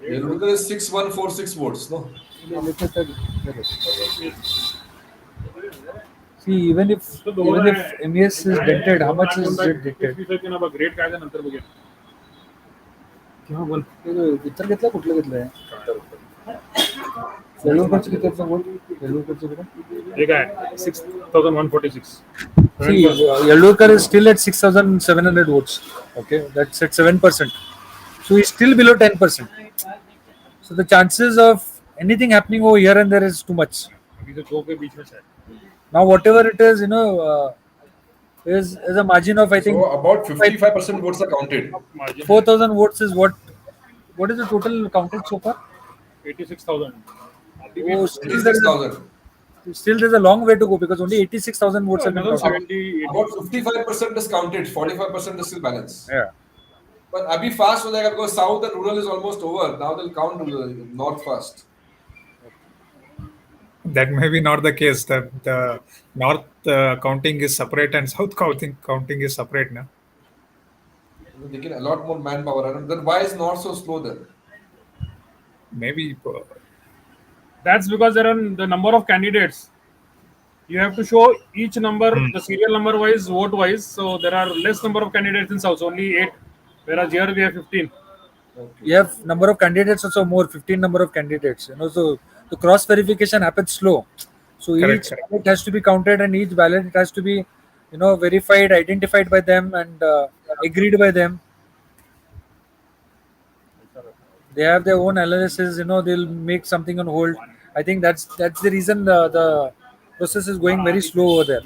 Yellurkar is 6146 votes, no? See, even if MES is dented, how much is it dented? Great काय नंतर बघूया. किंवा बोल इतर घेतलं कुठलं घेतलंय येळूरकडचं किती होतं बोल येळूरकडचं किती एक आहे 6146. See, Yellowkar is still at 6,700 votes. Okay, that's at 7%. So he's still below 10%. So the chances of anything happening over here and there is too much. अभी तो दो के बीच में है. Now, whatever it is, is a margin of I So think about 55% votes are counted. Margin 4,000 votes is what. What is the total counted so far? 86,000. Oh, 86,000. still there's a long way to go because only 86,000 votes have been Another counted. 70, 80. About 55% is counted. 45% is still balance. Yeah. But abhi fast ho jayega because south and rural is almost over. Now they'll count north first. That may be not the case. The north counting is separate and south counting is separate now. They get a lot more manpower. And then why is north so slow then? Maybe That's because there are the number of candidates. You have to show each number, the serial number wise, vote wise. So there are less number of candidates in South, only 8. Whereas here we have 15. Okay. You have number of candidates also more, 15 number of candidates. So the cross verification happens slow. So Correct, each correct. ballot has to be counted and each ballot has to be, verified, identified by them and agreed by them. They have their own analysis. They'll make something on hold. I think that's the reason the process is going very slow over there.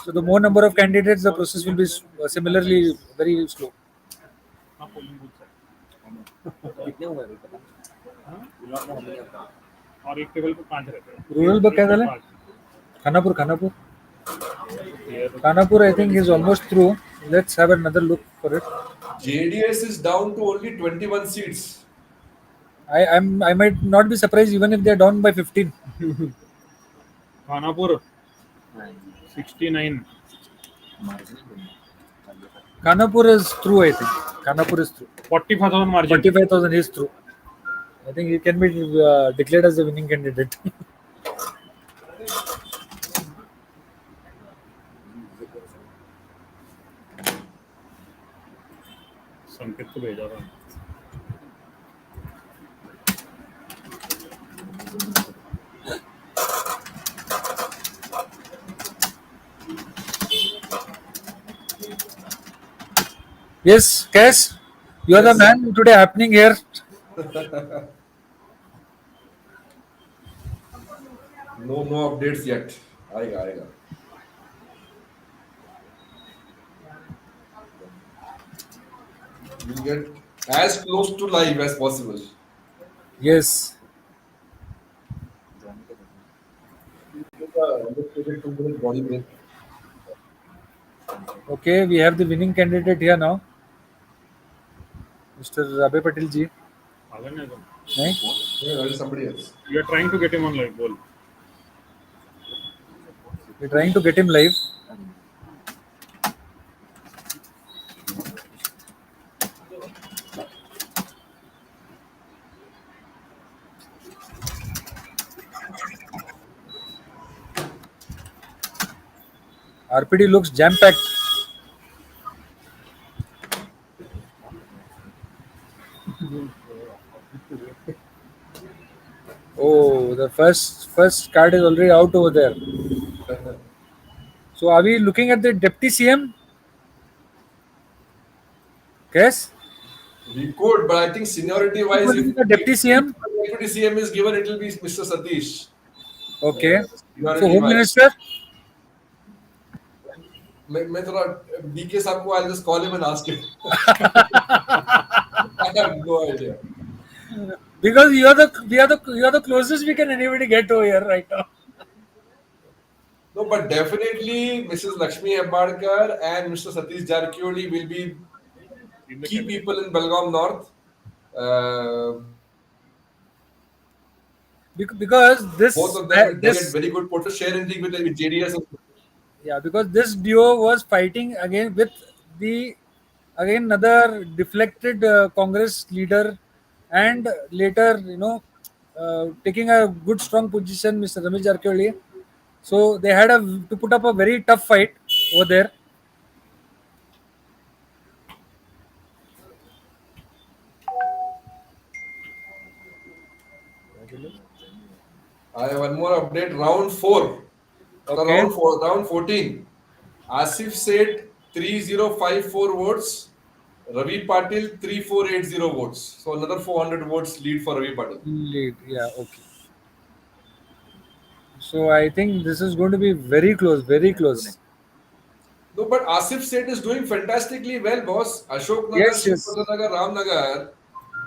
So the more number of candidates, the process will be similarly very slow. और एक table पे 5 रहते हैं. Rural बा क्या झालं? Khanapur. Khanapur, I think is almost through. Let's have another look for it. JDS is down to only 21 seats. I might not be surprised even if they're down by 15. Khanapur 69. Khanapur is through, I think. Khanapur is through. 45,000 margin. 45,000 is through. I think he can be declared as the winning candidate. संकेत को भेजा था. Yes, Cash, you are the man today happening here. No updates yet. Aega. We'll get as close to live as possible. Yes. Body break. Okay, we have the winning candidate here now. Mr. Abhay Patil ji. आगे नहीं तो. Right? Yeah, that is somebody else. We are trying to get him on live. Bol. We're trying to get him live. RPD looks jam-packed. Oh, the first card is already out over there. So are we looking at the deputy CM? Yes? We could, but I think seniority wise, if The deputy CM? deputy CM is given, it will be Mr. Satish. Okay. Seniority So Home wise. Minister? मैं थोड़ा BK साहब को I'll just call him and ask him. I have no idea. Because you are the closest we can anybody get over here right now. No, but definitely Mrs. Lakshmi Hebbarkar and Mr. Satish Jarkioli will be key people in Belgaum North. Because this Both of them will this get very good portfolio share anything with JDS. yeah, because this duo was fighting again with the again another deflected Congress leader and later taking a good strong position, Mr. Ramesh Jarkioli. So they had to put up a very tough fight over there. I have one more update. Round 4. So Okay. round 14. Asif said 3054 votes. Ravi Patil 3480 votes. So another 400 votes lead for Ravi Patil. Lead. Yeah. Okay. So I think this is going to be very close. Very close. No, but Asif Seth is doing fantastically well, boss. Ashok Nagar, Yes. Yes. Shivpatra Nagar, Ramnagar.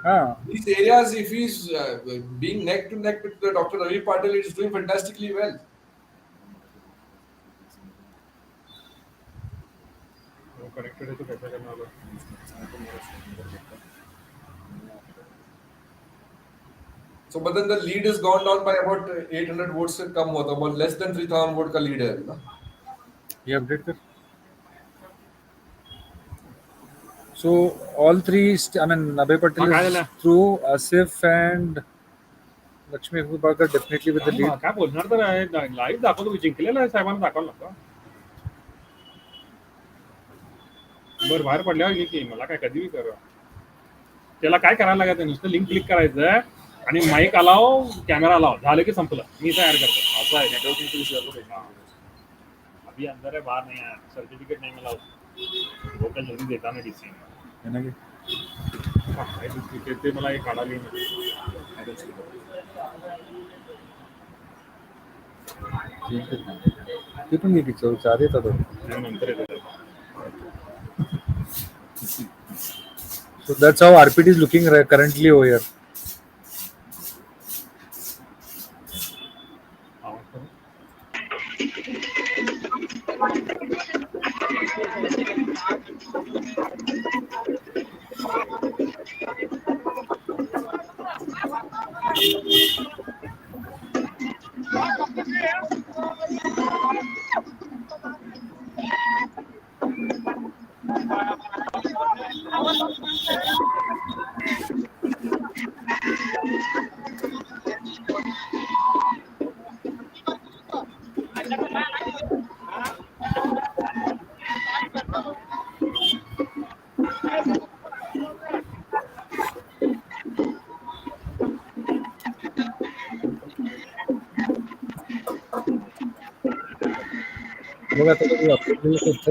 Ah. These areas, if he's being neck to neck with the Dr. Ravi Patil, he's doing fantastically well. So, but then the lead is gone down by about 800 votes से कम होता है, about less than 3000 vote का lead है ना. ये update कर. So all three, I mean, Abhay Patil is through. Asif and Lakshmi Bhagar definitely with the lead. काय बोलणार तर लाईव्ह दाखवतो जिंकलेला आहे साहेबांना दाखवलं का बरं बाहेर पडल्यावर घे की मला काय कधी कर त्याला काय करायला लागत नुसतं लिंक क्लिक करायचं आणि माईक आलाव कॅमेरा लाव झालं की संपलं मी तयार करतो असं आहे नेटवर्किंग अभी अंदर है बाहर नहीं आया सर्टिफिकेट नहीं मिला उसको वो कल जल्दी देता ना डीसी है ना ते मला एक काढाली ते पण घे की चार येतात नंतर येतं So that's how RPT is looking currently over here. बघा आता कधी आपल्याला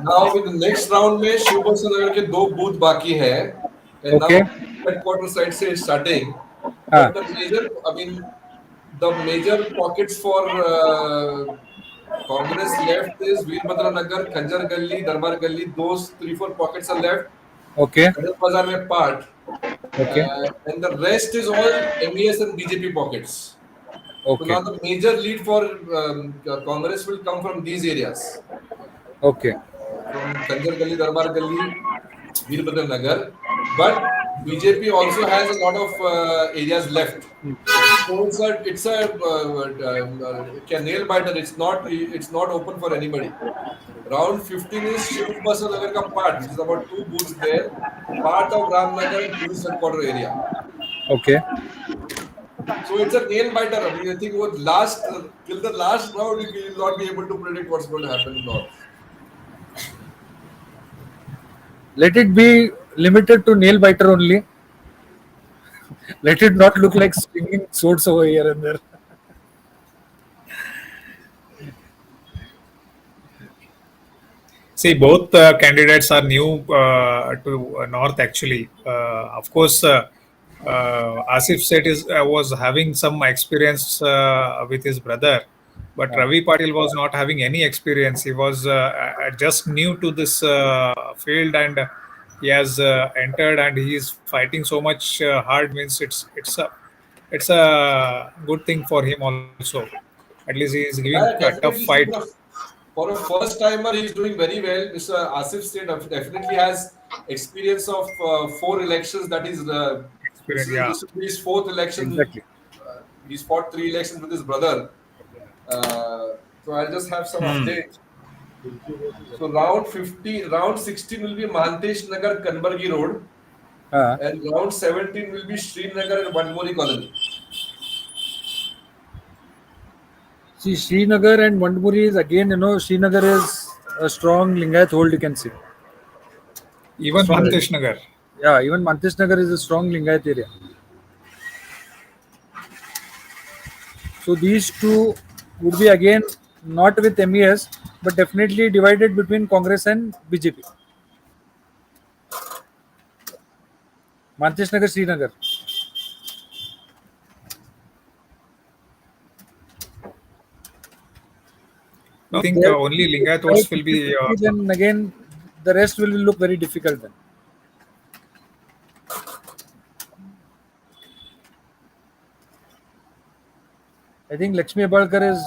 Now with the next round में शिवप्रसाद नगर के 2 बूथ बाकी है and Okay. now headquarter side से starting हाँ. but the major I mean the major pockets for Congress left is Veerbhadra Nagar, Khanjar Galli, Darbar Galli. Those 3-4 pockets are left. Okay. Kadal Bazaar में part. Okay. And the rest is all MES and BJP pockets. So Okay. now the major lead for Congress will come from these areas. Okay. From Khanjar Galli, Darbar Galli, Veerbhadra Nagar. But BJP also has a lot of areas left. So it's a nail biter. It's not open for anybody. Round 15 is Shivpasa Nagar ka part, which is about 2 booths there. Part of Ramnagar and police headquarter area. Okay. So it's a nail biter. I mean, I think till the last round, we will not be able to predict what's going to happen in North. Let it be limited to nail biter only. Let it not look like swinging swords over here and there. See, both candidates are new to North actually. Of course, Asif Seth was having some experience with his brother, but Ravi Patil was not having any experience. He was just new to this field and he has entered and he is fighting so much hard. Means it's a good thing for him also. At least he is giving a tough Definitely, fight. for a first timer, he's doing very well. Mr. Asif Seth definitely has experience of 4 elections. That is, this will be his 4th election. Exactly. He's fought 3 elections with his brother. So I'll just have some updates. So round 16 will be Mantesh Nagar, Kanbargi Road, Uh, and round 17 will be Srinagar and Vanmori Colony. See, Srinagar and Mandpuri is again, Srinagar is a strong Lingayat hold, you can see. Even Strong. Mantesh Nagar. Yeah, even Mantesh Nagar is a strong Lingayat area. So these two would be again not with MES, but definitely divided between Congress and BJP. Mantesh Nagar, Srinagar. No, I If think there only Lingayat is votes will be. 50-50, then again the rest will look very difficult then. I think Lakshmi Abalkar is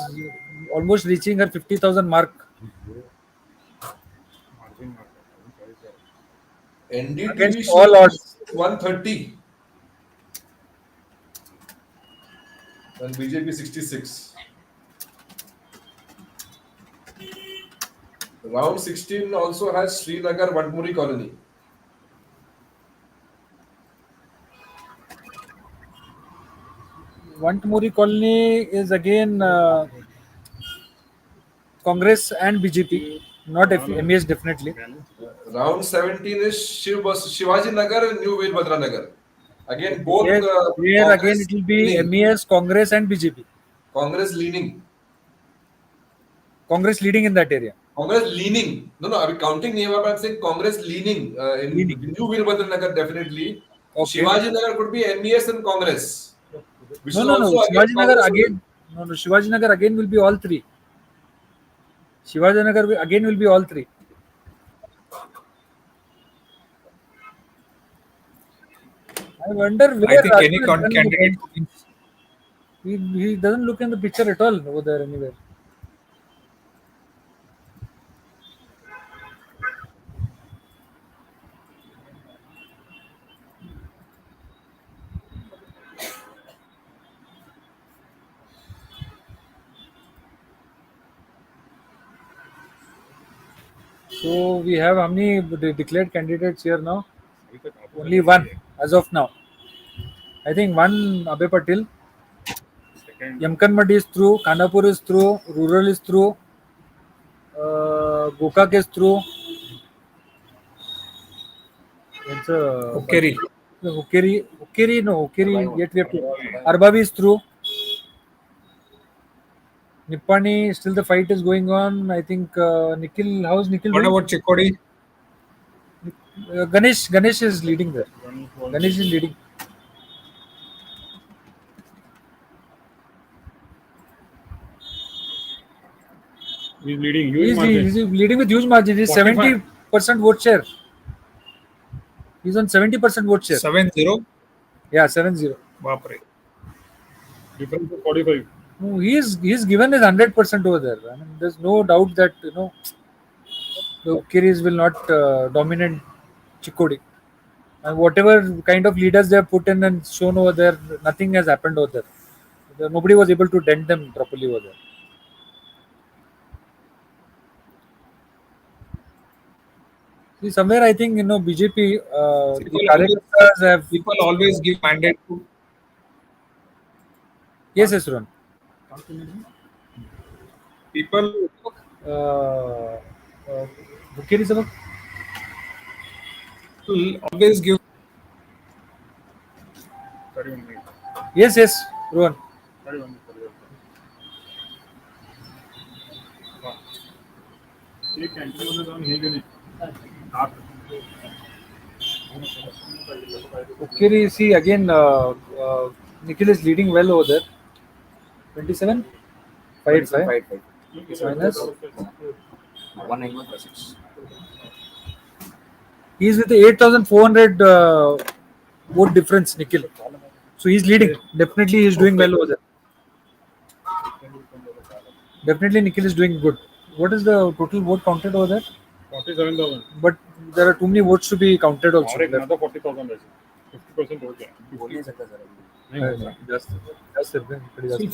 almost reaching her 50,000 mark NDTV against all shows odds. 130 and BJP 66. Round 16 also has Srinagar, Vanmori Colony. Vantamuri Colony is again Congress and BJP, not MES definitely. Round 17 is Shivaji Nagar and New Veerbhadra Nagar. Again, both There again Congress it will be leaning. MES, Congress and BJP. Congress leaning. Congress leading in that area. Congress leaning. No, no, I'm counting name up. I'm saying Congress leaning. In Leaning. New Veerbhadra Nagar, definitely. Okay. Shivaji Nagar could be MES and Congress, which No, is no, no. also again Shivaji Nagar Congress only. again. No, no. Shivaji Nagar again will be all three. Shivaji Nagar again will be all three. I wonder I where think Raju any has done the candidate. bench. He doesn't look in the picture at all over there anywhere. So we have how many declared candidates here now? Only one as of now. I think one Abe Patil. Yamkanmadi is through. Khanapur is through. Rural is through. Gokak is through. It's Ukeri. Ukeri, no, Ukeri, yet we have to. Arbavi is through. Nippani, still the fight is going on. I think Nikhil, how's Nikhil What doing? about Chikodi? Ganesh is leading there. Ganesh is leading. He's leading huge margin. He's leading with huge margin. He's 45. 70% vote share. He's on 70% vote share. 7-0. Yeah, 7-0. Bapre. Difference of 45. No, he's given his 100% over there. I mean, there's no doubt that the Kiris will not dominate Chikodi. And whatever kind of leaders they have put in and shown over there, nothing has happened over there. Nobody was able to dent them properly over there. See, somewhere I think BJP, the Karyakartas have. People always give mandate to. Yes, yes, Ron. People Uh, uh, Bukeri Sabak? always give. 31 minutes. Yes, yes, Rohan. 31 minutes. एक canteen वाले जाऊन हे गेले Bukeri, see again, Nikhil is leading well over there. 27? 5-5. Minus. 191.6. He's with the 8,400 vote difference, Nikhil. So he's leading. Definitely he's doing well over there. Definitely Nikhil is doing good. What is the total vote counted over there? 47,000. But there are too many votes to be counted also. और एक another 40,000 ऐसे 50% हो गया. बोल नहीं सकता sir अभी. नहीं होगा. Just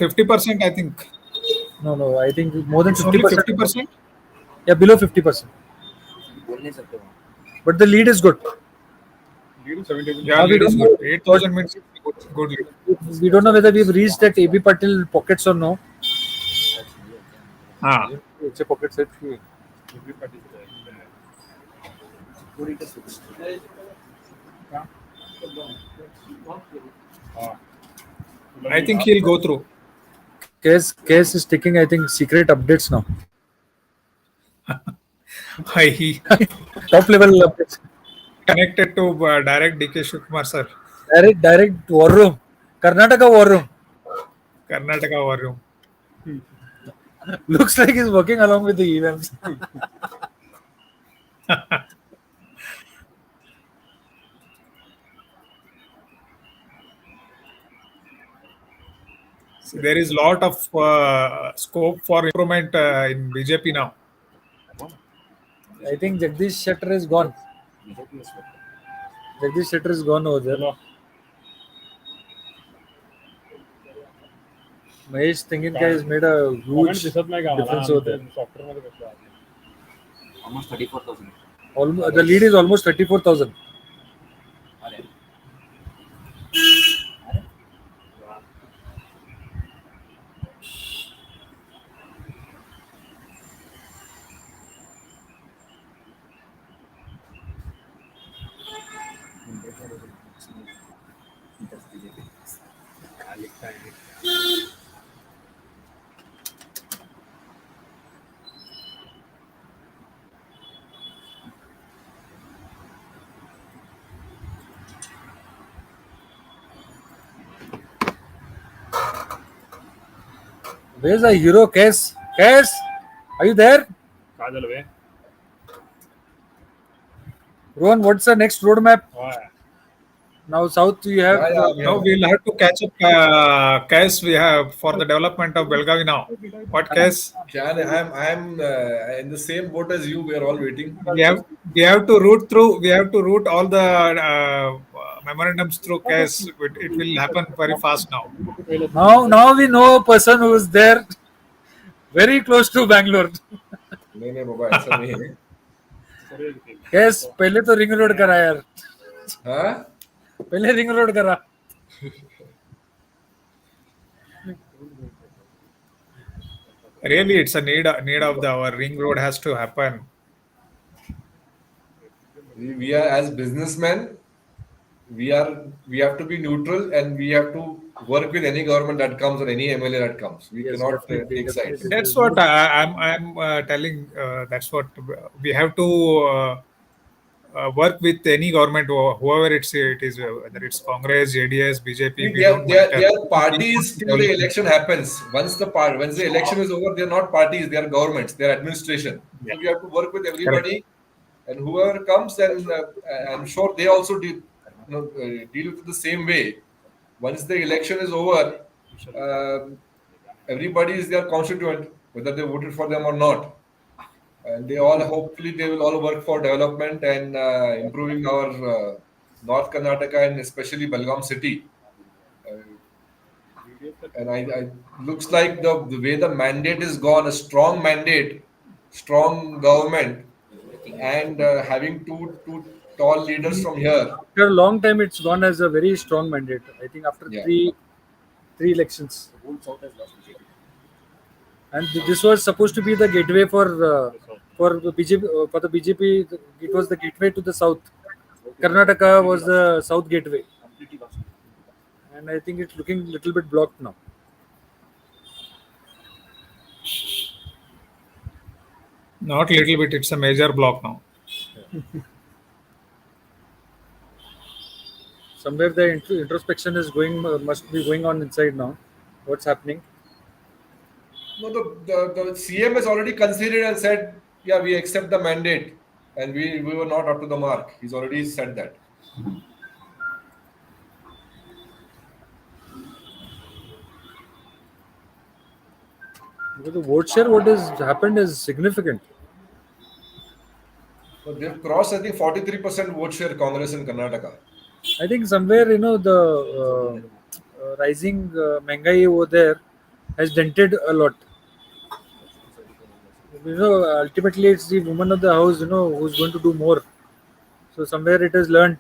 50%, I think. No, I think more than It's only 50%. 50%. Yeah, below 50%. But the lead is good. Lead is 70%. Yeah, Now we lead is don't good. know 8,000 means good lead. we don't know whether we've reached that AB Patil pockets or no. Ah, It's a pocket set fee. Every party is there. Ah. I think he'll go through. Case is taking, I think, secret updates now. He Top level updates. connected to direct DK Shivkumar sir, Direct war room. Karnataka war room. Karnataka War Room. Looks like he's working along with the EMs. See, there is lot of scope for improvement in BJP now. I think Jagdish Shettar is gone. Jagdish Shettar is gone over there. Hello. Mahesh Tenginka has made a Comment huge दिसत नाही का मला difference over there. Software मध्ये कसं आहे? Almost 34,000. The lead is almost 34,000. Where's the hero? Case? Are you there? काय झालं बे? Rohan, what's the next roadmap? होय. Now South you have Now we'll have to catch up case we have for the development of Belagavi now. What case? I'm in the same boat as you. We are all waiting. We have to route all the memorandums through case. It will happen very fast now. now we know a person who is there very close to Bangalore. नहीं बाबा ऐसा नहीं है. Yes, पहले तो ring road करा यार. हाँ? पहले रिंग रोड करा. Really, it's a need of our ring road has to happen. We are as businessmen. We have to be neutral and we have to work with any government that comes or any MLA that comes. We Yes, cannot definitely, take sides. definitely. That's what I'm telling. That's what we have to work with any government, whoever it is, whether it's Congress, JDS, BJP. We don't They matter. are parties till the election happens. Once the election is over, they are not parties. They are governments. They are administration. Yeah. So we have to work with everybody, and whoever comes, then I'm sure they also deal with it the same way. Once the election is over, everybody is their constituent, whether they voted for them or not. And they all hopefully they will all work for development and improving our North Karnataka and especially Belgaum city. And I looks like the way the mandate is gone, a strong mandate, strong government, and having two tall leaders from here. After a long time, it's gone as a very strong mandate. I think after Yeah. three elections, and this was supposed to be the gateway for the BJP. For the BJP, it was the gateway to the south. Karnataka was the south gateway, and I think it's looking a little bit blocked now. Not little bit. It's a major block now. Somewhere the introspection is going, must be going on inside now. What's happening? No, the CM has already considered and said, yeah, we accept the mandate, and we were not up to the mark. He's already said that. Because the vote share, what has happened is significant. So they've crossed, I think, 43% vote share Congress in Karnataka. I think somewhere the rising Mengai over there has dented a lot. Ultimately it's the woman of the house, who's going to do more. So somewhere it is learned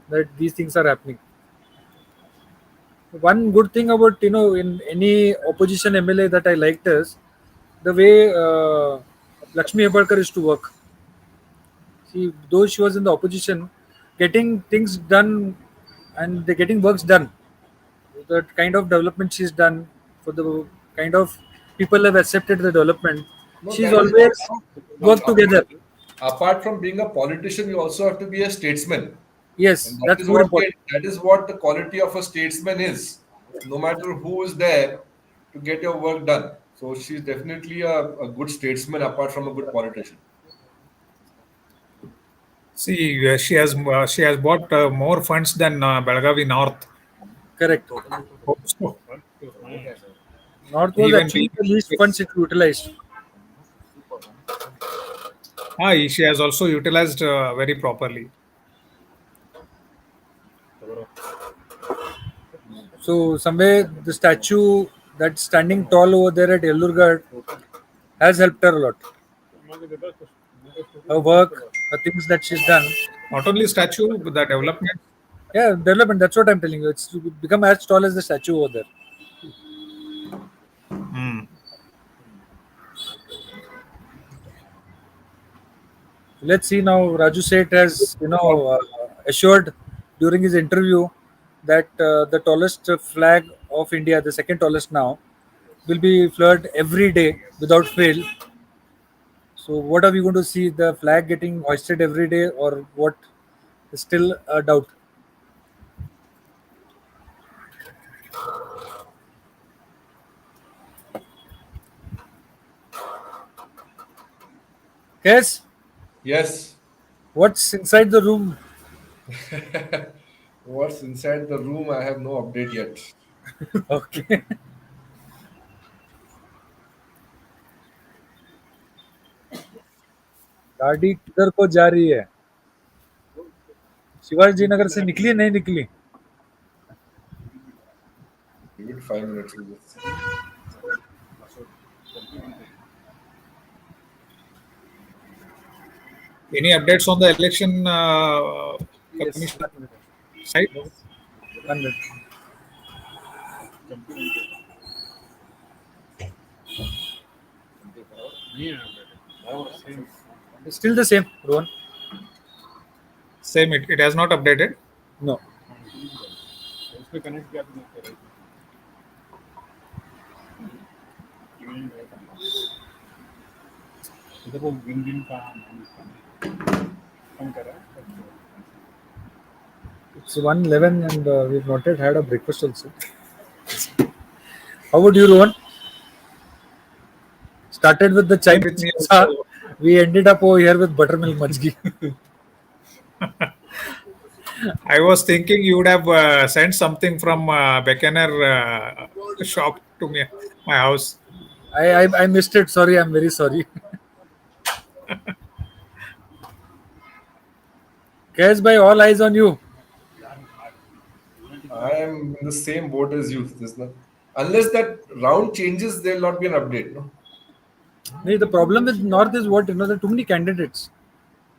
that these things are happening. One good thing about in any opposition MLA that I liked is the way Lakshmi Hebalkar used to work. See, though she was in the opposition, getting things done and they're getting works done. The kind of development she's done for the kind of people have accepted the development. No, She's that is always worked together. apart from being a politician, you also have to be a statesman. Yes, And that's more important. that is what the quality of a statesman is. No matter who is there to get your work done. So she's definitely a good statesman apart from a good politician. See, she has bought more funds than Belagavi North. Correct. Also, North was even actually being the least funds it utilized. she has also utilized very properly. So somewhere the statue that's standing tall over there at Yellurgad has helped her a lot. Her work, her things that she's done. Not only statue, but the development. Yeah, development. That's what I'm telling you. It's become as tall as the statue over there. Hmm. Let's see now. Raju Seth has, assured during his interview that the tallest flag of India, the second tallest now, will be flourished every day without fail. So, what are we going to see? The flag getting hoisted every day, or what? Is still a doubt. Yes. Yes. What's inside the room? What's inside the room? I have no update yet. Okay. गाड़ी किधर को जा रही है? शिवाजी नगर से निकली नहीं निकली? Give it 5 minutes. We'll just see. Any updates on the election Yes. commission side? 100. It's still the same, Rohan. Same. It has not updated. No. It's 1:11 and we've not yet had a breakfast also. How would you, Rohan? Started with the chai Same with me samosa. also. We ended up over here with buttermilk majgi. I was thinking you would have sent something from Beckener shop to me, my house. I missed it. Sorry, I'm very sorry. Guys, by all eyes on you. I am in the same boat as you. There's not, unless that round changes, there'll not be an update. No. Nee, the problem with North is what, there are too many candidates.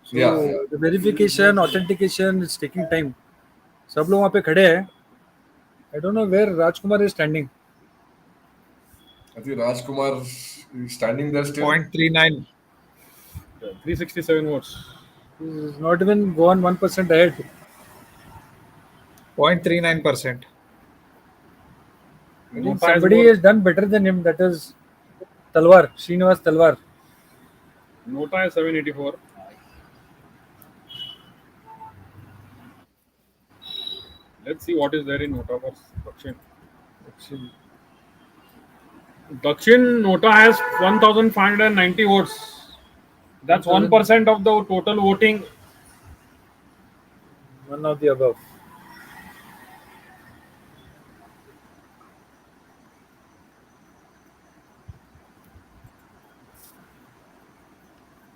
So Yeah. the verification, authentication is taking time. सब लोग वहाँ पे खड़े हैं. I don't know where Rajkumar is standing. I think Rajkumar is standing there still. 0.39. 367 votes. He's not even gone 1% ahead. 0.39%. I think somebody has done better than him. That is Talwar, Srinivas Talwar. Nota is 784. Let's see what is there in Nota for Dakshin. Dakshin Nota has 1,590 votes. That's 1% of the total voting. None of the above.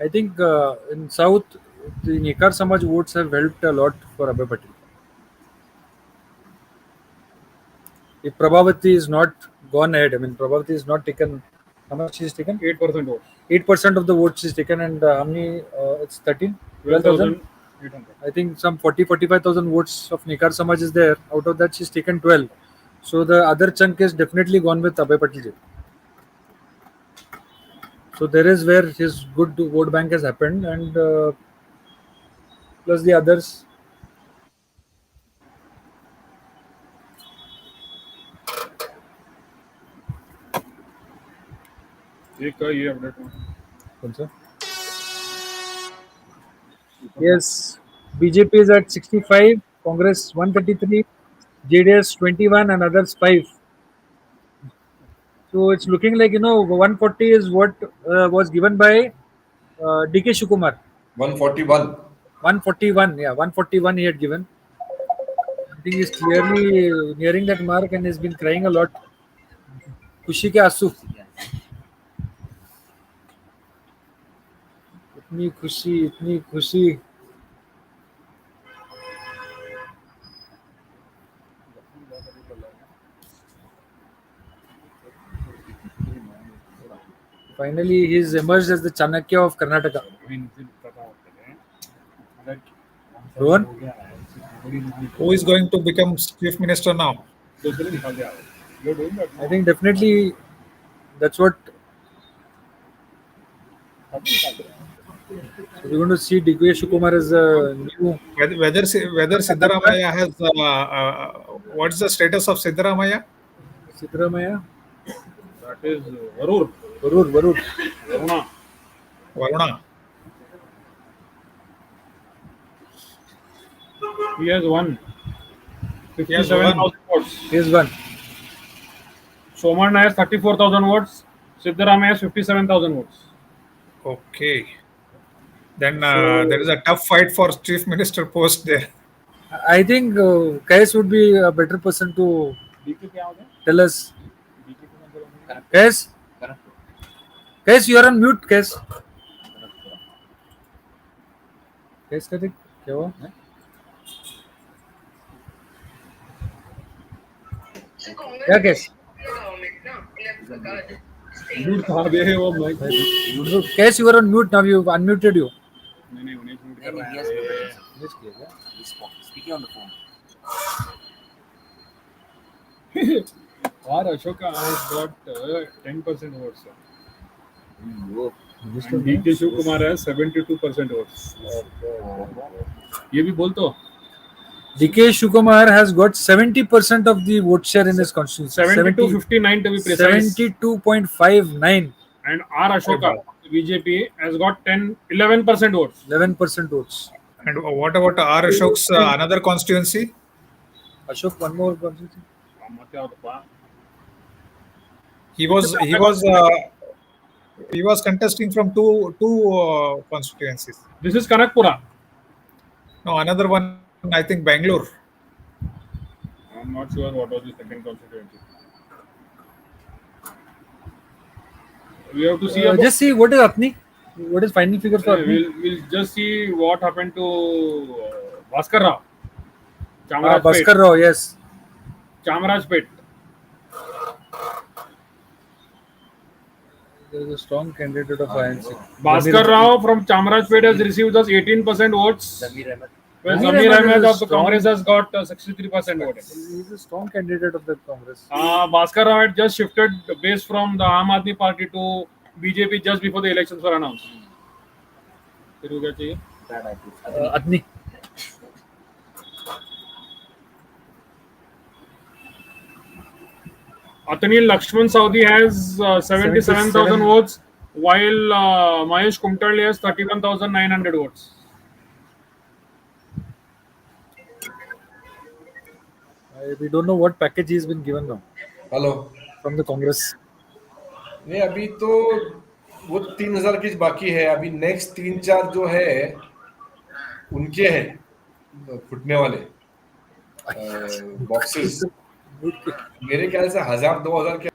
I think in South, the Nekar Samaj votes have helped a lot for Abhay Patil. If Prabhavati is not gone ahead, Prabhavati is not taken How much is taken? 8% vote. 8% of the votes is taken, and how many? It's 13, 12,000. 12,800. I think some 45,000 votes of Nekar Samaj is there. Out of that, she's taken 12. So the other chunk is definitely gone with Abhay Patil ji. So there is where his good vote bank has happened, and plus the others. एक का ये update कौन सा? Yes, BJP is at 65, Congress 133, JDS 21, and others 5. So it's looking like 140 is what was given by DK Shukumar. 141. 141, yeah, 141 he had given. I think he's clearly nearing that mark and has been crying a lot. खुशी के आंसू. इतनी खुशी, इतनी खुशी. Finally, he's emerged as the Chanakya of Karnataka. Rohan? Who is going to become chief minister now? I think definitely that's what. So we're going to see DK Shukumar as a new. Whether Siddaramaya has what's the status of Siddaramaya? Siddaramaya? That is Varur. Varuna. Varuna. He has won 57,000 votes. He has won. Somarna has 34,000 votes. Siddaramaya has 57,000 votes. Okay. Then there is a tough fight for chief minister post there. I think Kais would be a better person to tell us. Kais? Kais, you are on mute, Kais. Kais का देख क्या हुआ? क्या Kais? Mute कहाँ दे है वो mic? Kais, you are on mute now. You unmuted you. नहीं उन्हें mute कर Maybe रहा he has है. muted himself. He's speaking on the phone. R Ashoka has got 10% votes. Whoa. And DK Shivakumar has 72% votes. ये भी बोल तो. DK Shukumar has got 70% of the vote share in his constituency. 72.59 to be precise. 72.59. And R Ashoka, BJP, has got 11% votes. 11% votes. And what about R Ashok's another constituency? Ashok, one more constituency. He was contesting from two constituencies. This is Kanakpura. No, another one, I think Bangalore. I'm not sure what was the second constituency. We have to see. Just see what is Apni. What is final figure for Apni? We'll just see what happened to Bhaskar Rao. Bhaskar Rao, yes. Chamarajpet. There is a strong candidate of INC. Bhaskar Rao from Chamarajpet has received just 18% votes. Well, Zamir Ahmed of the Congress has got 63% votes. He is a strong candidate of the Congress. Bhaskar Rao had just shifted base from the Aam Aadmi Party to BJP just before the elections were announced. Adni. Atani Lakshman Saudi has 77,000 votes, while Mahesh Kumtarli has 31,900 votes. We don't know what package he's been given now. Hello. From the Congress. नहीं अभी तो वो 3,000 की बाकी है. अभी next 3-4 जो है उनके हैं फुटने वाले बॉक्सेस. मेरे ख्याल से 1,000-2,000 के.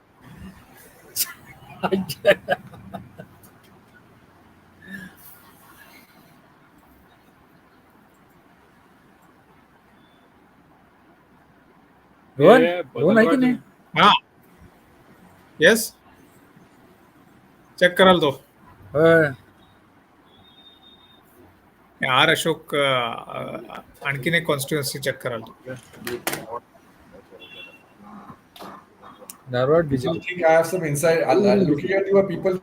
Yes. चेक कराल तो होय. आर अशोक आणखीन एक कॉन्स्टिट्युएन्सी चेक कराल तो. Dharwad People BJP. think I have some inside. Looking at you, people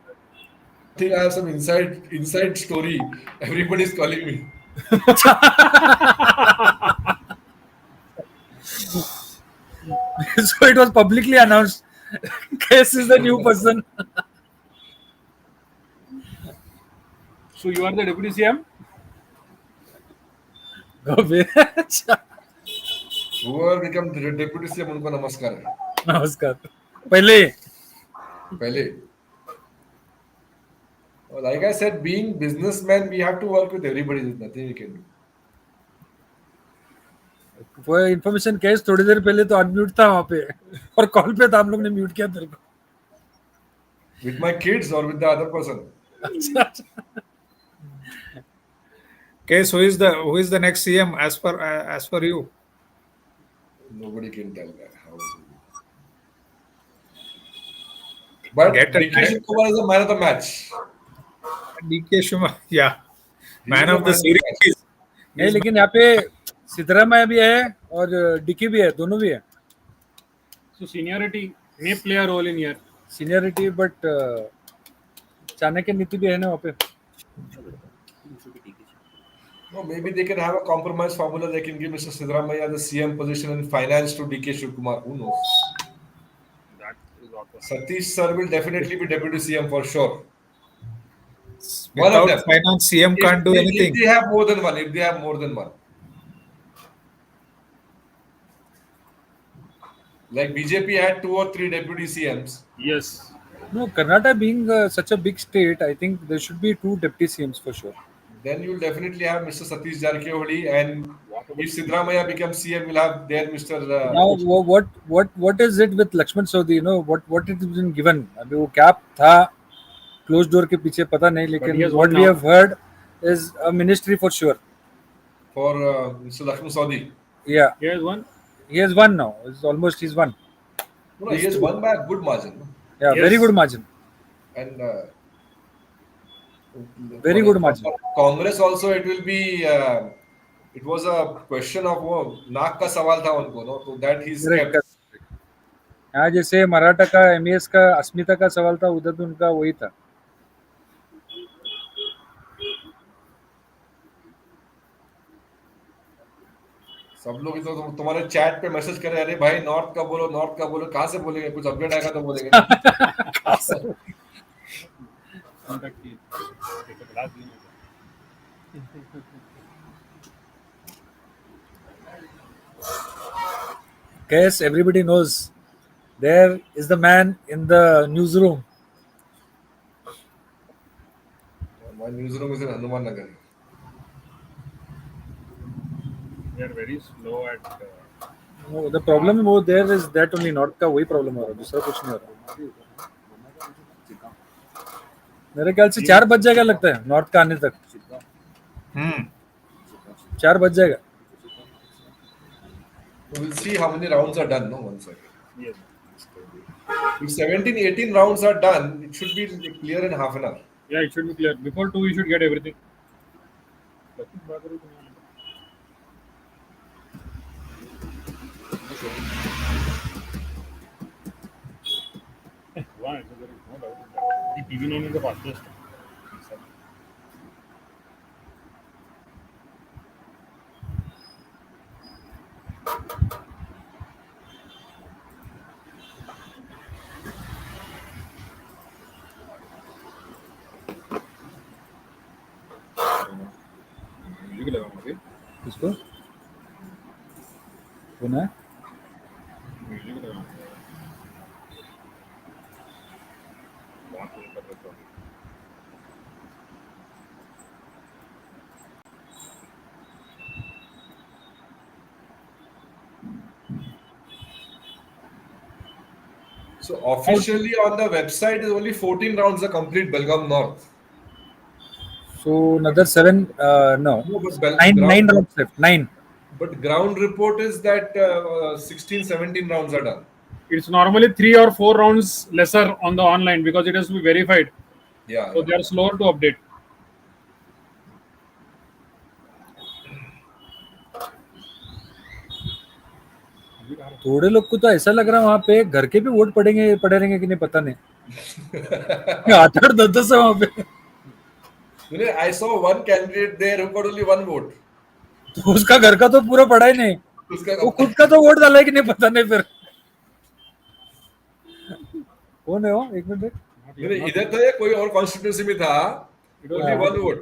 think I have some inside story. Everybody is calling me. So it was publicly announced. Case is the new person. So you are the deputy CM? Whoever become the deputy CM, उनको नमस्कार है. नमस्कार. पहले पहले. Like I said, being businessman, we have to work with everybody. There's nothing we can do. वो information case थोड़ी देर पहले तो अनम्यूट था वहाँ पे और कॉल पे था, हम लोग ने म्यूट किया तेरे को. With my kids or with the other person. Case, who is the next CM as per you? Nobody can tell that. How it will be. But DK Shiv Kumar is the man of the match. DK Shiva, yeah, He man is of the series. नहीं, लेकिन यहाँ पे सिद्धरामैया भी है और dickey भी है, दोनों भी है. So seniority may play a role in here. Seniority but Chanakya नीति भी है ना वहाँ पे. No, maybe they can have a compromise formula. They can give Mr. Siddaramaiah the CM position in finance to DK Shiv Kumar. Who knows? That is awkward. Satish sir will definitely be deputy CM for sure. One Without of them. finance, CM can't do anything. If they have more than one. If they have more than one. Like BJP had 2 or 3 deputy CMs. Yes. No, Karnataka being such a big state, I think there should be 2 deputy CMs for sure. Then you'll definitely have Mr. Satish Jarkiaholi, and if Siddaramaiah becomes CM, we'll have there Mr. Now, what is it with Lakshman Sodhi? You know what it has been given. अभी वो क्या था closed door के पीछे पता नहीं, he लेकिन has what won we now. have heard is a ministry for sure. For Mr. Lakshman Sodhi. Yeah, Here's one. he has won now. He's won. No, he has won by a good margin. No? Yeah, Yes. very good margin. And Very good margin. for Congress also, it will be. It was a question of वो नाक का सवाल था उनको, no? So that he's Correct, kept. correct. यहाँ जैसे मराठा का MES का अस्मिता का सवाल था, उधर भी उनका वही था. सब लोग तो तुम्हारे चैट पे मैसेज कर रहे हैं, अरे भाई नॉर्थ का बोलो, कहाँ से बोलेंगे, कुछ अपडेट आएगा तो बोलेंगे ना. Contact key. Okay, so last game. Guess everybody knows. There is the man in the newsroom. My newsroom is in Hanuman Nagar. They are very slow at. No, the problem over there is that only North का वही problem हो रहा है, दूसरा कुछ नहीं हो रहा. मेरे ख्याल से 4 बज जाएगा लगता है नॉर्थ का आने तक. 4 बज जाएगा. We'll see how many rounds are done. No, 1 second. Yes. If 17, 18 rounds are done, it should be clear in half an hour. Yeah, it should be clear. Before 2, you should get everything. Why? There is no doubt in that. The TV9 is the fastest. Music लगाऊंगा फिर. किसको? कौन है? Music लगाऊंगा. बात नहीं कर रहा था. So officially on the website is only 14 rounds are complete Belgaum North. So another 7. No, No, but 9 rounds left. 9. But ground report is that 16, 17 rounds are done. It's normally 3 or 4 rounds lesser on the online because it has to be verified. Yeah, So yeah. they are slower to update. थोड़े लोग को तो ऐसा लग रहा है वहां पे घर के भी वोट पड़े रहेंगे कि नहीं पता नहीं. 8-8 10 है वहां पे. I saw one candidate there who got only one vote. तो उसका घर का तो पूरा पड़ा ही नहीं. उसका वो खुद का तो वोट डाला है कि नहीं पता नहीं. फिर कौन है वो? एक मिनट. इधर था या कोई और कॉन्स्टिट्यूंसी में था, only one vote.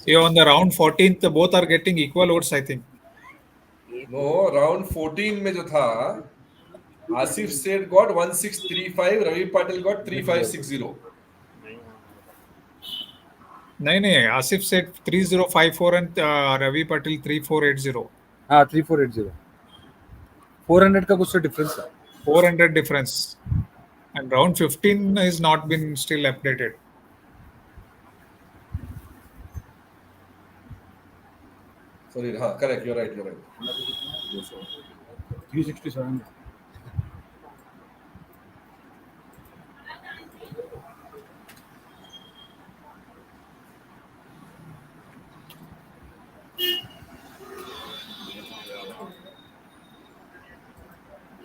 See, on the round 14th, both are getting equal votes, I think. No, round 14 में जो था, आसिफ सेठ got 1635, रवि पाटिल got 3560. नहीं, Asif said 3054 and Ravi Patil 3480. हाँ 3480. 400 का कुछ तो डिफरेंस है. 400 difference. And round 15 has not been still updated. Sorry, correct. You're right. 367.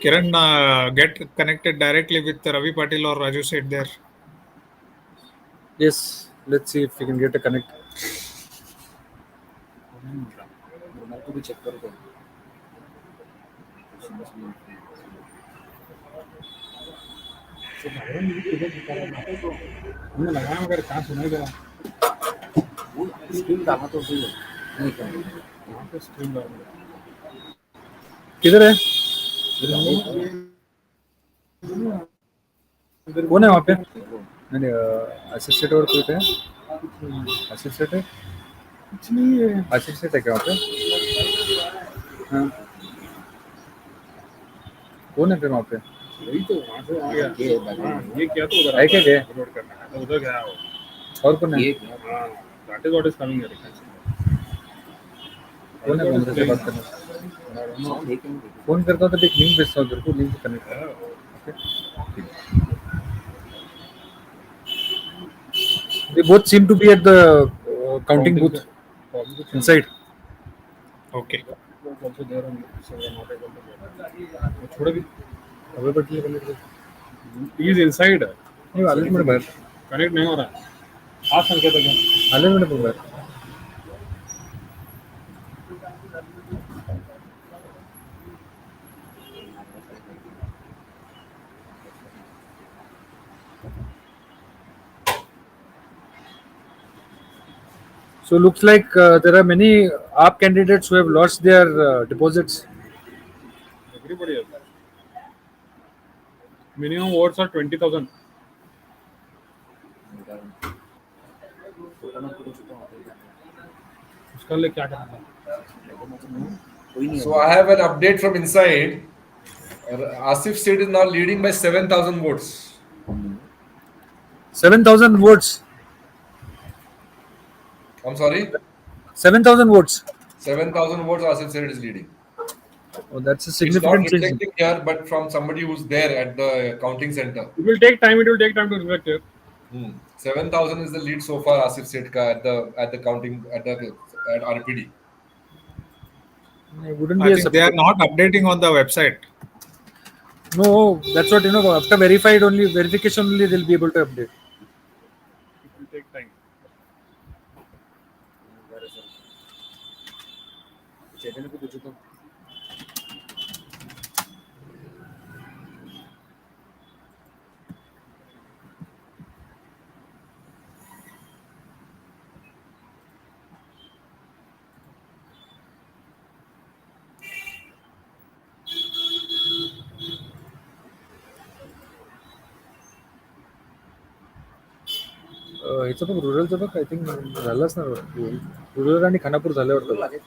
Kiran, get connected directly with Ravi Patil or Raju Seth there. Yes, let's see if we can get a connect. हमने लगाया मगर कहाँ सुनाई दे रहा. Screen डालना तो सही है. नहीं क्या वहाँ पे स्क्रीन डालना. किधर है? कौन है वहाँ पे? नहीं असिस्टेंट और कोई है? असिस्टेंट है? कुछ नहीं है. असिस्टेंट है क्या वहाँ पे? हाँ. कौन है फिर वहाँ पे? वही तो वहाँ से आ गया. हाँ, ये क्या तो उधर है क्या गया? अपलोड करना है तो उधर गया वो. और कौन है? हाँ, that is what is coming here. कौन है कौन से बात करना? फोन करता हूँ तो एक लिंक भेजता हूँ तेरे को, लिंक कनेक्ट कर. They both seem to be at the counting booth inside. Okay. Also there on थोड़ा भी अबे बटले कनेक्ट कर. he is inside. नहीं वाले मिनट बाहर. कनेक्ट नहीं हो रहा. आज संकेत है क्या? वाले मिनट बाहर. So looks like there are many AAP candidates who have lost their deposits. Everybody has. Minimum votes are 20,000. उसका लिए क्या करना है? So I have an update from inside. Asif Seth is now leading by 7,000 votes. 7,000 votes. I'm sorry? 7,000 votes. 7,000 votes Asif Seth is leading. Oh, that's a It's not significant change. reflecting here, but from somebody who's there at the counting center. It will take time. It will take time to reflect here. 7,000 is the lead so far, Asif Seth ka at the counting at RPD. It wouldn't be I a think they are not updating on the website. No, that's what after verification only they'll be able to update. It will take time. ह्याचं बघ रुरलचं बघ I think झालंच ना. Rural आणि खानापूर झाले वाटतं.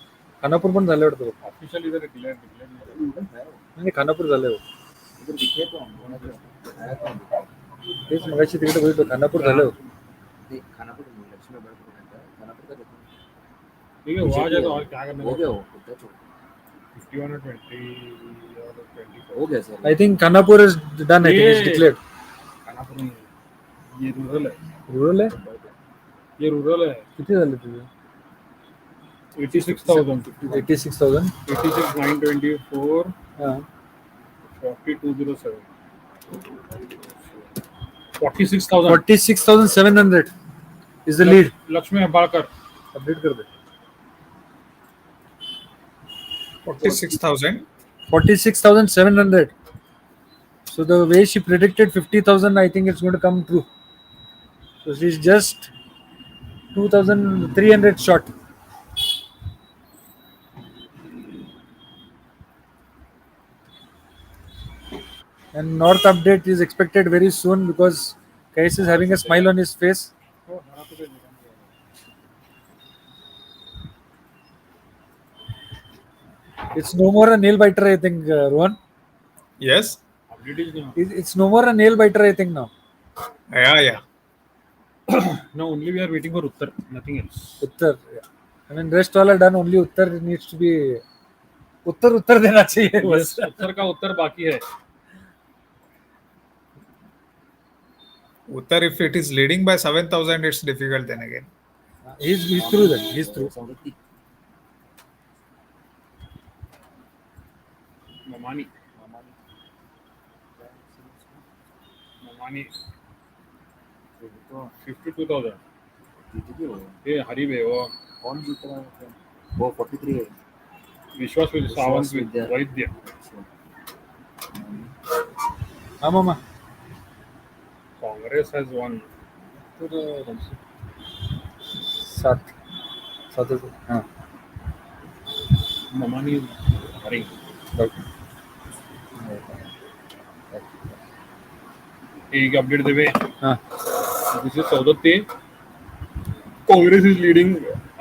खानापूर पण झाले वाटतं. Officially इधर declare. नाही खानापूर झाले. तेच मगाशी तिकडे बघितलं खानापूर झालं. ठीक है, वहाँ जाए तो और क्या करना है? 51 or 20 or 24. हो गया sir. I think Khanapur is done. I think it's ये- declared. खानापुर नहीं है. ये रूरल है. Rural है? ये रूरल है. किती झाले तुझे? 86,000. 86,000. 86,924. हाँ. 4207. 46,000. 46,700 is the lead. Lakshmi Hebbalkar. Update कर दे. 46,000. 46,700. So the way she predicted 50,000, I think it's going to come true. So she's just 2,300 short. And North update is expected very soon because Kais is having a smile on his face. It's no more a nail biter, I think, Rohan. Yes. Update is now. It's no more a nail biter, I think, now. Yeah. Now only we are waiting for Uttar, nothing else. Uttar. Yeah. I mean, rest all are done. Only Uttar needs to be. उत्तर देना चाहिए बस. उत्तर का उत्तर बाकी है. Uttar, if it is leading by 7,000, it's difficult then again. He's through then. He's through. Mamani. 52,000. ये हरी बे वो कौन जीत रहा है? वो 43 है. विश्वास सावंत वैद्य. हाँ मामा. Congress has won. सात हाँ. Mamani is hurrying. एक अपडेट देवे. हाँ. This is Saudatti. Congress is leading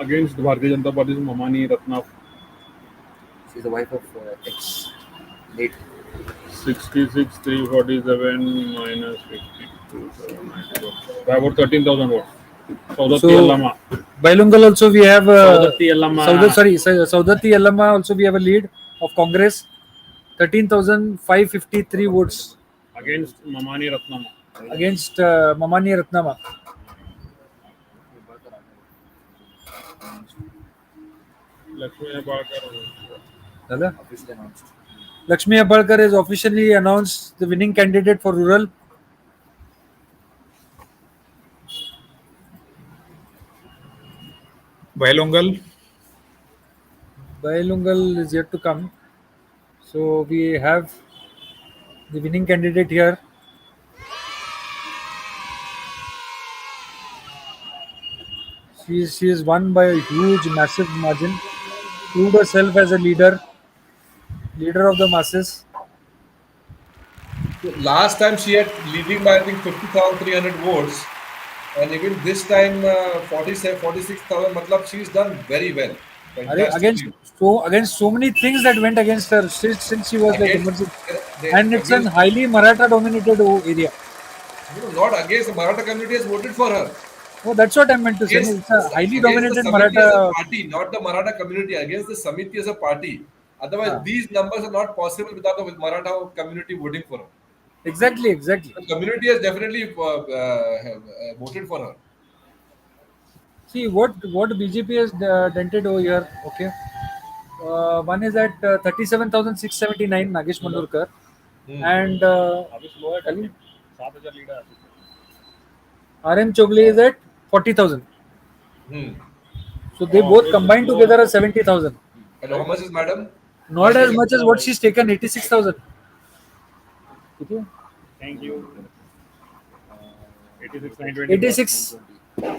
against Bharatiya Janata Party's Mamani Ratna. She's the wife of ex late. 66,347 minus 52. About 13,000 votes. Saudatti So, Yellama. Bailungal also we have. Saudatti Yellama. Saudatti Yellama also we have a lead of Congress. 13,553 votes Against Mamani Ratnama. against Mamani Ratnama. Lakshmi Hebbaalkar. Dada? Officially announced. Lakshmi Hebbaalkar is officially announced the winning candidate for rural. Bailungal. Bailungal is yet to come. So we have the winning candidate here. She is won by a huge, massive margin. Proved herself as a leader of the masses. Last time she had leading by I think 50,300 votes, and even this time 46,000. Matlab she's done very well. Fantastic. Against so many things that went against her since she was like emerging. And it's a against- highly Maratha dominated area. No, not against the Maratha community has voted for her. Oh, that's what I meant to say. Against- It's a highly against dominated the Samiti as a Maratha. party, not the Maratha community, against the Samiti as a party. Otherwise, Ah. these numbers are not possible without the Maratha community voting for her. Exactly. The community has definitely voted for her. See what BJP has dented over here. Okay, one is at 37,679 Nagesh Mandurkar, and अभी slow है करके. 7,000 leader है. RM Chogle is at 40,000. Hmm. So they both combined together are 70,000. And how much is madam? Not as much as what she's taken, 86,000. Thank you. 86,920. 86.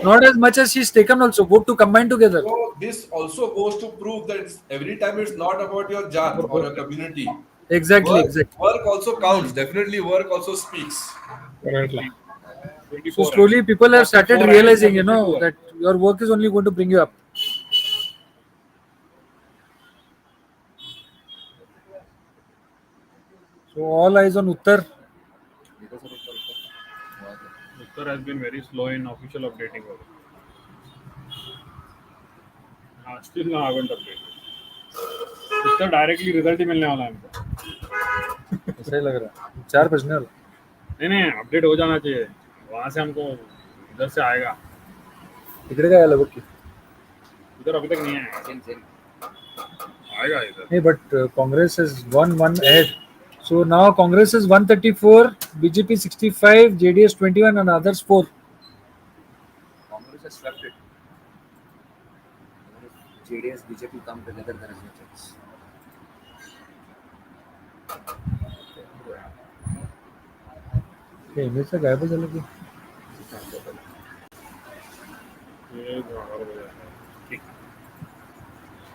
Not as much as she's taken also. Both to combine together. So this also goes to prove that every time it's not about your jat or your community. Exactly. Work also counts. Definitely, work also speaks. So slowly people have started realizing, that your work is only going to bring you up. So all eyes on Uttar. Uttar has been very slow in official updating. Still no, I haven't updated. इसका directly result ही मिलने वाला है हमको. ऐसा ही लग रहा है. 4 बजने वाला. नहीं अपडेट हो जाना चाहिए. वहां से हमको इधर से आएगा. इकडे काय आलं बघ की. इधर अभी तक नहीं आया. आएगा इधर. नहीं, but Congress has won one ahead. So now Congress is 134, BJP 65, JDS 21, and others 4. Congress has swept it. If JDS, BJP come together, there is no chance. हे इमेजचं गायब झालं की. ये बराबर हो जाएगा. ठीक.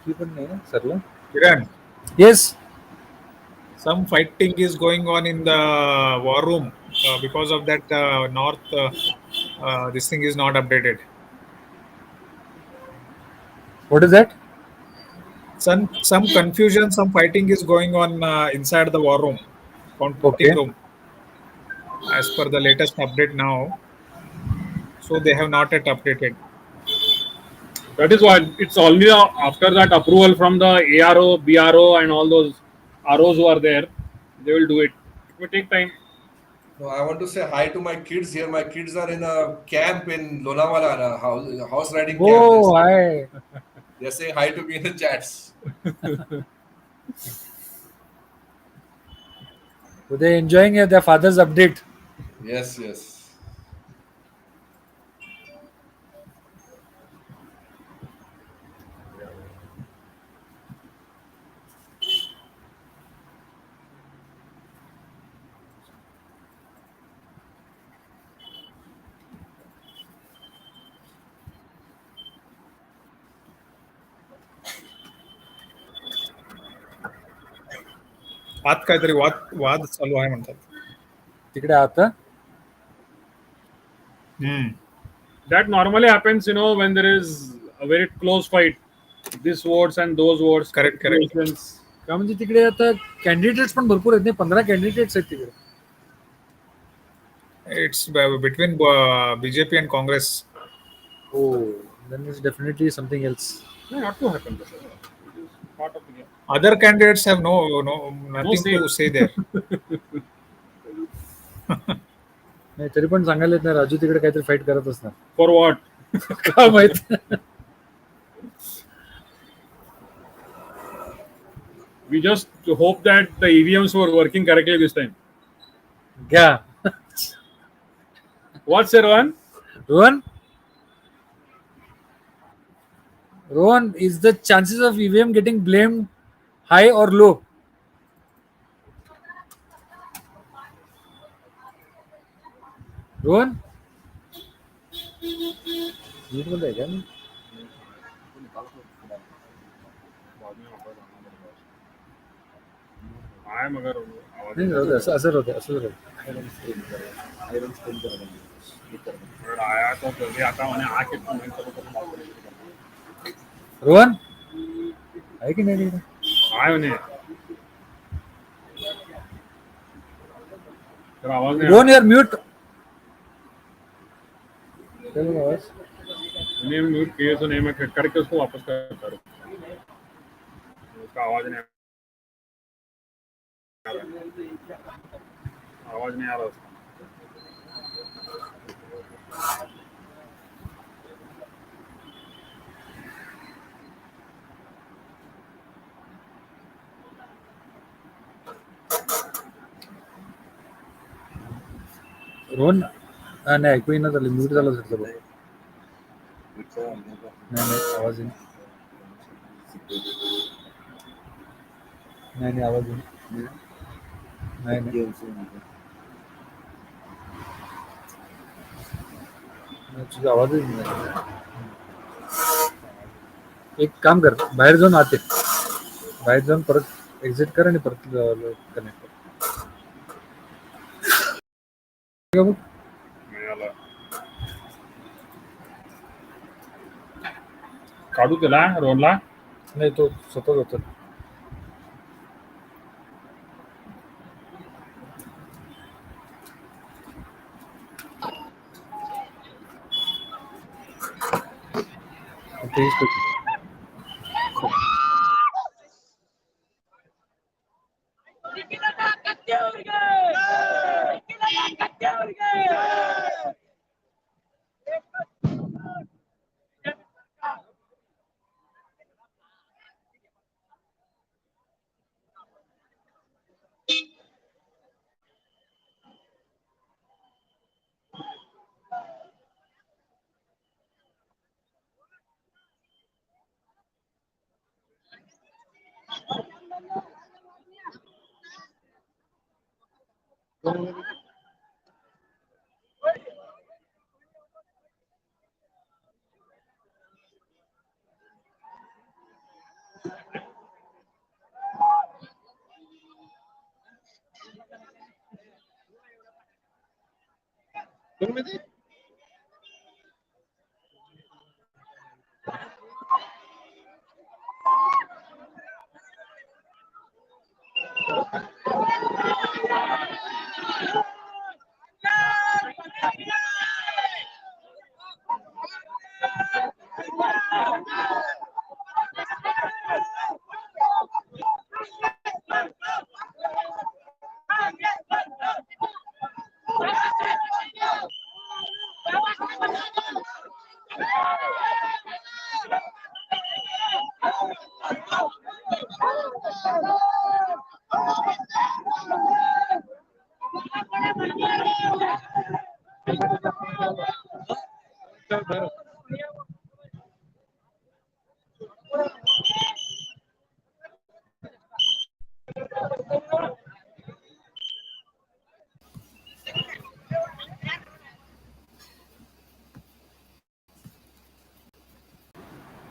की पण नाही ना सरला. Kiran, Yes. some fighting is going on in the war room because of that north. This thing is not updated. What is that? Some confusion, some fighting is going on inside the war room, counting Okay. room, as per the latest update now. So they have not yet updated. That is why it's only after that approval from the ARO, BRO, and all those ROs who are there, they will do it. It may take time. No, I want to say hi to my kids here. My kids are in a camp in Lonavala, a house riding camp. Oh, hi. They're saying hi to me in the chats. So they're enjoying their father's update. Yes, yes. आत काहीतरी वाद चालू आहे म्हणतात. तिकडे आता. That normally happens, when there is a very close fight. This votes and those votes. Correct. का म्हणजे तिकडे आता कॅन्डिडेट्स पण भरपूर आहेत. 15 कॅन्डिडेट्स आहेत तिकडे. It's between BJP and Congress. Oh, then it's definitely something else. No, not to happen. It is part of the game. Other candidates have nothing say. to say there. नाही तरी पण सांगायला येत नाही. राजू तिकडे काहीतरी फाईट करत असणार. For what? का माहित. We just hope that the EVMs were working correctly this time. Yeah. What's your one? Rohan, is the chances of EVM getting blamed high or low? Rohan? झूठ बोल रहा है क्या मैं? I मगर आवाज नहीं रहता ऐसा असर होता है अगर आया तो जल्दी आता मैंने आके कमेंट करो. रोहन है कि नहीं आए उन्हें तेरा आवाज नहीं. रोहन यार म्यूट. चलो आवाज उन्हें म्यूट किए तो नहीं. मैं करके उसको वापस करता हूँ. उसका आवाज नहीं आ रहा उसका. रोहन नाही ऐकू येईना झालं. म्यूट झालं सगळं. नाही आवाज येईना. नाही आवाज येईना. नाही तुझा आवाजच नाही. एक काम कर, बाहेर जाऊन आते. बाहेर जाऊन परत एक्झिट कर आणि परत कनेक्ट कर. काढू त्याला रोहनला. नाही तो स्वतःच होता.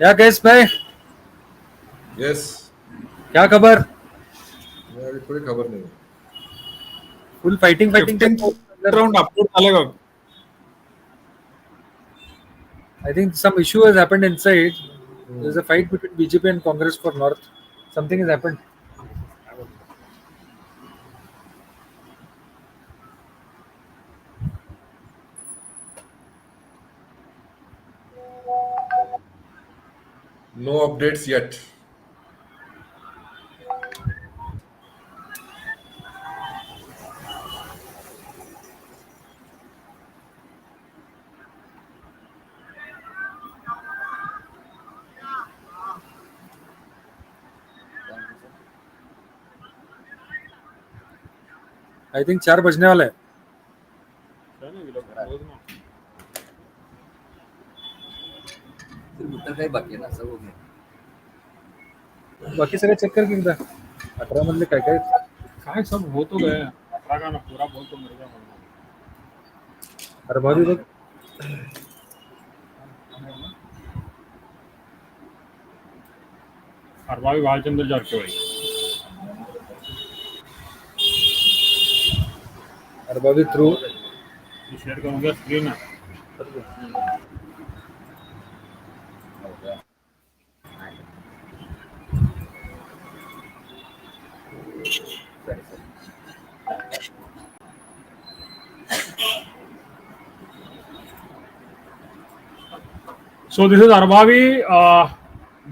क्या कैस भाई, Yes. क्या खबर? मैं अभी कोई खबर नहीं है. Full fighting 15th round upload झालं का? I think some issue has happened inside. There's a fight between BJP and Congress for North. Something has happened. No updates yet. I think 4 बजने वाला है. उत्तर काही बाकी आहे ना, सर्व होते. बाकी सगळे चेक कर की एकदा. 18 मधले काय काय काय सब हो तो गया 18 का ना पूरा बोल तो मेरे का अरे भाभी बघ. अरबावी भालचंद्र जारकिहोली. अरे भाभी थ्रू शेयर करूंगा screen. So this is Arbavi,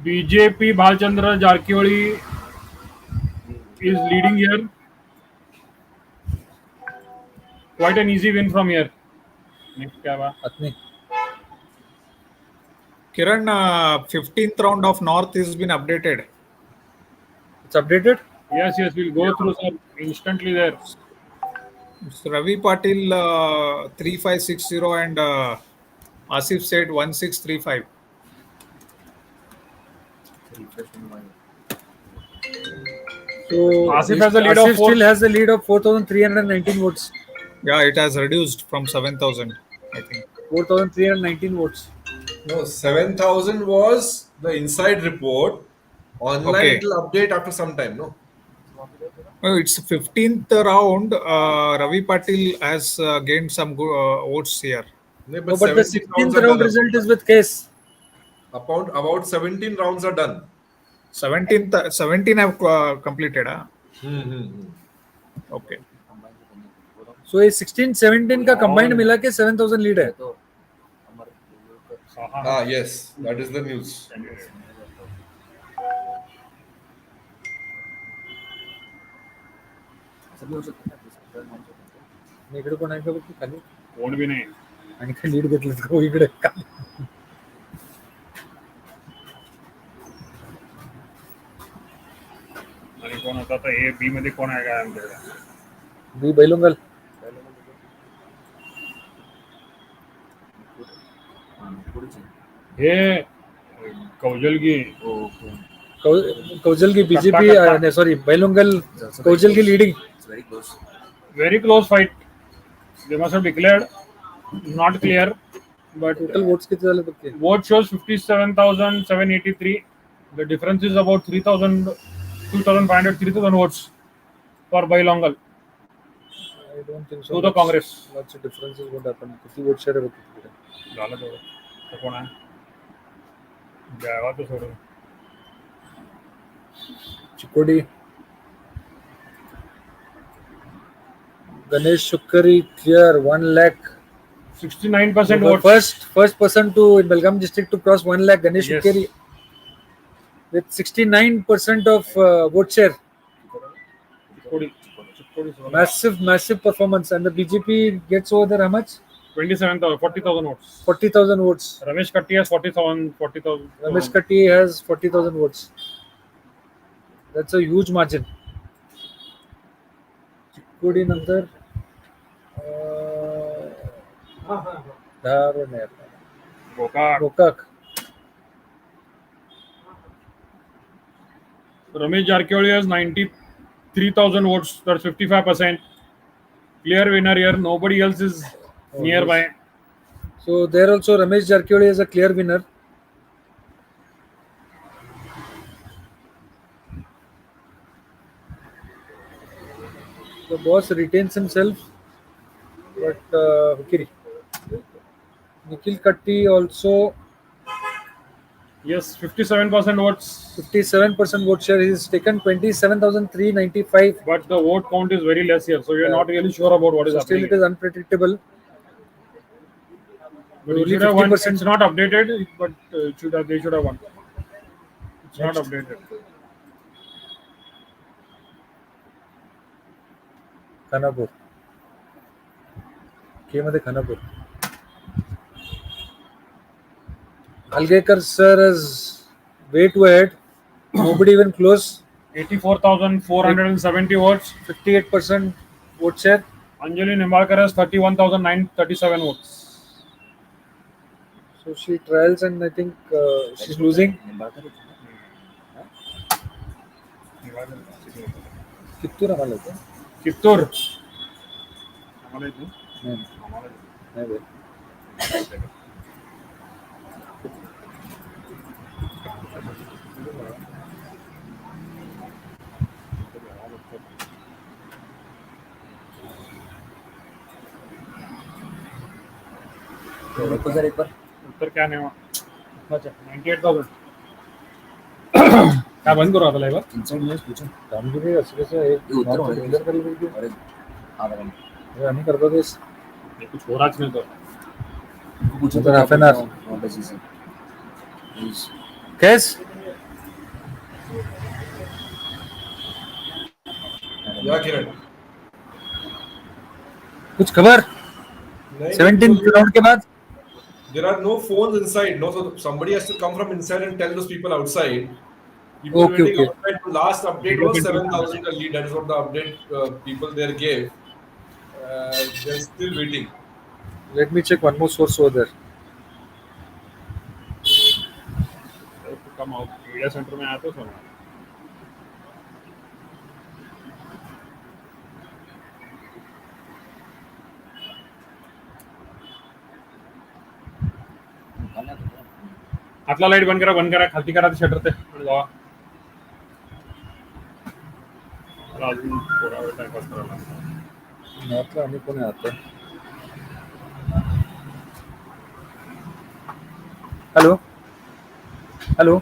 BJP Bhalchandra Jarkioli is leading here. Quite an easy win from here. Next क्या हुआ? अपनी Kiran, 15th round of North has been updated. it's updated. Yes, we'll go through sir instantly there. So Ravi Patil 3560 and Asif said 1635. So Asif has a lead of Asif four. still has a lead of 4,319 votes. Yeah, it has reduced from 7,000, I think. 4,319 votes. No, 7,000 was the inside report. Online Okay. it will update after some time, no? Oh, it's 15th round. Ravi Patil has gained some good, votes here. No, No, but the 17 rounds 16th are round done. result is with case. About 17 rounds are done. 17 have completed. Okay. So ये 16-17 का combined मिला के 7,000 lead है. Ah, yes, that is the news. इकडे कोण आहे का बघ खाली. कोण भी नाही. आणि काय लीड घेतलं का इकडे खाली. आणि कोण होता तर ए बी मध्ये कोण आहे काय आमच्याकडे. बी बैलुंगल. हे कौजल की कौजल की बीजेपी सॉरी बैलुंगल कौजल की leading. It's very close. Very close fight. They must have declared. Not clear. But Total votes किती झाले बघ की. vote shows 57,783. The difference is about 3,000, 2,500, 3,000 votes for Bailongal I don't think so. to the Congress. Lots of differences would happen. किती vote share आहे बघ तिकडे. झालं तेवढं. तर कोण आहे? गावाचं सोडून. Chikodi. Ganesh Shukkari clear 1 lakh. 69% votes. First person to in Belgavi district to cross 1 lakh. Ganesh Yes. Shukkari with 69% of vote share. Massive performance, and the BJP gets over there how much? 27,000, 40,000 votes. 40,000 votes. Ramesh Katti has 40,000. Ramesh Katti has 40,000 votes. That's a huge margin. Chikkodi नंतर धार नाही आता. Gokak. Ramesh Jarkioli has 93,000 votes. That's 55%. Clear winner here. Nobody else is nearby. Yes. So there also Ramesh Jarkioli is a clear winner. The boss retains himself, but Hukiri. Nikhil Katti also Yes, 57% votes. 57% vote share. He's taken 27,395. But the vote count is very less here, so we are not really sure about what is So still happening. it is unpredictable. But only it should have won. 50%. It's not updated, but they should have won. It's not updated. Khanapur. K मध्ये Khanapur. Algekar sir is way too ahead. Nobody even close. 84,470 votes. 58% vote share. Anjali Nimbalkar has 31,937 votes. So she trials and I think she's losing. Kittur आम्हाला येतं? Kittur. नाही. नाही बे. उत्तर क्या नाही 98,000. काय बंद करू आता लाईव्ह? कामगिरी असं कसं एक क्लिअर करायला पाहिजे. अरे आम्ही करतो तेच. कुछ हो रहा नहीं तो. Another half an hour. Kes? Yeah, Kiran. कुछ खबर? 17th राउंड के बाद There are no phones inside. No, so somebody has to come from inside and tell those people outside. People Okay, waiting okay. outside. The last update was 7,000 a lead. That is what the update people there gave. They're still waiting. let me check one more source over there. Come out media centre में आया तो सुना. आतला light बंद करा खालती करा ते शटर ते जावा. मला अजून थोडा वेळ टाइमपास करायला लागतो. नॉर्थला आणि कोण आहे आता? हेलो हेलो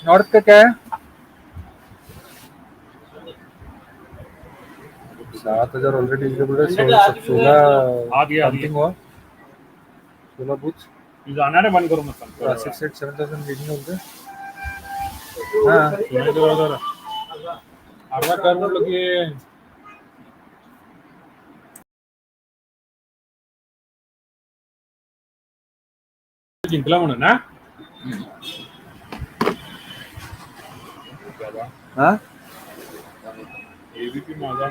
नॉर्थ का क्या है? 7,000 ऑलरेडी एलिजिबल है. 16 काउंटिंग हुआ. 16 बूथ. जाणार आहे बंद करू नका. 7,000 रीडिंग होते. हाँ अर्धा कर म्हटलं की जिंकला म्हणून ना. हाँ एबीपी माझा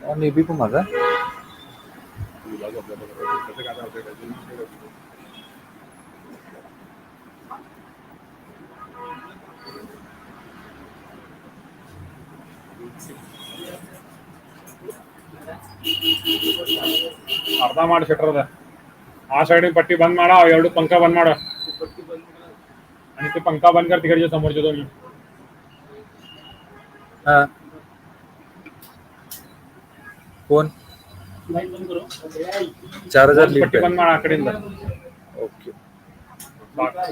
और नेबी को माझा. कसं काय ಅರ್ಧ ಮಾಡಿ ಶೆಟ್ರದ ಆ ಸೈಡ್ पट्टी बंद मारा ಎರಡು पंखा बंद मारा आणि ते पंखा बंद कर तिकडच्या समोरच्या दोन्ही हाँ कौन 4000 लीड पट्टी बंद मारा आकडेಯಿಂದ ओके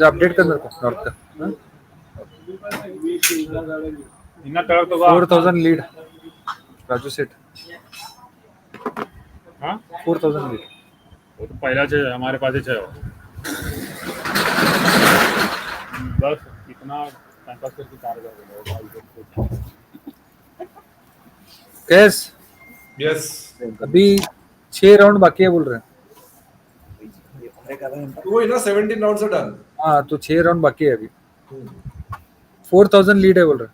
अपडेट करणार का नॉर्थ का ಇನ್ನ ತೆಳಗ್ ತಗೋ 4000 लीड राजू सेठ हाँ 4000 लीड वो तो पहला है हमारे पास ही है वो। बस इतना टाइम पास करके 4000 कैस Yes. अभी 6 राउंड बाकी है बोल रहे हैं वही ना 17 rounds are done. हाँ तो 6 राउंड बाकी है अभी 4000 लीड है बोल रहे हैं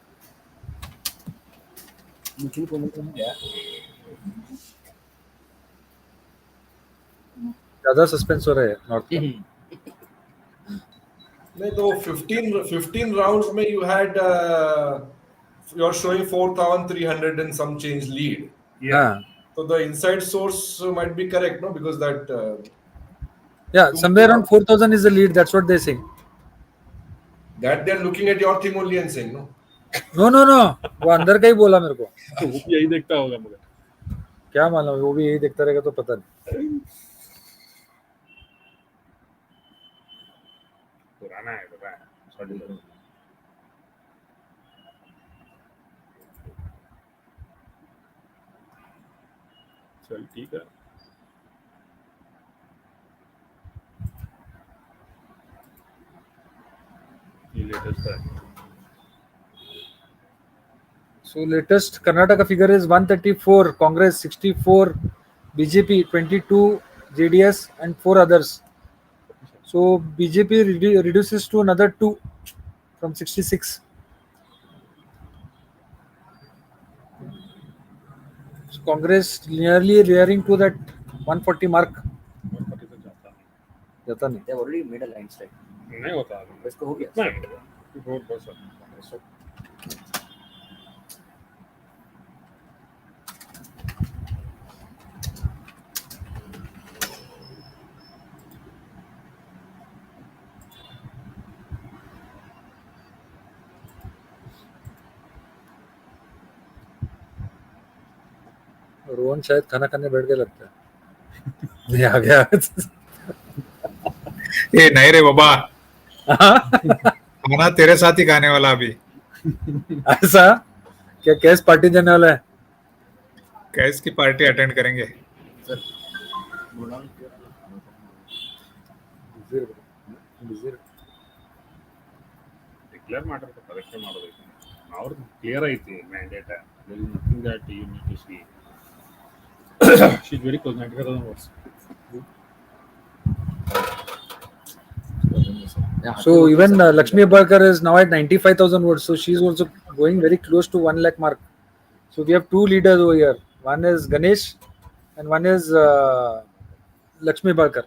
ज्यादा सस्पेंस हो रहा है नॉर्थ का नहीं तो 15 rounds में you had you're showing 4,300 and some change lead. हाँ So the inside source might be correct, no? Because that yeah somewhere around 4000 is the lead, that's what they're saying. that they're looking at your thing only and saying no. no वो अंदर का ही बोला मेरे को वो भी यही देखता होगा मगर क्या मालूम वो भी यही देखता रहेगा तो पता नहीं पुराना है पता है सॉरी चल ठीक है ये लेटेस्ट है so latest Karnataka figure is 134, Congress 64, BJP 22, JDS and 4 others. So BJP reduces to another 2 from 66. So Congress nearly rearing to that 140 mark. जाता नहीं. They have already made a landslide. नहीं होता अभी इसको हो गया. नहीं रोड बस रोहन शायद खाना खाने बैठ गया लगता है. ये आ गया. ये नहीं रे बाबा, खाना तेरे साथ ही खाने वाला अभी. ऐसा क्या कैस पार्टी देने वाला है? कैस की पार्टी अटेंड करेंगे. ಡಿಕ್ಲೇರ್ ಮಾಡಿರ್ತಾರೆ ಪರೀಕ್ಷೆ ಮಾಡೋದಕ್ಕೆ ಅವ್ರದ್ದು ಕ್ಲಿಯರ್ ಐತಿ mandate there is nothing that you need to see she's very close 95,000 votes So even Lakshmi Abakar is now at 95,000 votes. So she's also going very close to 1 lakh mark. So we have 2 leaders over here. One is Ganesh and one is Lakshmi Abakar.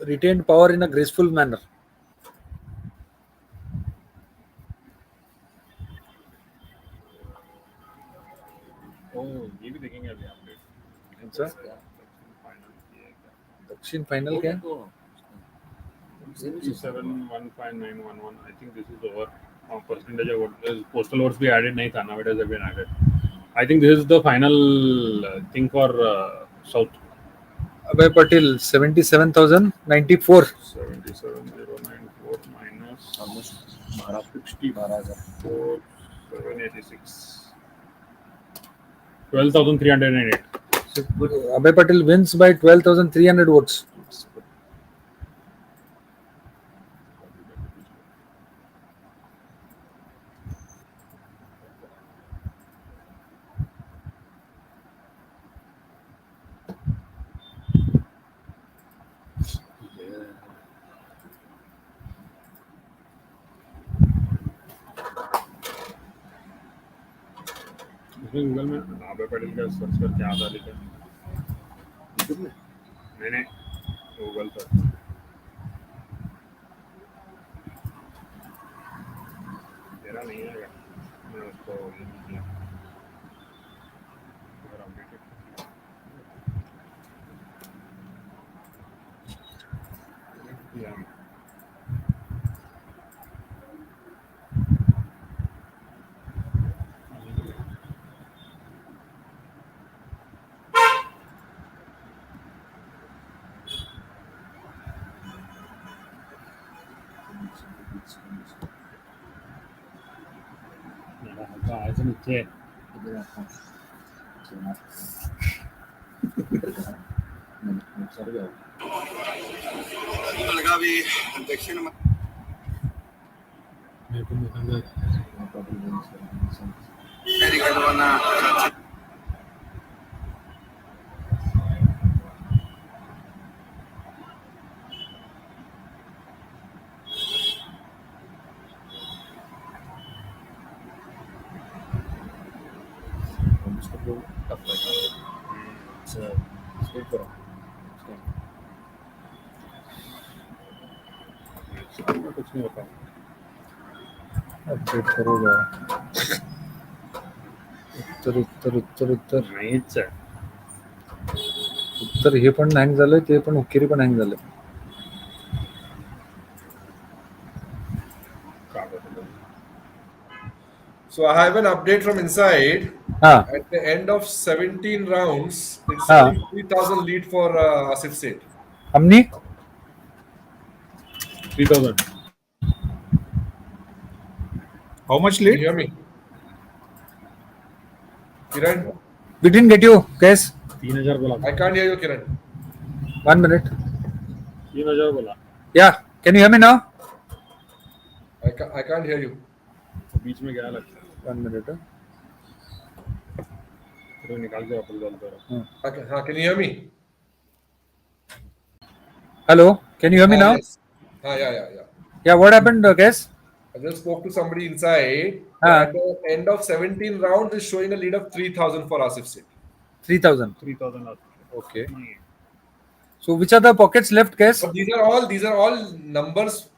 Retained power in a graceful manner. ये भी देखेंगे अभी update अच्छा दक्षिण final क्या है? 715,911 I think this is over percentage of votes postal votes भी added नहीं था now it has been added I think this is the final thing for south Abhay Patil 77,094. 77,094 minus Almost 60 12,000. 786 12,308 So Abhay Patil wins by 12,300 votes. इसमें Google में आबे पटेल का search करके आता लिखा नहीं गूगल पर तेरा नहीं आएगा, मैं उसको ये नहीं किया, अगर updated किया। मेरा हल्का आया से नीचे Belagavi, election मेरे को निकल very good one. कुछ नहीं होता। अपडेट करोगा उत्तर उत्तर उत्तर उत्तर नाहीच आहे. उत्तर हे पण हँग झालंय, ते पण उकिरी पण हँग झालंय. So I have an update from inside. हा At the end of 17 rounds, it's Ah. showing 3,000 lead for Asif Seth. हमनी 3000. How much Can you lead? hear me? Kiran, we didn't get you guys. 3000 बोला. I can't hear you, Kiran. 1 minute. 3000 बोला. Yeah, can you hear me now? I can't hear you. बीच में गया लगता है. 1 minute. फिर निकाल के वापस डाल दो. Can you hear me? Hello, can you hear me now? Yes. Yeah. Yeah, what happened, guys? I just spoke to somebody inside. Ah. At the end of 17 rounds, is showing a lead of 3,000 for Asif Seth. 3000. 3000. Okay. So which are the pockets left, guys? But these are all numbers.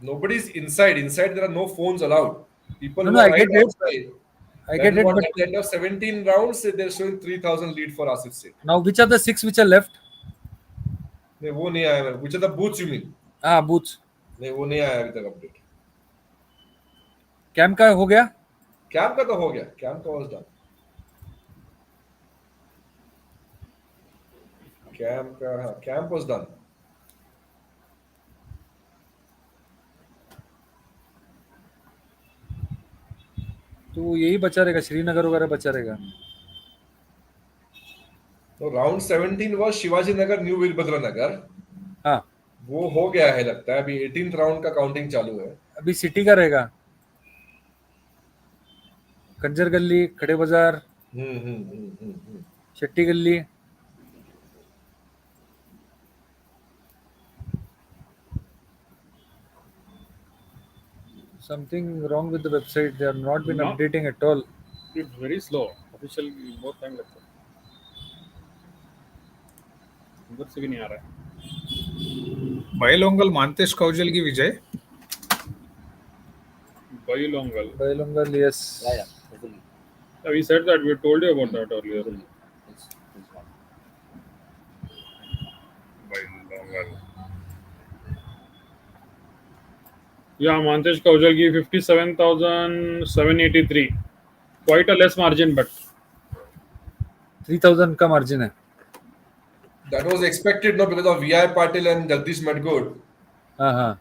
Nobody's inside. Inside there are no phones allowed. People No, who no, are I right get it. outside. I That get is it, what but at the end of 17 rounds, they're showing 3,000 lead for Asif Seth. now which are the 6 which are left? नहीं वो नहीं आया मेरे. Which are the booths you mean? Ah, booths. नहीं वो नहीं आया अभी तक अपडेट. कैम का हो गया? कैंप का तो हो गया. कैंप का was done. Camp was done. तो यही बचा रहेगा, श्रीनगर वगैरह बचा रहेगा. तो round 17 was Shivaji Nagar new Veerbhadra Nagar. हाँ, वो हो गया है लगता है. अभी 18th राउंड का काउंटिंग चालू है. अभी सिटी का रहेगा. कंजर गली, खड़े बाजार, शेट्टी गली. Something wrong with the website. They have not been No. updating at all. It's very slow. Official बहुत टाइम लगता है. उधर से भी नहीं आ रहा है. Bailongal Mantesh Kaujal की विजय. Bailongal. Bailongal, yes. Yeah, totally. We said that. We told you about that earlier. It's one. Bailongal. Yeah, Mantesh Kaujalgi 57,783. Quite a less margin, but 3000 का मार्जिन है. That was expected, no, because of VI Patil and Jagdish Madgod. हाँ हाँ.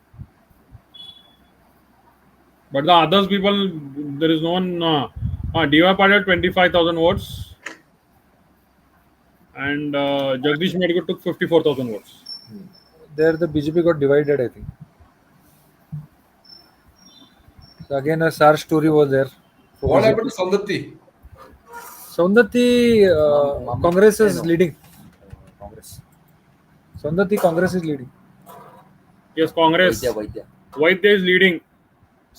but the others people there is no one. DY Patil 25,000 votes, and Jagdish Medgod took 54,000 votes. There the BJP got divided, I think. So again, a SAR story was there. for What BJP. happened to Saundatti? Saundatti, Congress is leading. Congress. Saundatti, Congress is leading. Yes, Congress. Vaidya. Vaidya is leading.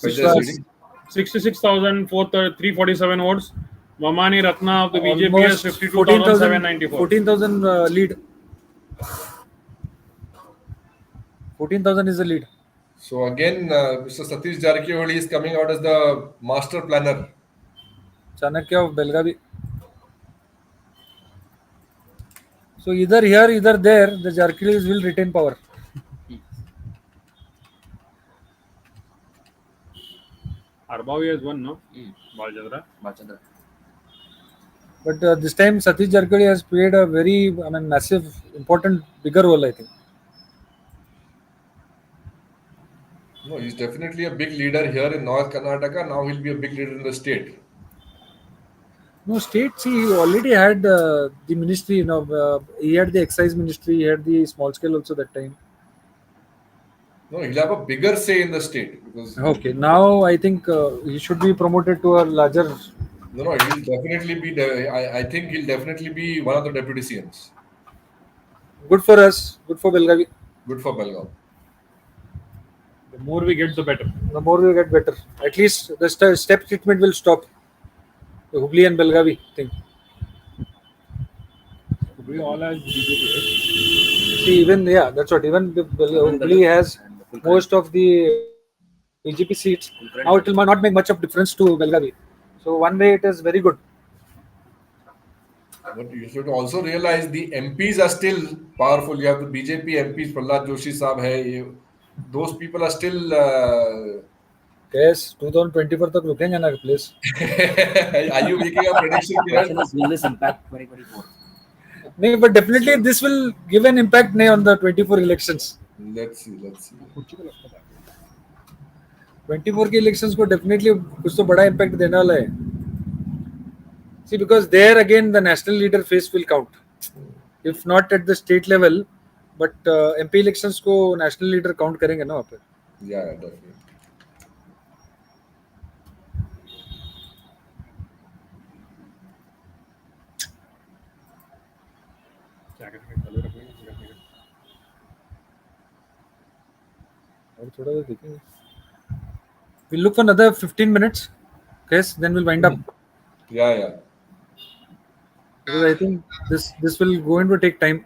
Vaidya is leading. 66,347 votes. Mamani Ratna of the BJP has Almost 52,794. 14,000 lead. 14,000 is the lead. So again, Mr. Satish Jarkiwali is coming out as the master planner. Chanakya of Belagavi. So either here, either there, the Jarkiwalis will retain power. Arbavi has won, no? Baljadra. Bachandra. But this time Satish Jarkiwali has played a very, massive, important, bigger role, I think. No, he's definitely a big leader here in North Karnataka. Now he'll be a big leader in the state. No, state, see, he already had the ministry, he had the excise ministry, he had the small scale also that time. No, he'll have a bigger say in the state because Okay, now I think he should be promoted to a larger. no, he'll definitely be. I think he'll definitely be one of the deputy CMs. Good for us, good for Belgavi. Good for Belgaum. The more we get, the better. The more we get better. At least the step treatment will stop. The Hubli and Belgavi thing. We all have BJP. See, even, yeah, that's what. Even Hubli has most of the BJP seats. Now it will not make much of difference to Belgavi. So one way it is very good. But you should also realize the MPs are still powerful. You have the BJP MPs, Prahlad Joshi Saab hai. Those people are still. Yes, 2024 तक रुकेंगे ना place. Are you making a prediction, Kiran? Question is, will this impact 2024? No, but definitely this will give an impact on the 24 elections. Let's see. 24 के elections को definitely कुछ तो बड़ा impact देने वाला है. See, because there again the national leader face will count. If not at the state level, but MP elections को national leader count करेंगे ना वहाँ पे. Yeah, definitely. और थोड़ा देर देखेंगे. We'll look for another 15 minutes. Yes, then we'll wind up. Yeah. Because I think this will going to take time.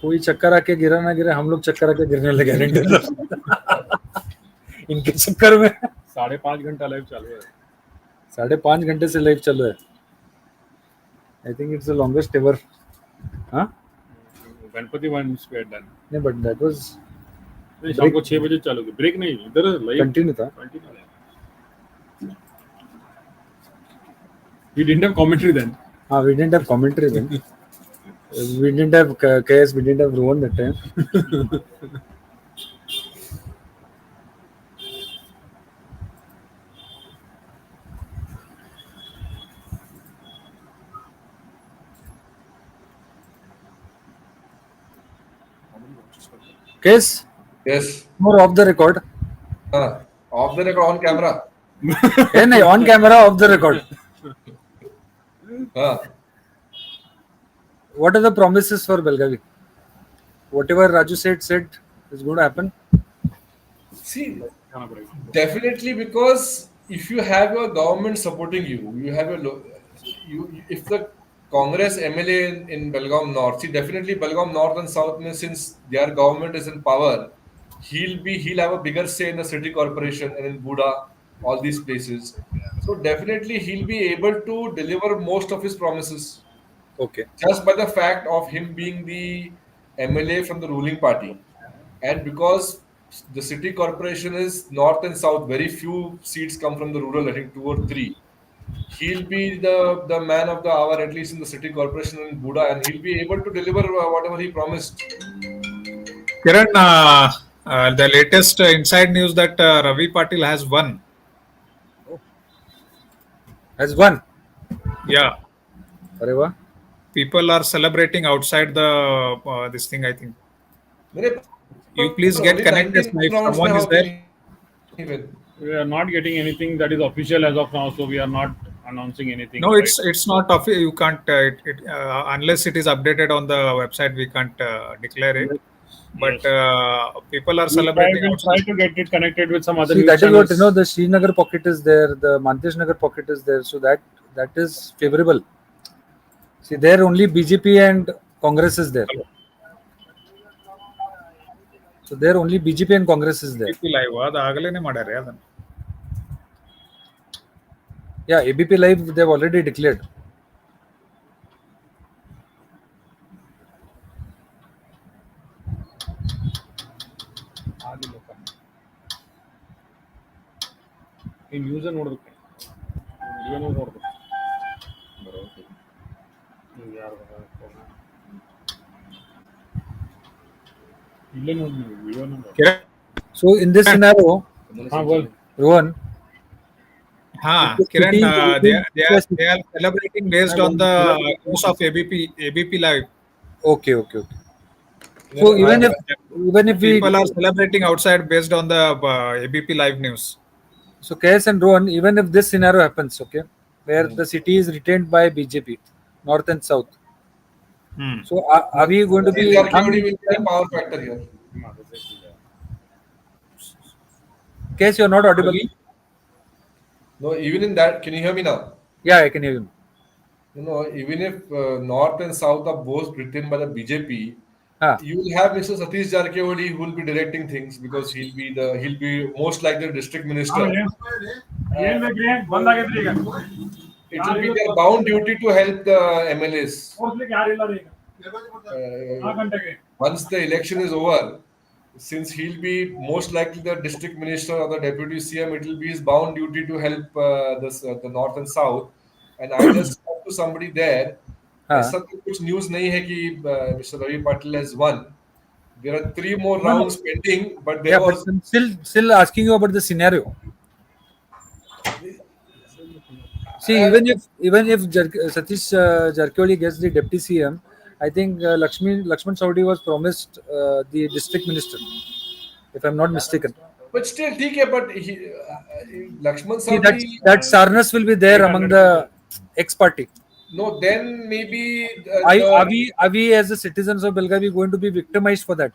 कोई चक्कर आके गिरा ना गिरे, हम लोग चक्कर आके गिरने लगे इनके चक्कर में. 5.5 घंटा लाइव चालू है. 5.5 घंटे से लाइव चालू है. I think it's the longest ever. हाँ? Ganpati once we had done. नहीं, but that was नहीं, शाम को 6 बजे चालू किया. ब्रेक नहीं, इधर लाइव कंटिन्यू था. We didn't have commentary then. We didn't have commentary then. We didn't have KS, we didn't have Rohan that time. KS? Yes. More off the record. Off the record, on camera. No, on camera, off the record. What are the promises for Belagavi? Whatever Raju said is going to happen. See, definitely, because if you have your government supporting you, you have if the Congress MLA in Belgaum North, see, definitely Belgaum North and South, since their government is in power, he'll have a bigger say in the city corporation and in Buda, all these places. So definitely he'll be able to deliver most of his promises. Okay. Just by the fact of him being the MLA from the ruling party. And because the city corporation is north and south, very few seats come from the rural, I think 2 or 3. He'll be the man of the hour, at least in the city corporation in Buda, and he'll be able to deliver whatever he promised. Kiran, the latest inside news that Ravi Patil has won. Has won? Yeah. Areva? People are celebrating outside the this thing, I think. You please get connected if someone is there. We are not getting anything that is official as of now, so we are not announcing anything. No, it's not official. You can't unless it is updated on the website. We can't declare it. But people are celebrating. We'll try to get it connected with some other. See, news that channels. is what the Srinagar pocket is there, the Mantesh Nagar pocket is there, so that is favorable. See, there only BJP and Congress is there. So there only BJP and Congress is there. ABP live ಅದು ಆಗಲೇನೆ ಮಾಡ್ಯಾರೆ ಅದನ್ನ. Yeah, ABP Live they've already declared. ಈ news ನೋಡ್ಬೇಕು, ವಿಡಿಯೋನೂ ನೋಡ್ಬೇಕು. ಯಾರು ಇಲ್ಲೇ ನೋಡಿ ನೀವು ವಿಡಿಯೋನೂ ನೋಡಿ. So in this scenario, Rohan, Kiran, they are celebrating based on the news of ABP Live. okay. So even if we People are celebrating outside based on the ABP Live news. so KS and Rohan, even if this scenario happens, okay, where the city is retained by BJP, north and south. So are we going to be? Jarkiodi will be a power factor here. KS, you're not audible. No, even in that, can you hear me now? Yeah, I can hear you. Even if North and South are both written by the BJP, you will have Mr. Satish Jarkiodi who will be directing things because he'll be most likely the district minister. It will be their bound duty to help the MLAs. Once the election is over, since he'll be most likely the district minister or the deputy CM, it will be his bound duty to help the north and south. And I just spoke to somebody there. ऐसा तो कुछ news नहीं है कि Mr. Ravi Patil has won. There are 3 more rounds pending, but there was. But I'm still asking you about the scenario. See, even if Satish Jarkioli gets the deputy CM, I think Lakshman Saudi was promised the district minister, if I'm not mistaken. But still, okay, but Lakshman Saudi. That sarness will be there among the ex-party. No, then maybe. Are we as the citizens of Belagavi going to be victimized for that?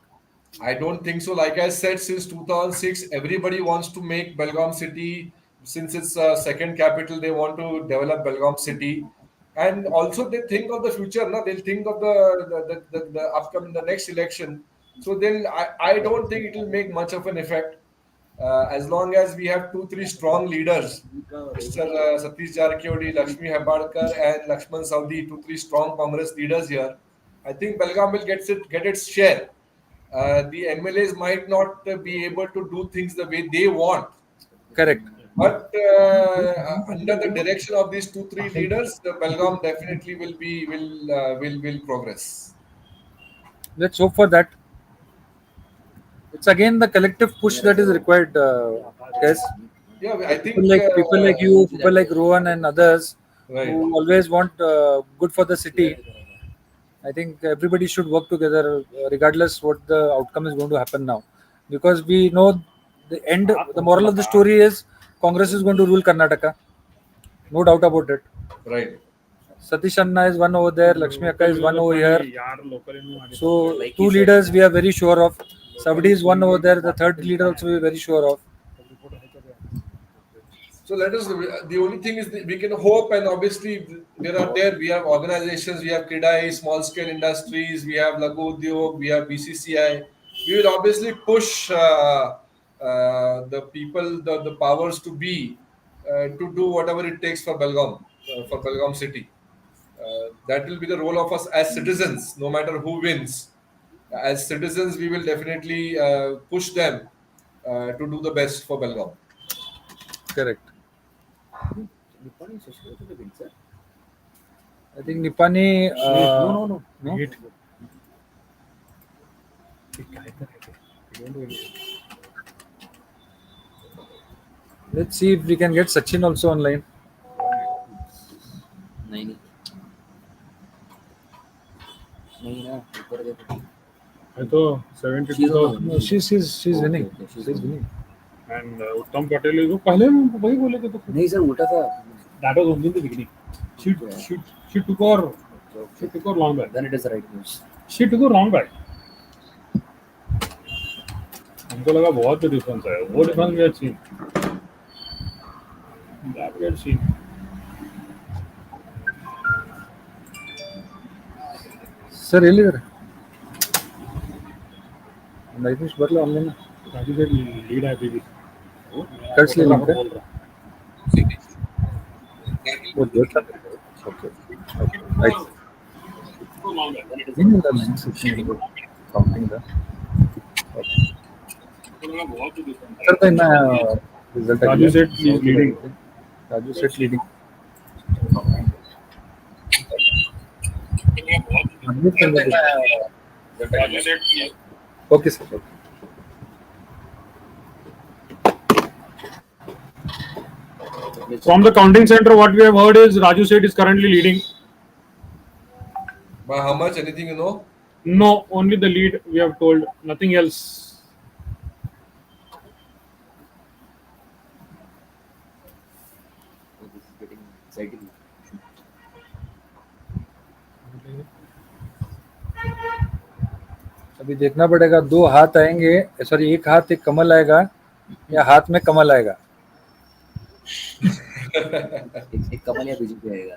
I don't think so. Like I said, since 2006, everybody wants to make Belgaum city. Since it's a second capital, they want to develop Belgaum city. And also they think of the future. No? They'll think of the upcoming, the next election. So then I don't think it will make much of an effect. As long as we have 2-3 strong leaders, Mr. Satish Jarkiodi, Lakshmi Hebardkar and Lakshman Saudi, 2-3 strong Congress leaders here, I think Belgaum will get its share. The MLAs might not be able to do things the way they want. Correct. But under the direction of these 2-3 leaders, the Belgaum definitely will progress. Let's hope for that. It's again the collective push that is required. Yes. Yeah, I think people like you, people like Rohan and others right, who always want good for the city. I think everybody should work together, regardless what the outcome is going to happen now, because we know the moral of the story is Congress is going to rule Karnataka, no doubt about it. Right. Satish Anna is one over there, Lakshmi Akka is one over here. So 2 leaders we are very sure of. Somebody is one over there. The third leader also we are very sure of. So let us. The only thing is that we can hope, and obviously we have organizations, we have Kridai, small scale industries, we have Lagu Udyog, we have BCCI. We will obviously push the people, the powers to be to do whatever it takes for Belgaum city. That will be the role of us as citizens, no matter who wins. As citizens, we will definitely push them to do the best for Belgaum. Correct. I think Nipani. No. Let's see if we can get Sachin also online. I thought 72,000. She's winning. She's winning. And Uttam Patel is पहले वही बोले थे तो नहीं sir उल्टा था. That was only in the beginning. She took her long back. Then it is the right news. She took her wrong back. हमको लगा बहुत डिफरेंस है. वो difference we had seen. That we had seen. Sir, really? नाइटिश बरला हमने ना राजू सेठ लीड है अभी भी कर लिए लिंक फोटोग्राफर बोल रहा वो देख ओके राइट नहीं ना लिंक्स काउंटिंग द करता है ना रिजल्ट राजू सेठ is leading. राजू सेठ लीडिंग राजू सेठ okay sir from the counting center what we have heard is Raju Seth is currently leading. By how much? Anything you know? No, only the lead we have told, nothing else. This is getting exciting. अभी देखना पड़ेगा दो हाथ आएंगे sorry एक हाथ एक कमल आएगा या हाथ में कमल आएगा एक कमल या बीजेपी आएगा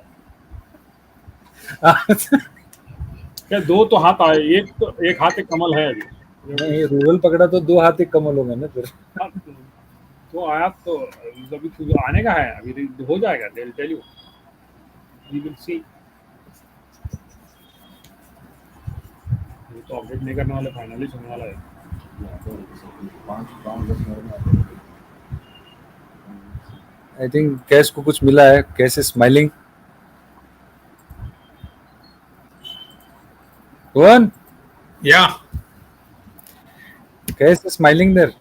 क्या दो तो हाथ आए एक हाथ एक कमल है अभी नहीं रूरल पकड़ा तो दो हाथ एक कमल होंगे ना फिर तो आया तो अभी आने का है अभी हो जाएगा they will tell you we will see ये तो अपडेट नहीं करने वाले फाइनली होने वाला है 5 आई थिंक कैश को कुछ मिला है cash is smiling Rohan, Yeah, cash is smiling there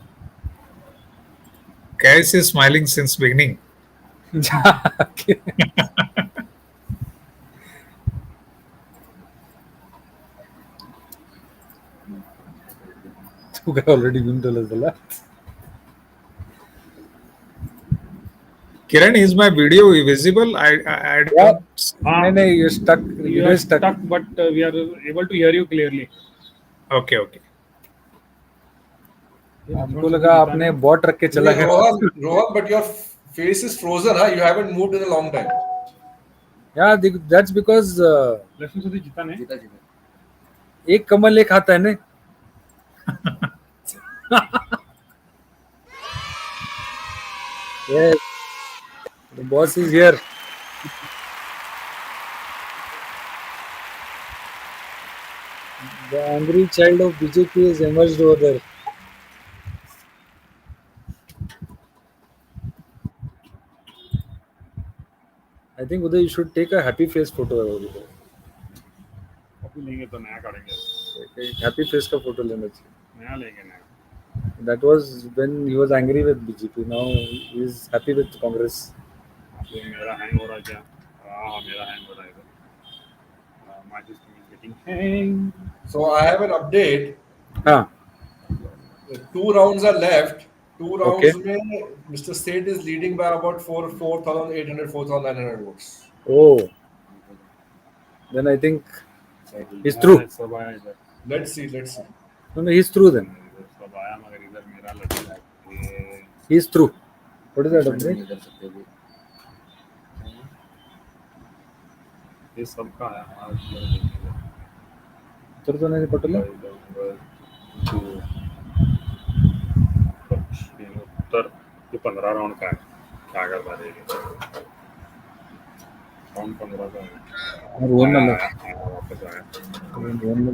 Cash is smiling since beginning. तू काय ऑलरेडी घेऊन ठेवलं त्याला Kiran, is my video visible? I don't. नहीं नहीं you're stuck you you're are stuck stuck but we are able to hear you clearly. Okay, okay. हमको लगा आपने बॉट रख के चला गया Rohan, but your face is frozen, huh? You haven't moved in a long time. yeah that's because Lakshmi सुधी जीता ने जीता एक कमल एक हाथ है ना yes the boss is here the angry child of BJP is emerged over there I think Uday you should take a happy face photo over there copy लेंगे तो नया काटेंगे हैप्पी फेस का फोटो लेना चाहिए नया लेंगे नया that was when he was angry with BJP now he is happy with Congress ये मेरा हैंग हो रहा है क्या हाँ मेरा हैंग हो रहा है इधर my system is getting hang So I have an update. हाँ 2 rounds are left. 2 rounds Okay. में Mr. State is leading by about 4,800, 4,900 votes. oh then I think he's through सब आया इधर Let's see. no he's through then इधर सब आया मगर इधर मेरा लड़का है he's through what is that update नहीं कर सकते अभी ये सबका है हमारा उत्तर तो नहीं पटल उत्तर ये 15 राउंड का है क्या करता रहेगा राउंड 15 का है रोहन में वापस आया रोहन में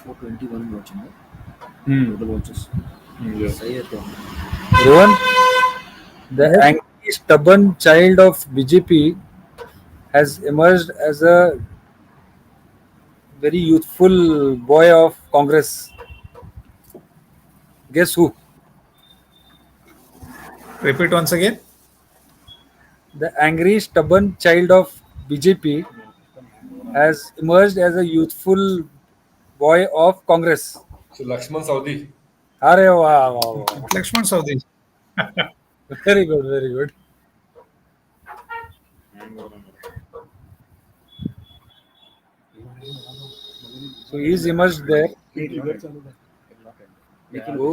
वो 21 वॉचिंग है टोटल वॉचेस yes सही है तो Rohan the angry stubborn child of BJP has emerged as a very youthful boy of Congress guess who Repeat once again. the angry stubborn child of BJP has emerged as a youthful boy of Congress So Lakshman Saudi. अरे वाह वाह वाह Lakshman Saudi. very good so he's emerged there लेकिन वो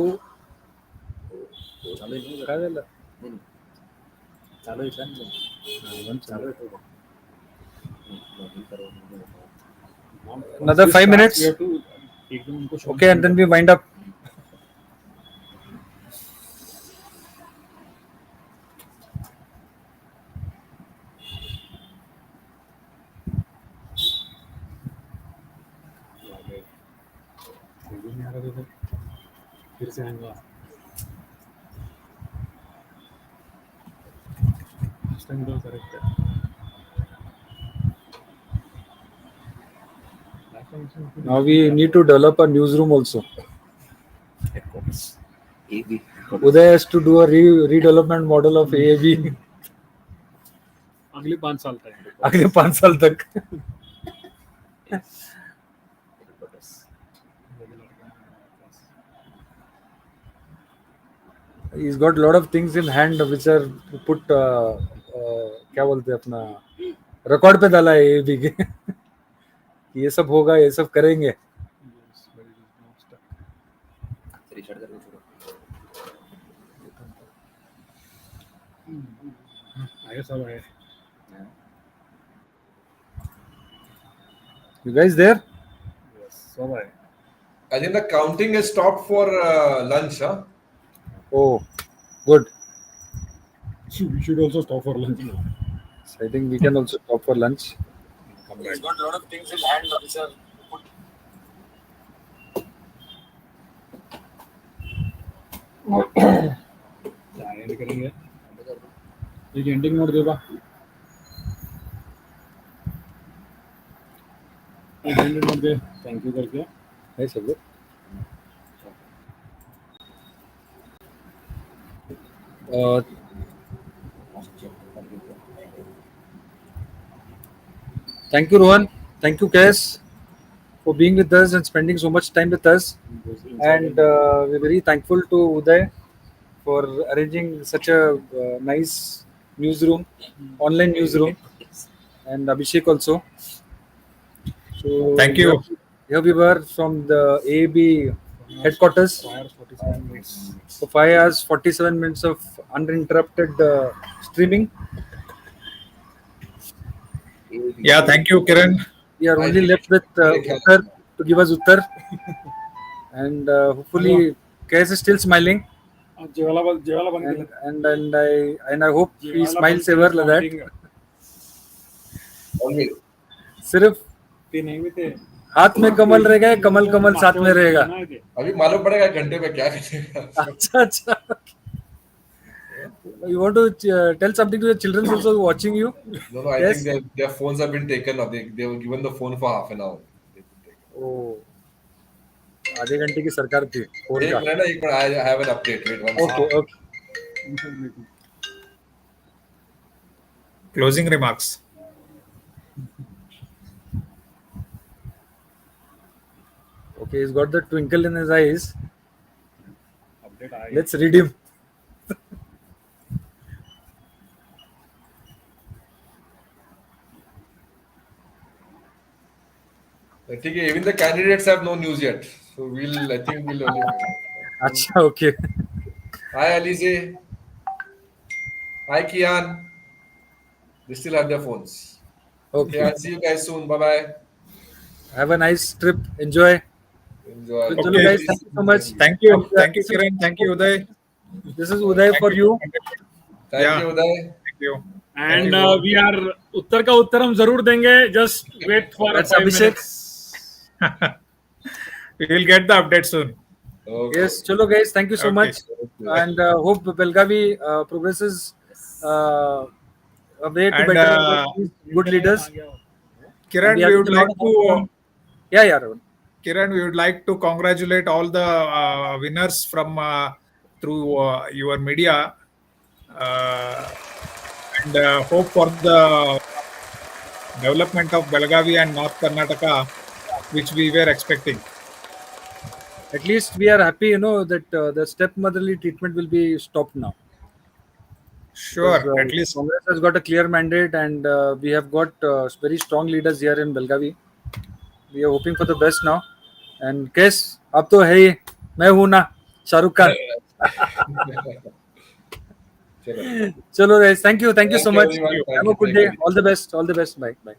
चालू नहीं काय झालं चालू आहे का चालू आहे तो Another 5 minutes. Okay, and then we wind up. फिर से आएगा लास्ट टाइम तो करेक्ट है Now we need to develop a newsroom also. AB Uday has to do a redevelopment model of AAB. अगले 5 साल तक अगले 5 साल तक. He's got a lot of things in hand which are put क्या बोलते हैं अपना रिकॉर्ड पे डाला है AAB के. ये सब होगा, ये सब करेंगे. रिचार्ज करके छोड़ो आगे सब है You guys there? सब है I think the counting is stopped for lunch, huh? Oh, good. we should also stop for lunch now So I think we can also stop for lunch. come back He's got a lot of things in hand which are put. And करेंगे एक ending note देगा एक ending note they thank you करके Hey, Sabir. Thank you, Rohan. Thank you, Kes, for being with us and spending so much time with us. And we're very thankful to Uday for arranging such a nice newsroom, online newsroom, and Abhishek also. So Thank you. Here we were from the AAB headquarters 47 minutes for 5 hours, 47 minutes of uninterrupted streaming. Yeah, thank you, Kiran. We are I only think left with take Uttar to give us Uttar. And hopefully, Kes is still smiling. जेवाला बंद And I hope he smiles ever like that. always. सिर्फ ते नहीं भी थे हाथ में कमल रहेगा, कमल कमल साथ में रहेगा. अभी मालूम पड़ेगा घंटे में क्या करेगा. अच्छा अच्छा. You want to tell something to your children also watching you? No, I Yes. think their phones have been taken now. They were given the phone for half an hour. They've been taken. Oh, आधे घंटे की सरकार थी. Phone का. एक minute, I have an update. Wait one Okay, second. okay. Closing remarks. Okay, he's got the twinkle in his eyes. Update आएगा Let's read him. ठीक है, even the candidates have no news yet. So I think we'll only. अच्छा, okay. Hi Alize. Hi Kian. They still have their phones. Okay, Okay. I'll see you guys soon. Bye bye. Have a nice trip. Enjoy. Enjoy. So, Okay. guys, thank you so much. Thank you. Thank you, Kiran. Thank you, Uday. This is Uday for you. Thank Yeah. you, Uday. Thank you. And we are उत्तर का उत्तर हम जरूर देंगे just wait for That's 5 Abhishek. minutes We will get the update soon. Okay. Yes, chalo guys, thank you so Okay. much. And hope Belagavi progresses a way to And, better these good leaders. Kiran, We we have would a lot like of to. Yeah, yeah, Ravan. Kiran, we would like to congratulate all the winners from through your media, and hope for the development of Belagavi and North Karnataka, which we were expecting. At least we are happy, that the stepmotherly treatment will be stopped now. Sure, Because, at least. Congress has got a clear mandate, and we have got very strong leaders here in Belagavi. We are hoping for the best now. And Kes, अब तो है ही, मैं हूं ना, Shahrukh Khan. Chalo. Chalo guys, thank you so Thank you much. everyone. Have Thank a you. good Thank day. you. All the best. All the best. Bye. Bye.